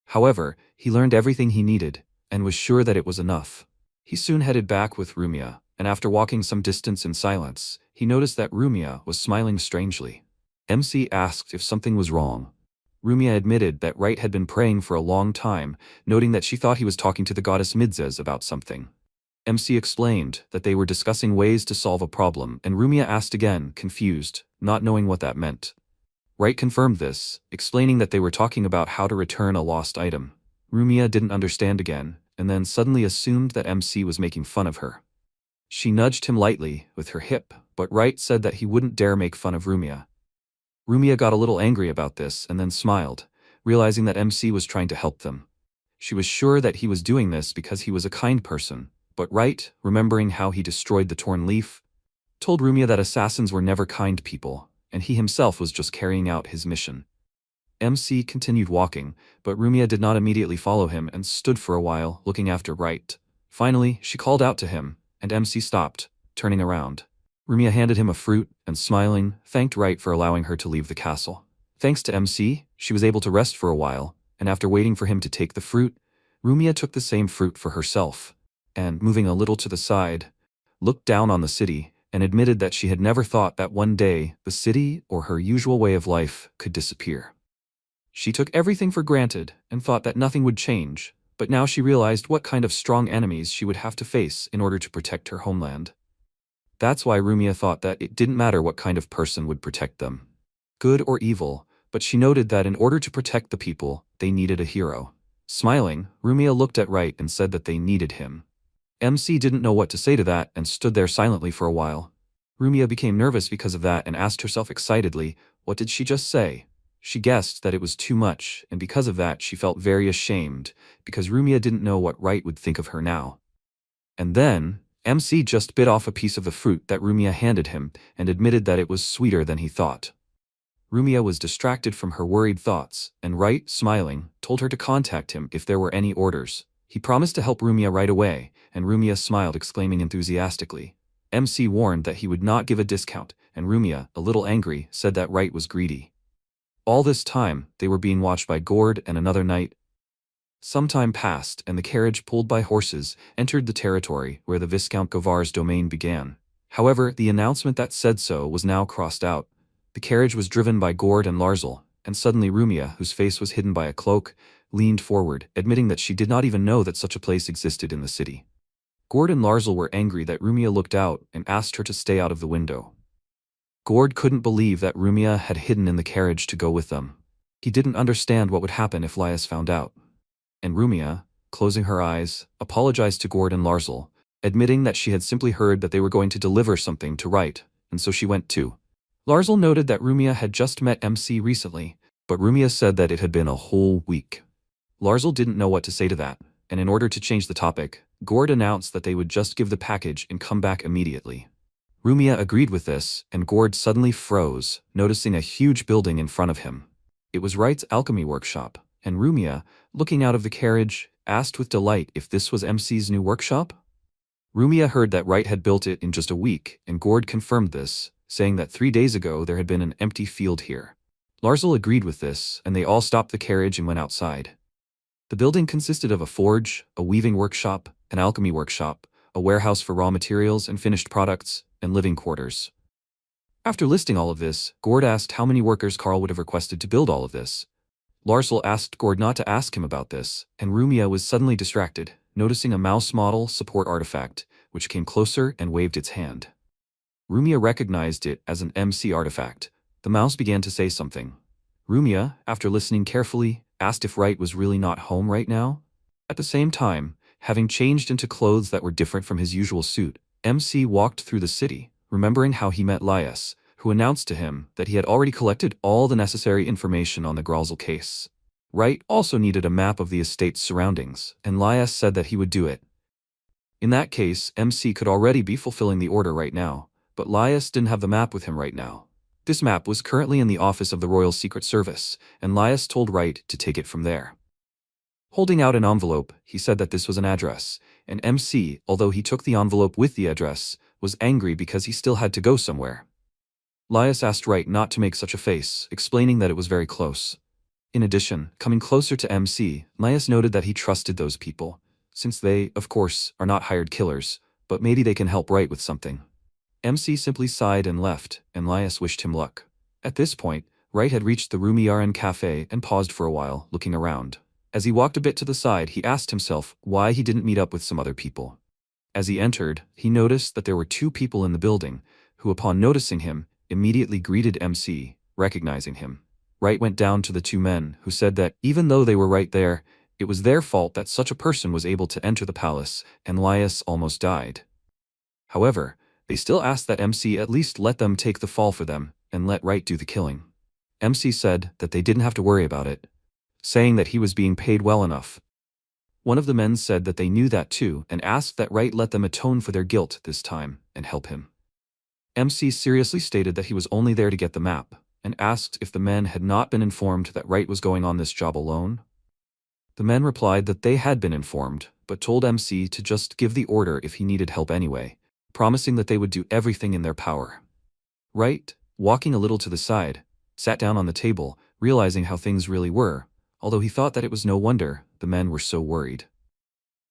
However, he learned everything he needed, and was sure that it was enough. He soon headed back with Rumia, and after walking some distance in silence, he noticed that Rumia was smiling strangely. MC asked if something was wrong. Rumia admitted that Right had been praying for a long time, noting that she thought he was talking to the goddess Midz's about something. MC explained that they were discussing ways to solve a problem, and Rumia asked again, confused, not knowing what that meant. Right confirmed this, explaining that they were talking about how to return a lost item. Rumia didn't understand again, and then suddenly assumed that MC was making fun of her. She nudged him lightly with her hip, but Right said that he wouldn't dare make fun of Rumia. Rumia got a little angry about this and then smiled, realizing that MC was trying to help them. She was sure that he was doing this because he was a kind person, but Right, remembering how he destroyed the torn leaf, told Rumia that assassins were never kind people, and he himself was just carrying out his mission. MC continued walking, but Rumia did not immediately follow him and stood for a while, looking after Right. Finally, she called out to him, and MC stopped, turning around. Rumia handed him a fruit and, smiling, thanked Wright for allowing her to leave the castle. Thanks to MC, she was able to rest for a while, and after waiting for him to take the fruit, Rumia took the same fruit for herself, and, moving a little to the side, looked down on the city and admitted that she had never thought that one day the city or her usual way of life could disappear. She took everything for granted and thought that nothing would change, but now she realized what kind of strong enemies she would have to face in order to protect her homeland. That's why Rumia thought that it didn't matter what kind of person would protect them, good or evil, but she noted that in order to protect the people, they needed a hero. Smiling, Rumia looked at Wright and said that they needed him. MC didn't know what to say to that and stood there silently for a while. Rumia became nervous because of that and asked herself excitedly, what did she just say? She guessed that it was too much, and because of that she felt very ashamed, because Rumia didn't know what Wright would think of her now. And then, MC just bit off a piece of the fruit that Rumia handed him and admitted that it was sweeter than he thought. Rumia was distracted from her worried thoughts, and Wright, smiling, told her to contact him if there were any orders. He promised to help Rumia right away, and Rumia smiled, exclaiming enthusiastically. MC warned that he would not give a discount, and Rumia, a little angry, said that Wright was greedy. All this time, they were being watched by Gord and another knight. Some time passed, and the carriage pulled by horses entered the territory where the Viscount Govar's domain began. However, the announcement that said so was now crossed out. The carriage was driven by Gord and Larzal, and suddenly Rumia, whose face was hidden by a cloak, leaned forward, admitting that she did not even know that such a place existed in the city. Gord and Larzal were angry that Rumia looked out and asked her to stay out of the window. Gord couldn't believe that Rumia had hidden in the carriage to go with them. He didn't understand what would happen if Lias found out. And Rumia, closing her eyes, apologized to Gord and Larzal, admitting that she had simply heard that they were going to deliver something to Wright, and so she went too. Larzal noted that Rumia had just met MC recently, but Rumia said that it had been a whole week. Larzal didn't know what to say to that, and in order to change the topic, Gord announced that they would just give the package and come back immediately. Rumia agreed with this, and Gord suddenly froze, noticing a huge building in front of him. It was Wright's alchemy workshop, and Rumia, looking out of the carriage, asked with delight if this was MC's new workshop. Rumia heard that Wright had built it in just a week, and Gord confirmed this, saying that 3 days ago there had been an empty field here. Larzal agreed with this, and they all stopped the carriage and went outside. The building consisted of a forge, a weaving workshop, an alchemy workshop, a warehouse for raw materials and finished products, and living quarters. After listing all of this, Gord asked how many workers Carl would have requested to build all of this. Larzal asked Gord not to ask him about this, and Rumia was suddenly distracted, noticing a mouse model support artifact, which came closer and waved its hand. Rumia recognized it as an MC artifact. The mouse began to say something. Rumia, after listening carefully, asked if Wright was really not home right now. At the same time, having changed into clothes that were different from his usual suit, MC walked through the city, remembering how he met Lias, who announced to him that he had already collected all the necessary information on the Gralzel case. Wright also needed a map of the estate's surroundings, and Lias said that he would do it. In that case, MC could already be fulfilling the order right now, but Lias didn't have the map with him right now. This map was currently in the office of the Royal Secret Service, and Lias told Wright to take it from there. Holding out an envelope, he said that this was an address, and MC, although he took the envelope with the address, was angry because he still had to go somewhere. Lias asked Wright not to make such a face, explaining that it was very close. In addition, coming closer to MC, Lias noted that he trusted those people, since they, of course, are not hired killers, but maybe they can help Wright with something. MC simply sighed and left, and Lias wished him luck. At this point, Wright had reached the Rumiyaran cafe and paused for a while, looking around. As he walked a bit to the side, he asked himself why he didn't meet up with some other people. As he entered, he noticed that there were 2 people in the building, who upon noticing him, immediately greeted MC, recognizing him. Wright went down to the 2 men, who said that even though they were right there, it was their fault that such a person was able to enter the palace, and Lias almost died. However, they still asked that MC at least let them take the fall for them, and let Wright do the killing. MC said that they didn't have to worry about it, saying that he was being paid well enough. One of the men said that they knew that too, and asked that Wright let them atone for their guilt this time, and help him. MC seriously stated that he was only there to get the map, and asked if the men had not been informed that Wright was going on this job alone. The men replied that they had been informed, but told MC to just give the order if he needed help anyway. promising that they would do everything in their power. Wright, walking a little to the side, sat down on the table, realizing how things really were, although he thought that it was no wonder the men were so worried.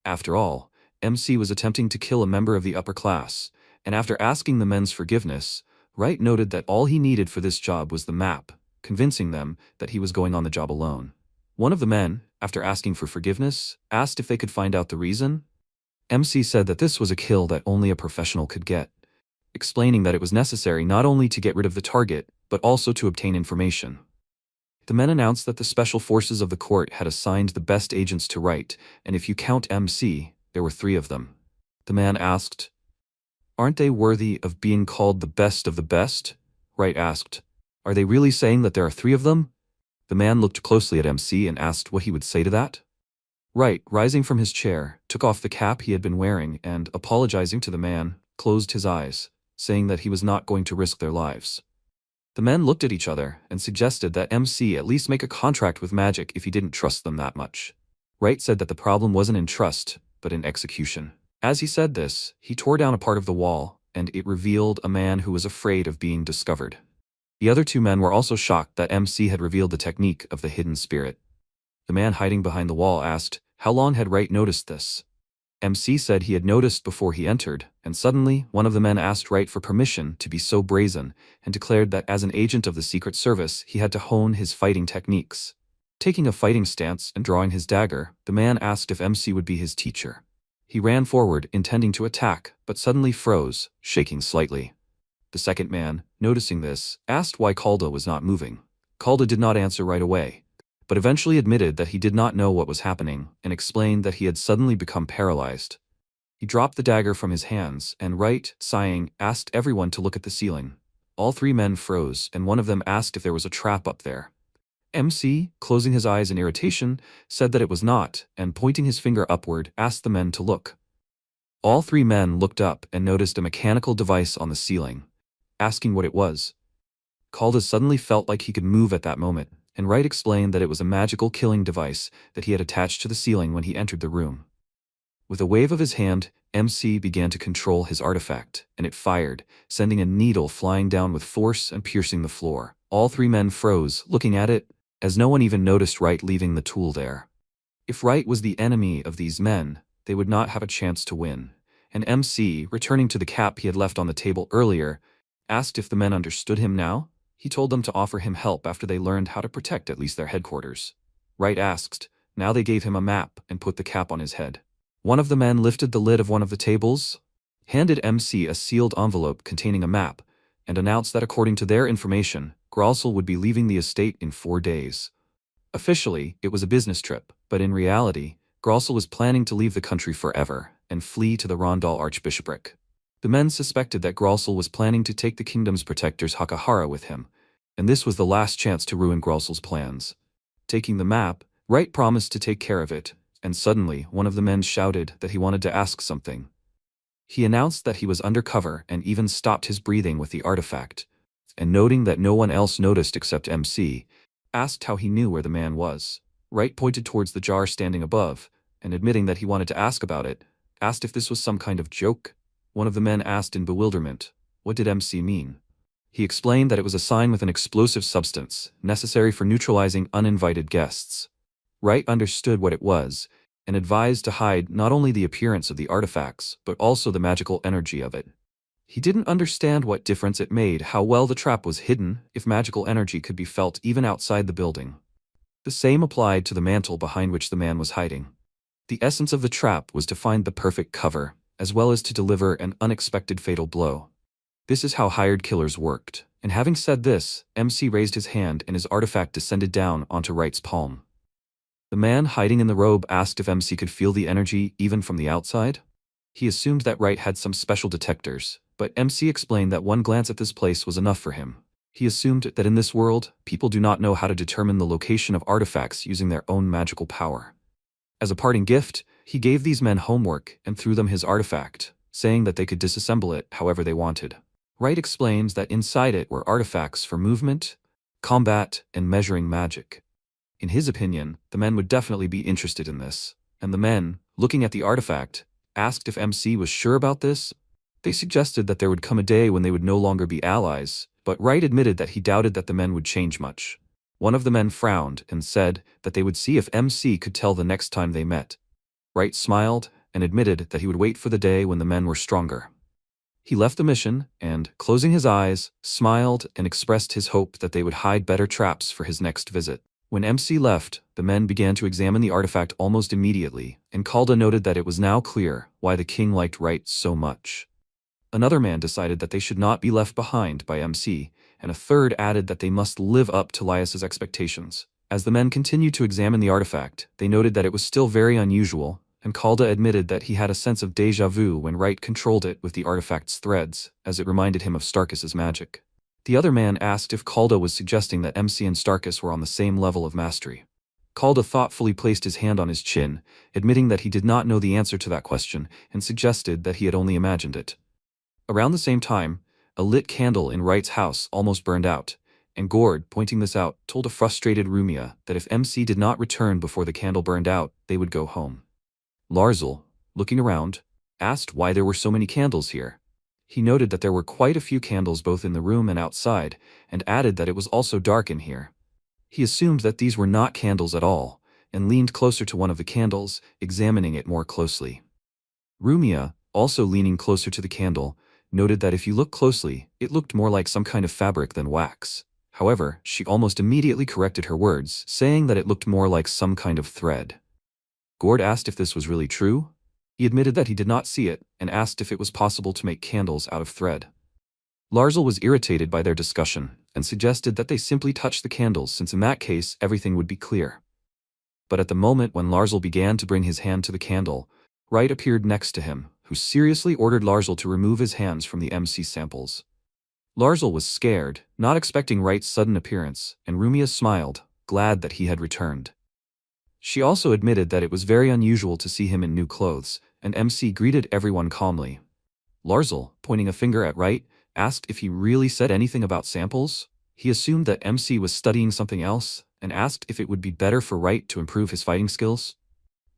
After all, MC was attempting to kill a member of the upper class, and after asking the men's forgiveness, Wright noted that all he needed for this job was the map, convincing them that he was going on the job alone. One of the men, after asking for forgiveness, asked if they could find out the reason. MC said that this was a kill that only a professional could get, explaining that it was necessary not only to get rid of the target, but also to obtain information. The men announced that the special forces of the court had assigned the best agents to Wright, and if you count MC, there were 3 of them. The man asked, "Aren't they worthy of being called the best of the best?" Wright asked, "Are they really saying that there are 3 of them?" The man looked closely at MC and asked what he would say to that. Wright, rising from his chair, took off the cap he had been wearing and, apologizing to the man, closed his eyes, saying that he was not going to risk their lives. The men looked at each other and suggested that MC at least make a contract with magic if he didn't trust them that much. Wright said that the problem wasn't in trust, but in execution. As he said this, he tore down a part of the wall, and it revealed a man who was afraid of being discovered. The other 2 men were also shocked that MC had revealed the technique of the hidden spirit. The man hiding behind the wall asked, how long had Wright noticed this? MC said he had noticed before he entered, and suddenly one of the men asked Wright for permission to be so brazen and declared that as an agent of the Secret Service he had to hone his fighting techniques. Taking a fighting stance and drawing his dagger, the man asked if MC would be his teacher. He ran forward, intending to attack, but suddenly froze, shaking slightly. The second man, noticing this, asked why Calda was not moving. Calda did not answer right away, but eventually admitted that he did not know what was happening and explained that he had suddenly become paralyzed. He dropped the dagger from his hands and Wright, sighing, asked everyone to look at the ceiling. All 3 men froze and one of them asked if there was a trap up there. MC, closing his eyes in irritation, said that it was not and pointing his finger upward asked the men to look. All 3 men looked up and noticed a mechanical device on the ceiling, asking what it was. Calda suddenly felt like he could move at that moment, and Wright explained that it was a magical killing device that he had attached to the ceiling when he entered the room. With a wave of his hand, MC began to control his artifact, and it fired, sending a needle flying down with force and piercing the floor. All 3 men froze, looking at it, as no one even noticed Wright leaving the tool there. If Wright was the enemy of these men, they would not have a chance to win, and MC, returning to the cap he had left on the table earlier, asked if the men understood him now. He told them to offer him help after they learned how to protect at least their headquarters. Wright asked. Now they gave him a map and put the cap on his head. One of the men lifted the lid of one of the tables, handed MC a sealed envelope containing a map, and announced that according to their information, Gralsel would be leaving the estate in 4 days. Officially, it was a business trip, but in reality, Gralsel was planning to leave the country forever and flee to the Rondal Archbishopric. The men suspected that Gralsel was planning to take the kingdom's protector's Hakahara with him, and this was the last chance to ruin Gralsel's plans. Taking the map, Wright promised to take care of it, and suddenly one of the men shouted that he wanted to ask something. He announced that he was undercover and even stopped his breathing with the artifact, and noting that no one else noticed except MC, asked how he knew where the man was. Wright pointed towards the jar standing above, and admitting that he wanted to ask about it, asked if this was some kind of joke. One of the men asked in bewilderment, what did MC mean? He explained that it was a sign with an explosive substance, necessary for neutralizing uninvited guests. Wright understood what it was, and advised to hide not only the appearance of the artifacts, but also the magical energy of it. He didn't understand what difference it made how well the trap was hidden if magical energy could be felt even outside the building. The same applied to the mantle behind which the man was hiding. The essence of the trap was to find the perfect cover, as well as to deliver an unexpected fatal blow. This is how hired killers worked, and having said this, MC raised his hand and his artifact descended down onto Wright's palm. The man hiding in the robe asked if MC could feel the energy even from the outside. He assumed that Wright had some special detectors, but MC explained that one glance at this place was enough for him. He assumed that in this world, people do not know how to determine the location of artifacts using their own magical power. As a parting gift, he gave these men homework and threw them his artifact, saying that they could disassemble it however they wanted. Wright explains that inside it were artifacts for movement, combat, and measuring magic. In his opinion, the men would definitely be interested in this, and the men, looking at the artifact, asked if MC was sure about this. They suggested that there would come a day when they would no longer be allies, but Wright admitted that he doubted that the men would change much. One of the men frowned and said that they would see if MC could tell the next time they met. Wright smiled and admitted that he would wait for the day when the men were stronger. He left the mission and, closing his eyes, smiled and expressed his hope that they would hide better traps for his next visit. When MC left, the men began to examine the artifact almost immediately, and Calda noted that it was now clear why the king liked Wright so much. Another man decided that they should not be left behind by MC, and a third added that they must live up to Lias's expectations. As the men continued to examine the artifact, they noted that it was still very unusual, and Calda admitted that he had a sense of déjà vu when Wright controlled it with the artifact's threads, as it reminded him of Starkus's magic. The other man asked if Calda was suggesting that MC and Starkus were on the same level of mastery. Calda thoughtfully placed his hand on his chin, admitting that he did not know the answer to that question, and suggested that he had only imagined it. Around the same time, a lit candle in Wright's house almost burned out, and Gord, pointing this out, told a frustrated Rumia that if MC did not return before the candle burned out, they would go home. Larsel, looking around, asked why there were so many candles here. He noted that there were quite a few candles both in the room and outside, and added that it was also dark in here. He assumed that these were not candles at all, and leaned closer to one of the candles, examining it more closely. Rumia, also leaning closer to the candle, noted that if you look closely, it looked more like some kind of fabric than wax. However, she almost immediately corrected her words, saying that it looked more like some kind of thread. Gord asked if this was really true. He admitted that he did not see it, and asked if it was possible to make candles out of thread. Larsel was irritated by their discussion, and suggested that they simply touch the candles since in that case everything would be clear. But at the moment when Larsel began to bring his hand to the candle, Wright appeared next to him, who seriously ordered Larsel to remove his hands from the MC samples. Larsel was scared, not expecting Wright's sudden appearance, and Rumia smiled, glad that he had returned. She also admitted that it was very unusual to see him in new clothes, and MC greeted everyone calmly. Larsel, pointing a finger at Wright, asked if he really said anything about samples. He assumed that MC was studying something else, and asked if it would be better for Wright to improve his fighting skills.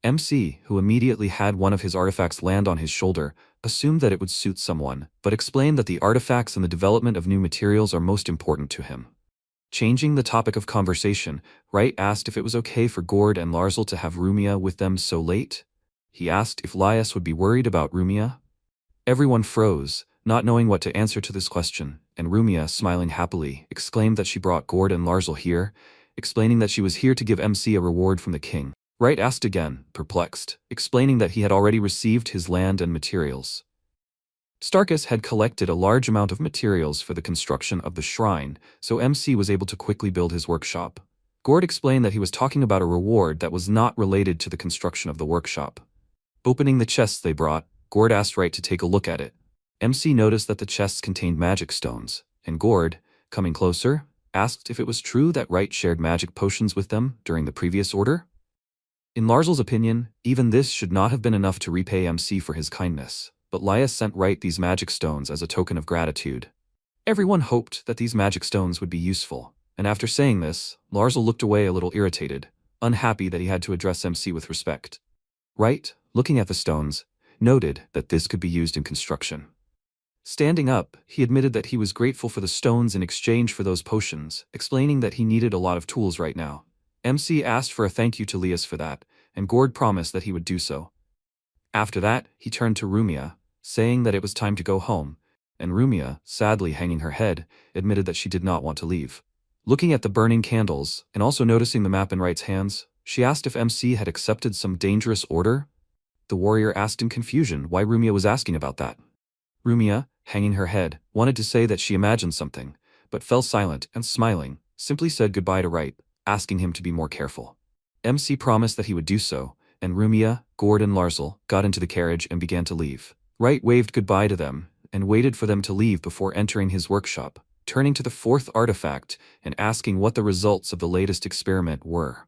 MC, who immediately had one of his artifacts land on his shoulder, assumed that it would suit someone, but explained that the artifacts and the development of new materials are most important to him. Changing the topic of conversation, Wright asked if it was okay for Gord and Larsel to have Rumia with them so late. He asked if Lias would be worried about Rumia. Everyone froze, not knowing what to answer to this question, and Rumia, smiling happily, exclaimed that she brought Gord and Larsel here, explaining that she was here to give MC a reward from the king. Wright asked again, perplexed, explaining that he had already received his land and materials. Starkus had collected a large amount of materials for the construction of the shrine, so MC was able to quickly build his workshop. Gord explained that he was talking about a reward that was not related to the construction of the workshop. Opening the chests they brought, Gord asked Wright to take a look at it. MC noticed that the chests contained magic stones, and Gord, coming closer, asked if it was true that Wright shared magic potions with them during the previous order. In Larsel's opinion, even this should not have been enough to repay MC for his kindness, but Lias sent Wright these magic stones as a token of gratitude. Everyone hoped that these magic stones would be useful, and after saying this, Larsel looked away a little irritated, unhappy that he had to address MC with respect. Wright, looking at the stones, noted that this could be used in construction. Standing up, he admitted that he was grateful for the stones in exchange for those potions, explaining that he needed a lot of tools right now. MC asked for a thank you to Lias for that, and Gord promised that he would do so. After that, he turned to Rumia, saying that it was time to go home, and Rumia, sadly hanging her head, admitted that she did not want to leave. Looking at the burning candles, and also noticing the map in Wright's hands, she asked if MC had accepted some dangerous order. The warrior asked in confusion why Rumia was asking about that. Rumia, hanging her head, wanted to say that she imagined something, but fell silent and smiling, simply said goodbye to Wright, asking him to be more careful. MC promised that he would do so, and Rumia, Gord and Larsel got into the carriage and began to leave. Wright waved goodbye to them, and waited for them to leave before entering his workshop, turning to the fourth artifact and asking what the results of the latest experiment were.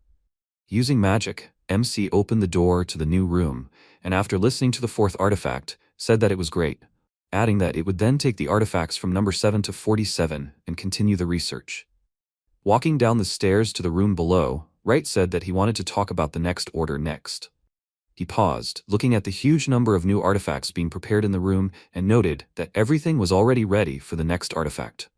Using magic, MC opened the door to the new room, and after listening to the fourth artifact, said that it was great, adding that it would then take the artifacts from number 7 to 47 and continue the research. Walking down the stairs to the room below, Wright said that he wanted to talk about the next order next. He paused, looking at the huge number of new artifacts being prepared in the room, and noted that everything was already ready for the next artifact.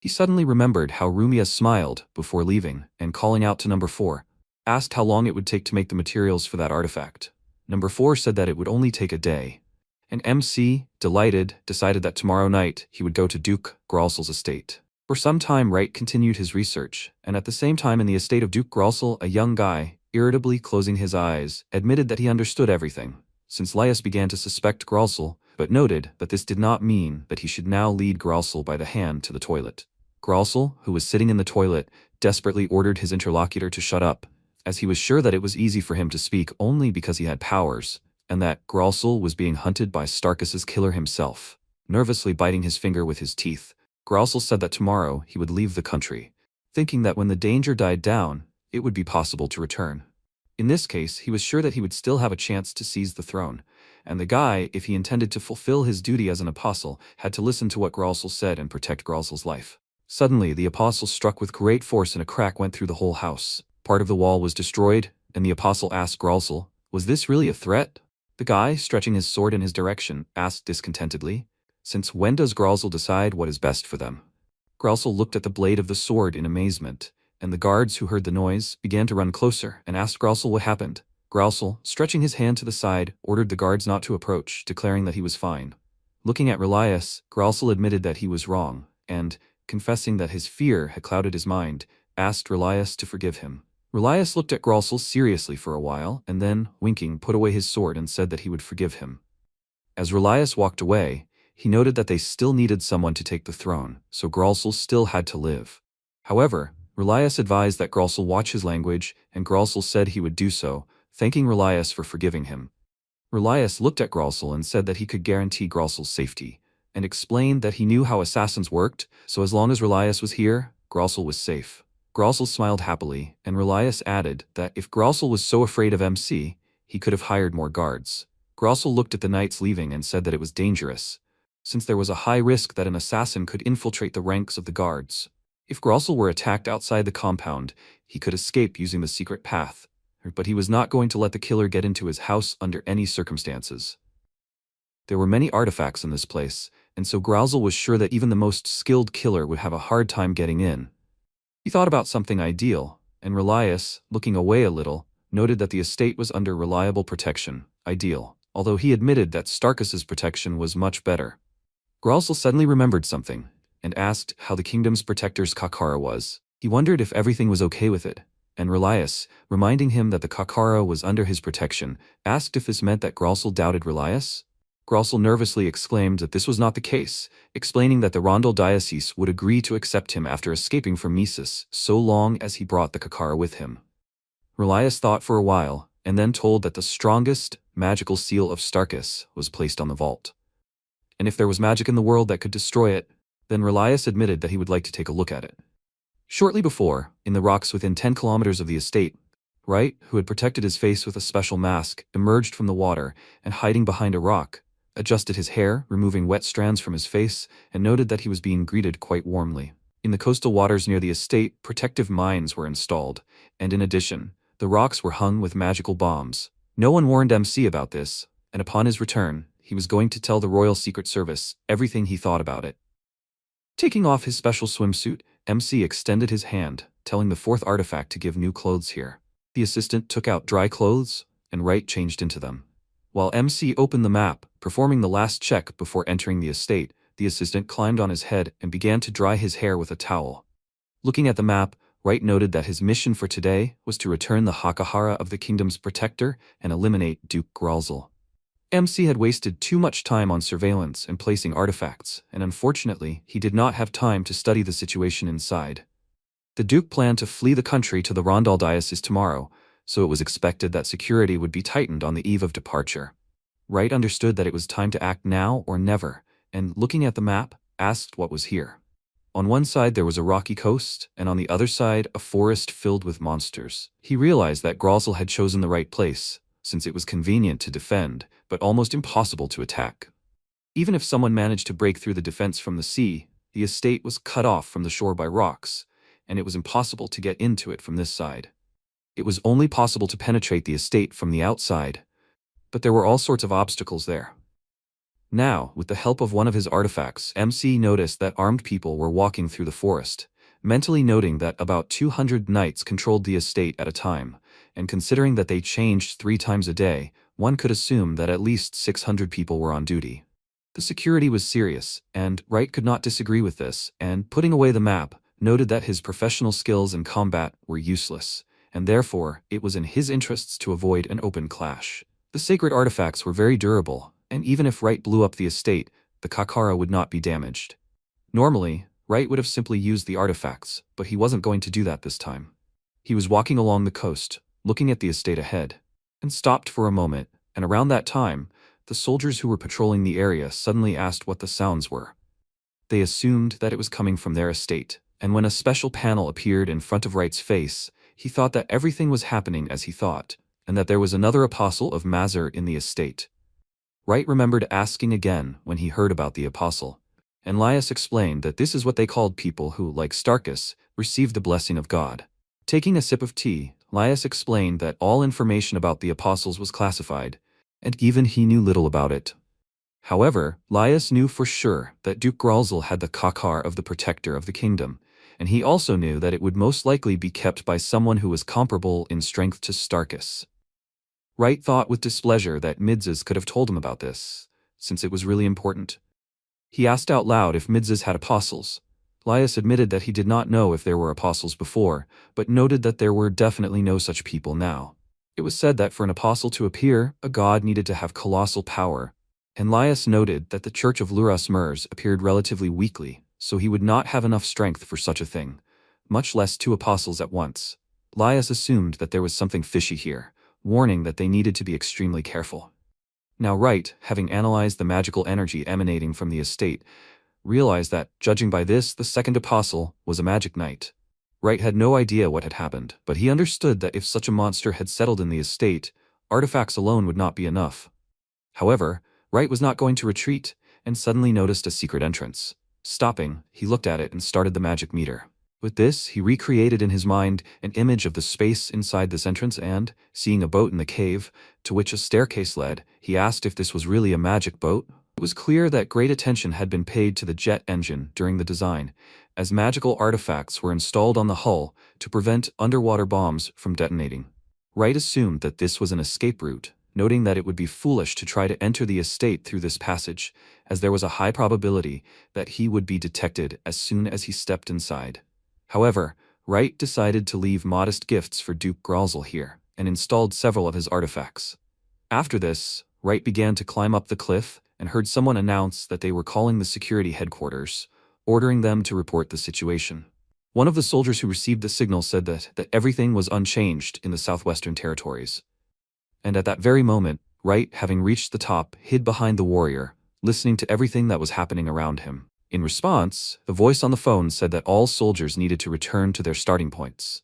He suddenly remembered how Rumia smiled before leaving, and calling out to number 4, asked how long it would take to make the materials for that artifact. Number 4 said that it would only take a day. And MC, delighted, decided that tomorrow night he would go to Duke Gralsel's estate. For some time Wright continued his research, and at the same time in the estate of Duke Gralsel, a young guy, irritably closing his eyes, admitted that he understood everything, since Laius began to suspect Gralsel, but noted that this did not mean that he should now lead Gralsel by the hand to the toilet. Gralsel, who was sitting in the toilet, desperately ordered his interlocutor to shut up, as he was sure that it was easy for him to speak only because he had powers, and that Gralsel was being hunted by Starkus's killer himself. Nervously biting his finger with his teeth, Gralsel said that tomorrow he would leave the country, thinking that when the danger died down, it would be possible to return. In this case, he was sure that he would still have a chance to seize the throne, and the guy, if he intended to fulfill his duty as an apostle, had to listen to what Gralsel said and protect Gralsel's life. Suddenly, the apostle struck with great force and a crack went through the whole house. Part of the wall was destroyed, and the apostle asked Gralsel, "Was this really a threat?" The guy, stretching his sword in his direction, asked discontentedly, "Since when does Gralsel decide what is best for them?" Gralsel looked at the blade of the sword in amazement, and the guards who heard the noise began to run closer and asked Gralsel what happened. Gralsel, stretching his hand to the side, ordered the guards not to approach, declaring that he was fine. Looking at Relias, Gralsel admitted that he was wrong, and, confessing that his fear had clouded his mind, asked Relias to forgive him. Relias looked at Gralsel seriously for a while, and then, winking, put away his sword and said that he would forgive him. As Relias walked away, he noted that they still needed someone to take the throne, so Gralsel still had to live. However, Relias advised that Gralsel watch his language, and Gralsel said he would do so, thanking Relias for forgiving him. Relias looked at Gralsel and said that he could guarantee Gralsel's safety, and explained that he knew how assassins worked, so as long as Relias was here, Gralsel was safe. Gralsel smiled happily, and Relias added that if Gralsel was so afraid of MC, he could have hired more guards. Gralsel looked at the knights leaving and said that it was dangerous, since there was a high risk that an assassin could infiltrate the ranks of the guards. If Gralsel were attacked outside the compound, he could escape using the secret path, but he was not going to let the killer get into his house under any circumstances. There were many artifacts in this place, and so Gralsel was sure that even the most skilled killer would have a hard time getting in. He thought about something ideal, and Relias, looking away a little, noted that the estate was under reliable protection, ideal, although he admitted that Starkus's protection was much better. Gralsel suddenly remembered something, and asked how the kingdom's protector's Kakara was. He wondered if everything was okay with it, and Relias, reminding him that the Kakara was under his protection, asked if this meant that Gralsel doubted Relias. Gralsel nervously exclaimed that this was not the case, explaining that the Rondel diocese would agree to accept him after escaping from Mises, so long as he brought the Kakara with him. Relias thought for a while, and then told that the strongest magical seal of Starkus was placed on the vault. And if there was magic in the world that could destroy it, then Relias admitted that he would like to take a look at it. Shortly before, in the rocks within 10 kilometers of the estate, Wright, who had protected his face with a special mask, emerged from the water and, hiding behind a rock, adjusted his hair, removing wet strands from his face, and noted that he was being greeted quite warmly. In the coastal waters near the estate, protective mines were installed, and in addition, the rocks were hung with magical bombs. No one warned MC about this, and upon his return, he was going to tell the Royal Secret Service everything he thought about it. Taking off his special swimsuit, MC extended his hand, telling the fourth artifact to give new clothes here. The assistant took out dry clothes, and Wright changed into them. While MC opened the map, performing the last check before entering the estate, the assistant climbed on his head and began to dry his hair with a towel. Looking at the map, Wright noted that his mission for today was to return the Hakahara of the kingdom's protector and eliminate Duke Gralsel. MC had wasted too much time on surveillance and placing artifacts, and unfortunately, he did not have time to study the situation inside. The Duke planned to flee the country to the Rondel diocese tomorrow, so it was expected that security would be tightened on the eve of departure. Wright understood that it was time to act now or never, and looking at the map, asked what was here. On one side there was a rocky coast, and on the other side a forest filled with monsters. He realized that Gralsel had chosen the right place, since it was convenient to defend, but almost impossible to attack. Even if someone managed to break through the defense from the sea, the estate was cut off from the shore by rocks, and it was impossible to get into it from this side. It was only possible to penetrate the estate from the outside, but there were all sorts of obstacles there. Now, with the help of one of his artifacts, MC noticed that armed people were walking through the forest, mentally noting that about 200 knights controlled the estate at a time, and considering that they changed 3 times a day, one could assume that at least 600 people were on duty. The security was serious, and Wright could not disagree with this, and putting away the map, noted that his professional skills in combat were useless, and therefore it was in his interests to avoid an open clash. The sacred artifacts were very durable, and even if Wright blew up the estate, the Kakara would not be damaged. Normally, Wright would have simply used the artifacts, but he wasn't going to do that this time. He was walking along the coast, looking at the estate ahead, and stopped for a moment, and around that time, the soldiers who were patrolling the area suddenly asked what the sounds were. They assumed that it was coming from their estate, and when a special panel appeared in front of Wright's face, he thought that everything was happening as he thought, and that there was another apostle of Mazur in the estate. Wright remembered asking again when he heard about the apostle, and Laius explained that this is what they called people who, like Starkus, received the blessing of God. Taking a sip of tea, Laius explained that all information about the apostles was classified, and even he knew little about it. However, Laius knew for sure that Duke Gralzel had the Kakar of the Protector of the Kingdom, and he also knew that it would most likely be kept by someone who was comparable in strength to Starkus. Wright thought with displeasure that Midzes could have told him about this, since it was really important. He asked out loud if Midzes had apostles. Laius admitted that he did not know if there were apostles before, but noted that there were definitely no such people now. It was said that for an apostle to appear, a god needed to have colossal power, and Laius noted that the Church of Luras Mers appeared relatively weakly, so he would not have enough strength for such a thing, much less 2 apostles at once. Laius assumed that there was something fishy here, warning that they needed to be extremely careful. Now Wright, having analyzed the magical energy emanating from the estate, realized that, judging by this, the second apostle was a magic knight. Wright had no idea what had happened, but he understood that if such a monster had settled in the estate, artifacts alone would not be enough. However, Wright was not going to retreat, and suddenly noticed a secret entrance. Stopping, he looked at it and started the magic meter. With this, he recreated in his mind an image of the space inside this entrance and, seeing a boat in the cave, to which a staircase led, he asked if this was really a magic boat. It was clear that great attention had been paid to the jet engine during the design, as magical artifacts were installed on the hull to prevent underwater bombs from detonating. Wright assumed that this was an escape route, noting that it would be foolish to try to enter the estate through this passage, as there was a high probability that he would be detected as soon as he stepped inside. However, Wright decided to leave modest gifts for Duke Gralzel here, and installed several of his artifacts. After this, Wright began to climb up the cliff, and heard someone announce that they were calling the security headquarters, ordering them to report the situation. One of the soldiers who received the signal said that everything was unchanged in the southwestern territories. And at that very moment, Wright, having reached the top, hid behind the warrior, listening to everything that was happening around him. In response, the voice on the phone said that all soldiers needed to return to their starting points.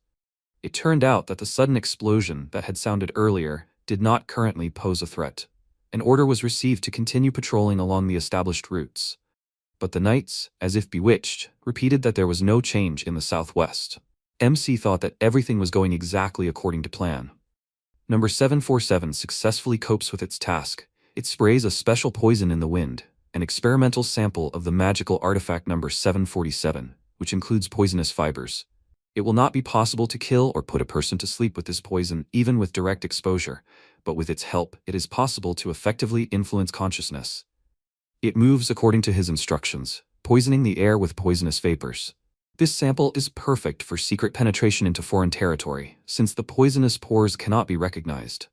It turned out that the sudden explosion that had sounded earlier did not currently pose a threat. An order was received to continue patrolling along the established routes. But the knights, as if bewitched, repeated that there was no change in the southwest. MC thought that everything was going exactly according to plan. Number 747 successfully copes with its task. It sprays a special poison in the wind, an experimental sample of the magical artifact number 747, which includes poisonous fibers. It will not be possible to kill or put a person to sleep with this poison even with direct exposure, but with its help it is possible to effectively influence consciousness. It moves according to his instructions, poisoning the air with poisonous vapors. This sample is perfect for secret penetration into foreign territory, since the poisonous pores cannot be recognized.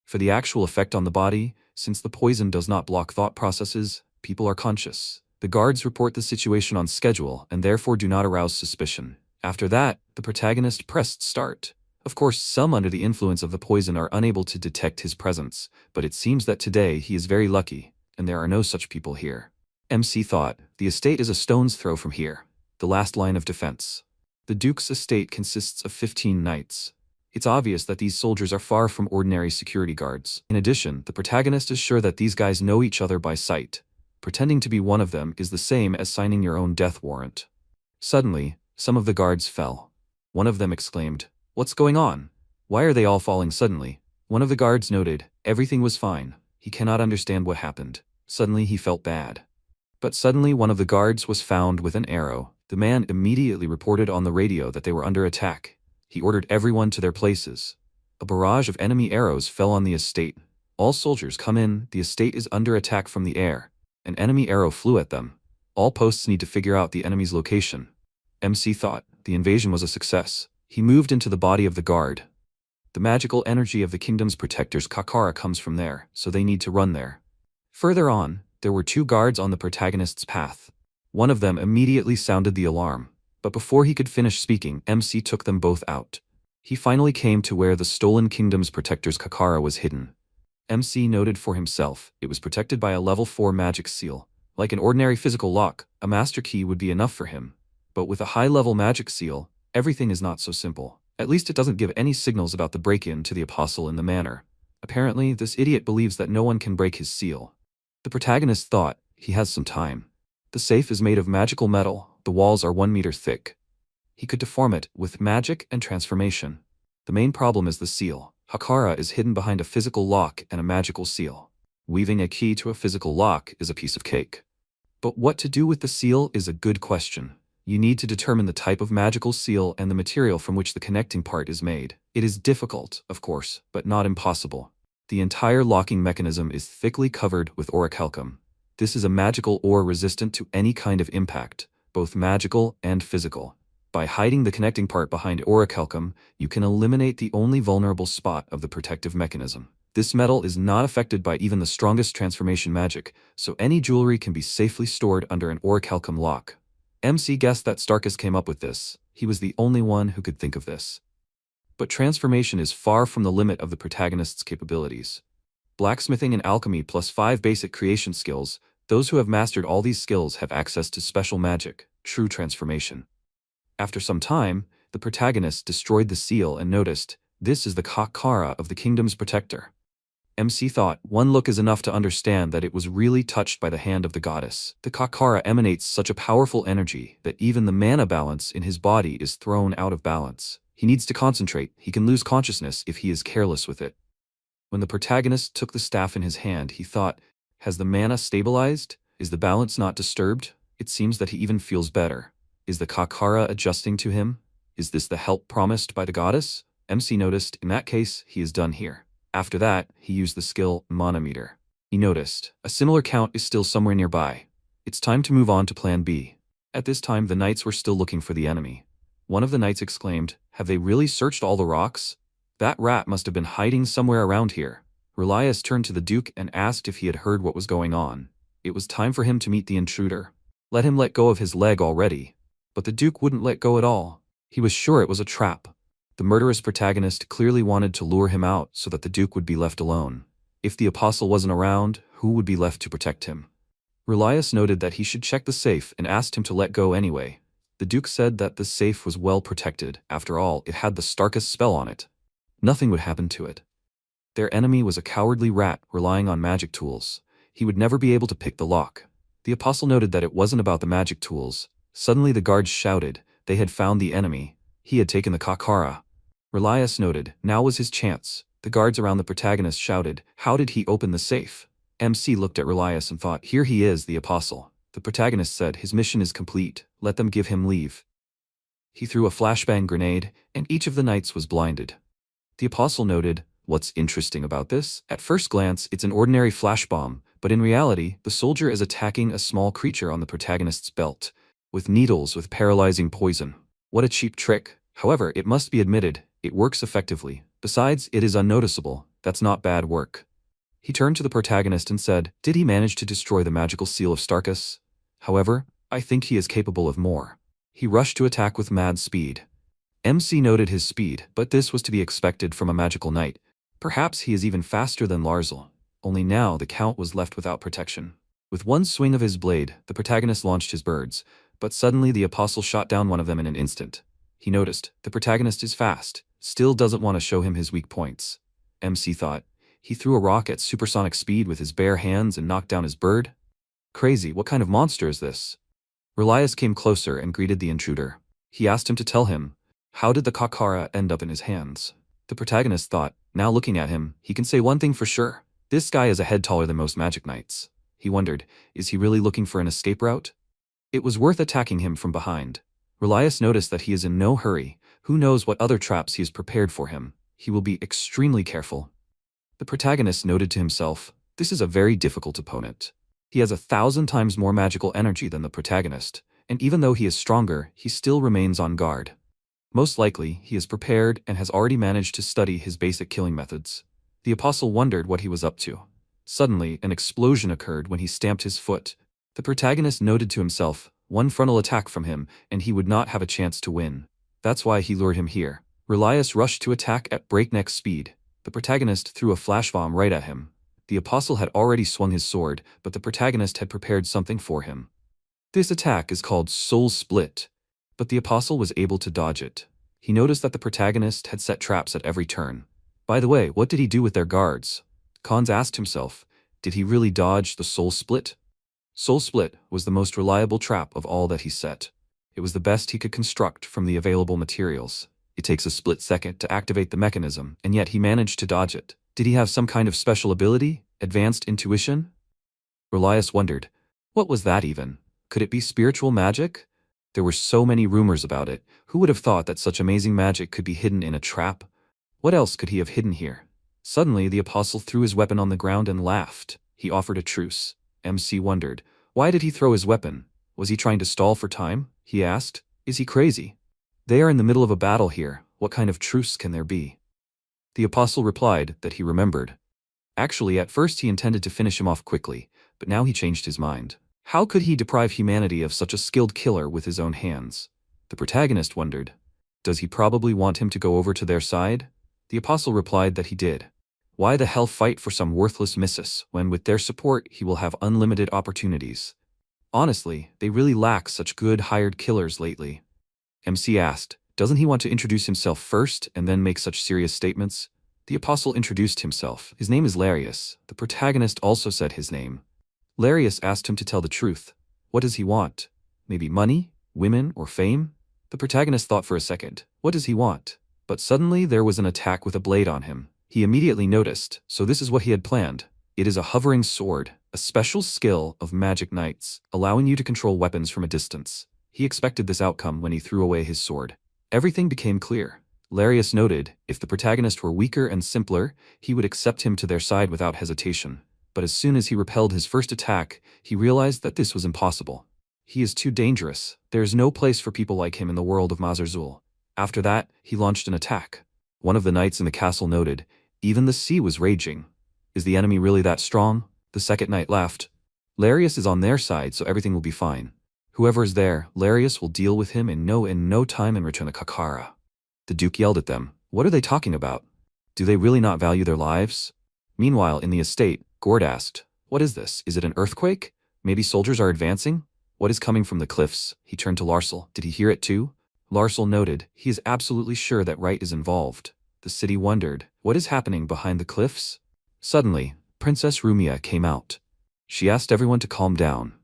For the actual effect on the body, since the poison does not block thought processes, people are conscious. The guards report the situation on schedule and therefore do not arouse suspicion. After that, the protagonist pressed start. Of course, some under the influence of the poison are unable to detect his presence, but it seems that today he is very lucky, and there are no such people here. MC thought, the estate is a stone's throw from here, the last line of defense. The Duke's estate consists of 15 knights. It's obvious that these soldiers are far from ordinary security guards. In addition, the protagonist is sure that these guys know each other by sight. Pretending to be one of them is the same as signing your own death warrant. Suddenly, some of the guards fell. One of them exclaimed, "What's going on?" Why are they all falling suddenly? One of the guards noted, everything was fine. He cannot understand what happened. Suddenly he felt bad. But suddenly one of the guards was found with an arrow. The man immediately reported on the radio that they were under attack. He ordered everyone to their places. A barrage of enemy arrows fell on the estate. All soldiers come in, the estate is under attack from the air. An enemy arrow flew at them. All posts need to figure out the enemy's location. MC thought the invasion was a success. He moved into the body of the guard. The magical energy of the kingdom's protectors Kakara comes from there, so they need to run there. Further on, there were 2 guards on the protagonist's path. One of them immediately sounded the alarm, but before he could finish speaking, MC took them both out. He finally came to where the stolen kingdom's protector's Kakara was hidden. MC noted for himself, it was protected by a level 4 magic seal. Like an ordinary physical lock, a master key would be enough for him. But with a high-level magic seal, everything is not so simple. At least it doesn't give any signals about the break-in to the apostle in the manor. Apparently, this idiot believes that no one can break his seal. The protagonist thought, he has some time. The safe is made of magical metal, the walls are 1 meter thick. He could deform it with magic and transformation. The main problem is the seal. Hakara is hidden behind a physical lock and a magical seal. Weaving a key to a physical lock is a piece of cake. But what to do with the seal is a good question. You need to determine the type of magical seal and the material from which the connecting part is made. It is difficult, of course, but not impossible. The entire locking mechanism is thickly covered with orichalcum. This is a magical ore resistant to any kind of impact, both magical and physical. By hiding the connecting part behind orichalcum, you can eliminate the only vulnerable spot of the protective mechanism. This metal is not affected by even the strongest transformation magic, so any jewelry can be safely stored under an orichalcum lock. MC guessed that Starkus came up with this. He was the only one who could think of this. But transformation is far from the limit of the protagonist's capabilities. Blacksmithing and alchemy plus 5 basic creation skills, those who have mastered all these skills have access to special magic, true transformation. After some time, the protagonist destroyed the seal and noticed, this is the Kakara of the kingdom's protector. MC thought one look is enough to understand that it was really touched by the hand of the goddess. The Kakara emanates such a powerful energy that even the mana balance in his body is thrown out of balance. He needs to concentrate, he can lose consciousness if he is careless with it. When the protagonist took the staff in his hand, he thought, has the mana stabilized? Is the balance not disturbed? It seems that he even feels better. Is the Kakara adjusting to him? Is this the help promised by the goddess? MC noticed, in that case, he is done here. After that, he used the skill Manometer. He noticed, a similar count is still somewhere nearby. It's time to move on to Plan B. At this time the knights were still looking for the enemy. One of the knights exclaimed, have they really searched all the rocks? That rat must have been hiding somewhere around here. Relias turned to the Duke and asked if he had heard what was going on. It was time for him to meet the intruder. Let him let go of his leg already. But the Duke wouldn't let go at all. He was sure it was a trap. The murderous protagonist clearly wanted to lure him out so that the Duke would be left alone. If the apostle wasn't around, who would be left to protect him? Relias noted that he should check the safe and asked him to let go anyway. The Duke said that the safe was well protected. After all, it had the Starkus spell on it. Nothing would happen to it. Their enemy was a cowardly rat relying on magic tools. He would never be able to pick the lock. The apostle noted that it wasn't about the magic tools. Suddenly the guards shouted, they had found the enemy. He had taken the Kakara. Relias noted, now was his chance. The guards around the protagonist shouted, how did he open the safe? MC looked at Relias and thought, here he is, the apostle. The protagonist said, his mission is complete, let them give him leave. He threw a flashbang grenade, and each of the knights was blinded. The apostle noted, what's interesting about this? At first glance, it's an ordinary flash bomb, but in reality, the soldier is attacking a small creature on the protagonist's belt, with needles with paralyzing poison. What a cheap trick. However, it must be admitted, it works effectively. Besides, it is unnoticeable. That's not bad work. He turned to the protagonist and said, did he manage to destroy the magical seal of Starkus? However, I think he is capable of more. He rushed to attack with mad speed. MC noted his speed, but this was to be expected from a magical knight. Perhaps he is even faster than Larzal. Only now the Count was left without protection. With one swing of his blade, the protagonist launched his birds, but suddenly the apostle shot down one of them in an instant. He noticed, the protagonist is fast, still doesn't want to show him his weak points. MC thought, he threw a rock at supersonic speed with his bare hands and knocked down his bird? Crazy, what kind of monster is this? Relias came closer and greeted the intruder. He asked him to tell him, how did the Kakara end up in his hands? The protagonist thought, now looking at him, he can say one thing for sure. This guy is a head taller than most magic knights. He wondered, is he really looking for an escape route? It was worth attacking him from behind. Relias noticed that he is in no hurry. Who knows what other traps he has prepared for him. He will be extremely careful. The protagonist noted to himself, this is a very difficult opponent. He has 1,000 times more magical energy than the protagonist, and even though he is stronger, he still remains on guard. Most likely, he is prepared and has already managed to study his basic killing methods. The apostle wondered what he was up to. Suddenly, an explosion occurred when he stamped his foot. The protagonist noted to himself, one frontal attack from him, and he would not have a chance to win. That's why he lured him here. Relias rushed to attack at breakneck speed. The protagonist threw a flash bomb right at him. The apostle had already swung his sword, but the protagonist had prepared something for him. This attack is called Soul Split, but the apostle was able to dodge it. He noticed that the protagonist had set traps at every turn. By the way, what did he do with their guards? Khans asked himself, did he really dodge the Soul Split? Soul Split was the most reliable trap of all that he set. It was the best he could construct from the available materials. It takes a split second to activate the mechanism, and yet he managed to dodge it. Did he have some kind of special ability? Advanced intuition? Relias wondered, what was that even? Could it be spiritual magic? There were so many rumors about it. Who would have thought that such amazing magic could be hidden in a trap? What else could he have hidden here? Suddenly, the apostle threw his weapon on the ground and laughed. He offered a truce. MC wondered, why did he throw his weapon? Was he trying to stall for time? He asked. Is he crazy? They are in the middle of a battle here. What kind of truce can there be? The apostle replied that he remembered. Actually, at first he intended to finish him off quickly, but now he changed his mind. How could he deprive humanity of such a skilled killer with his own hands? The protagonist wondered. Does he probably want him to go over to their side? The apostle replied that he did. Why the hell fight for some worthless missus when with their support he will have unlimited opportunities? Honestly, they really lack such good hired killers lately. MC asked, doesn't he want to introduce himself first and then make such serious statements? The apostle introduced himself. His name is Larius. The protagonist also said his name. Larius asked him to tell the truth. What does he want? Maybe money, women, or fame? The protagonist thought for a second. What does he want? But suddenly there was an attack with a blade on him. He immediately noticed, so this is what he had planned. It is a hovering sword, a special skill of magic knights, allowing you to control weapons from a distance. He expected this outcome when he threw away his sword. Everything became clear. Larius noted, if the protagonist were weaker and simpler, he would accept him to their side without hesitation. But as soon as he repelled his first attack, he realized that this was impossible. He is too dangerous. There is no place for people like him in the world of Mazarzul. After that, he launched an attack. One of the knights in the castle noted, even the sea was raging. Is the enemy really that strong? The second knight laughed. Larius is on their side, so everything will be fine. Whoever is there, Larius will deal with him in no time and return the Kakara. The duke yelled at them. What are they talking about? Do they really not value their lives? Meanwhile, in the estate, Gord asked, what is this? Is it an earthquake? Maybe soldiers are advancing? What is coming from the cliffs? He turned to Larsel. Did he hear it too? Larsel noted, he is absolutely sure that Wright is involved. The city wondered, what is happening behind the cliffs? Suddenly, Princess Rumia came out. She asked everyone to calm down.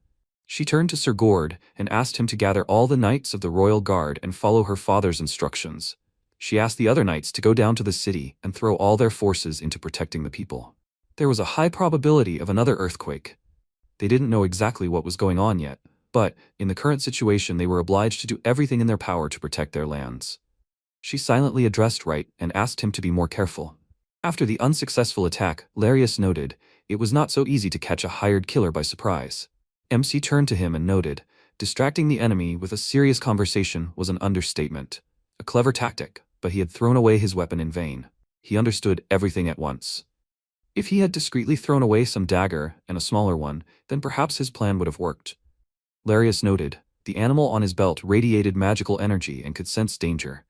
She turned to Sir Gord and asked him to gather all the knights of the royal guard and follow her father's instructions. She asked the other knights to go down to the city and throw all their forces into protecting the people. There was a high probability of another earthquake. They didn't know exactly what was going on yet, but, in the current situation they were obliged to do everything in their power to protect their lands. She silently addressed Wright and asked him to be more careful. After the unsuccessful attack, Larius noted, it was not so easy to catch a hired killer by surprise. MC turned to him and noted, distracting the enemy with a serious conversation was an understatement. A clever tactic, but he had thrown away his weapon in vain. He understood everything at once. If he had discreetly thrown away some dagger and a smaller one, then perhaps his plan would have worked. Larius noted, the animal on his belt radiated magical energy and could sense danger.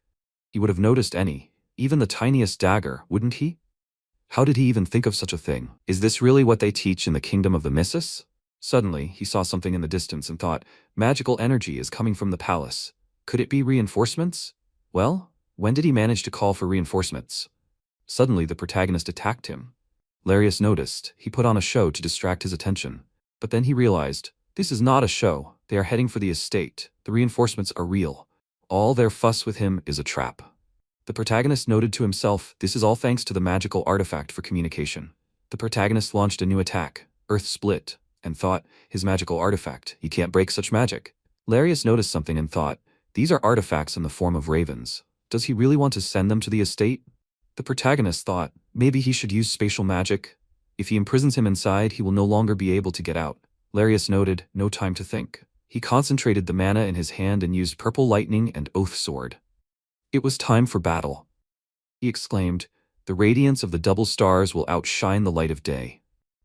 He would have noticed any, even the tiniest dagger, wouldn't he? How did he even think of such a thing? Is this really what they teach in the kingdom of the Missus? Suddenly, he saw something in the distance and thought, magical energy is coming from the palace. Could it be reinforcements? Well, when did he manage to call for reinforcements? Suddenly, the protagonist attacked him. Larius noticed, he put on a show to distract his attention. But then he realized, this is not a show, they are heading for the estate, the reinforcements are real. All their fuss with him is a trap. The protagonist noted to himself, this is all thanks to the magical artifact for communication. The protagonist launched a new attack, Earth Split, and thought, his magical artifact, he can't break such magic. Larius noticed something and thought, these are artifacts in the form of ravens. Does he really want to send them to the estate? The protagonist thought, maybe he should use spatial magic. If he imprisons him inside, he will no longer be able to get out. Larius noted, no time to think. He concentrated the mana in his hand and used purple lightning and oath sword. It was time for battle. He exclaimed, the radiance of the double stars will outshine the light of day.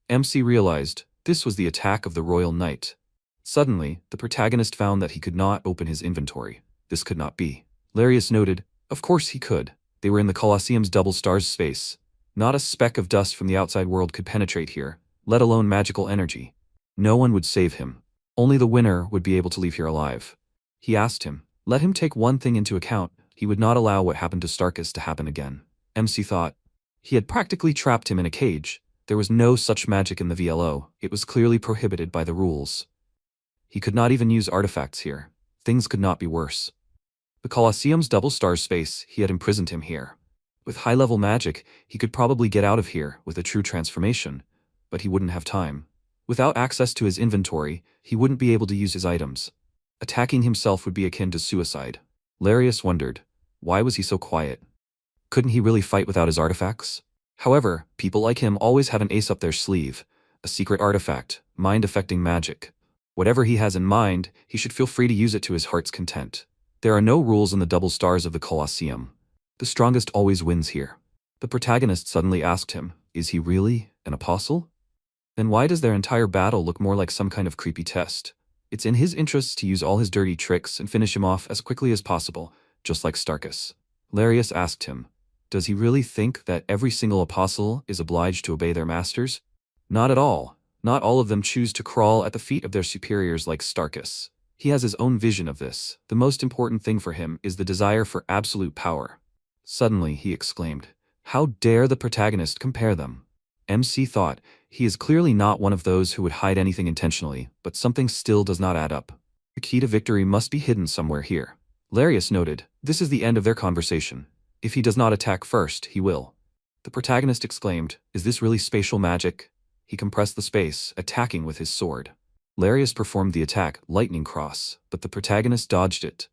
MC realized, this was the attack of the Royal Knight. Suddenly, the protagonist found that he could not open his inventory. This could not be. Larius noted, of course he could. They were in the Colosseum's double stars space. Not a speck of dust from the outside world could penetrate here, let alone magical energy. No one would save him. Only the winner would be able to leave here alive. He asked him, let him take one thing into account. He would not allow what happened to Starkus to happen again. MC thought. He had practically trapped him in a cage. There was no such magic in the VLO. It was clearly prohibited by the rules. He could not even use artifacts here. Things could not be worse. The Colosseum's double stars space, he had imprisoned him here. With high-level magic, he could probably get out of here with a true transformation, but he wouldn't have time. Without access to his inventory, he wouldn't be able to use his items. Attacking himself would be akin to suicide. Larius wondered, why was he so quiet? Couldn't he really fight without his artifacts? However, people like him always have an ace up their sleeve, a secret artifact, mind-affecting magic. Whatever he has in mind, he should feel free to use it to his heart's content. There are no rules in the double stars of the Colosseum. The strongest always wins here. The protagonist suddenly asked him, is he really an apostle? Then why does their entire battle look more like some kind of creepy test? It's in his interests to use all his dirty tricks and finish him off as quickly as possible, just like Starkus. Larius asked him, does he really think that every single apostle is obliged to obey their masters? Not at all. Not all of them choose to crawl at the feet of their superiors like Starkus. He has his own vision of this. The most important thing for him is the desire for absolute power. Suddenly, he exclaimed, how dare the protagonist compare them? MC thought, he is clearly not one of those who would hide anything intentionally, but something still does not add up. The key to victory must be hidden somewhere here. Larius noted, this is the end of their conversation. If he does not attack first, he will. The protagonist exclaimed, is this really spatial magic? He compressed the space, attacking with his sword. Larius performed the attack, Lightning Cross, but the protagonist dodged it.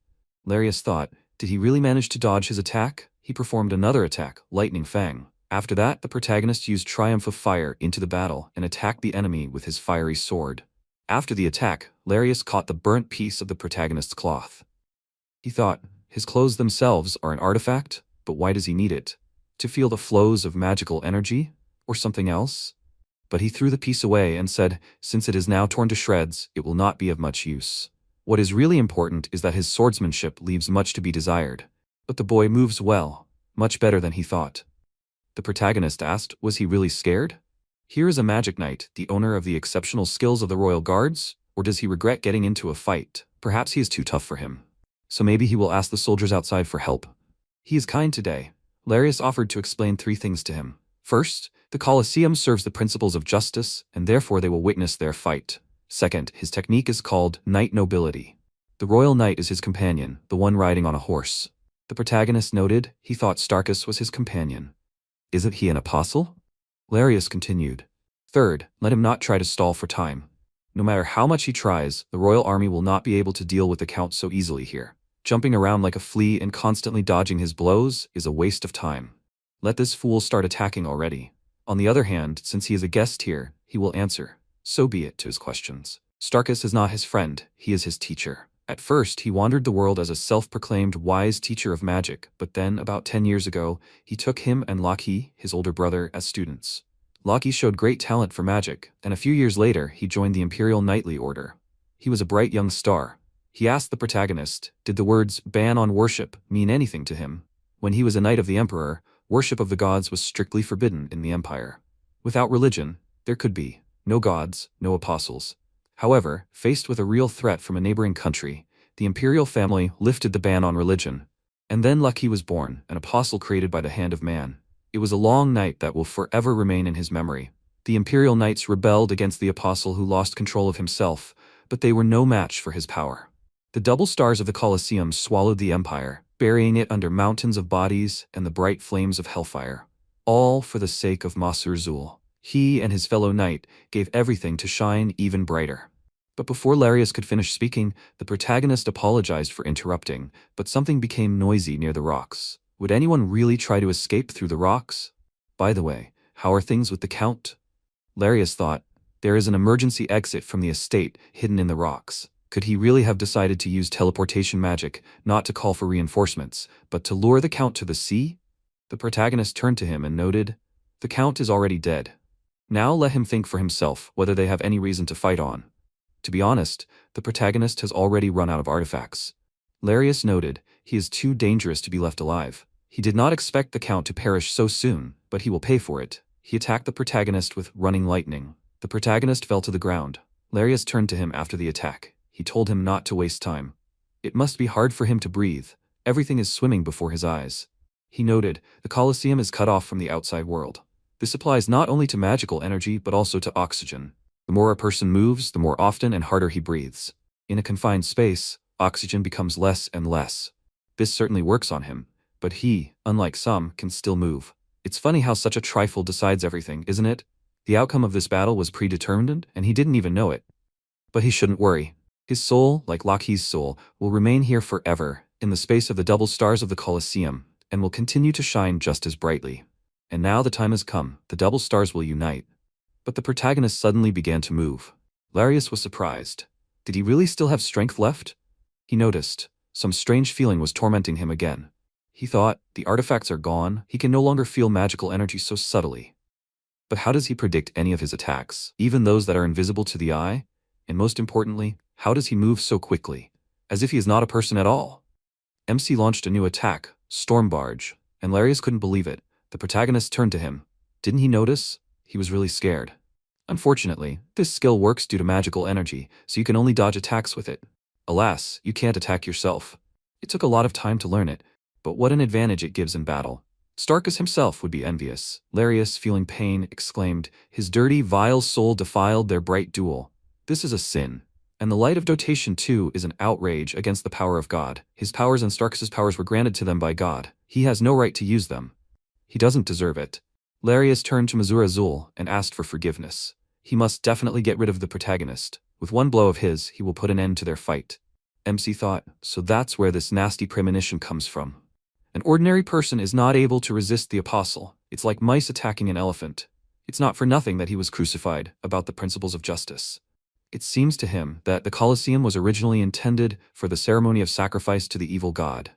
Larius thought, did he really manage to dodge his attack? He performed another attack, Lightning Fang. After that, the protagonist used Triumph of Fire into the battle and attacked the enemy with his fiery sword. After the attack, Larius caught the burnt piece of the protagonist's cloth. He thought, his clothes themselves are an artifact, but why does he need it? To feel the flows of magical energy? Or something else? But he threw the piece away and said, since it is now torn to shreds, it will not be of much use. What is really important is that his swordsmanship leaves much to be desired. But the boy moves well, much better than he thought. The protagonist asked, was he really scared? Here is a magic knight, the owner of the exceptional skills of the royal guards, or does he regret getting into a fight? Perhaps he is too tough for him. So maybe he will ask the soldiers outside for help. He is kind today. Larius offered to explain 3 things to him. First, the Colosseum serves the principles of justice, and therefore they will witness their fight. Second, his technique is called Knight Nobility. The royal knight is his companion, the one riding on a horse. The protagonist noted, he thought Starkus was his companion. Isn't he an apostle? Larius continued. Third, let him not try to stall for time. No matter how much he tries, the royal army will not be able to deal with the count so easily here. Jumping around like a flea and constantly dodging his blows is a waste of time. Let this fool start attacking already. On the other hand, since he is a guest here, he will answer, so be it, to his questions. Starkus is not his friend, he is his teacher. At first, he wandered the world as a self-proclaimed wise teacher of magic, but then, about 10 years ago, he took him and Laki, his older brother, as students. Laki showed great talent for magic, and a few years later, he joined the Imperial Knightly Order. He was a bright young star. He asked the protagonist, did the words ban on worship mean anything to him? When he was a knight of the Emperor, worship of the gods was strictly forbidden in the Empire. Without religion, there could be no gods, no apostles. However, faced with a real threat from a neighboring country, the imperial family lifted the ban on religion. And then Laki was born, an apostle created by the hand of man. It was a long night that will forever remain in his memory. The imperial knights rebelled against the apostle who lost control of himself, but they were no match for his power. The double stars of the Colosseum swallowed the empire, burying it under mountains of bodies and the bright flames of hellfire. All for the sake of Masur Zul. He and his fellow knight gave everything to shine even brighter. But before Larius could finish speaking, the protagonist apologized for interrupting, but something became noisy near the rocks. Would anyone really try to escape through the rocks? By the way, how are things with the Count? Larius thought, there is an emergency exit from the estate hidden in the rocks. Could he really have decided to use teleportation magic, not to call for reinforcements, but to lure the Count to the sea? The protagonist turned to him and noted, the Count is already dead. Now let him think for himself whether they have any reason to fight on. To be honest, the protagonist has already run out of artifacts. Larius noted, he is too dangerous to be left alive. He did not expect the Count to perish so soon, but he will pay for it. He attacked the protagonist with running lightning. The protagonist fell to the ground. Larius turned to him after the attack. He told him not to waste time. It must be hard for him to breathe. Everything is swimming before his eyes. He noted, the Colosseum is cut off from the outside world. This applies not only to magical energy but also to oxygen. The more a person moves, the more often and harder he breathes. In a confined space, oxygen becomes less and less. This certainly works on him, but he, unlike some, can still move. It's funny how such a trifle decides everything, isn't it? The outcome of this battle was predetermined, and he didn't even know it. But he shouldn't worry. His soul, like Loki's soul, will remain here forever, in the space of the double stars of the Colosseum, and will continue to shine just as brightly. And now the time has come, the double stars will unite. But the protagonist suddenly began to move. Larius was surprised. Did he really still have strength left? He noticed. Some strange feeling was tormenting him again. He thought, the artifacts are gone, he can no longer feel magical energy so subtly. But how does he predict any of his attacks, even those that are invisible to the eye? And most importantly, how does he move so quickly? As if he is not a person at all. MC launched a new attack, Storm Barge, and Larius couldn't believe it. The protagonist turned to him. Didn't he notice? He was really scared. Unfortunately, this skill works due to magical energy, so you can only dodge attacks with it. Alas, you can't attack yourself. It took a lot of time to learn it, but what an advantage it gives in battle. Starkus himself would be envious. Larius, feeling pain, exclaimed, his dirty, vile soul defiled their bright duel. This is a sin. And the light of dotation too is an outrage against the power of God. His powers and Starkus's powers were granted to them by God. He has no right to use them. He doesn't deserve it. Larius turned to Masur Zul and asked for forgiveness. He must definitely get rid of the protagonist. With one blow of his, he will put an end to their fight. MC thought, so that's where this nasty premonition comes from. An ordinary person is not able to resist the apostle. It's like mice attacking an elephant. It's not for nothing that he was crucified, about the principles of justice. It seems to him that the Colosseum was originally intended for the ceremony of sacrifice to the evil god.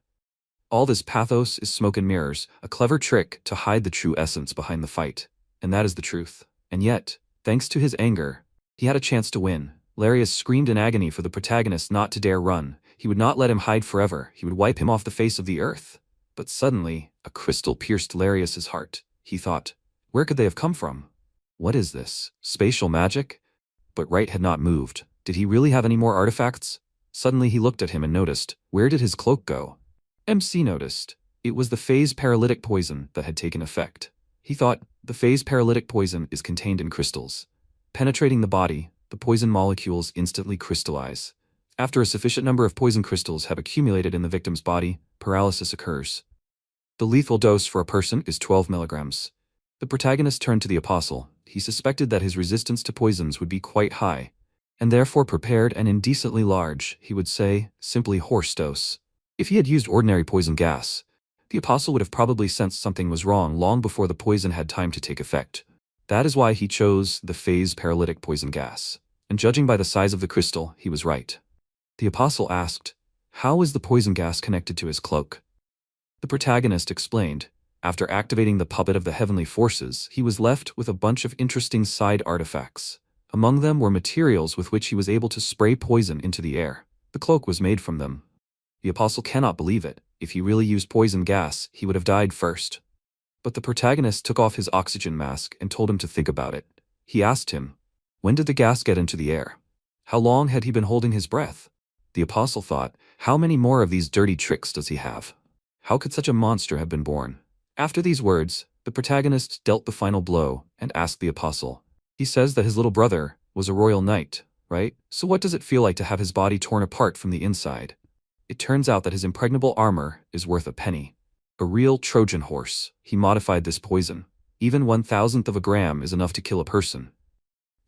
All this pathos is smoke and mirrors, a clever trick to hide the true essence behind the fight. And that is the truth. And yet, thanks to his anger, he had a chance to win. Larius screamed in agony for the protagonist not to dare run. He would not let him hide forever. He would wipe him off the face of the earth. But suddenly, a crystal pierced Larius's heart. He thought, where could they have come from? What is this? Spatial magic? But Wright had not moved. Did he really have any more artifacts? Suddenly he looked at him and noticed, where did his cloak go? MC noticed. It was the phase paralytic poison that had taken effect. He thought, the phase paralytic poison is contained in crystals. Penetrating the body, the poison molecules instantly crystallize. After a sufficient number of poison crystals have accumulated in the victim's body, paralysis occurs. The lethal dose for a person is 12 milligrams. The protagonist turned to the apostle. He suspected that his resistance to poisons would be quite high, and therefore prepared an indecently large, he would say, simply horse dose. If he had used ordinary poison gas, the apostle would have probably sensed something was wrong long before the poison had time to take effect. That is why he chose the phase paralytic poison gas. And judging by the size of the crystal, he was right. The apostle asked, how is the poison gas connected to his cloak? The protagonist explained, after activating the puppet of the heavenly forces, he was left with a bunch of interesting side artifacts. Among them were materials with which he was able to spray poison into the air. The cloak was made from them. The apostle cannot believe it. If he really used poison gas, he would have died first. But the protagonist took off his oxygen mask and told him to think about it. He asked him, when did the gas get into the air? How long had he been holding his breath? The apostle thought, how many more of these dirty tricks does he have? How could such a monster have been born? After these words, the protagonist dealt the final blow and asked the apostle. He says that his little brother was a royal knight, right? So what does it feel like to have his body torn apart from the inside? It turns out that his impregnable armor is worth a penny. A real Trojan horse. He modified this poison. Even 1,000th of a gram is enough to kill a person.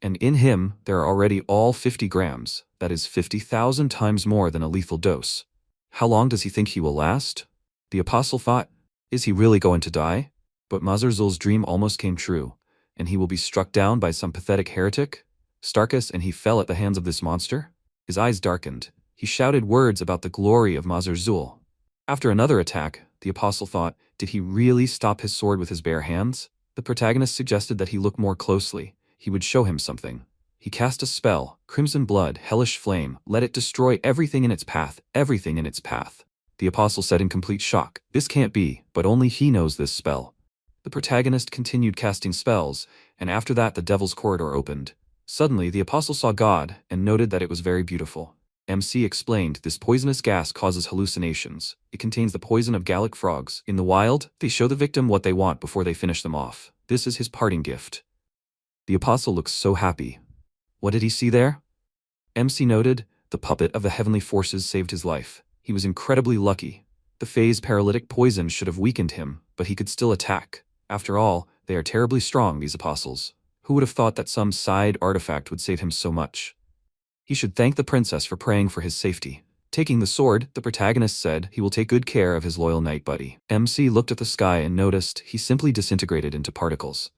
And in him, there are already all 50 grams, that is 50,000 times more than a lethal dose. How long does he think he will last? The apostle thought, is he really going to die? But Mazarzul's dream almost came true, and he will be struck down by some pathetic heretic? Starkus and he fell at the hands of this monster? His eyes darkened. He shouted words about the glory of Mazarzul. After another attack, the apostle thought, did he really stop his sword with his bare hands? The protagonist suggested that he look more closely. He would show him something. He cast a spell, crimson blood, hellish flame, let it destroy everything in its path, everything in its path. The apostle said in complete shock, this can't be, but only he knows this spell. The protagonist continued casting spells, and after that the devil's corridor opened. Suddenly the apostle saw God, and noted that it was very beautiful. MC explained, this poisonous gas causes hallucinations. It contains the poison of Gallic frogs. In the wild, they show the victim what they want before they finish them off. This is his parting gift. The apostle looks so happy. What did he see there? MC noted, the puppet of the heavenly forces saved his life. He was incredibly lucky. The phase paralytic poison should have weakened him, but he could still attack. After all, they are terribly strong, these apostles. Who would have thought that some side artifact would save him so much? He should thank the princess for praying for his safety. Taking the sword, the protagonist said he will take good care of his loyal knight buddy. MC looked at the sky and noticed he simply disintegrated into particles.